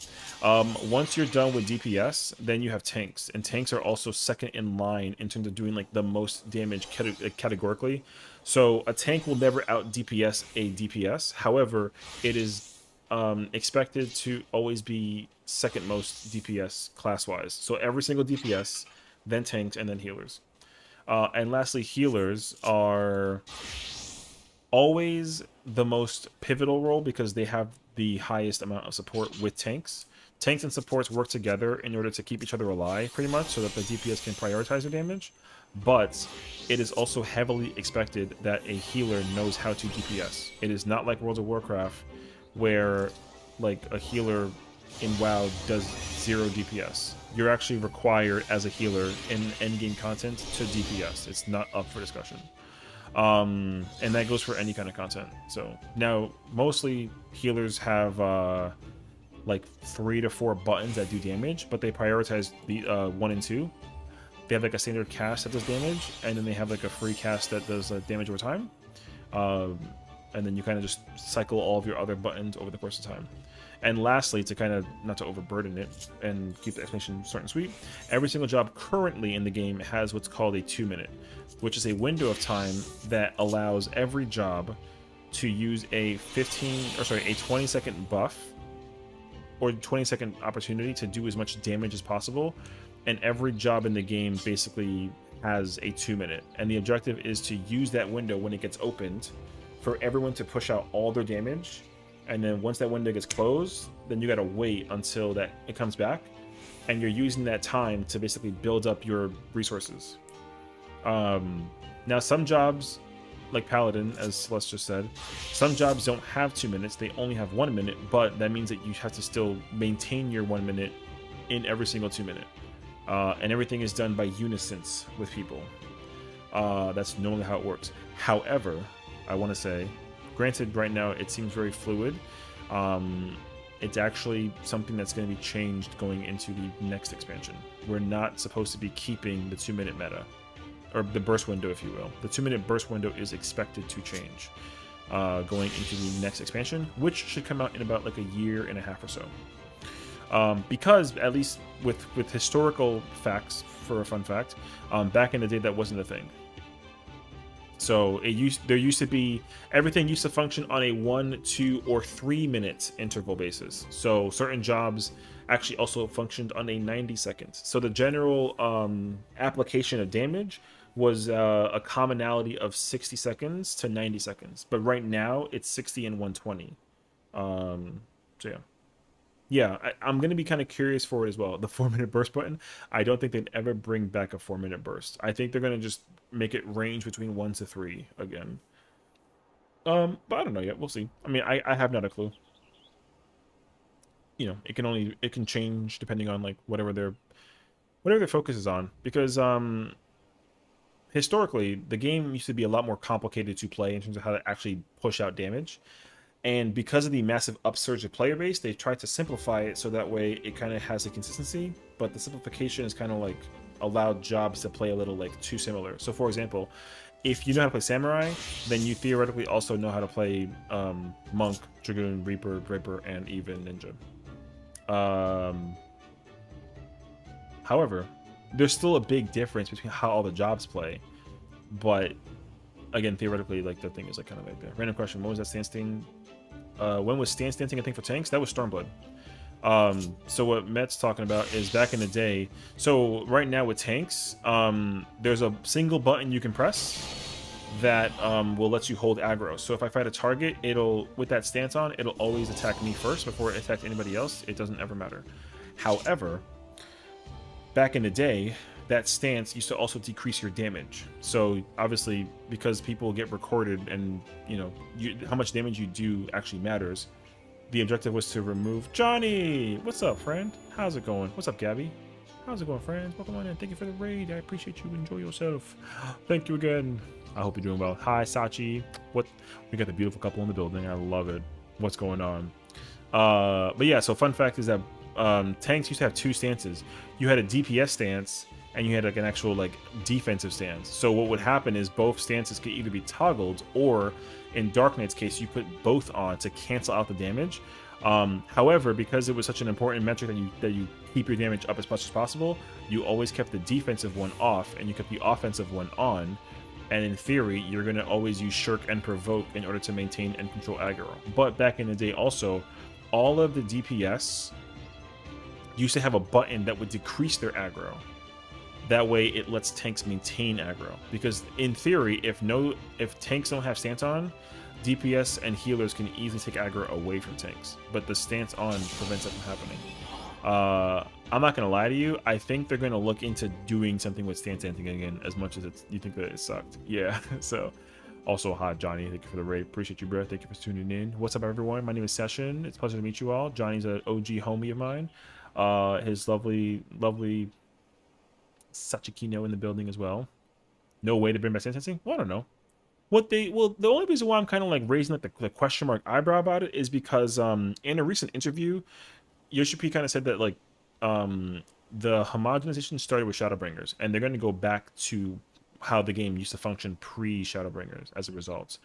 Once you're done with DPS, then you have tanks, and tanks are also second in line in terms of doing like the most damage categorically. So a tank will never out DPS a DPS. However, it is expected to always be second most DPS class-wise. So every single DPS, then tanks, and then healers. And lastly, healers are always the most pivotal role because they have the highest amount of support with tanks. Tanks and supports work together in order to keep each other alive, pretty much, so that the DPS can prioritize their damage. But it is also heavily expected that a healer knows how to DPS. It is not like World of Warcraft, where like a healer in WoW does 0 DPS. You're actually required as a healer in endgame content to DPS. It's not up for discussion. And that goes for any kind of content. So now mostly healers have like 3 to 4 buttons that do damage, but they prioritize the 1 and 2. They have like a standard cast that does damage, and then they have like a free cast that does damage over time. And then you kind of just cycle all of your other buttons over the course of time. And lastly, to kind of not to overburden it and keep the explanation short and sweet, every single job currently in the game has what's called a 2-minute, which is a window of time that allows every job to use a 20-second buff or 20-second opportunity to do as much damage as possible. And every job in the game basically has a 2-minute, and the objective is to use that window when it gets opened for everyone to push out all their damage. And then once that window gets closed, then you gotta wait until that it comes back, and you're using that time to basically build up your resources. Now some jobs, like Paladin, as Celeste just said, some jobs don't have 2 minutes, they only have 1 minute, but that means that you have to still maintain your 1 minute in every single 2 minute. And everything is done by unison with people. That's normally how it works. However, I want to say, granted, right now it seems very fluid. It's actually something that's going to be changed going into the next expansion. We're not supposed to be keeping the 2-minute meta, or the burst window, if you will. The 2-minute burst window is expected to change going into the next expansion, which should come out in about like a year and a half or so. Because at least with historical facts, for a fun fact, back in the day that wasn't a thing. So there used to be everything used to function on a 1, 2, or 3 minute interval basis. So certain jobs actually also functioned on a 90 seconds. So the general application of damage was a commonality of 60 seconds to 90 seconds. But right now it's 60 and 120. So yeah, I'm going to be kind of curious for it as well. The 4 minute burst button, I don't think they'd ever bring back a 4 minute burst. I think they're going to just make it range between 1 to 3 again. But I don't know yet. We'll see. I mean, I have not a clue. You know, it can change depending on like whatever their focus is on. Because historically, the game used to be a lot more complicated to play in terms of how to actually push out damage. And because of the massive upsurge of player base, they've tried to simplify it so that way it kind of has a consistency. But the simplification is kind of like allowed jobs to play a little like too similar. So for example, if you know how to play Samurai, then you theoretically also know how to play Monk, Dragoon, Reaper, Ripper, and even Ninja. However, there's still a big difference between how all the jobs play. But again, theoretically, like the thing is like kind of like there. Random question: what was that stance thing? When was stance dancing a thing for tanks? That was Stormblood. So what Met's talking about is back in the day. So right now with tanks, there's a single button you can press that will let you hold aggro. So if I fight a target, it'll with that stance on, it'll always attack me first before it attacks anybody else. It doesn't ever matter. However, back in the day, that stance used to also decrease your damage. So obviously, because people get recorded and you know how much damage you do actually matters, the objective was to remove Johnny. What's up, friend? How's it going? What's up, Gabby? How's it going, friends? Welcome on in. Thank you for the raid. I appreciate you. Enjoy yourself. Thank you again. I hope you're doing well. Hi, Sachi. What? We got the beautiful couple in the building. I love it. What's going on? But yeah. So fun fact is that tanks used to have two stances. You had a DPS stance and you had like an actual like defensive stance. So what would happen is both stances could either be toggled, or in Dark Knight's case, you put both on to cancel out the damage. However, because it was such an important metric that you keep your damage up as much as possible, you always kept the defensive one off and you kept the offensive one on. And in theory, you're going to always use Shirk and Provoke in order to maintain and control aggro. But back in the day also, all of the DPS used to have a button that would decrease their aggro. That way it lets tanks maintain aggro. Because in theory, if tanks don't have stance on, DPS and healers can easily take aggro away from tanks. But the stance on prevents that from happening. I'm not going to lie to you. I think they're going to look into doing something with stance dancing again, as much as you think that it sucked. Yeah, so... Also, hi, Johnny. Thank you for the raid. Appreciate you, bro. Thank you for tuning in. What's up, everyone? My name is Sessiion. It's a pleasure to meet you all. Johnny's an OG homie of mine. His lovely Sachikino in the building as well. No way to bring back sentencing? Well, I don't know. The only reason why I'm kind of like raising like the question mark eyebrow about it is because in a recent interview, Yoshi kind of said that like the homogenization started with Shadowbringers, and they're going to go back to how the game used to function pre-Shadowbringers as a result.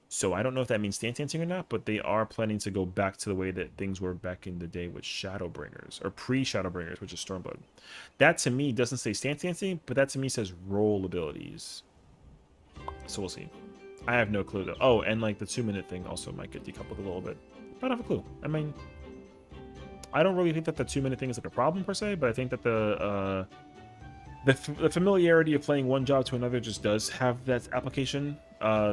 So I don't know if that means stance dancing or not, but they are planning to go back to the way that things were back in the day with Shadowbringers, or pre-Shadowbringers, which is Stormblood. That to me doesn't say stance dancing, but that to me says roll abilities. So we'll see. I have no clue though. Oh, and like the 2-minute thing also might get decoupled a little bit. I don't have a clue. I mean, I don't really think that the 2-minute thing is like a problem per se, but I think that the familiarity of playing one job to another just does have that application.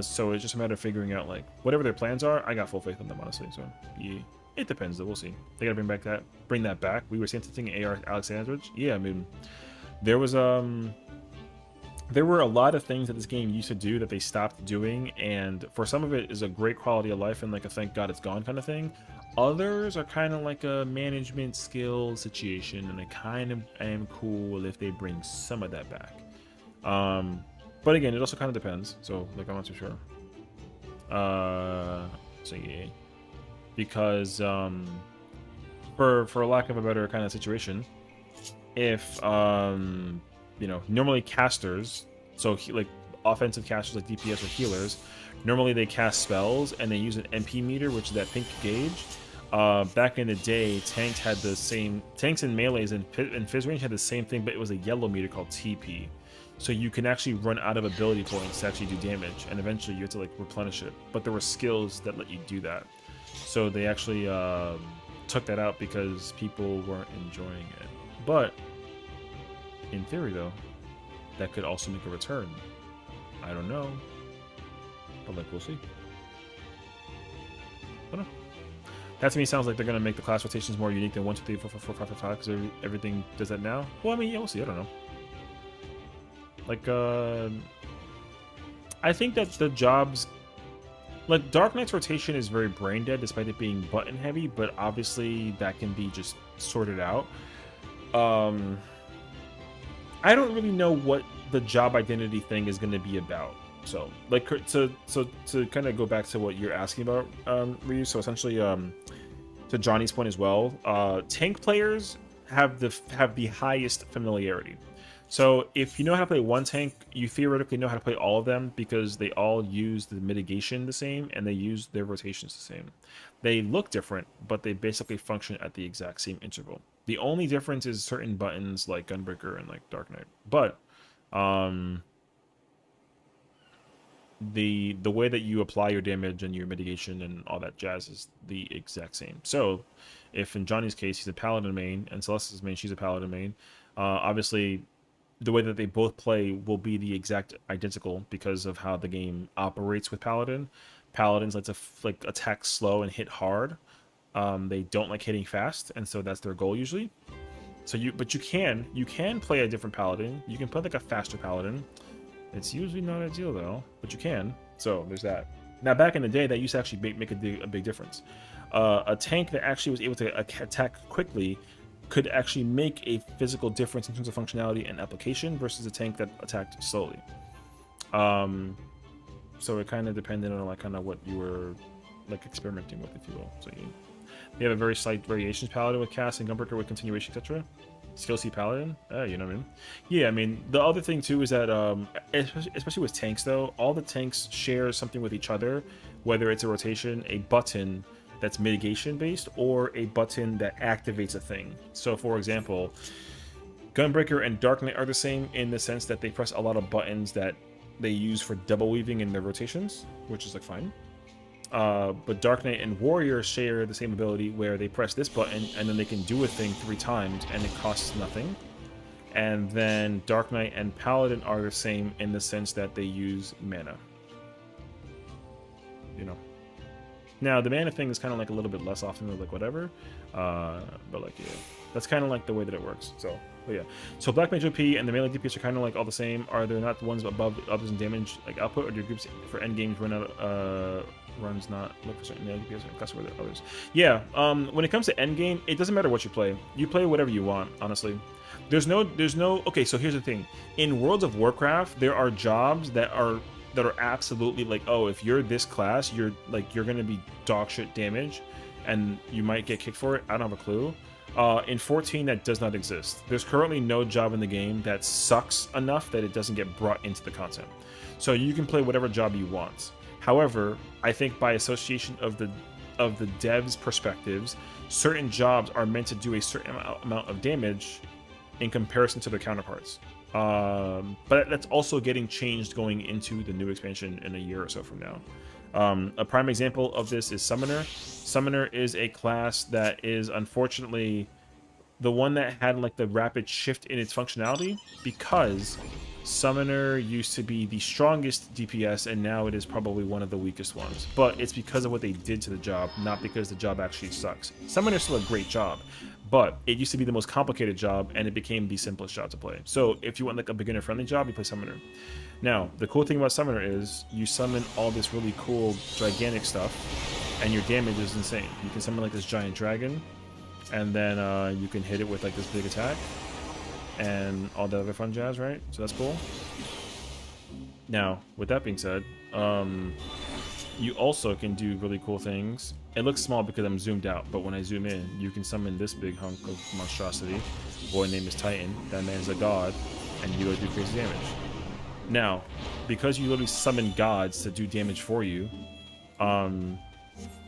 So it's just a matter of figuring out like whatever their plans are. I got full faith in them, honestly. So yeah, it depends though. We'll see. They gotta bring that back. We were sentencing AR Alexandrovich. Yeah, I mean, there were a lot of things that this game used to do that they stopped doing, and for some of it is a great quality of life and like a thank God it's gone kind of thing. Others are kind of like a management skill situation, and I kind of am cool if they bring some of that back. But again, it also kind of depends. So like I'm not too sure. So yeah, because for lack of a better kind of situation, if you know, normally casters, so like offensive casters like DPS or healers, normally they cast spells and they use an MP meter, which is that pink gauge. Back in the day, tanks and melees and Fizz range had the same thing, but it was a yellow meter called TP. So you can actually run out of ability points to actually do damage, and eventually you have to like replenish it. But there were skills that let you do that. So they actually took that out because people weren't enjoying it. But in theory, though, that could also make a return. I don't know, but like we'll see. I don't know. That to me sounds like they're gonna make the class rotations more unique than 1, 2, 3, 4, 5, 4, 5, 5, 5, because everything does that now. Well, I mean, yeah, we'll see. I don't know. Like, I think that the jobs, like Dark Knight's rotation is very brain dead, despite it being button heavy. But obviously, that can be just sorted out. I don't really know what the job identity thing is going to be about. So, like, to kind of go back to what you're asking about, Ryu. So essentially, to Johnny's point as well, tank players have the highest familiarity. So if you know how to play one tank, you theoretically know how to play all of them because they all use the mitigation the same and they use their rotations the same. They look different, but they basically function at the exact same interval. The only difference is certain buttons like Gunbreaker and like Dark Knight. But the way that you apply your damage and your mitigation and all that jazz is the exact same. So if in Johnny's case he's a paladin main and Celeste's main, she's a paladin main, obviously the way that they both play will be the exact identical because of how the game operates with paladin. Paladins like to like attack slow and hit hard. They don't like hitting fast, and so that's their goal usually. So you can play a different paladin. You can play like a faster paladin. It's usually not ideal though, but you can. So there's that. Now back in the day, that used to actually make a big difference. A tank that actually was able to attack quickly could actually make a physical difference in terms of functionality and application versus a tank that attacked slowly. So it kind of depended on like kind of what you were like experimenting with, if you will. So you have a very slight variations paladin with cast and Gunbreaker with continuation, etc. Skill C paladin, you know what I mean? Yeah, I mean the other thing too is that especially with tanks though, all the tanks share something with each other, whether it's a rotation, a button that's mitigation based, or a button that activates a thing. So for example, Gunbreaker and Dark Knight are the same in the sense that they press a lot of buttons that they use for double weaving in their rotations, which is like fine. But Dark Knight and Warrior share the same ability where they press this button and then they can do a thing 3 times and it costs nothing. And then Dark Knight and Paladin are the same in the sense that they use mana. You know. Now, the mana thing is kind of like a little bit less often, like whatever. But like, yeah, that's kind of like the way that it works. So, but yeah. So Black Mage OP and the melee DPS are kind of like all the same. Are there not the ones above others in damage like output, or do groups for end games run out runs not look for certain melee DPS and class where the others? Yeah. When it comes to end game, it doesn't matter what you play. You play whatever you want, honestly. There's no. Okay, so here's the thing. In World of Warcraft, there are jobs that are absolutely like, oh, if you're this class, you're gonna be dog shit damage and you might get kicked for it. I don't have a clue. In 14, that does not exist. There's currently no job in the game that sucks enough that it doesn't get brought into the content. So you can play whatever job you want. However, I think by association of the devs' perspectives, certain jobs are meant to do a certain amount of damage in comparison to their counterparts. But that's also getting changed going into the new expansion in a year or so from now. A prime example of this is Summoner. Summoner is a class that is unfortunately the one that had like the rapid shift in its functionality, because Summoner used to be the strongest DPS and now it is probably one of the weakest ones. But it's because of what they did to the job, not because the job actually sucks. Summoner is still a great job, but it used to be the most complicated job and it became the simplest job to play. So if you want like a beginner friendly job, you play Summoner. Now, the cool thing about Summoner is you summon all this really cool gigantic stuff and your damage is insane. You can summon like this giant dragon and then you can hit it with like this big attack and all the other fun jazz, right? So that's cool. Now, with that being said, you also can do really cool things. It looks small because I'm zoomed out, but when I zoom in, you can summon this big hunk of monstrosity. Boy name is Titan. That man's a god, and you go do crazy damage. Now, because you literally summon gods to do damage for you,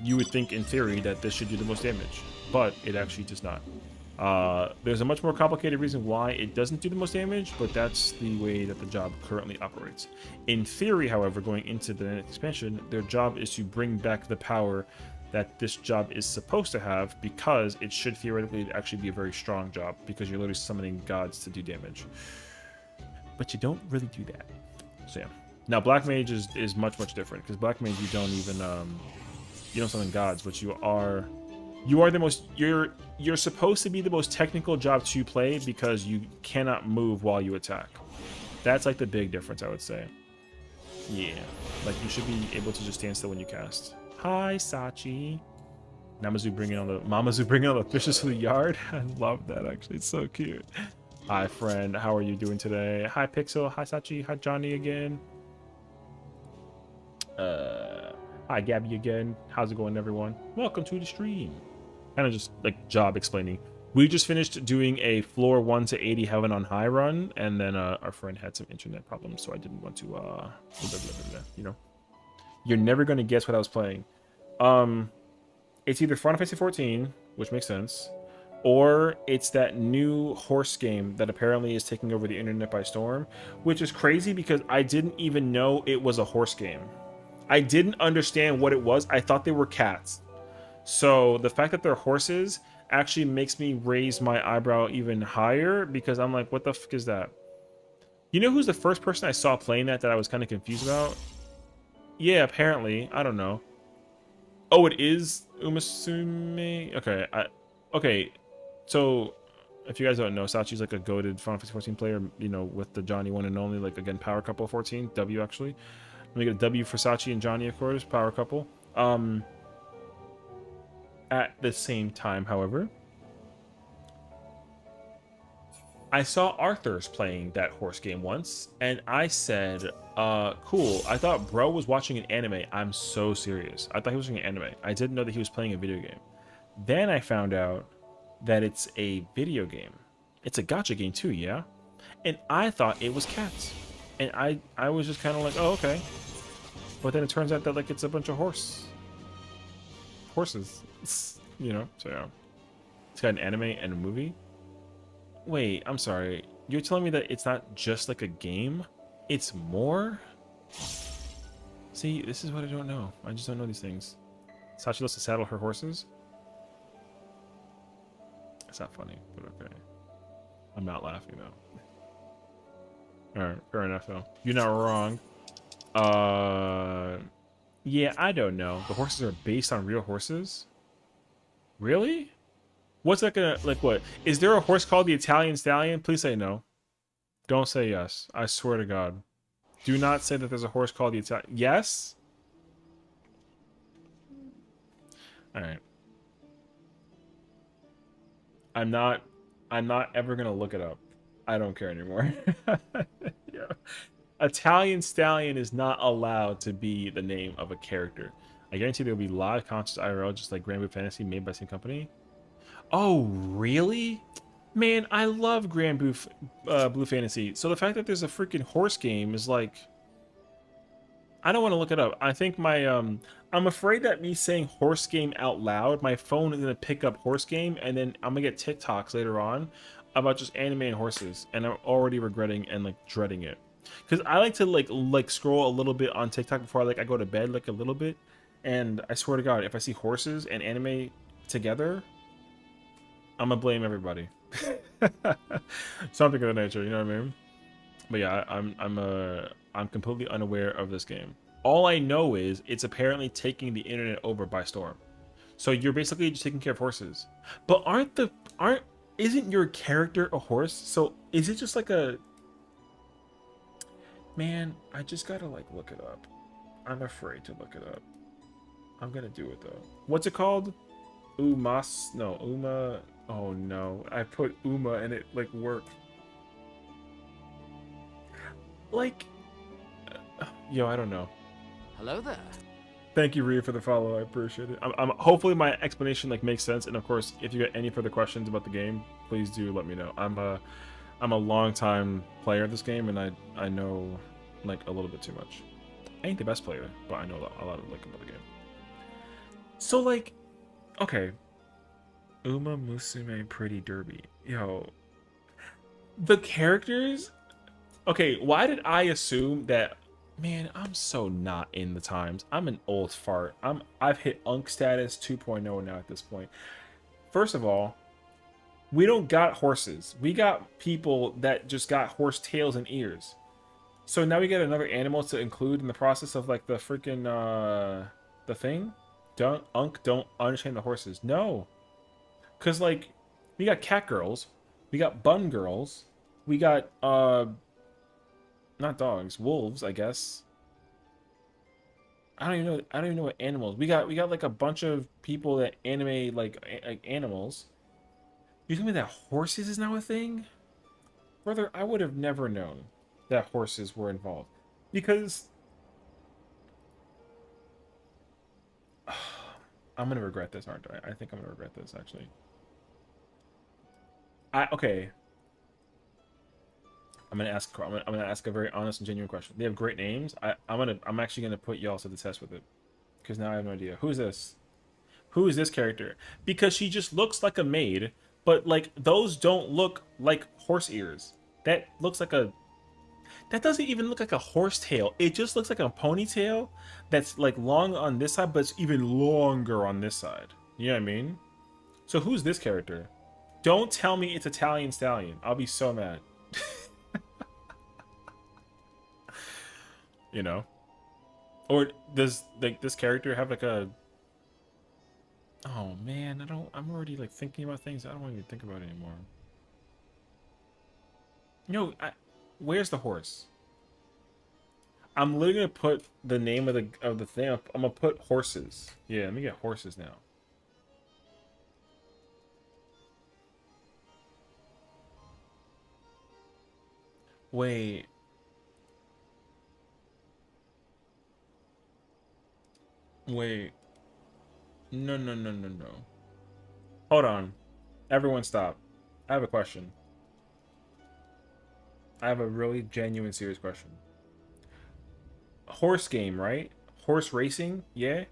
you would think in theory that this should do the most damage, but it actually does not. There's a much more complicated reason why it doesn't do the most damage, but that's the way that the job currently operates. In theory, however, going into the next expansion, their job is to bring back the power that this job is supposed to have, because it should theoretically actually be a very strong job, because you're literally summoning gods to do damage. But you don't really do that. So yeah. Now Black Mage is much different, because Black Mage you don't even you don't summon gods, but you are the most you're supposed to be the most technical job to play, because you cannot move while you attack. That's like the big difference, I would say. Yeah, like you should be able to just stand still when you cast. Hi, Sachi. Mamazu bringing on the fishes to the yard. I love that, actually. It's so cute. Hi, friend. How are you doing today? Hi, Pixel. Hi, Sachi. Hi, Johnny again. Hi, Gabby again. How's it going, everyone? Welcome to the stream. Kind of just like job explaining. We just finished doing a floor 1 to 80 heaven on high run, and then our friend had some internet problems, so I didn't want to you know. You're never gonna guess what I was playing. It's either Final Fantasy 14, which makes sense, or it's that new horse game that apparently is taking over the internet by storm, which is crazy because I didn't even know it was a horse game. I didn't understand what it was. I thought they were cats. So the fact that they're horses actually makes me raise my eyebrow even higher, because I'm like, what the fuck is that? You know who's the first person I saw playing that I was kind of confused about? Yeah, apparently. I don't know. Oh, it is Umasume? Okay, okay. So, if you guys don't know, Sachi's like a goated Final Fantasy 14 player, you know, with the Johnny one and only, like, again, power couple 14, W actually. Let me get a W for Sachi and Johnny, of course, power couple. At the same time, however, I saw Arthur's playing that horse game once, and I said, cool. I thought bro was watching an anime. I'm so serious. I thought he was watching an anime. I didn't know that he was playing a video game. Then I found out that it's a video game. It's a gacha game too, yeah? And I thought it was cats. And I was just kind of like, oh, okay. But then it turns out that, like, it's a bunch of horses. You know, so yeah. It's got an anime and a movie. Wait, I'm sorry. You're telling me that it's not just like a game? It's more? See, this is what I don't know. I just don't know these things. Sachi loves to saddle her horses? It's not funny, but okay. I'm not laughing, though. Alright, fair enough, though. You're not wrong. Yeah, I don't know. The horses are based on real horses? Really? What's that gonna, like, what? Is there a horse called the Italian Stallion? Please say no. Don't say yes. I swear to God. Do not say that there's a horse called the Italian. Yes? Alright. I'm not ever gonna look it up. I don't care anymore. Yeah. Italian Stallion is not allowed to be the name of a character. I guarantee there will be live conscious IRL, just like Blazblue Fantasy, made by the same company. Oh, really? Man, I love Blue Fantasy. So the fact that there's a freaking horse game is like... I don't want to look it up. I think my... I'm afraid that me saying horse game out loud, my phone is going to pick up horse game, and then I'm going to get TikToks later on about just anime and horses, and I'm already regretting and, like, dreading it. Because I like to, like scroll a little bit on TikTok before I go to bed, like, a little bit. And I swear to God, if I see horses and anime together... I'm gonna blame everybody. Something of that nature, you know what I mean? But yeah, I'm completely unaware of this game. All I know is it's apparently taking the internet over by storm. So you're basically just taking care of horses. But isn't your character a horse? So is it just like a... Man, I just gotta, like, look it up. I'm afraid to look it up. I'm gonna do it though. What's it called? Uma. Oh no, I put Uma and it, like, worked. Like, yo, I don't know. Hello there. Thank you, Rhea, for the follow. I appreciate it. I'm hopefully my explanation, like, makes sense. And of course, if you got any further questions about the game, please do let me know. I'm a long time player of this game, and I know, like, a little bit too much. I ain't the best player, but I know a lot of, like, about the game. So, like, okay. Uma Musume Pretty Derby. Yo, the characters. Okay, why did I assume that? Man, I'm so not in the times. I'm an old fart. I've hit Unk status 2.0 now at this point. First of all, we don't got horses. We got people that just got horse tails and ears. So now we get another animal to include in the process of like the freaking the thing. Don't understand the horses. No. Cause like we got cat girls, we got bun girls, we got not dogs, wolves, I guess. I don't even know what animals. We got like a bunch of people that animate like animals. You tell me that horses is now a thing? Brother, I would have never known that horses were involved. Because I'm gonna regret this, aren't I? I think I'm gonna regret this actually. Okay. I'm gonna ask a very honest and genuine question. They have great names. I'm actually gonna put y'all to the test with it. Because now I have no idea. Who's this? Who is this character? Because she just looks like a maid, but like those don't look like horse ears. That looks like a that doesn't even look like a horse tail. It just looks like a ponytail that's like long on this side, but it's even longer on this side. You know what I mean? So who's this character? Don't tell me it's Italian Stallion. I'll be so mad. You know? Or does like this character have like a oh man, I'm already like thinking about things I don't want to even think about anymore. Where's the horse? I'm literally gonna put the name of the thing. I'm gonna put horses. Yeah, let me get horses now. Wait. Wait. No, no, no, no, no. Hold on. Everyone stop. I have a question. I have a really genuine, serious question. Horse game, right? Horse racing, yeah?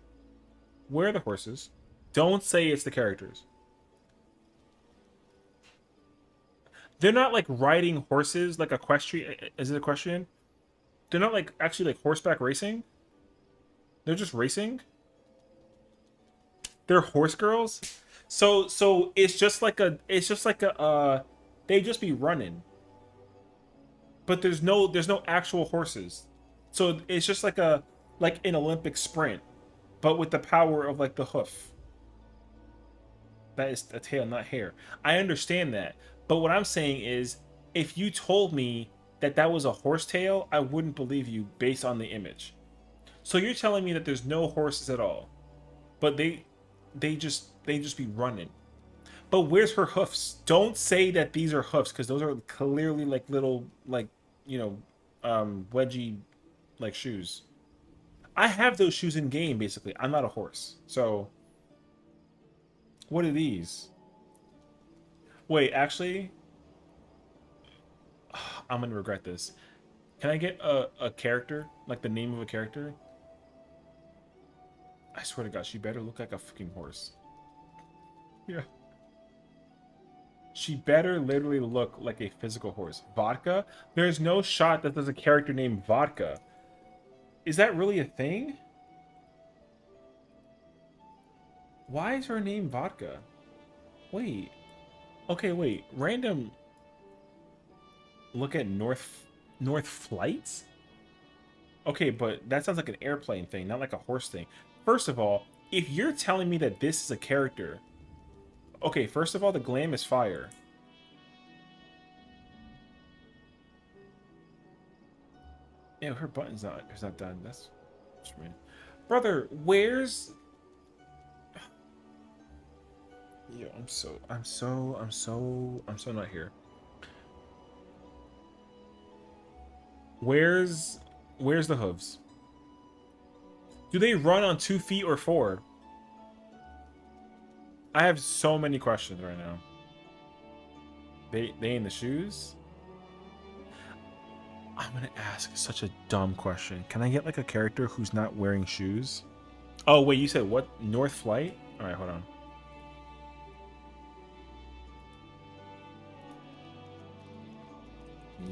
Where are the horses? Don't say it's the characters. They're not like riding horses like equestrian. Is it equestrian? They're not like actually like horseback racing. They're just racing. They're horse girls. So it's just like a they just be running. But there's no actual horses. So it's just like an Olympic sprint, but with the power of like the hoof. That is a tail, not hair. I understand that. But what I'm saying is if you told me that that was a horse tail, I wouldn't believe you based on the image. So you're telling me that there's no horses at all. But they just be running. But where's her hoofs? Don't say that these are hoofs because those are clearly like little like, wedgie like shoes. I have those shoes in game basically. I'm not a horse. So what are these? Wait, actually I'm gonna regret this. Can I get a character? Like the name of a character? I swear to God, she better look like a fucking horse. Yeah. She better literally look like a physical horse. Vodka? There's no shot that there's a character named Vodka. Is that really a thing? Why is her name Vodka? Wait. Okay, wait. Random. Look at North Flights? Okay, but that sounds like an airplane thing, not like a horse thing. First of all, if you're telling me that this is a character... Okay, first of all, the glam is fire. Yeah, her button's not done. That's weird. Brother, where's... Yo, I'm so not here. Where's the hooves? Do they run on 2 feet or 4? I have so many questions right now. They in the shoes? I'm gonna ask such a dumb question. Can I get like a character who's not wearing shoes? Oh wait, you said what? North Flight? All right, hold on.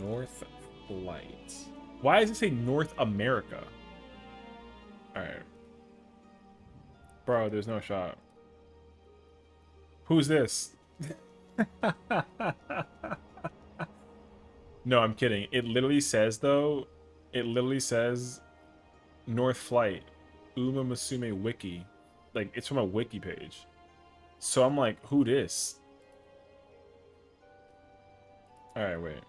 North Flight. Why does it say North America? Alright. Bro, there's no shot. Who's this? No, I'm kidding. It literally says, though, it literally says North Flight. Uma Musume Wiki. Like, it's from a wiki page. So I'm like, who this? Alright, wait.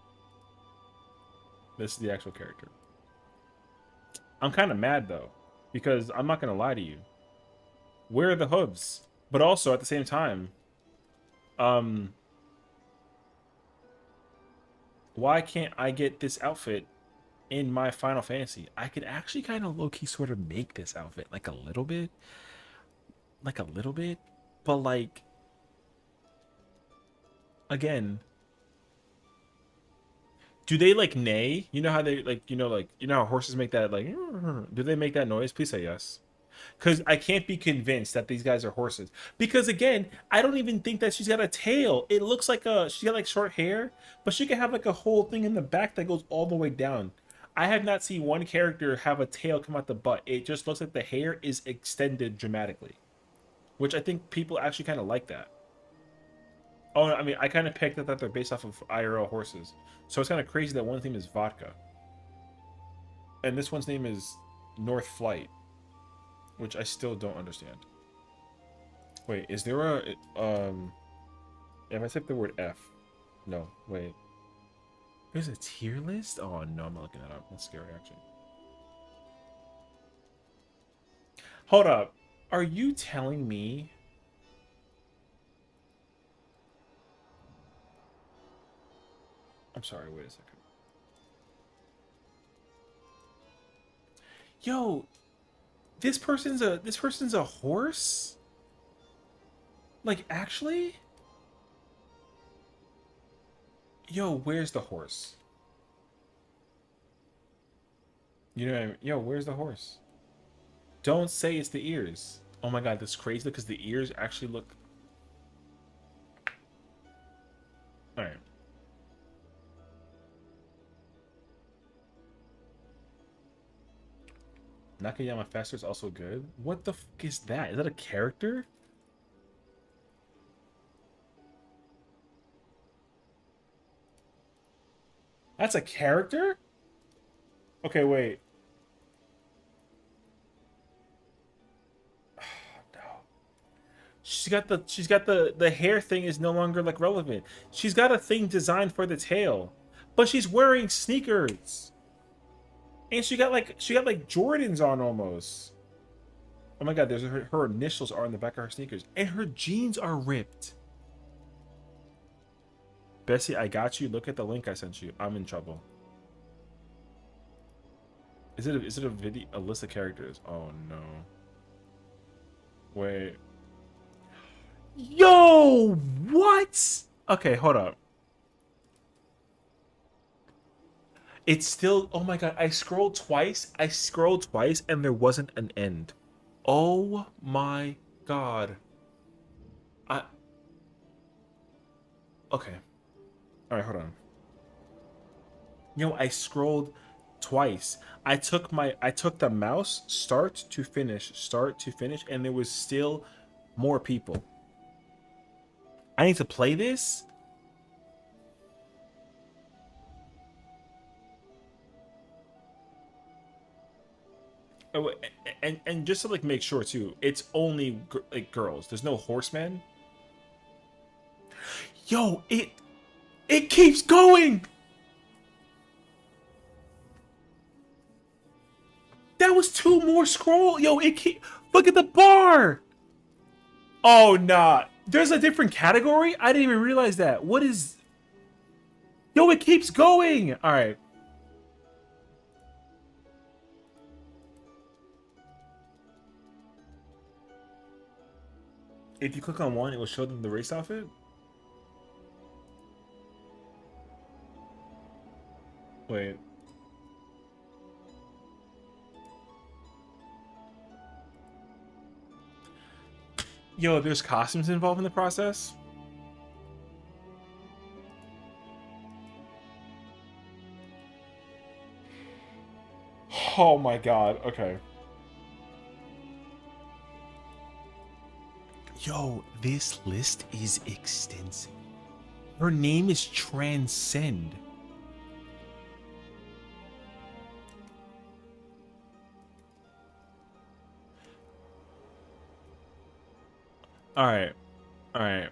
This is the actual character. I'm kind of mad, though. Because I'm not going to lie to you. Where are the hooves? But also, at the same time, why can't I get this outfit in my Final Fantasy? I could actually kind of low-key sort of make this outfit, like a little bit. Like a little bit. But like, again, do they like neigh? You know how they like, you know how horses make that like, do they make that noise? Please say yes. Because I can't be convinced that these guys are horses. Because again, I don't even think that she's got a tail. It looks like she got like short hair, but she can have like a whole thing in the back that goes all the way down. I have not seen one character have a tail come out the butt. It just looks like the hair is extended dramatically, which I think people actually kind of like that. Oh, I mean, I kind of picked up that they're based off of IRL horses. So it's kind of crazy that one's name is Vodka. And this one's name is North Flight, which I still don't understand. Wait, is there a if I type the word F? No, wait. There's a tier list? Oh no, I'm not looking that up. That's scary actually. Hold up. Are you telling me I'm sorry, wait a second. Yo, this person's a horse? Like, actually? Yo, where's the horse? You know what I mean? Yo, where's the horse? Don't say it's the ears. Oh my god, that's crazy because the ears actually look... Alright. Nakayama Faster is also good. What the fuck is that? Is that a character? That's a character? Okay, wait. Oh, no. She's got the hair thing is no longer like relevant. She's got a thing designed for the tail, but she's wearing sneakers. And she got like Jordans on almost. Oh my god, there's her initials are on the back of her sneakers. And her jeans are ripped. Bessie, I got you. Look at the link I sent you. I'm in trouble. Is it a video, a list of characters? Oh no. Wait. Yo, what? Okay, hold up. It's still, oh my god, I scrolled twice, and there wasn't an end. Oh my god. Okay. Alright, hold on. Yo, I scrolled twice. I took the mouse, start to finish, and there was still more people. I need to play this? Oh, and just to like make sure too, it's only like girls. There's no horsemen. Yo, it keeps going. That was two more scroll. Yo, look at the bar. Oh nah, there's a different category. I didn't even realize that. What is? Yo, it keeps going. All right. If you click on one, it will show them the race outfit. Wait. Yo, there's costumes involved in the process? Oh my god. Okay. Yo, this list is extensive. Her name is Transcend. Alright. Alright.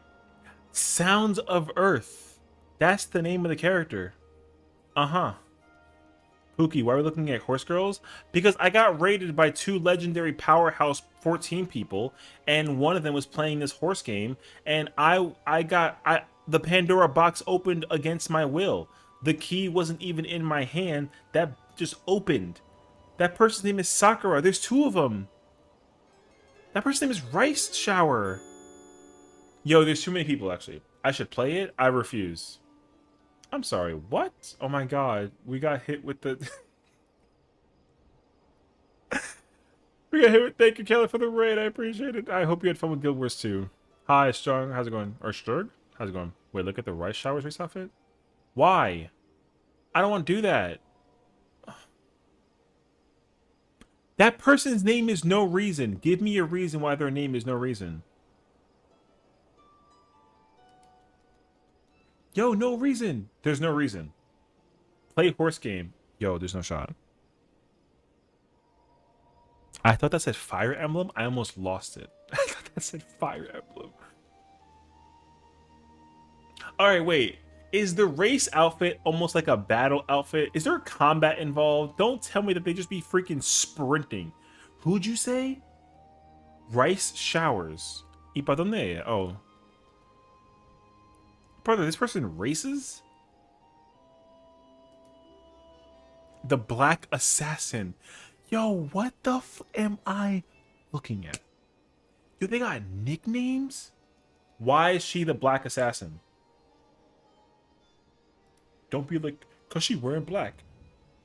Sounds of Earth. That's the name of the character. Uh-huh. Pookie, why are we looking at horse girls? Because I got raided by 2 legendary powerhouse 14 people, and one of them was playing this horse game, and the Pandora box opened against my will. The key wasn't even in my hand. That just opened. That person's name is Sakura. There's 2 of them. That person's name is Rice Shower. Yo, there's too many people, actually. I should play it? I refuse. I'm sorry, what? Oh my god, we got hit with the... we got hit with... Thank you, Kelly, for the raid. I appreciate it. I hope you had fun with Guild Wars 2. Hi, Strong. How's it going? Or Sturg? How's it going? Wait, look at the Rice Showers race outfit? Why? I don't want to do that. That person's name is no reason. Give me a reason why their name is no reason. Yo, no reason. There's no reason. Play horse game. Yo, there's no shot. I thought that said Fire Emblem. I almost lost it. I thought that said Fire Emblem. Alright, wait. Is the race outfit almost like a battle outfit? Is there combat involved? Don't tell me that they just be freaking sprinting. Who'd you say? Rice Showers. ¿Y pa dónde? Oh. Brother, this person races? The Black Assassin. Yo, what the f am I looking at? Yo, they got nicknames? Why is she the Black Assassin? Don't be like, cause she wearing black.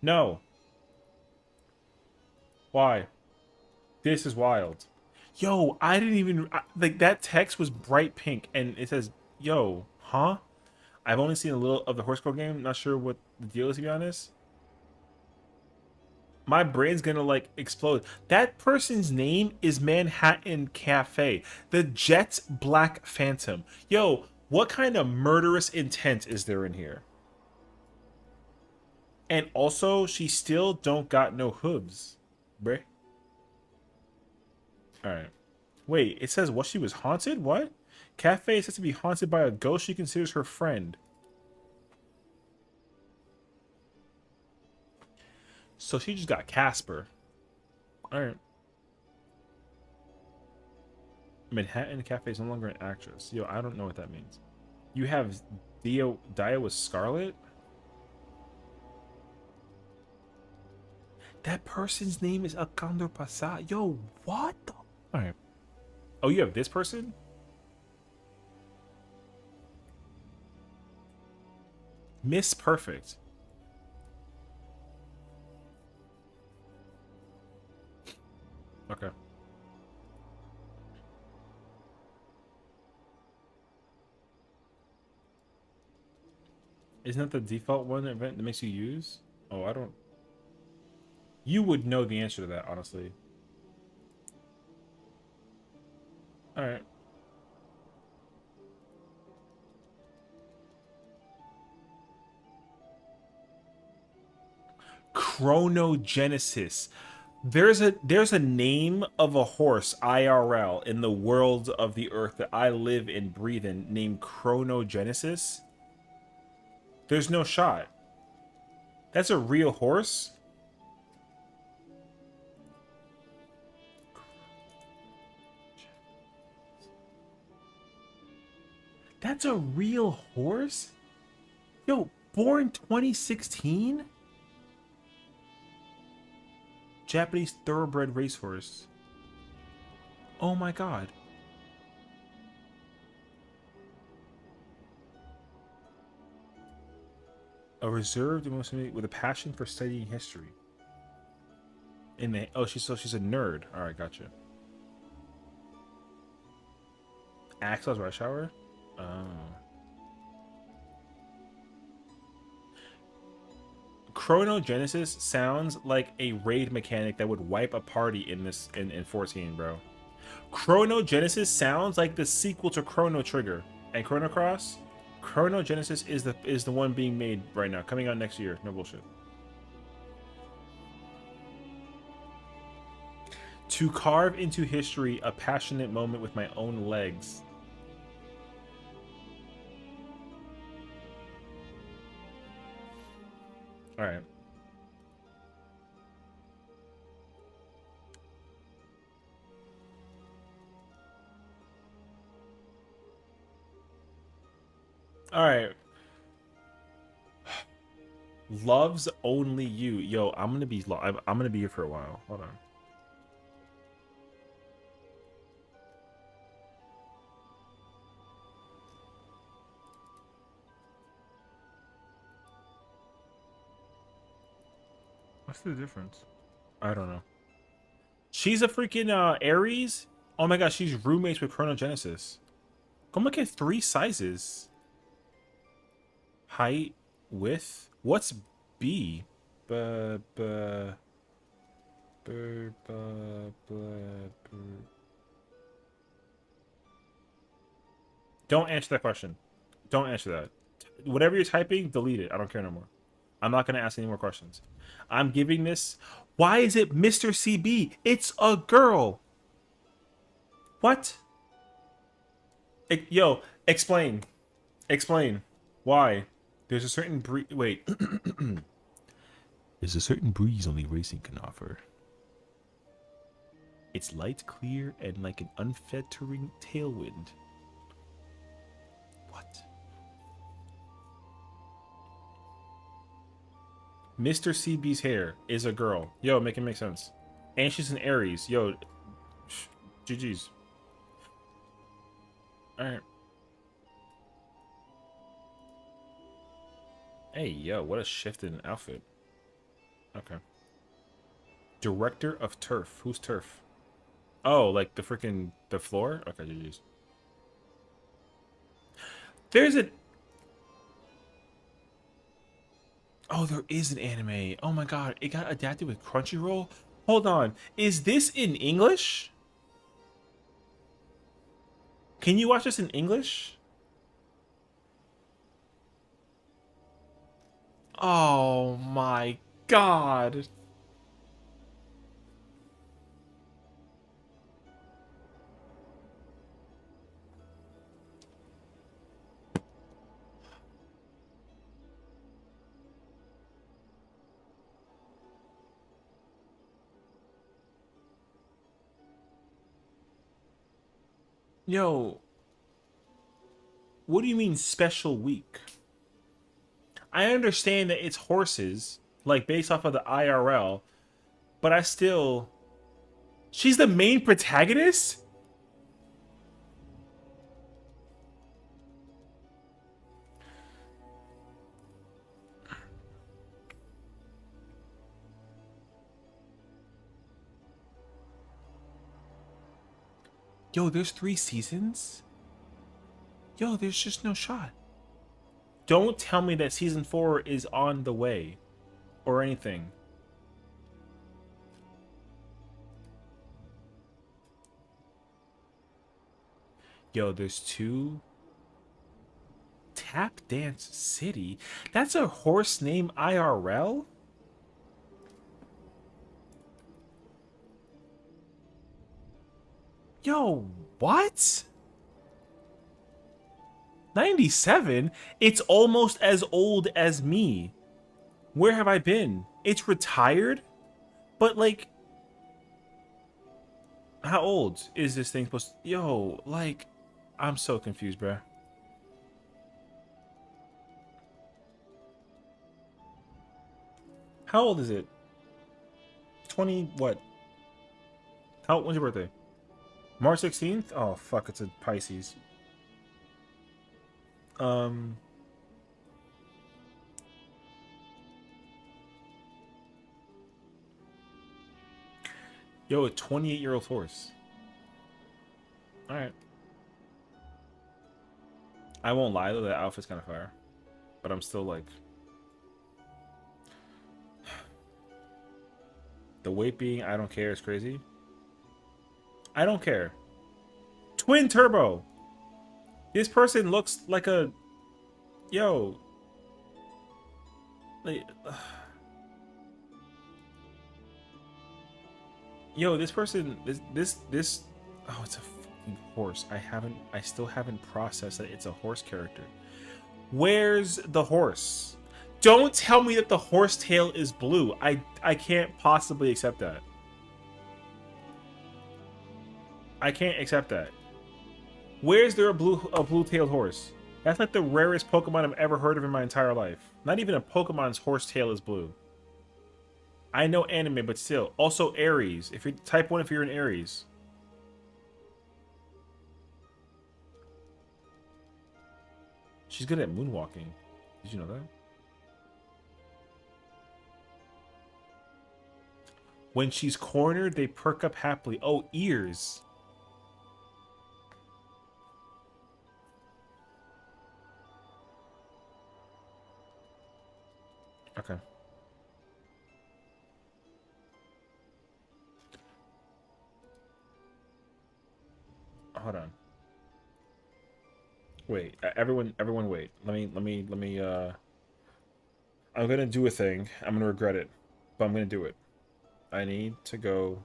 No. Why? This is wild. Yo, I didn't even, like, that text was bright pink, and it says, yo, huh? I've only seen a little of the Horse Girl game. Not sure what the deal is, to be honest. My brain's gonna, like, explode. That person's name is Manhattan Cafe. The Jet Black Phantom. Yo, what kind of murderous intent is there in here? And also, she still don't got no hooves. Bruh. Alright. Wait, it says what, she was haunted? What? Cafe is said to be haunted by a ghost she considers her friend. So she just got Casper. Alright. Manhattan Cafe is no longer an actress. Yo, I don't know what that means. You have Dia with Scarlet? That person's name is Alcandro Pasa. Yo, what the? Alright. Oh, you have this person? Miss Perfect. Okay. Isn't that the default one event that makes you use? Oh, I don't... You would know the answer to that, honestly. Alright. Chronogenesis. There's a name of a horse IRL in the world of the earth that I live and breathe in named Chronogenesis. There's no shot. That's a real horse? That's a real horse? Yo, born 2016? Japanese thoroughbred racehorse. Oh my god. A reserved emotionally with a passion for studying history. She's a nerd. Alright, gotcha. Axel's Rush Hour? Oh. Chronogenesis sounds like a raid mechanic that would wipe a party in 14, bro. Chronogenesis sounds like the sequel to Chrono Trigger and Chrono Cross. Chronogenesis is the one being made right now, coming out next year. No bullshit. To carve into history a passionate moment with my own legs. All right. All right. Loves only you. Yo, I'm gonna be here for a while. Hold on. What's the difference? I don't know. She's a freaking Aries. Oh my gosh, she's roommates with Chronogenesis. Come look at 3 sizes. Height, width. What's B? Don't answer that question. Don't answer that. Whatever you're typing, delete it. I don't care no more. I'm not going to ask any more questions. I'm giving this... Why is it Mr. CB? It's a girl. What? Yo, explain. Explain. Why? There's a certain breeze... Wait. There's a certain breeze only racing can offer. It's light, clear, and like an unfettering tailwind. What? Mr. CB's hair is a girl. Yo, make it make sense. And she's an Aries. Yo, GG's. Alright. Hey, yo, what a shift in outfit. Okay. Director of Turf. Who's Turf? Oh, like the floor? Okay, GG's. There's a... Oh, there is an anime. Oh my god, it got adapted with Crunchyroll? Hold on. Is this in English? Can you watch this in English? Oh my god. Yo, what do you mean special week? I understand that it's horses, like based off of the IRL, but I still... She's the main protagonist? Yo, there's 3 seasons? Yo, there's just no shot. Don't tell me that season 4 is on the way. Or anything. Yo, there's 2... Tap Dance City? That's a horse name IRL? Yo, what? 97? It's almost as old as me. Where have I been? It's retired? But like... How old is this thing supposed to... Yo, like... I'm so confused, bruh. How old is it? 20 what? When's your birthday? March 16th? Oh, fuck, it's a Pisces. Yo, a 28-year-old horse. Alright. I won't lie, though, that outfit's kind of fire. But I'm still like... The weight being, I don't care, is crazy. I don't care. Twin turbo. This person looks like a... Yo. Like, yo, this person... This... Oh, it's a fucking horse. I still haven't processed that it's a horse character. Where's the horse? Don't tell me that the horse tail is blue. I can't possibly accept that. I can't accept that. Where's there a blue-tailed horse? That's like the rarest Pokemon I've ever heard of in my entire life. Not even a Pokemon's horse tail is blue. I know anime, but still. Also Aries. If you're type 1, if you're an Aries. She's good at moonwalking. Did you know that? When she's cornered, they perk up happily. Oh, ears. Okay. Hold on. Wait, everyone wait. Let me I'm gonna do a thing. I'm gonna regret it, but I'm gonna do it. I need to go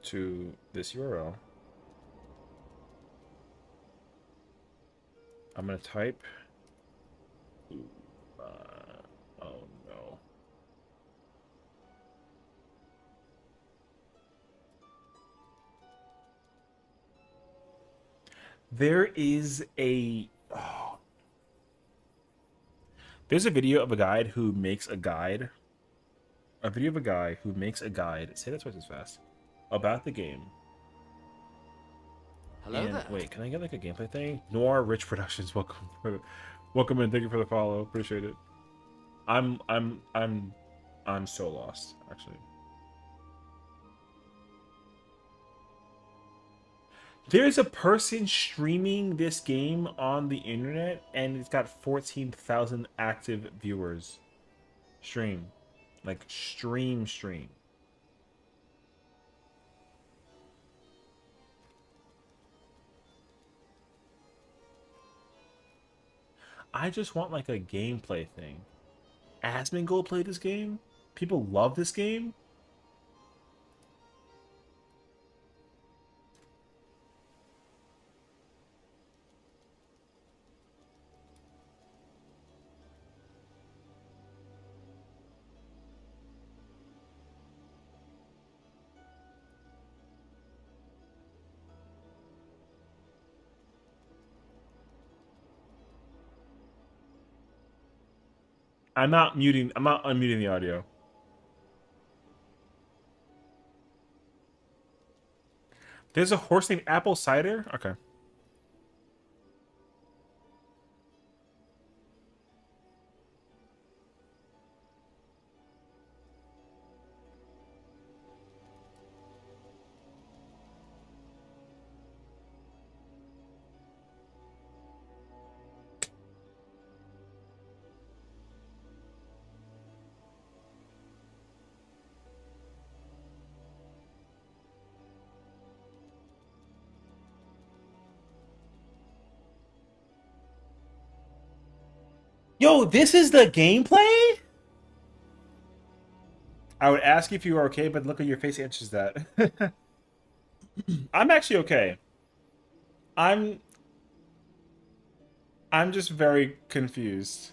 to this URL. I'm gonna type. Oh no. There is a. Oh. There's a video of a guy who makes a guide. A video of a guy who makes a guide. Say that twice as fast. About the game. Hello And there. wait, can I get like a gameplay thing? Noir Rich Productions, welcome, welcome in. Thank you for the follow. Appreciate it. I'm so lost actually. There's a person streaming this game on the internet, and it's got 14,000 active viewers. Stream, like stream. I just want like a gameplay thing. Asmongold played this game. People love this game. I'm not unmuting the audio. There's a horse named Apple Cider? Okay. Yo, this is the gameplay? I would ask if you were okay, but look at your face answers that. I'm actually okay. I'm just very confused.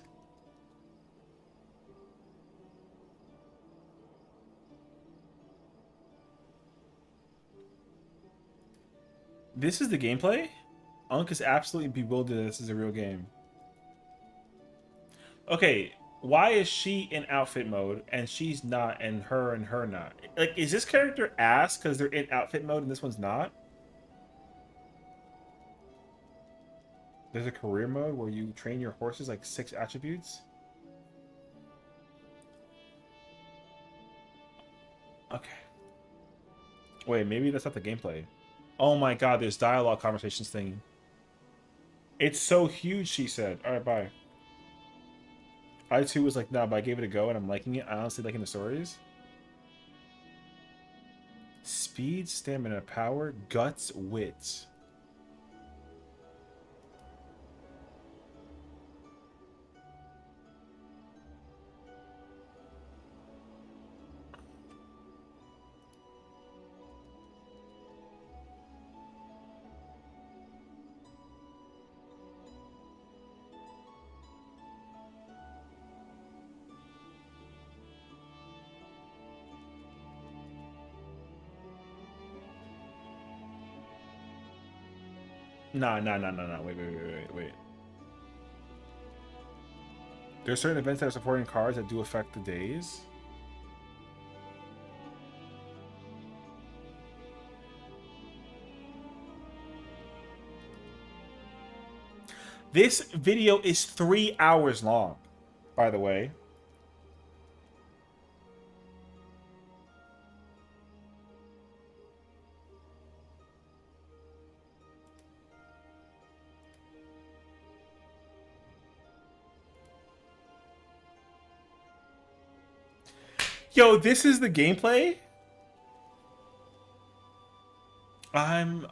This is the gameplay? Unk is absolutely bewildered that this is a real game. Okay, why is she in outfit mode and she's not, and her not? Like, is this character ass because they're in outfit mode and this one's not? There's a career mode where you train your horses like 6 attributes? Okay. Wait, maybe that's not the gameplay. Oh my god, there's dialogue conversations thing. It's so huge, she said. Alright, bye. I too was like, nah, but I gave it a go and I'm liking it. I honestly liking the stories. speed, stamina, power, guts, wit. Nah. Wait. There are certain events that are supporting cards that do affect the days. This video is 3 hours long, by the way. Yo, this is the gameplay? I'm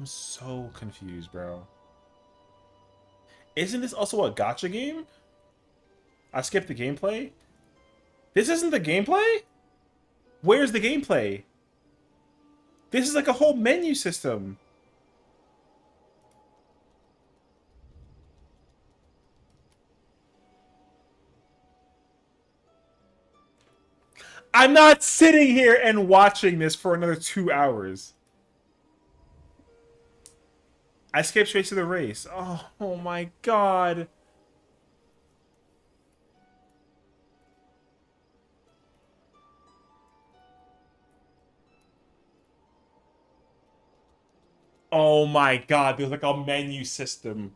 so confused, bro. Isn't this also a gacha game? I skipped the gameplay. This isn't the gameplay? Where's the gameplay? This is like a whole menu system. I'm not sitting here and watching this for another 2 hours. I skipped straight to the race. Oh my god. Oh my god, there's like a menu system.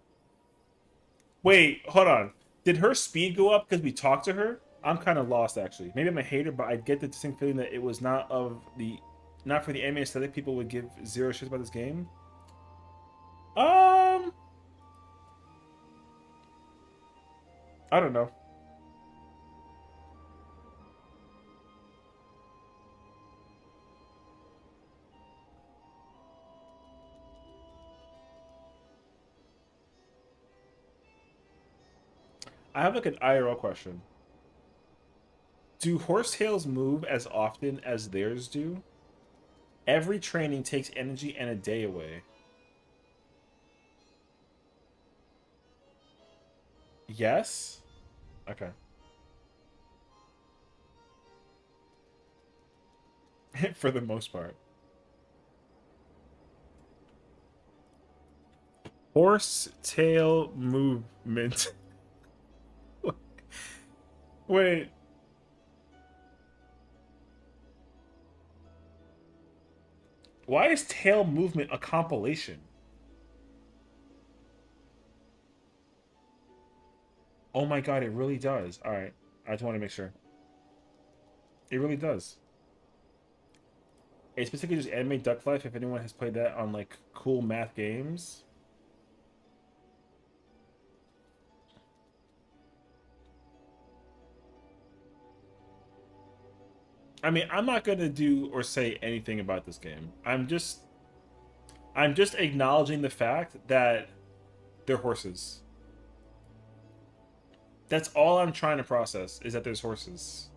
Wait, hold on. Did her speed go up because we talked to her? I'm kind of lost actually. Maybe I'm a hater, but I get the distinct feeling that it was not for the anime aesthetic. People would give zero shits about this game. I don't know. I have like an IRL question. Do horsetails move as often as theirs do? Every training takes energy and a day away. Yes? Okay. For the most part. Horsetail movement. Wait. Why is tail movement a compilation? Oh my god, it really does. Alright. I just want to make sure. It really does. It's basically just anime Duck Life if anyone has played that on like cool math games. I mean, I'm not gonna do or say anything about this game. I'm just acknowledging the fact that they're horses. That's all I'm trying to process is that there's horses.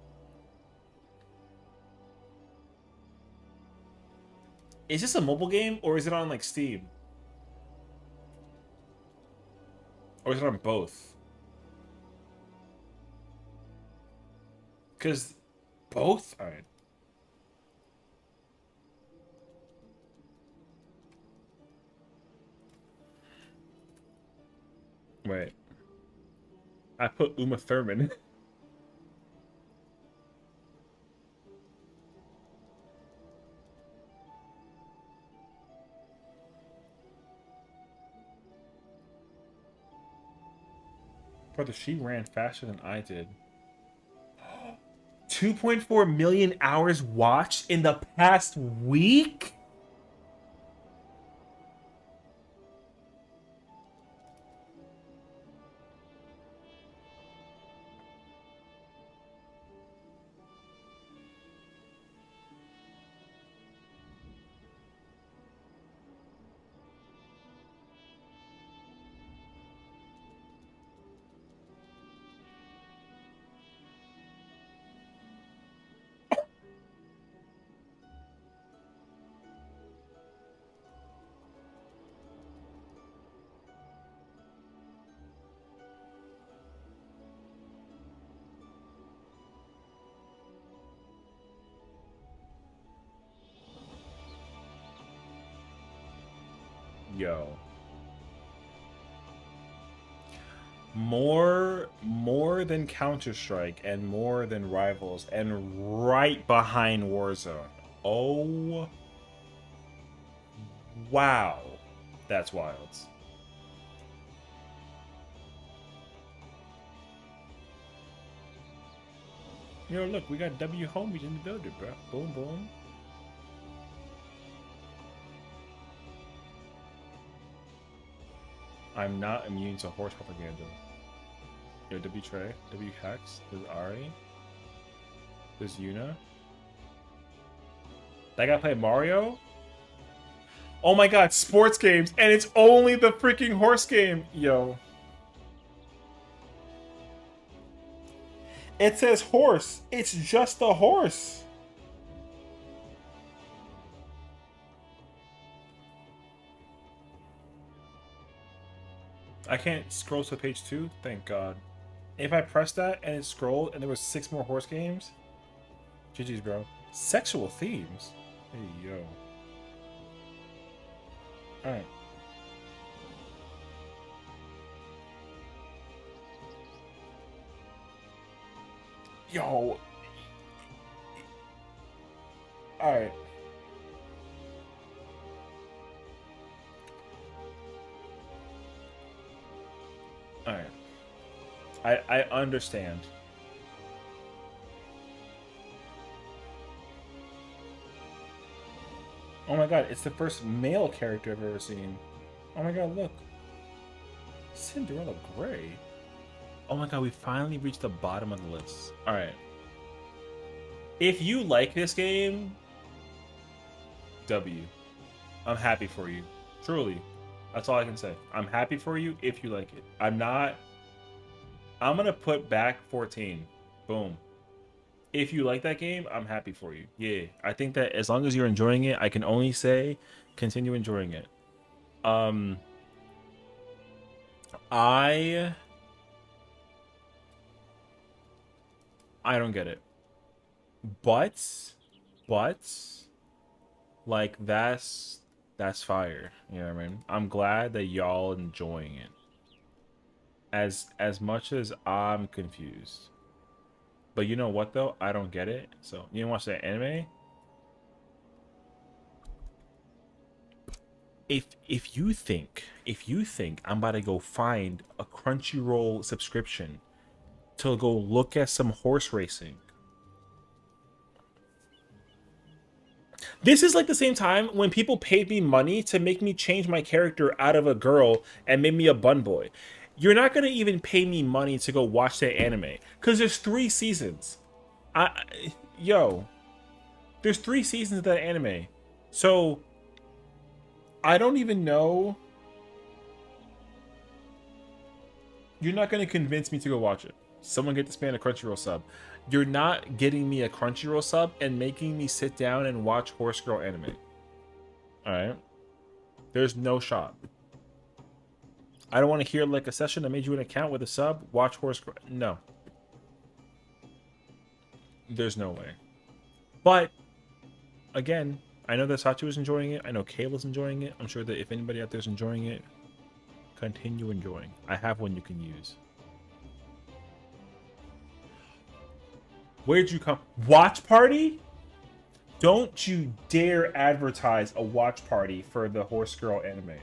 Is this a mobile game or is it on like Steam? Or is it on both? Because both? Alright. Wait. I put Uma Thurman. Brother, she ran faster than I did. 2.4 million hours watched in the past week? Yo. More than Counter-Strike and more than Rivals and right behind Warzone. Oh. Wow. That's wild. Yo, look, we got W homies in the building, bro. Boom, boom. I'm not immune to horse propaganda. Yo, W Trey, W Hex, there's Ari, there's Yuna. That guy played Mario? Oh my god, sports games, and it's only the freaking horse game. Yo. It says horse. It's just a horse. I can't scroll to page 2? Thank God. If I press that and it scrolled and there was 6 more horse games, GG's, bro. Sexual themes? Hey, yo. Alright. Yo. Alright. Alright. I understand. Oh my god, it's the first male character I've ever seen. Oh my god, look. Cinderella Gray. Oh my god, we finally reached the bottom of the list. Alright. If you like this game, W. I'm happy for you. Truly. That's all I can say. I'm happy for you if you like it. I'm not... I'm gonna put back 14. Boom. If you like that game, I'm happy for you. Yeah. I think that as long as you're enjoying it, I can only say continue enjoying it. I don't get it. But like that's fire. You know what I mean? I'm glad that y'all enjoying it. As much as I'm confused. But you know what though? I don't get it. So you didn't watch that anime? If you think I'm about to go find a Crunchyroll subscription to go look at some horse racing. This is like the same time when people paid me money to make me change my character out of a girl and made me a bun boy. You're not gonna even pay me money to go watch that anime because there's 3 seasons. There's 3 seasons of that anime, so I don't even know. You're not gonna convince me to go watch it. Someone get this man a Crunchyroll sub. You're not getting me a Crunchyroll sub and making me sit down and watch Horse Girl anime. Alright? There's no shot. I don't want to hear like a session that made you an account with a sub, watch Horse Girl. No. There's no way. But, again, I know that Sachi was enjoying it. I know Kayla's enjoying it. I'm sure that if anybody out there's enjoying it, continue enjoying. I have one you can use. Where'd you come? Watch party? Don't you dare advertise a watch party for the Horse Girl anime.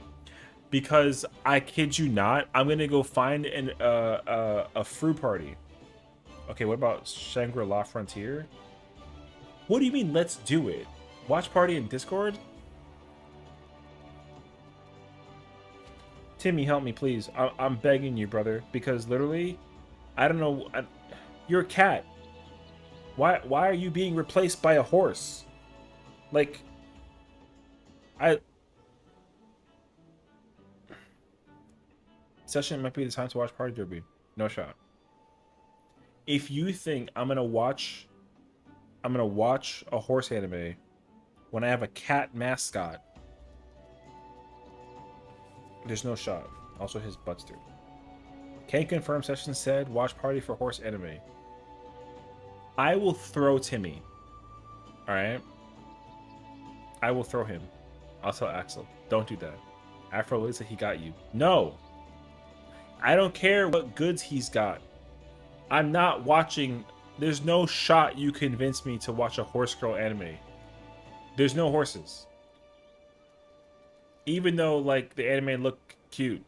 Because I kid you not, I'm gonna go find a fruit party. Okay, what about Shangri-La Frontier? What do you mean, let's do it? Watch party in Discord? Timmy, help me, please. I'm begging you, brother. Because literally, I don't know. You're a cat. Why are you being replaced by a horse? Like, Session might be the time to watch Party Derby. No shot. If you think I'm gonna watch a horse anime when I have a cat mascot, there's no shot. Also, his butt's dirty. Can't confirm. Session said watch party for horse anime. I will throw Timmy. All right. I will throw him. I'll tell Axel. Don't do that. Afro Lisa, he got you. No, I don't care what goods he's got. I'm not watching. There's no shot you convince me to watch a horse girl anime. There's no horses. Even though, like, the anime look cute.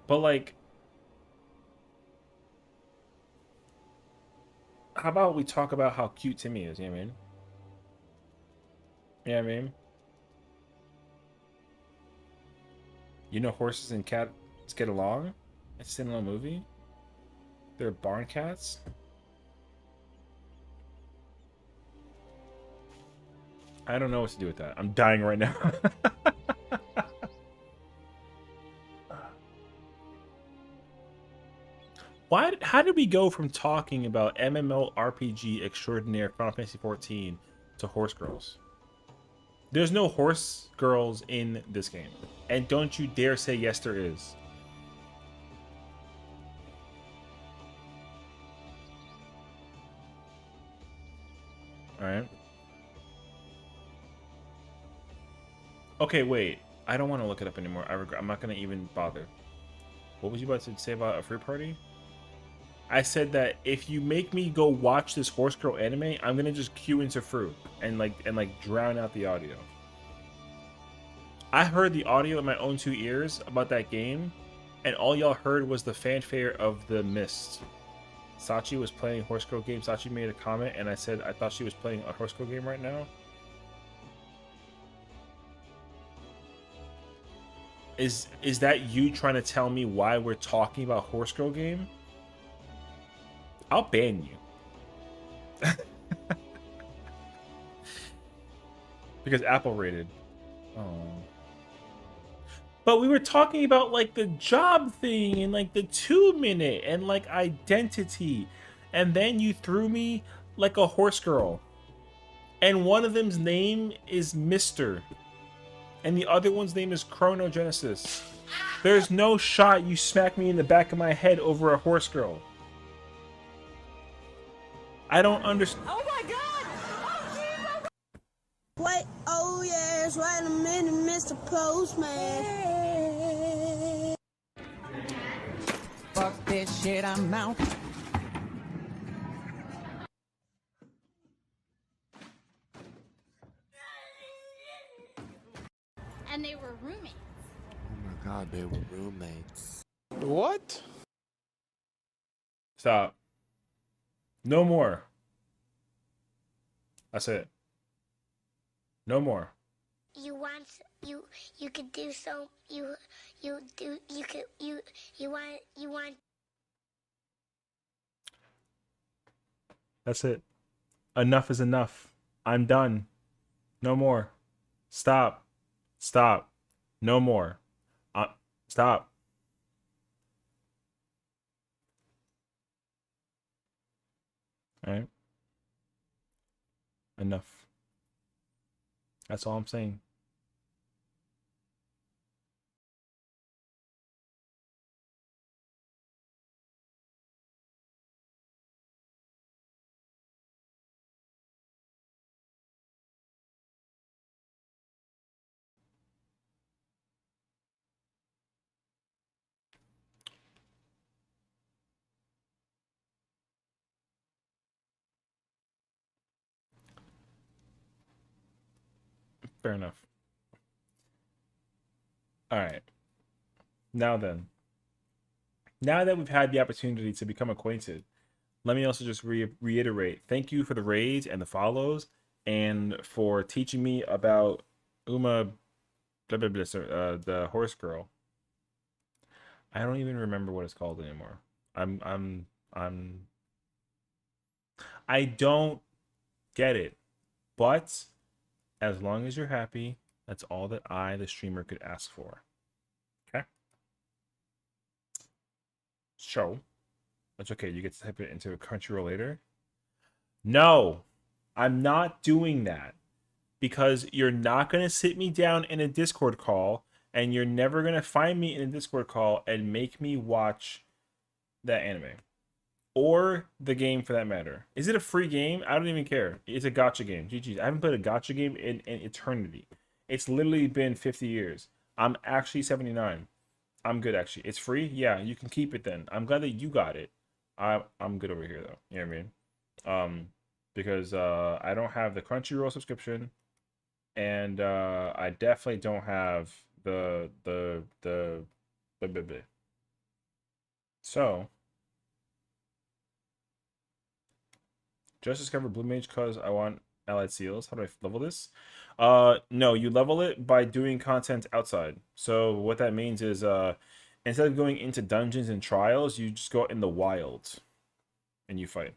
But, like, how about we talk about how cute Timmy is, you know what I mean? You know what I mean? You know horses and cats get along? It's in a movie? They're barn cats? I don't know what to do with that. I'm dying right now. How did we go from talking about MMORPG extraordinaire Final Fantasy XIV to horse girls? There's no horse girls in this game. And don't you dare say yes, there is. Alright. Okay, wait. I don't want to look it up anymore. I'm not going to even bother. What was you about to say about a free party? I said that if you make me go watch this horse girl anime, I'm gonna just queue into fruit and like drown out the audio. I heard the audio with my own 2 ears about that game, and all y'all heard was the fanfare of the mist. Sachi was playing a horse girl game. Sachi made a comment, and I said I thought she was playing a horse girl game right now. Is that you trying to tell me why we're talking about horse girl game? I'll ban you. Because Apple rated. Oh. But we were talking about like the job thing and like the 2-minute and like identity. And then you threw me like a horse girl. And one of them's name is Mr. And the other one's name is Chronogenesis. There's no shot you smack me in the back of my head over a horse girl. I don't understand. Oh my god! Oh, wait, oh yes, wait a minute, Mr. Postman. Fuck this shit, I'm out. And they were roommates. Oh my god, they were roommates. What? Stop. No more. That's it. No more. You want you could do so you want. That's it. Enough is enough. I'm done. No more. Stop. Stop. No more. Stop. All right. Enough. That's all I'm saying. Fair enough. All right. Now then. Now that we've had the opportunity to become acquainted, let me also just reiterate. Thank you for the raids and the follows, and for teaching me about Uma, blah, blah, blah, the horse girl. I don't even remember what it's called anymore. I don't get it, but as long as you're happy, that's all that I, the streamer, could ask for. Okay? So, that's okay. You get to type it into a Crunchyroll later. No, I'm not doing that. Because you're not going to sit me down in a Discord call, and you're never going to find me in a Discord call and make me watch that anime. Or the game, for that matter. Is it a free game? I don't even care. It's a gacha game. GG's. I haven't played a gacha game in eternity. It's literally been 50 years. I'm actually 79. I'm good actually. It's free. Yeah, you can keep it then. I'm glad that you got it. I'm good over here though. You know what I mean? Because I don't have the Crunchyroll subscription, and I definitely don't have the blah, blah, blah. So just discovered Blue Mage because I want allied seals. How do I level this? No, you level it by doing content outside. So what that means is instead of going into dungeons and trials, you just go out in the wild and you fight.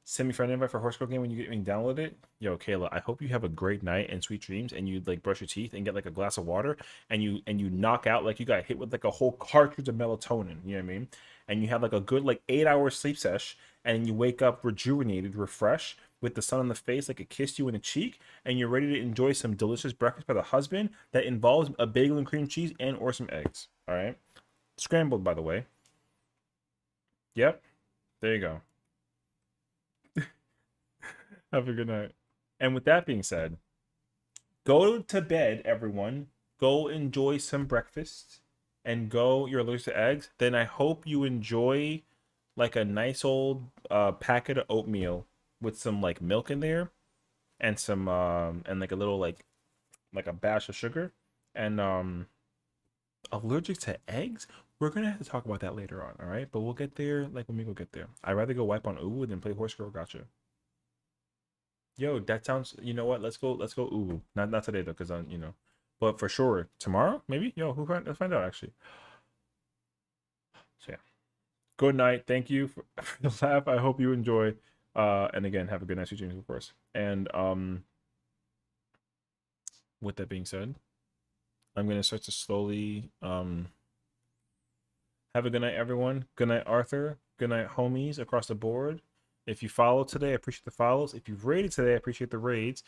Send me friend invite for Horse Girl game when you download it. Yo, Kayla, I hope you have a great night and sweet dreams, and you like brush your teeth and get like a glass of water, and you knock out like you got hit with like a whole cartridge of melatonin. You know what I mean? And you have like a good like 8 hour sleep sesh, and you wake up rejuvenated, refreshed, with the sun on the face like it kissed you in the cheek, and you're ready to enjoy some delicious breakfast by the husband that involves a bagel and cream cheese and or some eggs. All right, scrambled by the way. Yep, there you go. Have a good night. And with that being said, go to bed, everyone. Go enjoy some breakfast. And go, you're allergic to eggs. Then I hope you enjoy like a nice old packet of oatmeal with some like milk in there and some and like a little like a bash of sugar. And allergic to eggs? We're gonna have to talk about that later on, all right? But we'll get there like when we go get there. I'd rather go wipe on Uwu than play Horse Girl Gotcha. Yo, that sounds. You know what? Let's go. Let's go. Ooh, not today though, because I'm. But for sure tomorrow, maybe. Yo, let's find out actually. So yeah, good night. Thank you for, for the laugh. I hope you enjoy. And again, have a good night, sweet dreams, of course. And with that being said, I'm gonna start to slowly have a good night, everyone. Good night, Arthur. Good night, homies across the board. If you follow today, I appreciate the follows. If you've raided today, I appreciate the raids.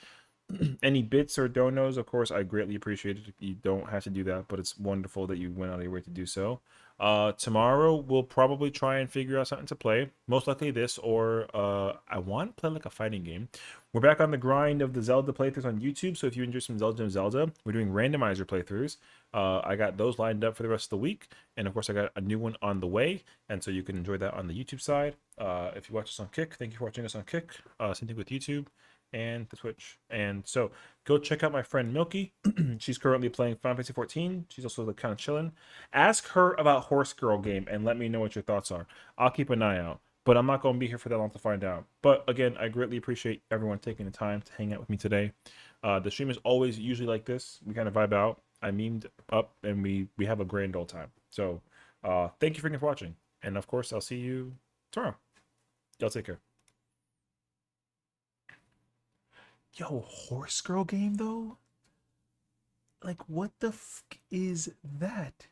Any bits or donos, of course, I greatly appreciate it. You don't have to do that, but it's wonderful that you went out of your way to do so. Tomorrow, we'll probably try and figure out something to play. Most likely this, or I want to play like a fighting game. We're back on the grind of the Zelda playthroughs on YouTube, so if you enjoy some Zelda, we're doing randomizer playthroughs. I got those lined up for the rest of the week, and of course, I got a new one on the way, and so you can enjoy that on the YouTube side. If you watch us on Kick, thank you for watching us on Kick. Same thing with YouTube and the Twitch. And so go check out my friend Milky. She's currently playing Final Fantasy 14. She's also like kind of chilling. Ask her about Horse Girl game and let me know what your thoughts are. I'll keep an eye out, but I'm not going to be here for that long to find out. But again, I greatly appreciate everyone taking the time to hang out with me today. The stream is always usually like this. We kind of vibe out. I memed up and we have a grand old time. So thank you for watching. And of course, I'll see you tomorrow. Y'all take care. Yo, Horse Girl game though? Like, what the f is that?